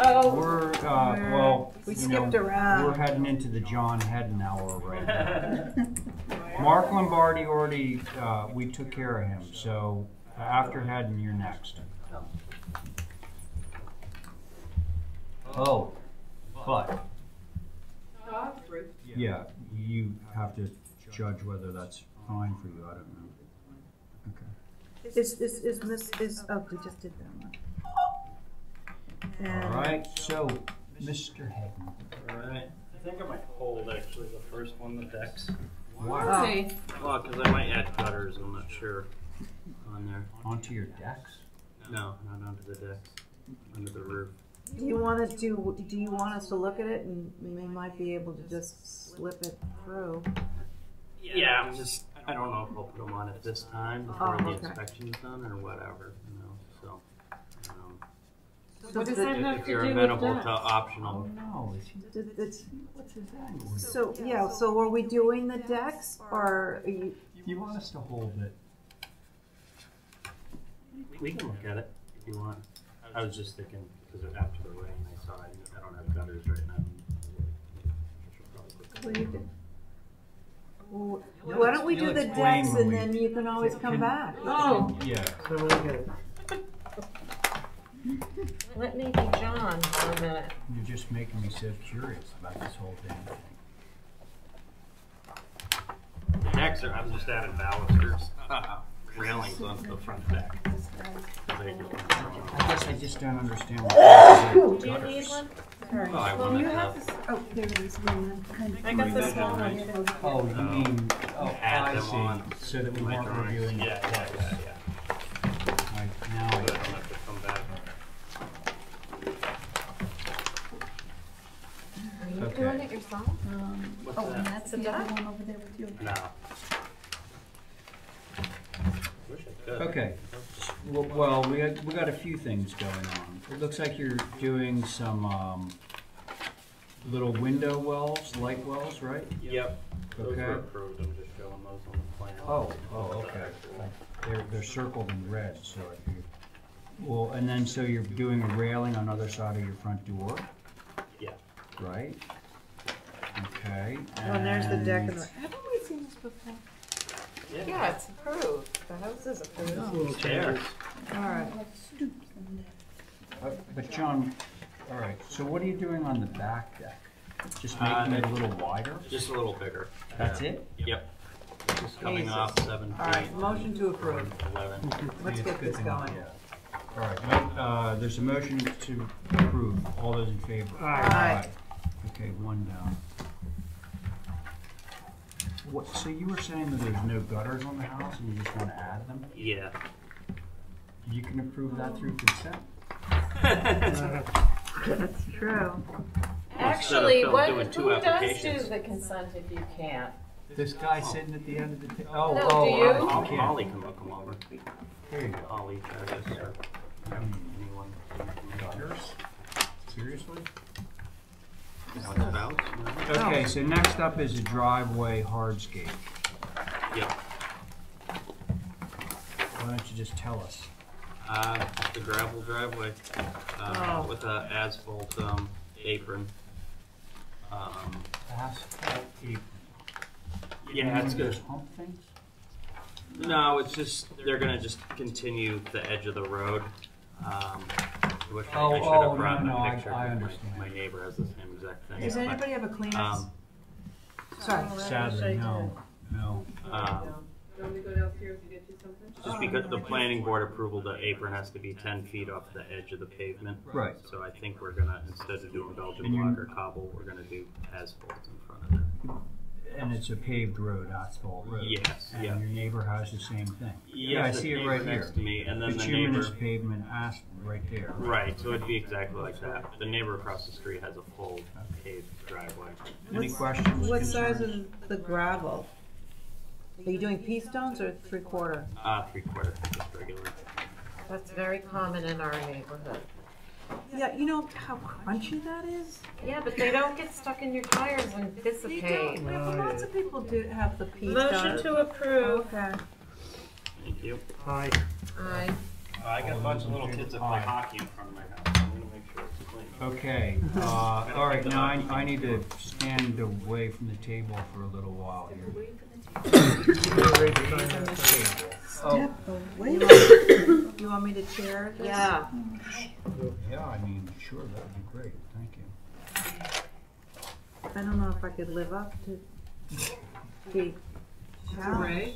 Speaker 4: Oh.
Speaker 1: We're, well,
Speaker 2: We
Speaker 1: you know,
Speaker 2: skipped around.
Speaker 1: we're heading into the John Hedden hour right now. Mark Lombardi already, we took care of him, so after Haddon, you're next. Oh, but, yeah, you have to judge whether that's fine for you, I don't know. Okay.
Speaker 2: Oh, we just did that one.
Speaker 1: All right, so, Mr. Haddon.
Speaker 3: Alright, I think I might hold actually the first one, the decks.
Speaker 1: Why?
Speaker 3: Well, because I might add gutters, I'm not sure, on there.
Speaker 1: Onto your decks?
Speaker 3: No, not onto the decks, under the roof.
Speaker 2: Do you want us to look at it and we might be able to just slip it through?
Speaker 3: Yeah, I don't know if I'll put them on at this time before the
Speaker 2: okay.
Speaker 3: inspection's done or whatever, you know, so.
Speaker 4: What does that have
Speaker 3: If
Speaker 4: to
Speaker 3: you're
Speaker 4: do with
Speaker 3: amenable
Speaker 4: that?
Speaker 3: to optional.
Speaker 1: No,
Speaker 2: What's his angle? So are we doing the decks or are you?
Speaker 1: You want us to hold it?
Speaker 3: We can look at it if you want. I was just thinking, because after the rain, I saw I don't have gutters right now.
Speaker 2: Well, you can. Well, why don't we do the decks and then you can always come back?
Speaker 4: Oh,
Speaker 1: Yeah.
Speaker 8: So we'll look at it.
Speaker 4: let me be John for a minute.
Speaker 1: You're just making me so curious about this whole damn thing.
Speaker 3: The decks are, I'm just adding balusters, railings onto the front deck.
Speaker 1: I guess I just don't understand what
Speaker 4: Do you need one?
Speaker 3: Oh, I wanted to.
Speaker 17: Oh, there it is.
Speaker 4: I got the small one.
Speaker 1: Oh, you mean,
Speaker 3: Add
Speaker 1: I
Speaker 3: them on
Speaker 1: see, so that we
Speaker 3: to my
Speaker 1: weren't
Speaker 3: drawings.
Speaker 1: reviewing it
Speaker 3: Yeah,
Speaker 1: twice. Right, now
Speaker 3: So
Speaker 1: I
Speaker 3: I don't have to come back.
Speaker 4: Are you
Speaker 1: Okay.
Speaker 4: doing it yourself?
Speaker 3: What's
Speaker 17: Oh, and
Speaker 3: that?
Speaker 17: that's the other one over there with you.
Speaker 3: No. Wish I could.
Speaker 1: Okay. Well, we got a few things going on. It looks like you're doing some little window wells, light wells, right?
Speaker 3: Yep. Those
Speaker 1: Okay.
Speaker 3: were approved, I'm just showing those on the plan.
Speaker 1: Oh, okay. They're circled in red, so if you, well, and then so you're doing a railing on the other side of your front door,
Speaker 3: Yeah.
Speaker 1: right? Okay.
Speaker 2: Oh, and there's the deck and
Speaker 1: and-
Speaker 2: the. Haven't we seen this before?
Speaker 4: Yeah, it's approved. The house is approved.
Speaker 8: Little
Speaker 3: Chairs.
Speaker 2: All right.
Speaker 1: But John, all right, so what are you doing on the back deck? Just making it a little wider?
Speaker 3: Just a little bigger.
Speaker 1: That's it?
Speaker 3: Yep. Just coming
Speaker 2: Jesus.
Speaker 3: off 7 feet.
Speaker 2: All right, motion to approve.
Speaker 3: 11.
Speaker 2: Let's get this going.
Speaker 1: All right, there's a motion to approve. All those in favor?
Speaker 2: Aye.
Speaker 1: Okay, one down. What, so you were saying that there's no gutters on the house and you just want to add them?
Speaker 3: Yeah.
Speaker 1: You can approve that through consent?
Speaker 2: That's true.
Speaker 4: Actually,
Speaker 3: Instead of
Speaker 4: what,
Speaker 3: doing two
Speaker 4: who does
Speaker 3: applications.
Speaker 4: do the consent if you can't?
Speaker 1: This guy sitting at the end of the table.
Speaker 4: No,
Speaker 1: Oh,
Speaker 4: do you?
Speaker 1: okay.
Speaker 3: Holly can look them over.
Speaker 1: There you go.
Speaker 3: Holly, Travis, or anyone.
Speaker 1: Gutters? Seriously?
Speaker 3: How it's about, you know?
Speaker 1: Okay, so next up is a driveway hardscape.
Speaker 3: Yep.
Speaker 1: Why don't you just tell us?
Speaker 3: Just a gravel driveway, with a asphalt, apron.
Speaker 1: Asphalt apron.
Speaker 3: Yeah, it's
Speaker 1: Those
Speaker 3: good.
Speaker 1: hump things?
Speaker 3: No, it's just, they're gonna just continue the edge of the road. Which I should have brought in a picture.
Speaker 1: I understand.
Speaker 3: My neighbor has the same exact thing.
Speaker 2: Does anybody have a Kleenex? Sorry.
Speaker 1: Sadly, no.
Speaker 4: You want me to go downstairs and get you something?
Speaker 3: Just because the planning board approval, the apron has to be 10 feet off the edge of the pavement.
Speaker 1: Right.
Speaker 3: So I think we're gonna, instead of doing Belgian
Speaker 1: And you-
Speaker 3: block or cobble, we're gonna do asphalt in front of it.
Speaker 1: And it's a paved road, asphalt road.
Speaker 3: Yes,
Speaker 1: And
Speaker 3: yeah.
Speaker 1: your neighbor has the same thing.
Speaker 3: Yes,
Speaker 1: I
Speaker 3: the
Speaker 1: see it
Speaker 3: neighbor
Speaker 1: right
Speaker 3: next
Speaker 1: here.
Speaker 3: to me, and then the
Speaker 1: Bituminous
Speaker 3: neighbor-
Speaker 1: pavement asphalt right there.
Speaker 3: Right, so it'd be exactly like that. The neighbor across the street has a full paved driveway.
Speaker 1: Any questions?
Speaker 2: What size
Speaker 1: concerns?
Speaker 2: is the gravel? Are you doing pea stones or 3/4?
Speaker 3: 3/4, just regular.
Speaker 4: That's very common in our neighborhood.
Speaker 2: Yeah, you know how crunchy that is?
Speaker 4: Yeah, but they don't get stuck in your tires and
Speaker 2: They
Speaker 4: dissipate.
Speaker 2: don't, but lots of people do have the pea
Speaker 4: Motion
Speaker 2: stones.
Speaker 4: to approve.
Speaker 2: Okay.
Speaker 3: Thank you.
Speaker 8: Aye.
Speaker 4: Aye.
Speaker 3: I got a bunch of little kids that play hockey in front of my house. I'm gonna make sure it's clean.
Speaker 1: Okay, all right, now I need to stand away from the table for a little while here.
Speaker 2: to chair this?
Speaker 4: Yeah.
Speaker 1: Yeah, I mean, sure, that would be great, thank you.
Speaker 2: I don't know if I could live up to the challenge.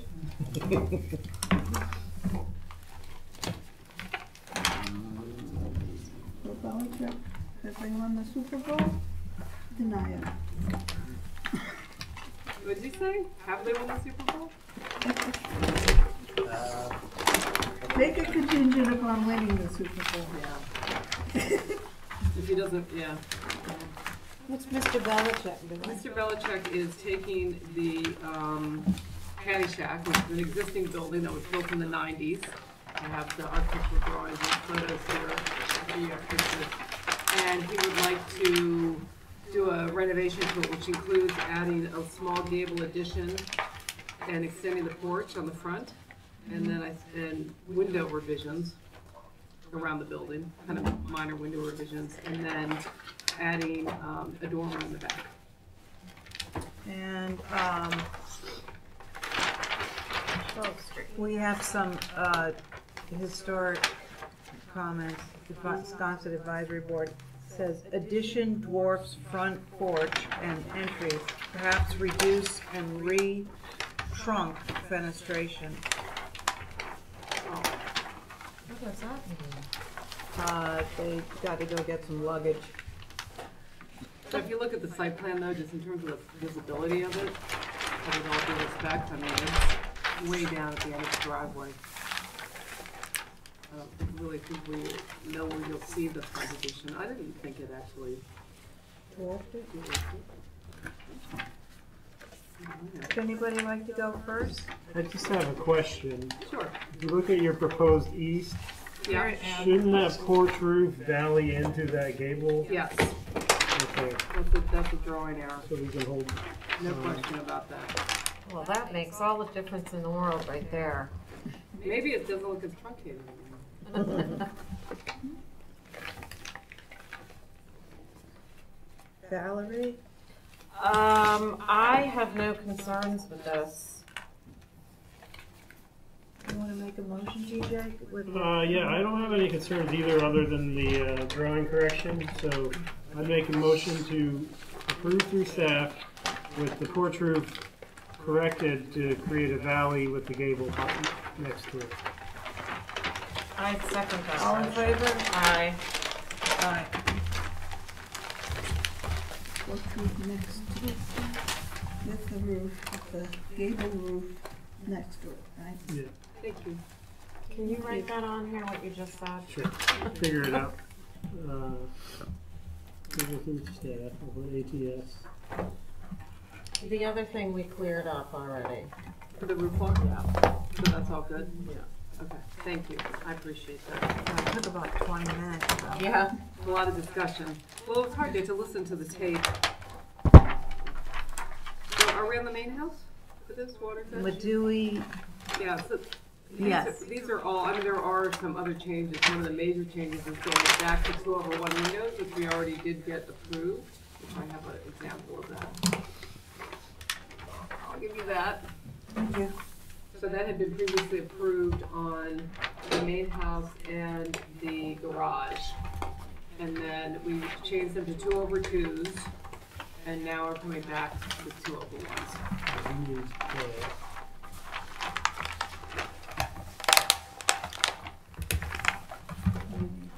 Speaker 17: Bill Belichick, have they won the Super Bowl? Deny it.
Speaker 20: What did you say? Have they won the Super Bowl?
Speaker 17: Make a contingent upon winning the Super Bowl.
Speaker 20: If he doesn't, yeah.
Speaker 2: What's Mr. Belichick doing?
Speaker 20: Mr. Belichick is taking the Caddyshack, which is an existing building that was built in the 90s. I have the architectural drawings and photos here. And he would like to do a renovation to it, which includes adding a small gable addition and extending the porch on the front, and then and window revisions around the building, kind of minor window revisions, and then adding a dormer in the back.
Speaker 2: And we have some historic comments. The Wisconsin Advisory Board says addition dwarfs front porch and entry, perhaps reduce and re-trunk fenestration.
Speaker 4: What does that mean?
Speaker 2: They got to go get some luggage.
Speaker 20: So if you look at the site plan though, just in terms of the visibility of it, with all due respect, I mean, it's way down at the end of the driveway. I don't really think we know where you'll see the front addition. I didn't think it actually.
Speaker 2: Dwarfed it? Would anybody like to go first?
Speaker 8: I just have a question.
Speaker 20: Sure.
Speaker 8: If you look at your proposed east,
Speaker 20: Yeah.
Speaker 8: shouldn't that porch roof valley into that gable?
Speaker 20: Yes.
Speaker 8: Okay,
Speaker 20: That's a drawing error.
Speaker 8: so we can hold.
Speaker 20: No question about that.
Speaker 4: Well, that makes all the difference in the world right there.
Speaker 20: Maybe it doesn't look as truncated anymore.
Speaker 2: Valerie?
Speaker 4: I have no concerns with this.
Speaker 2: You want to make a motion, TJ?
Speaker 8: Yeah, I don't have any concerns either other than the drawing correction, so I'd make a motion to approve through staff with the porch roof corrected to create a valley with the gable next to it.
Speaker 4: I second that.
Speaker 2: All in favor?
Speaker 4: Aye.
Speaker 2: Aye.
Speaker 17: What roof next to it? With the roof, with the gable roof next to it, right?
Speaker 8: Yeah.
Speaker 20: Thank you.
Speaker 4: Can you write that on here, what you just said?
Speaker 8: Sure. Figure it out. Everything staff over ATS.
Speaker 4: The other thing we cleared up already.
Speaker 20: For the roof walk? Yeah. So that's all good? Yeah. Okay, thank you. I appreciate that.
Speaker 2: It took about 20 minutes. So.
Speaker 20: Yeah, a lot of discussion. Well, it was hard to listen to the tape. So are we on the main house for this water test?
Speaker 2: Madui.
Speaker 20: Yeah, so
Speaker 2: Yes.
Speaker 20: these are all, I mean, there are some other changes. One of the major changes is going back to 2/1 windows, which we already did get approved, which I have an example of that. I'll give you that.
Speaker 2: Thank you.
Speaker 20: So that had been previously approved on the main house and the garage. And then we changed them to 2/2s, and now we're coming back with 2/1s.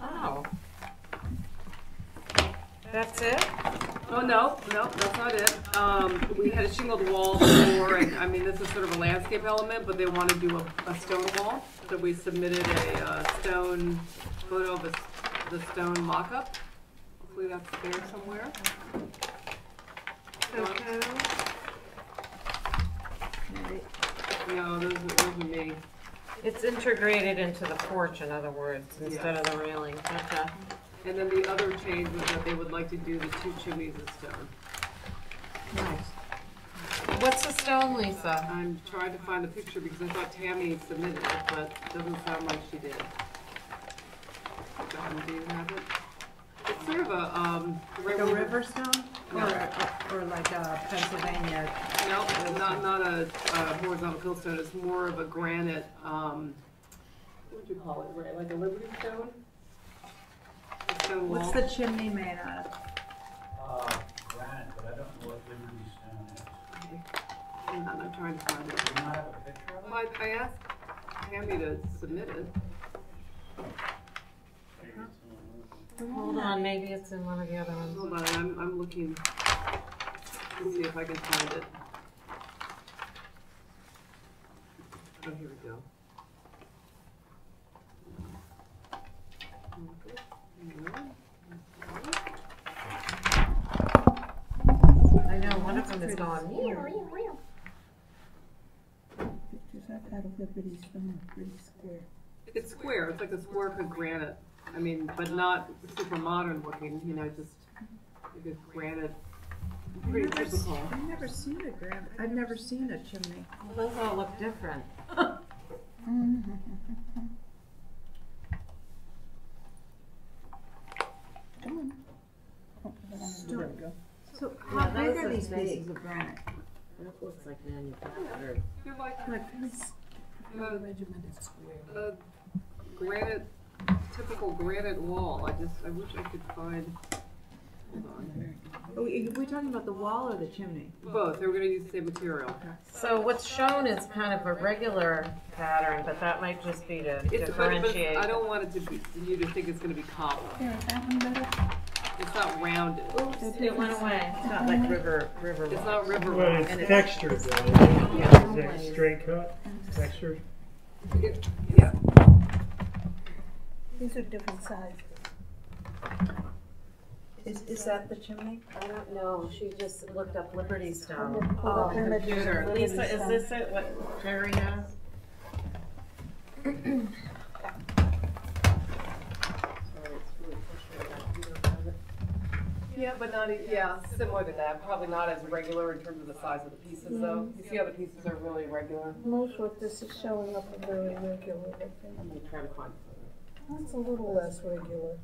Speaker 4: Oh. That's it?
Speaker 20: Oh, no, that's not it. We had a shingled wall before, and I mean, this is sort of a landscape element, but they want to do a stone wall. So we submitted a stone photo of the stone mock-up. Hopefully that's there somewhere.
Speaker 2: Okay.
Speaker 20: No, those are me.
Speaker 4: It's integrated into the porch, in other words, instead of the railing. Okay.
Speaker 20: And then the other change was that they would like to do the 2 chimneys of stone.
Speaker 2: Nice.
Speaker 4: What's the stone, Lisa?
Speaker 20: I'm trying to find the picture because I thought Tammy submitted it, but it doesn't sound like she did. John, do you have it? It's sort of a
Speaker 2: Like a river stone?
Speaker 20: No.
Speaker 2: Or like a Pennsylvania?
Speaker 20: No, not a horizontal fieldstone. It's more of a granite. would you call it, right, like a Liberty Stone? A stone wall?
Speaker 2: What's the chimney made out of?
Speaker 1: Granite, but I don't know what Liberty Stone is.
Speaker 20: Hang on, I'm trying to find it.
Speaker 1: Do you not have a picture of it?
Speaker 20: Well, I asked Tammy to submit it.
Speaker 4: Hold on, maybe it's in one of the other ones.
Speaker 20: Hold on, I'm looking to see if I can find it. Oh, here we go.
Speaker 4: I know, one of them is gone.
Speaker 17: Pictures I've had of Liberty Stone are pretty square.
Speaker 20: It's square, it's like a square cut granite. I mean, but not super modern looking, you know, just like a granite, pretty typical.
Speaker 2: I've never seen a granite. I've never seen a chimney.
Speaker 4: Well, those all look different.
Speaker 17: Come on. Oh, there we go.
Speaker 2: So
Speaker 4: Yeah,
Speaker 2: how big
Speaker 4: those
Speaker 2: are
Speaker 4: are
Speaker 2: these
Speaker 4: big.
Speaker 2: pieces of granite?
Speaker 4: That looks like manufactured.
Speaker 20: They're like
Speaker 2: Regimented square.
Speaker 20: granite, typical granite wall. I wish I could find, hold on.
Speaker 2: Are we talking about the wall or the chimney?
Speaker 20: Both, they were gonna use the same material.
Speaker 4: So what's shown is kind of a regular pattern, but that might just be to
Speaker 20: But
Speaker 4: differentiate.
Speaker 20: I don't want it to be, you to think it's gonna be copper.
Speaker 17: Here, is that one better?
Speaker 20: It's not rounded.
Speaker 4: Oops, it went away.
Speaker 2: It's not like river
Speaker 20: It's not river
Speaker 8: Well,
Speaker 20: rock.
Speaker 8: it's
Speaker 2: And it's-
Speaker 8: textured though.
Speaker 4: Yeah.
Speaker 8: Is that straight cut, textured?
Speaker 20: Yeah.
Speaker 17: These are different sizes.
Speaker 2: Is that the chimney?
Speaker 4: I don't know, she just looked up Liberty
Speaker 17: I'm
Speaker 4: Stone.
Speaker 17: gonna pull up images of
Speaker 4: Computer.
Speaker 17: Liberty
Speaker 4: Lisa, is
Speaker 17: Stone.
Speaker 4: this it, what Jerry has?
Speaker 20: Yeah, but not, yeah, similar to that. Probably not as regular in terms of the size of the pieces though. You see how the pieces are really regular?
Speaker 17: Most what this is showing up are very regular, I think.
Speaker 20: I'm gonna try to find it.
Speaker 17: That's a little less regular.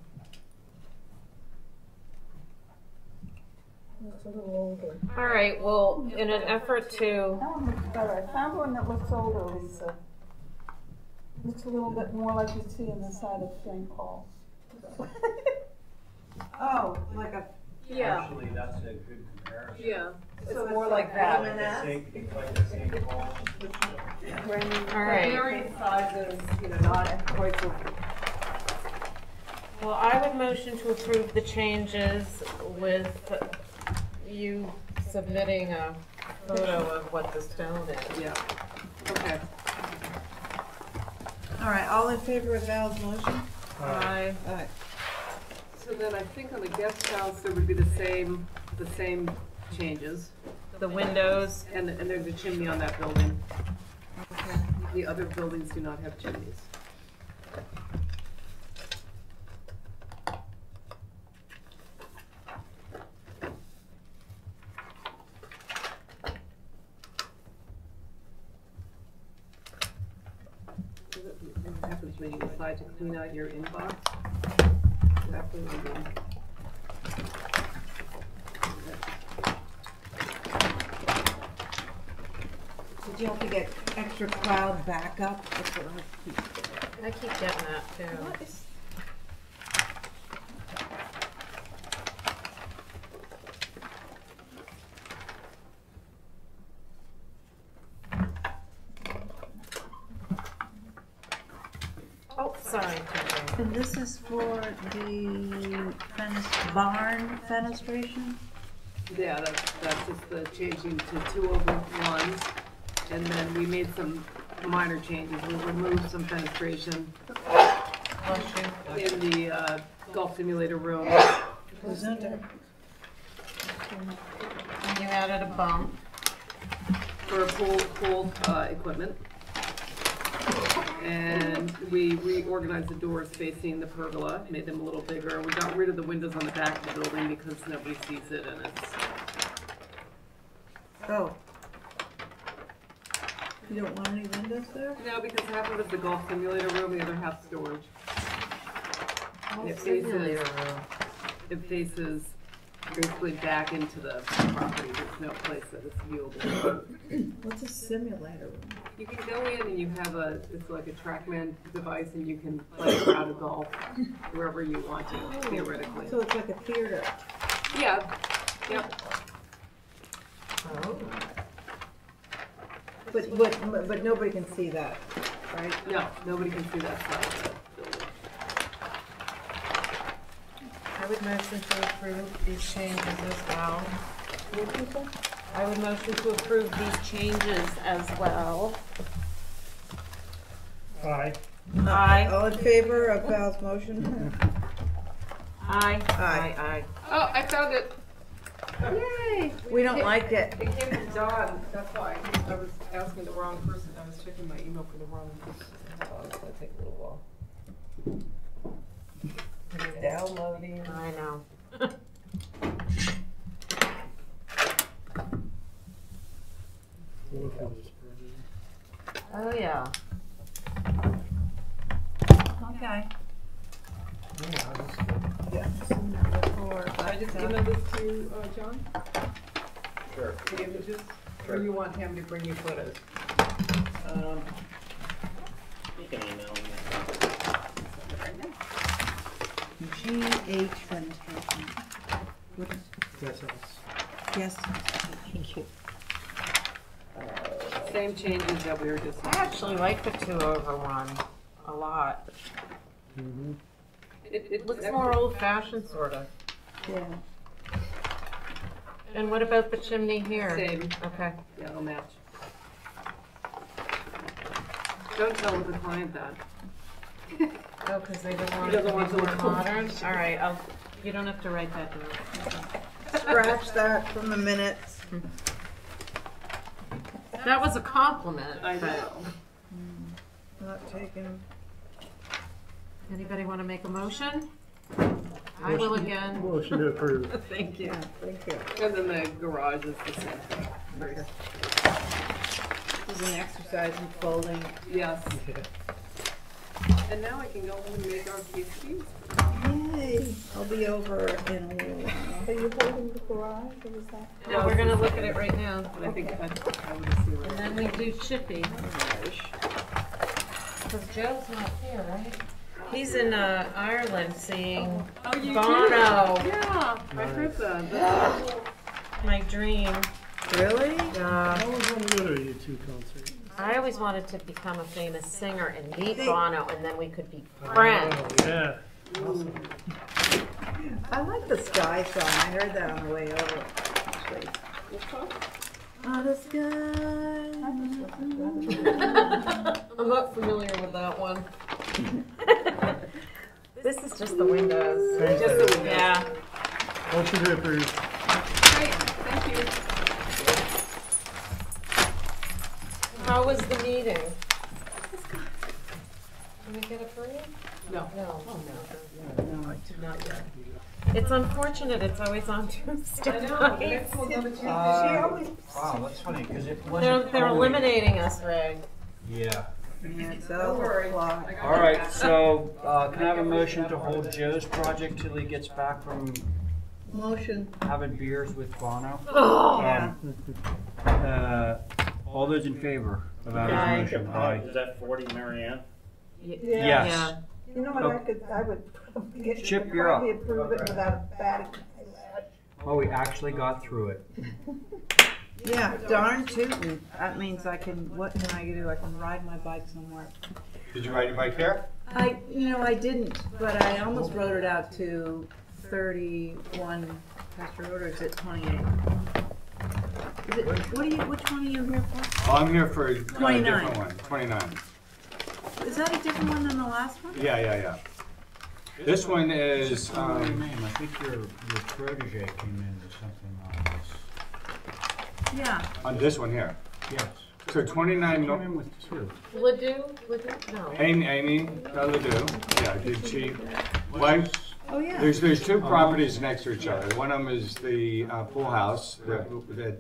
Speaker 17: That's a little older.
Speaker 4: All right, well, in an effort to,
Speaker 17: That one looks better. I found one that looks older, Lisa. Looks a little bit more like you see in the side of St. Paul's.
Speaker 2: Oh, like a.
Speaker 20: Yeah,
Speaker 1: Actually, that's a good comparison.
Speaker 20: yeah. It's
Speaker 2: So
Speaker 20: more
Speaker 2: it's
Speaker 20: like that.
Speaker 1: Like the St. Paul's.
Speaker 4: all right.
Speaker 20: Varying sizes, you know, not quite so.
Speaker 4: Well, I would motion to approve the changes with you submitting a photo of what the stone is.
Speaker 20: Yeah. Okay.
Speaker 2: All right, all in favor of Val's motion?
Speaker 4: Aye.
Speaker 2: Aye.
Speaker 20: So then I think on the guest house, there would be the same changes.
Speaker 4: The windows,
Speaker 20: And there's a chimney on that building. The other buildings do not have chimneys. What happens when you decide to clean out your inbox? Exactly what you do.
Speaker 2: Did you have to get extra cloud backup? That's what
Speaker 4: I keep getting that too.
Speaker 2: What is?
Speaker 4: Oh, sorry.
Speaker 2: And this is for the barn fenestration?
Speaker 20: Yeah, that's just the changing to 2/1, and then we made some minor changes. We removed some fenestration in the golf simulator room.
Speaker 2: Presenter.
Speaker 4: And you added a bump.
Speaker 20: For pool equipment. And we reorganized the doors facing the pergola, made them a little bigger. We got rid of the windows on the back of the building because nobody sees it and it's.
Speaker 2: Oh. You don't want any windows there?
Speaker 20: No, because half of it's the golf simulator room, the other half storage. It
Speaker 4: Simulator
Speaker 20: faces,
Speaker 4: room.
Speaker 20: it faces basically back into the property. There's no place that is viewable.
Speaker 2: What's a simulator room?
Speaker 20: You can go in and you have it's like a TrackMan device and you can play around a golf wherever you want to, theoretically.
Speaker 2: So it's like a theater.
Speaker 20: Yeah, yep.
Speaker 2: Oh. But nobody can see that, right?
Speaker 20: No, nobody can see that side of the building.
Speaker 4: I would motion to approve these changes as well.
Speaker 2: What did you say?
Speaker 4: I would motion to approve these changes as well.
Speaker 8: Aye.
Speaker 4: Aye.
Speaker 2: All in favor of Val's motion?
Speaker 4: Aye.
Speaker 2: Aye.
Speaker 4: Aye.
Speaker 20: Oh, I found it.
Speaker 2: Yay! We don't like it.
Speaker 20: It came from Dawn, that's why. I was asking the wrong person. I was checking my email for the wrong person. Oh, it's gonna take a little while.
Speaker 4: Downloading. I know. Oh, yeah.
Speaker 2: Okay.
Speaker 20: Yeah, I've seen that before. I just emailed this to John?
Speaker 3: Sure.
Speaker 20: The images? Or you want him to bring you photos?
Speaker 3: You can email me.
Speaker 2: GH registration. What is?
Speaker 8: Yes.
Speaker 2: Yes. Thank you.
Speaker 20: Same changes that we were just.
Speaker 4: I actually like the 2/1 a lot.
Speaker 8: Mm-hmm.
Speaker 20: It
Speaker 4: looks more old-fashioned, sort of.
Speaker 2: Yeah.
Speaker 4: And what about the chimney here?
Speaker 20: Same.
Speaker 4: Okay.
Speaker 20: Yeah, it'll match. Don't tell the client that.
Speaker 4: Oh, because they don't want
Speaker 20: He
Speaker 4: it to
Speaker 20: doesn't want
Speaker 4: be
Speaker 20: to
Speaker 4: more
Speaker 20: look
Speaker 4: modern? All right, you don't have to write that down.
Speaker 2: Scratch that from the minutes.
Speaker 4: That was a compliment.
Speaker 20: I know.
Speaker 2: Not taken.
Speaker 4: Anybody want to make a motion? I will again.
Speaker 8: Motion to approve.
Speaker 4: Thank you.
Speaker 2: Yeah, thank you.
Speaker 20: And then the garage is the same thing.
Speaker 2: This is an exercise in folding.
Speaker 20: Yes. And now I can go home and make our PhDs.
Speaker 2: Yay! I'll be over in a little while. Are you holding the garage, or was that?
Speaker 4: No, we're going to look at it right now.
Speaker 20: But I think I would see where.
Speaker 4: And then we do Chippy. Because Joe's not here, right? He's in Ireland seeing
Speaker 20: you
Speaker 4: Bono.
Speaker 20: did? Yeah, I heard that. That's
Speaker 4: My dream.
Speaker 2: Really?
Speaker 8: I always wanted to go to a U2 concert.
Speaker 4: I always wanted to become a famous singer and meet Bono, and then we could be friends.
Speaker 8: Oh, yeah. Awesome.
Speaker 2: I like the Sky song. I heard that on the way over. Actually. Oh, the sky.
Speaker 4: I'm not familiar with that one. This is just the windows.
Speaker 8: Just
Speaker 20: the windows.
Speaker 4: Yeah.
Speaker 8: Motion to approve.
Speaker 20: great. Thank you.
Speaker 4: How was the meeting? Can we get it for you?
Speaker 20: No.
Speaker 4: No. Oh, no.
Speaker 2: No,
Speaker 20: Not yet.
Speaker 4: It's unfortunate it's always on Tuesday
Speaker 20: I know. The next
Speaker 4: nights.
Speaker 20: one's on the Tuesday.
Speaker 2: She always.
Speaker 1: Wow, that's funny, because it wasn't.
Speaker 4: They're
Speaker 1: always-
Speaker 4: eliminating us, Ray.
Speaker 1: Yeah.
Speaker 2: Yeah, it's
Speaker 20: Don't worry.
Speaker 2: overflow.
Speaker 1: All right, so can I have a motion to hold Joe's project till he gets back from
Speaker 2: Motion.
Speaker 1: having beers with Bono?
Speaker 2: Yeah.
Speaker 1: All those in favor of
Speaker 4: Aye.
Speaker 1: Adam's motion? Aye.
Speaker 3: Is that 40 Marianne?
Speaker 1: Yes.
Speaker 4: Yeah.
Speaker 2: You know what, I would get,
Speaker 1: Chip, you're up.
Speaker 2: probably approve it without batting.
Speaker 1: Oh, we actually got through it.
Speaker 2: Yeah, darn tootin'. That means I can, what can I do? I can ride my bike somewhere.
Speaker 12: Did you ride your bike here?
Speaker 2: I didn't, but I almost rode it out to 31 Pastor Road, or is it 28? Is it, which one are you here for?
Speaker 12: Oh, I'm here for a
Speaker 2: 29.
Speaker 12: different one, 29.
Speaker 2: Is that a different one than the last one?
Speaker 12: Yeah. This one is,
Speaker 1: What's your name? I think your protege came in with something on this.
Speaker 2: Yeah.
Speaker 12: on this one here.
Speaker 1: Yes.
Speaker 12: So 29
Speaker 1: Came
Speaker 12: North.
Speaker 1: in with two.
Speaker 4: Ledoux? No.
Speaker 12: Amy Ledoux, yeah, did she? Well,
Speaker 2: Oh, yeah.
Speaker 12: there's two properties next to each other. One of them is the pool house that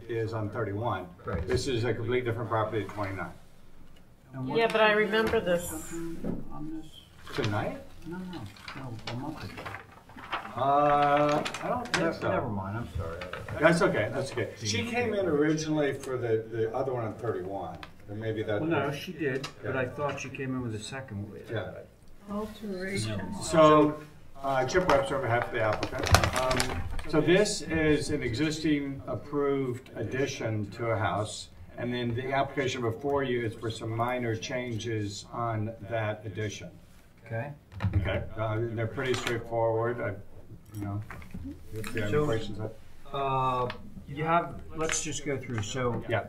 Speaker 12: is on 31.
Speaker 1: Right.
Speaker 12: This is a completely different property at 29.
Speaker 1: And what-
Speaker 4: Yeah, but I remember this.
Speaker 1: On this?
Speaker 12: Tonight?
Speaker 1: No, a month ago.
Speaker 12: I don't think so.
Speaker 1: Never mind, I'm sorry.
Speaker 12: That's okay. She came in originally for the other one on 31. And maybe that.
Speaker 1: Well, no, she did, but I thought she came in with a second one.
Speaker 12: Yeah.
Speaker 17: Alterations.
Speaker 12: So, Chip Webster on behalf of the applicant. So this is an existing approved addition to a house, and then the application before you is for some minor changes on that addition.
Speaker 1: Okay.
Speaker 12: Okay, they're pretty straightforward. You know, if you have any questions.
Speaker 1: You have, let's just go through, so.
Speaker 12: Yeah.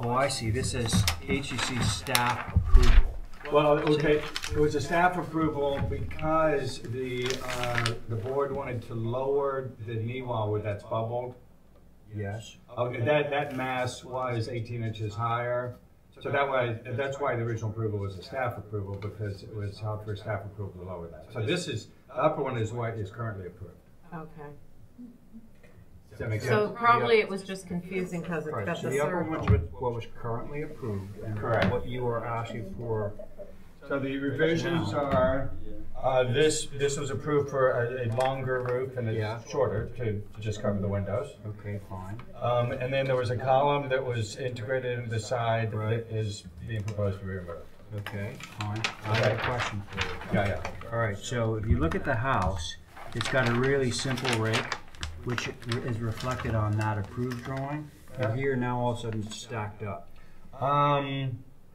Speaker 1: Oh, I see, this is HEC staff approval.
Speaker 12: Well, okay, it was a staff approval because the board wanted to lower the knee wall where that's bubbled.
Speaker 1: Yes.
Speaker 12: Okay, that mass was 18 inches higher. So that's why the original approval was a staff approval, because it was held for staff approval to lower that. So this is, the upper one is what is currently approved.
Speaker 4: Okay.
Speaker 12: Does that make sense?
Speaker 4: So probably it was just confusing because it's
Speaker 1: Right,
Speaker 4: got
Speaker 1: so
Speaker 4: the
Speaker 1: the upper
Speaker 4: circle.
Speaker 1: one's what was currently approved, and
Speaker 12: Correct.
Speaker 1: what you are asking for.
Speaker 12: So the revisions are, this was approved for a longer roof and it's shorter to just cover the windows.
Speaker 1: Okay, fine.
Speaker 12: And then there was a column that was integrated into the side that is being proposed to be removed.
Speaker 1: Okay, fine. I have a question for you.
Speaker 12: Yeah.
Speaker 1: All right, so if you look at the house, it's got a really simple rake, which is reflected on that approved drawing. And here now all of a sudden it's stacked up.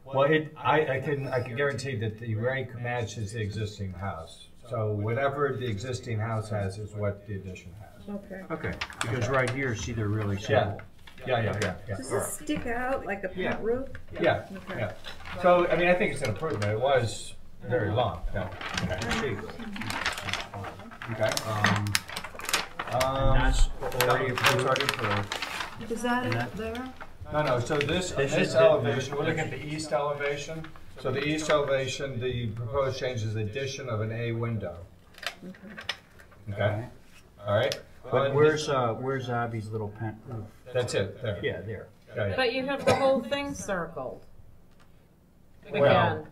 Speaker 12: Well, I can guarantee that the rake matches the existing house. So whatever the existing house has is what the addition has.
Speaker 17: Okay.
Speaker 1: Okay, because right here, see, they're really simple.
Speaker 12: Yeah.
Speaker 2: Does this stick out like a pent roof?
Speaker 12: Yeah. So, I mean, I think it's an improvement. It was very long. Yeah. Okay.
Speaker 1: And that's already approved.
Speaker 2: Is that it there?
Speaker 12: No, so this elevation, we're looking at the east elevation. So the east elevation, the proposed change is addition of an A window. Okay. All right.
Speaker 1: But where's Abby's little pent roof?
Speaker 12: That's it, there.
Speaker 1: Yeah, there.
Speaker 12: Yeah.
Speaker 4: But you have the whole thing circled.
Speaker 12: Well,
Speaker 4: Again.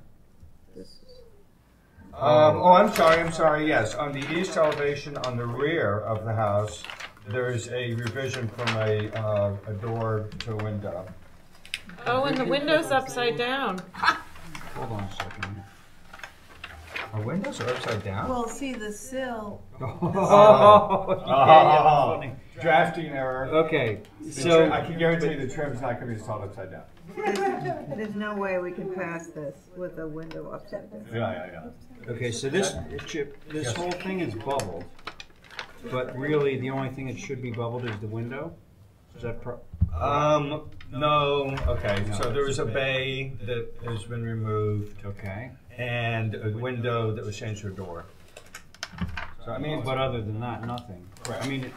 Speaker 12: I'm sorry, yes. On the east elevation, on the rear of the house, there's a revision from a door to a window.
Speaker 4: Oh, and the window's upside down.
Speaker 1: Hold on a second.
Speaker 12: Our windows are upside down?
Speaker 2: Well, see the sill.
Speaker 12: Drafting error.
Speaker 1: Okay, so
Speaker 12: I can guarantee you the trim's not going to be installed upside down.
Speaker 2: There's no way we can pass this with a window upside down.
Speaker 12: Yeah.
Speaker 1: Okay, so this whole thing is bubbled, but really the only thing that should be bubbled is the window. Is that
Speaker 12: no. Okay, so there was a bay that has been removed.
Speaker 1: Okay.
Speaker 12: And a window that was changed to a door. So I mean,
Speaker 1: but other than that, nothing.
Speaker 12: Right.
Speaker 1: I mean, it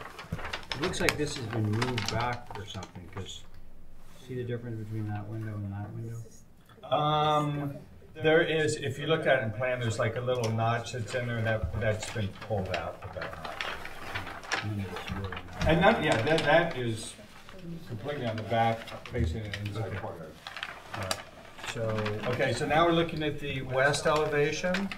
Speaker 1: looks like this has been moved back or something. Because see the difference between that window and that window?
Speaker 12: There is. If you look at it in plan, there's like a little notch that's in there that's been pulled out of that notch. And that is completely on the back, facing an inside corner. So now we're looking at the west elevation,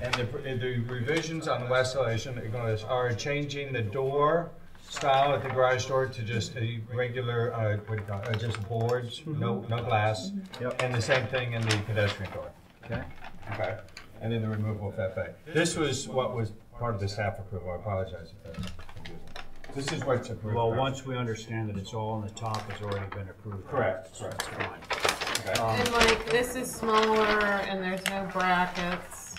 Speaker 12: and the revisions on the west elevation are changing the door style at the garage door to just a regular, just boards, no glass, and the same thing in the pedestrian door. Okay. And then the removal of that bay. This was what was part of the staff approval. I apologize if that's confusing. This is what's approved.
Speaker 1: Well, once we understand that it's all on the top, it's already been approved.
Speaker 12: Correct.
Speaker 1: So it's fine.
Speaker 4: And like this is smaller and there's no brackets.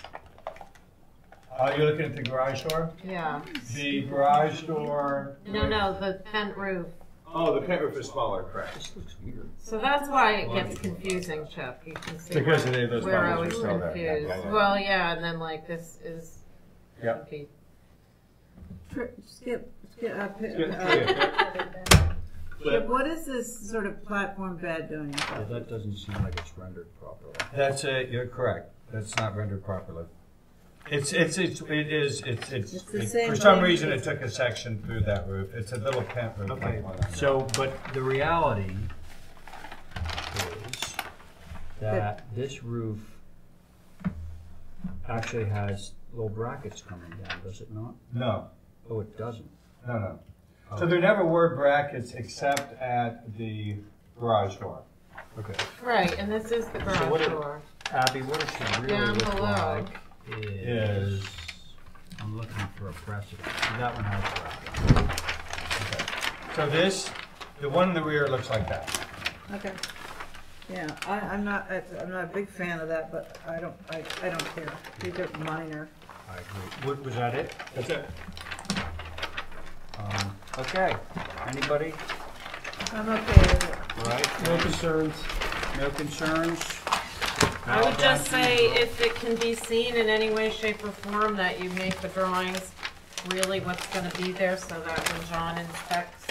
Speaker 12: You're looking at the garage door?
Speaker 4: Yeah.
Speaker 12: The garage door.
Speaker 4: No, the pent roof.
Speaker 12: Oh, the pent roof is smaller, correct.
Speaker 1: This looks weird.
Speaker 4: So that's why it gets confusing, Chip. You can see
Speaker 12: Because of those
Speaker 4: where I
Speaker 12: bubbles
Speaker 4: was
Speaker 12: are still there.
Speaker 4: confused.
Speaker 12: Yeah.
Speaker 4: Well, yeah, and then like this is.
Speaker 12: Yep.
Speaker 2: Skip. What is this sort of platform bed doing?
Speaker 1: Yeah, that doesn't seem like it's rendered properly.
Speaker 12: That's it. You're correct. That's not rendered properly. It's
Speaker 2: the same
Speaker 12: for some
Speaker 2: thing.
Speaker 12: reason it took a section through that roof. It's a little pent roof.
Speaker 1: Okay, so, but the reality is that this roof actually has little brackets coming down, does it not?
Speaker 12: No.
Speaker 1: Oh, it doesn't?
Speaker 12: No. So there never were brackets except at the garage door.
Speaker 1: Okay.
Speaker 4: Right, and this is the
Speaker 1: So
Speaker 4: garage
Speaker 1: what
Speaker 4: door.
Speaker 1: Abby, what it should really
Speaker 4: Down
Speaker 1: look
Speaker 4: below.
Speaker 1: like is, I'm looking for a precedent. See, that one has brackets. Okay. So this, the one in the rear looks like that.
Speaker 2: Okay. Yeah, I'm not a big fan of that, but I don't care. These are minor.
Speaker 1: I agree. Was that it?
Speaker 12: That's it.
Speaker 1: Okay. Anybody?
Speaker 2: I'm okay with it.
Speaker 1: Right?
Speaker 8: No concerns.
Speaker 1: No concerns?
Speaker 4: I would just say if it can be seen in any way, shape, or form, that you make the drawings really what's gonna be there, so that when John inspects,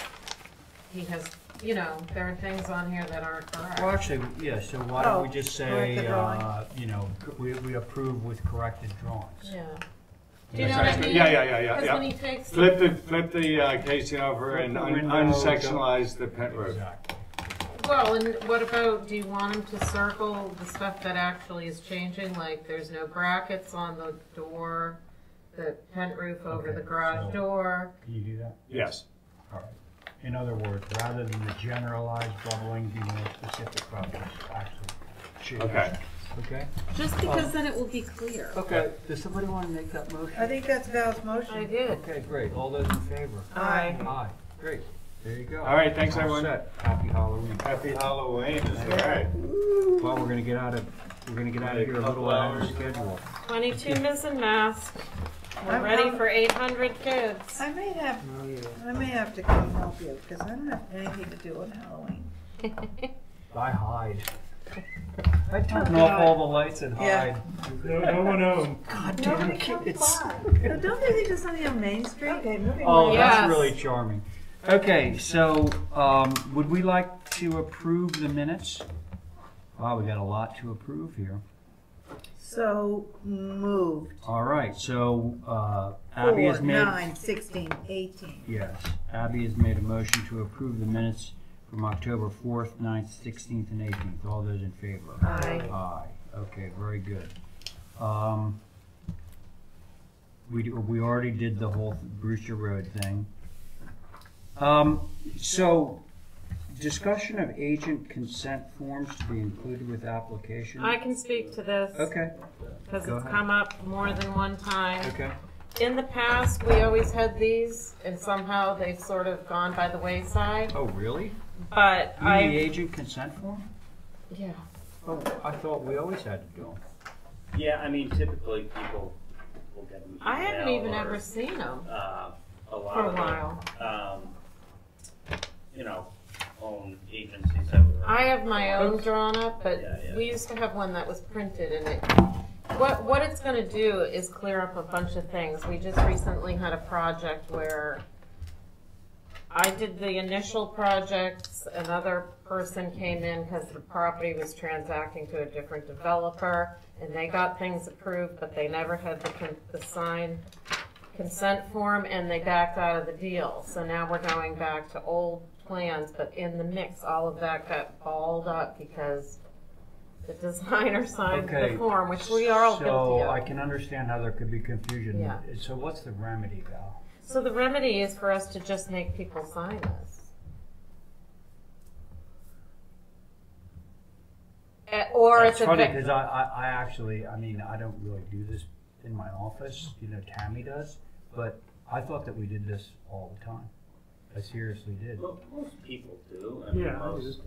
Speaker 4: he has, you know, there are things on here that aren't correct.
Speaker 1: Well, actually, yeah, so why don't we just
Speaker 2: correct the
Speaker 1: say,
Speaker 2: drawing.
Speaker 1: you know, we approve with corrected drawings?
Speaker 4: Yeah. Do you know what I mean?
Speaker 12: Yeah.
Speaker 4: Because when he takes
Speaker 12: Flip the casing over and
Speaker 1: Flip the window,
Speaker 12: unsectionalize the pent roof.
Speaker 1: Exactly.
Speaker 4: Well, and what about, do you want him to circle the stuff that actually is changing? Like, there's no brackets on the door, the tent roof over
Speaker 1: Okay,
Speaker 4: the garage
Speaker 1: so-
Speaker 4: door.
Speaker 1: Can you do that?
Speaker 12: Yes.
Speaker 1: All right. In other words, rather than the generalized bubbling, be more specific about what's actually changed.
Speaker 12: Okay.
Speaker 1: Okay?
Speaker 4: Just because then it will be clear.
Speaker 1: Okay. Does somebody want to make that motion?
Speaker 2: I think that's Val's motion.
Speaker 4: I did.
Speaker 1: Okay, great. All those in favor?
Speaker 4: Aye.
Speaker 1: Aye. Great. There you go.
Speaker 12: All right, thanks,
Speaker 1: All
Speaker 12: everyone.
Speaker 1: set. Happy Halloween.
Speaker 12: Happy Halloween. All right.
Speaker 1: Well, we're gonna get out of here a little ahead of schedule.
Speaker 4: 22 missing masks. We're ready for 800 kids.
Speaker 2: I may have to come help you because I don't have anything to do with Halloween.
Speaker 1: I hide. I turn off all the lights and
Speaker 2: Yeah.
Speaker 1: hide.
Speaker 8: No one home.
Speaker 1: God damn it, kids.
Speaker 2: But don't they think there's something on Main Street? Okay, moving
Speaker 1: Oh,
Speaker 2: on.
Speaker 1: that's really charming. Okay, so would we like to approve the minutes? Wow, we got a lot to approve here.
Speaker 2: So moved.
Speaker 1: All right, so Abby
Speaker 2: 4,
Speaker 1: has made
Speaker 2: 9, 16, 18.
Speaker 1: yes, Abby has made a motion to approve the minutes from October 4th, 9th, 16th, and 18th. All those in favor?
Speaker 4: Aye.
Speaker 1: Aye. Okay, very good. We already did the whole Brewster Road thing. So, discussion of agent consent forms to be included with application.
Speaker 4: I can speak to this.
Speaker 1: Okay.
Speaker 4: Because
Speaker 1: Go
Speaker 4: it's
Speaker 1: ahead.
Speaker 4: come up more than one time.
Speaker 1: Okay.
Speaker 4: In the past, we always had these, and somehow they've sort of gone by the wayside.
Speaker 1: Oh, really?
Speaker 4: But
Speaker 1: You mean the
Speaker 4: I,
Speaker 1: agent consent form?
Speaker 4: yeah.
Speaker 1: Oh, I thought we always had to do them.
Speaker 3: Yeah, I mean, typically people will get an
Speaker 4: I haven't
Speaker 3: email
Speaker 4: even
Speaker 3: or,
Speaker 4: ever seen them
Speaker 3: a lot
Speaker 4: for a
Speaker 3: of
Speaker 4: while.
Speaker 3: you know, own agencies that were.
Speaker 4: I have my own drawn up, but
Speaker 3: Yeah.
Speaker 4: we used to have one that was printed, and what it's going to do is clear up a bunch of things. We just recently had a project where I did the initial projects, another person came in because the property was transacting to a different developer, and they got things approved, but they never had the signed consent form, and they backed out of the deal. So now we're going back to old plans, but in the mix, all of that got balled up because the designer signed
Speaker 1: Okay,
Speaker 4: the form, which we are all guilty
Speaker 1: So
Speaker 4: of.
Speaker 1: I can understand how there could be confusion.
Speaker 4: Yeah.
Speaker 1: So what's the remedy, Val?
Speaker 4: So the remedy is for us to just make people sign this. Or
Speaker 1: It's
Speaker 4: it's
Speaker 1: funny
Speaker 4: a,
Speaker 1: because I actually, I mean, I don't really do this in my office, you know, Tammy does, but I thought that we did this all the time. I seriously did.
Speaker 3: Well, most people do. I mean,
Speaker 8: Yeah, I
Speaker 3: most,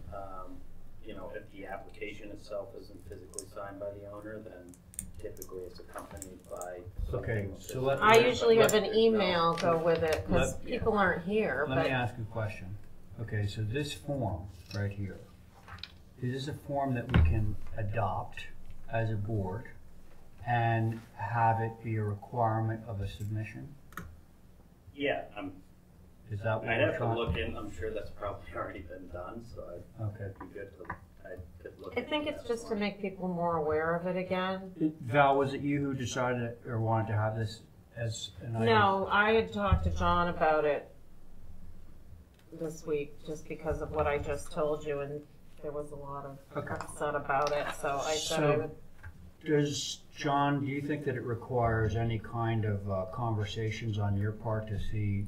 Speaker 3: you know, if the application itself isn't physically signed by the owner, then typically it's accompanied by
Speaker 1: Okay,
Speaker 3: something.
Speaker 1: so let
Speaker 4: I usually have an
Speaker 3: there's
Speaker 4: email go with it because
Speaker 1: Let-
Speaker 4: people aren't here,
Speaker 1: Let me
Speaker 4: but
Speaker 1: ask a question. Okay, so this form right here, is this a form that we can adopt as a board and have it be a requirement of a submission?
Speaker 3: Yeah,
Speaker 1: Is that what
Speaker 3: I'd
Speaker 1: we're
Speaker 3: have to
Speaker 1: trying?
Speaker 3: look in, I'm sure that's probably already been done, so
Speaker 1: Okay.
Speaker 3: it'd be good to, I could look.
Speaker 4: I think
Speaker 3: into
Speaker 4: it's
Speaker 3: that
Speaker 4: just to
Speaker 3: more.
Speaker 4: make people more aware of it again.
Speaker 1: Val, was it you who decided or wanted to have this as an item?
Speaker 4: No, I had talked to John about it this week just because of what I just told you, and there was a lot of
Speaker 1: Okay.
Speaker 4: upset about it, so I said I
Speaker 1: So,
Speaker 4: would.
Speaker 1: does, John, do you think that it requires any kind of conversations on your part to see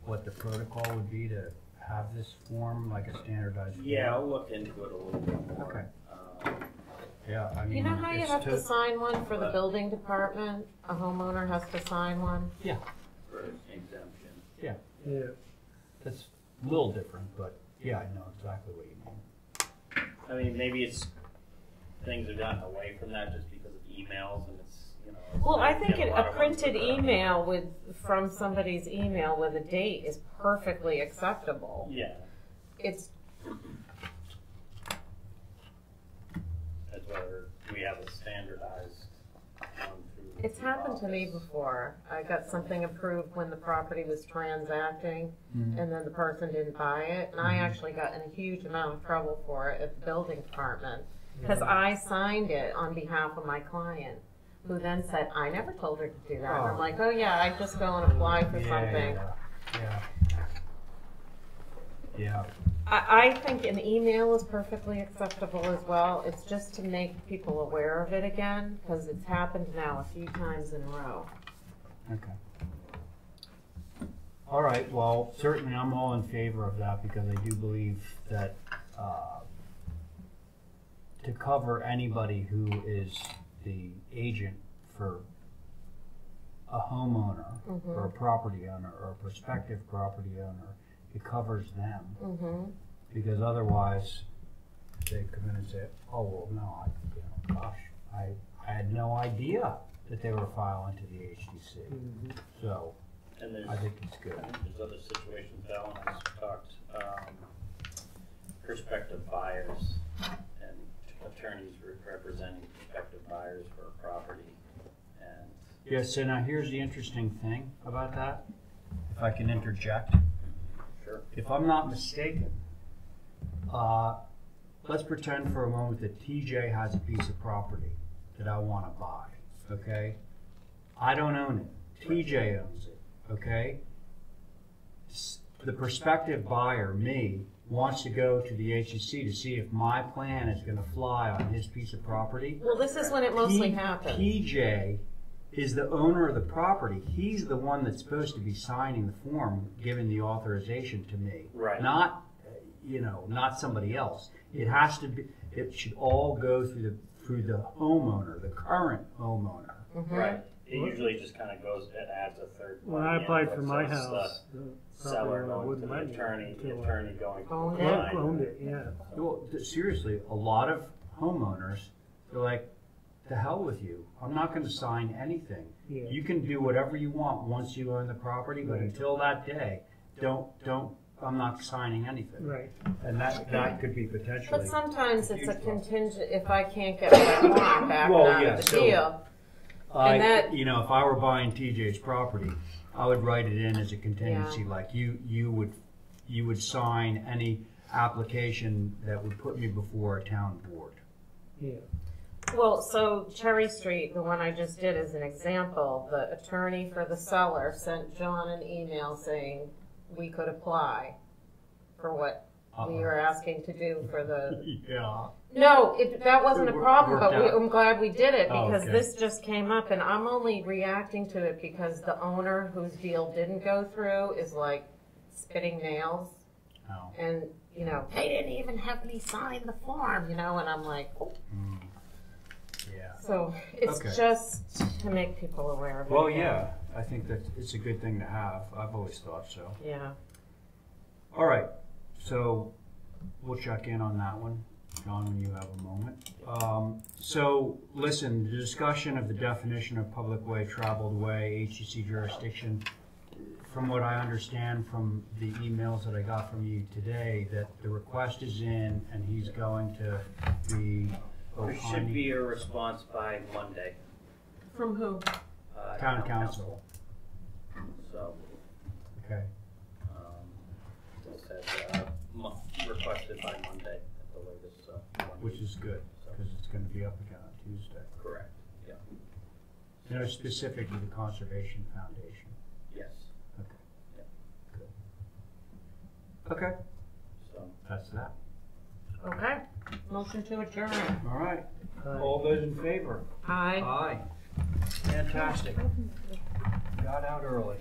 Speaker 1: what the protocol would be to have this form, like a standardized form?
Speaker 3: Yeah, I'll look into it a little bit more.
Speaker 1: Okay. Yeah, I mean.
Speaker 4: You know how you
Speaker 1: it's
Speaker 4: have to sign one for the building department? A homeowner has to sign one?
Speaker 1: Yeah.
Speaker 3: For exemption.
Speaker 1: Yeah.
Speaker 8: Yeah.
Speaker 1: That's a little different, but yeah, I know exactly what you mean.
Speaker 3: I mean, maybe it's, things have gotten away from that just because of emails and it's, you know.
Speaker 4: Well, I
Speaker 3: you
Speaker 4: think
Speaker 3: get
Speaker 4: a
Speaker 3: lot of ones
Speaker 4: printed
Speaker 3: that are-
Speaker 4: email from somebody's email with a date is perfectly acceptable.
Speaker 3: Yeah.
Speaker 4: It's,
Speaker 3: That's whether we have a standardized one through.
Speaker 4: it's happened to me before. I got something approved when the property was transacting,
Speaker 1: Mhm.
Speaker 4: and then the person didn't buy it, and I actually got in a huge amount of trouble for it at the building department, because I signed it on behalf of my client, who then said, I never told her to do that. And I'm like, oh yeah, I just go and apply for something.
Speaker 1: Yeah. Yeah.
Speaker 4: I think an email is perfectly acceptable as well. It's just to make people aware of it again, because it's happened now a few times in a row.
Speaker 1: Okay. All right, well, certainly I'm all in favor of that because I do believe that to cover anybody who is the agent for a homeowner or a property owner or a prospective property owner, it covers them. Because otherwise, they come in and say, oh, well, no, I had no idea that they were filing to the HDC. So,
Speaker 3: And there's,
Speaker 1: I think it's good.
Speaker 3: There's other situations, Val and I talked, prospective buyers and attorneys representing prospective buyers for a property. And
Speaker 1: Yeah, so now here's the interesting thing about that, if I can interject.
Speaker 3: sure.
Speaker 1: If I'm not mistaken, let's pretend for a moment that TJ has a piece of property that I want to buy, okay? I don't own it. TJ owns it, okay? The prospective buyer, me, wants to go to the HCC to see if my plan is going to fly on his piece of property.
Speaker 4: Well, this is when it mostly happens.
Speaker 1: TJ is the owner of the property. He's the one that's supposed to be signing the form, giving the authorization to me.
Speaker 3: Right.
Speaker 1: Not, not somebody else. It has to be. It should all go through the homeowner, the current homeowner.
Speaker 3: Right. It usually just kind of goes, it adds a third.
Speaker 8: When I
Speaker 3: party
Speaker 8: applied
Speaker 3: input,
Speaker 8: for
Speaker 3: so
Speaker 8: my
Speaker 3: it's
Speaker 8: house,
Speaker 3: the
Speaker 8: the
Speaker 3: seller
Speaker 8: property owner
Speaker 3: going to
Speaker 8: wouldn't
Speaker 3: the
Speaker 8: let me
Speaker 3: attorney
Speaker 8: until I
Speaker 3: going to the
Speaker 4: owned
Speaker 3: client.
Speaker 8: owned it, yeah.
Speaker 1: Well, seriously, a lot of homeowners, they're like, "The hell with you! I'm not going to sign anything.
Speaker 8: Yeah.
Speaker 1: You can do whatever you want once you own the property, but until that day, don't. I'm not signing anything."
Speaker 8: Right.
Speaker 1: And that could be potentially.
Speaker 4: But sometimes it's a contingent, if I can't get what I want back out of the deal. And that,
Speaker 1: if I were buying TJ's property, I would write it in as a contingency, like you would sign any application that would put me before a town board.
Speaker 8: Yeah.
Speaker 4: well, so Cherry Street, the one I just did as an example, the attorney for the seller sent John an email saying we could apply for what we were asking to do for the.
Speaker 1: Yeah.
Speaker 4: No, that wasn't a problem, but
Speaker 1: worked out.
Speaker 4: I'm glad we did it
Speaker 1: Oh,
Speaker 4: because
Speaker 1: okay.
Speaker 4: this just came up and I'm only reacting to it because the owner whose deal didn't go through is like spitting nails.
Speaker 1: Oh.
Speaker 4: And, they didn't even have me sign the form, and I'm like, oh.
Speaker 1: Yeah.
Speaker 4: So it's
Speaker 1: Okay.
Speaker 4: just to make people aware of it.
Speaker 1: Well,
Speaker 4: again.
Speaker 1: yeah, I think that it's a good thing to have. I've always thought so.
Speaker 4: Yeah.
Speaker 1: All right, so we'll check in on that one, John, when you have a moment. So, listen, the discussion of the definition of public way, traveled way, HCC jurisdiction, from what I understand from the emails that I got from you today, that the request is in and he's going to be
Speaker 3: There should be a response by Monday.
Speaker 4: From who?
Speaker 1: Town council.
Speaker 3: So,
Speaker 1: Okay.
Speaker 3: it said, requested by Monday at the latest,
Speaker 1: Which is good, because it's going to be up again on Tuesday.
Speaker 3: Correct, yeah.
Speaker 1: No, specific to the Conservation Foundation.
Speaker 3: Yes.
Speaker 1: Okay. Yeah. Good. Okay.
Speaker 3: So.
Speaker 1: That's that.
Speaker 4: Okay. Motion to adjourn.
Speaker 1: All right. All those in favor?
Speaker 4: Aye.
Speaker 1: Aye. Fantastic. Got out early.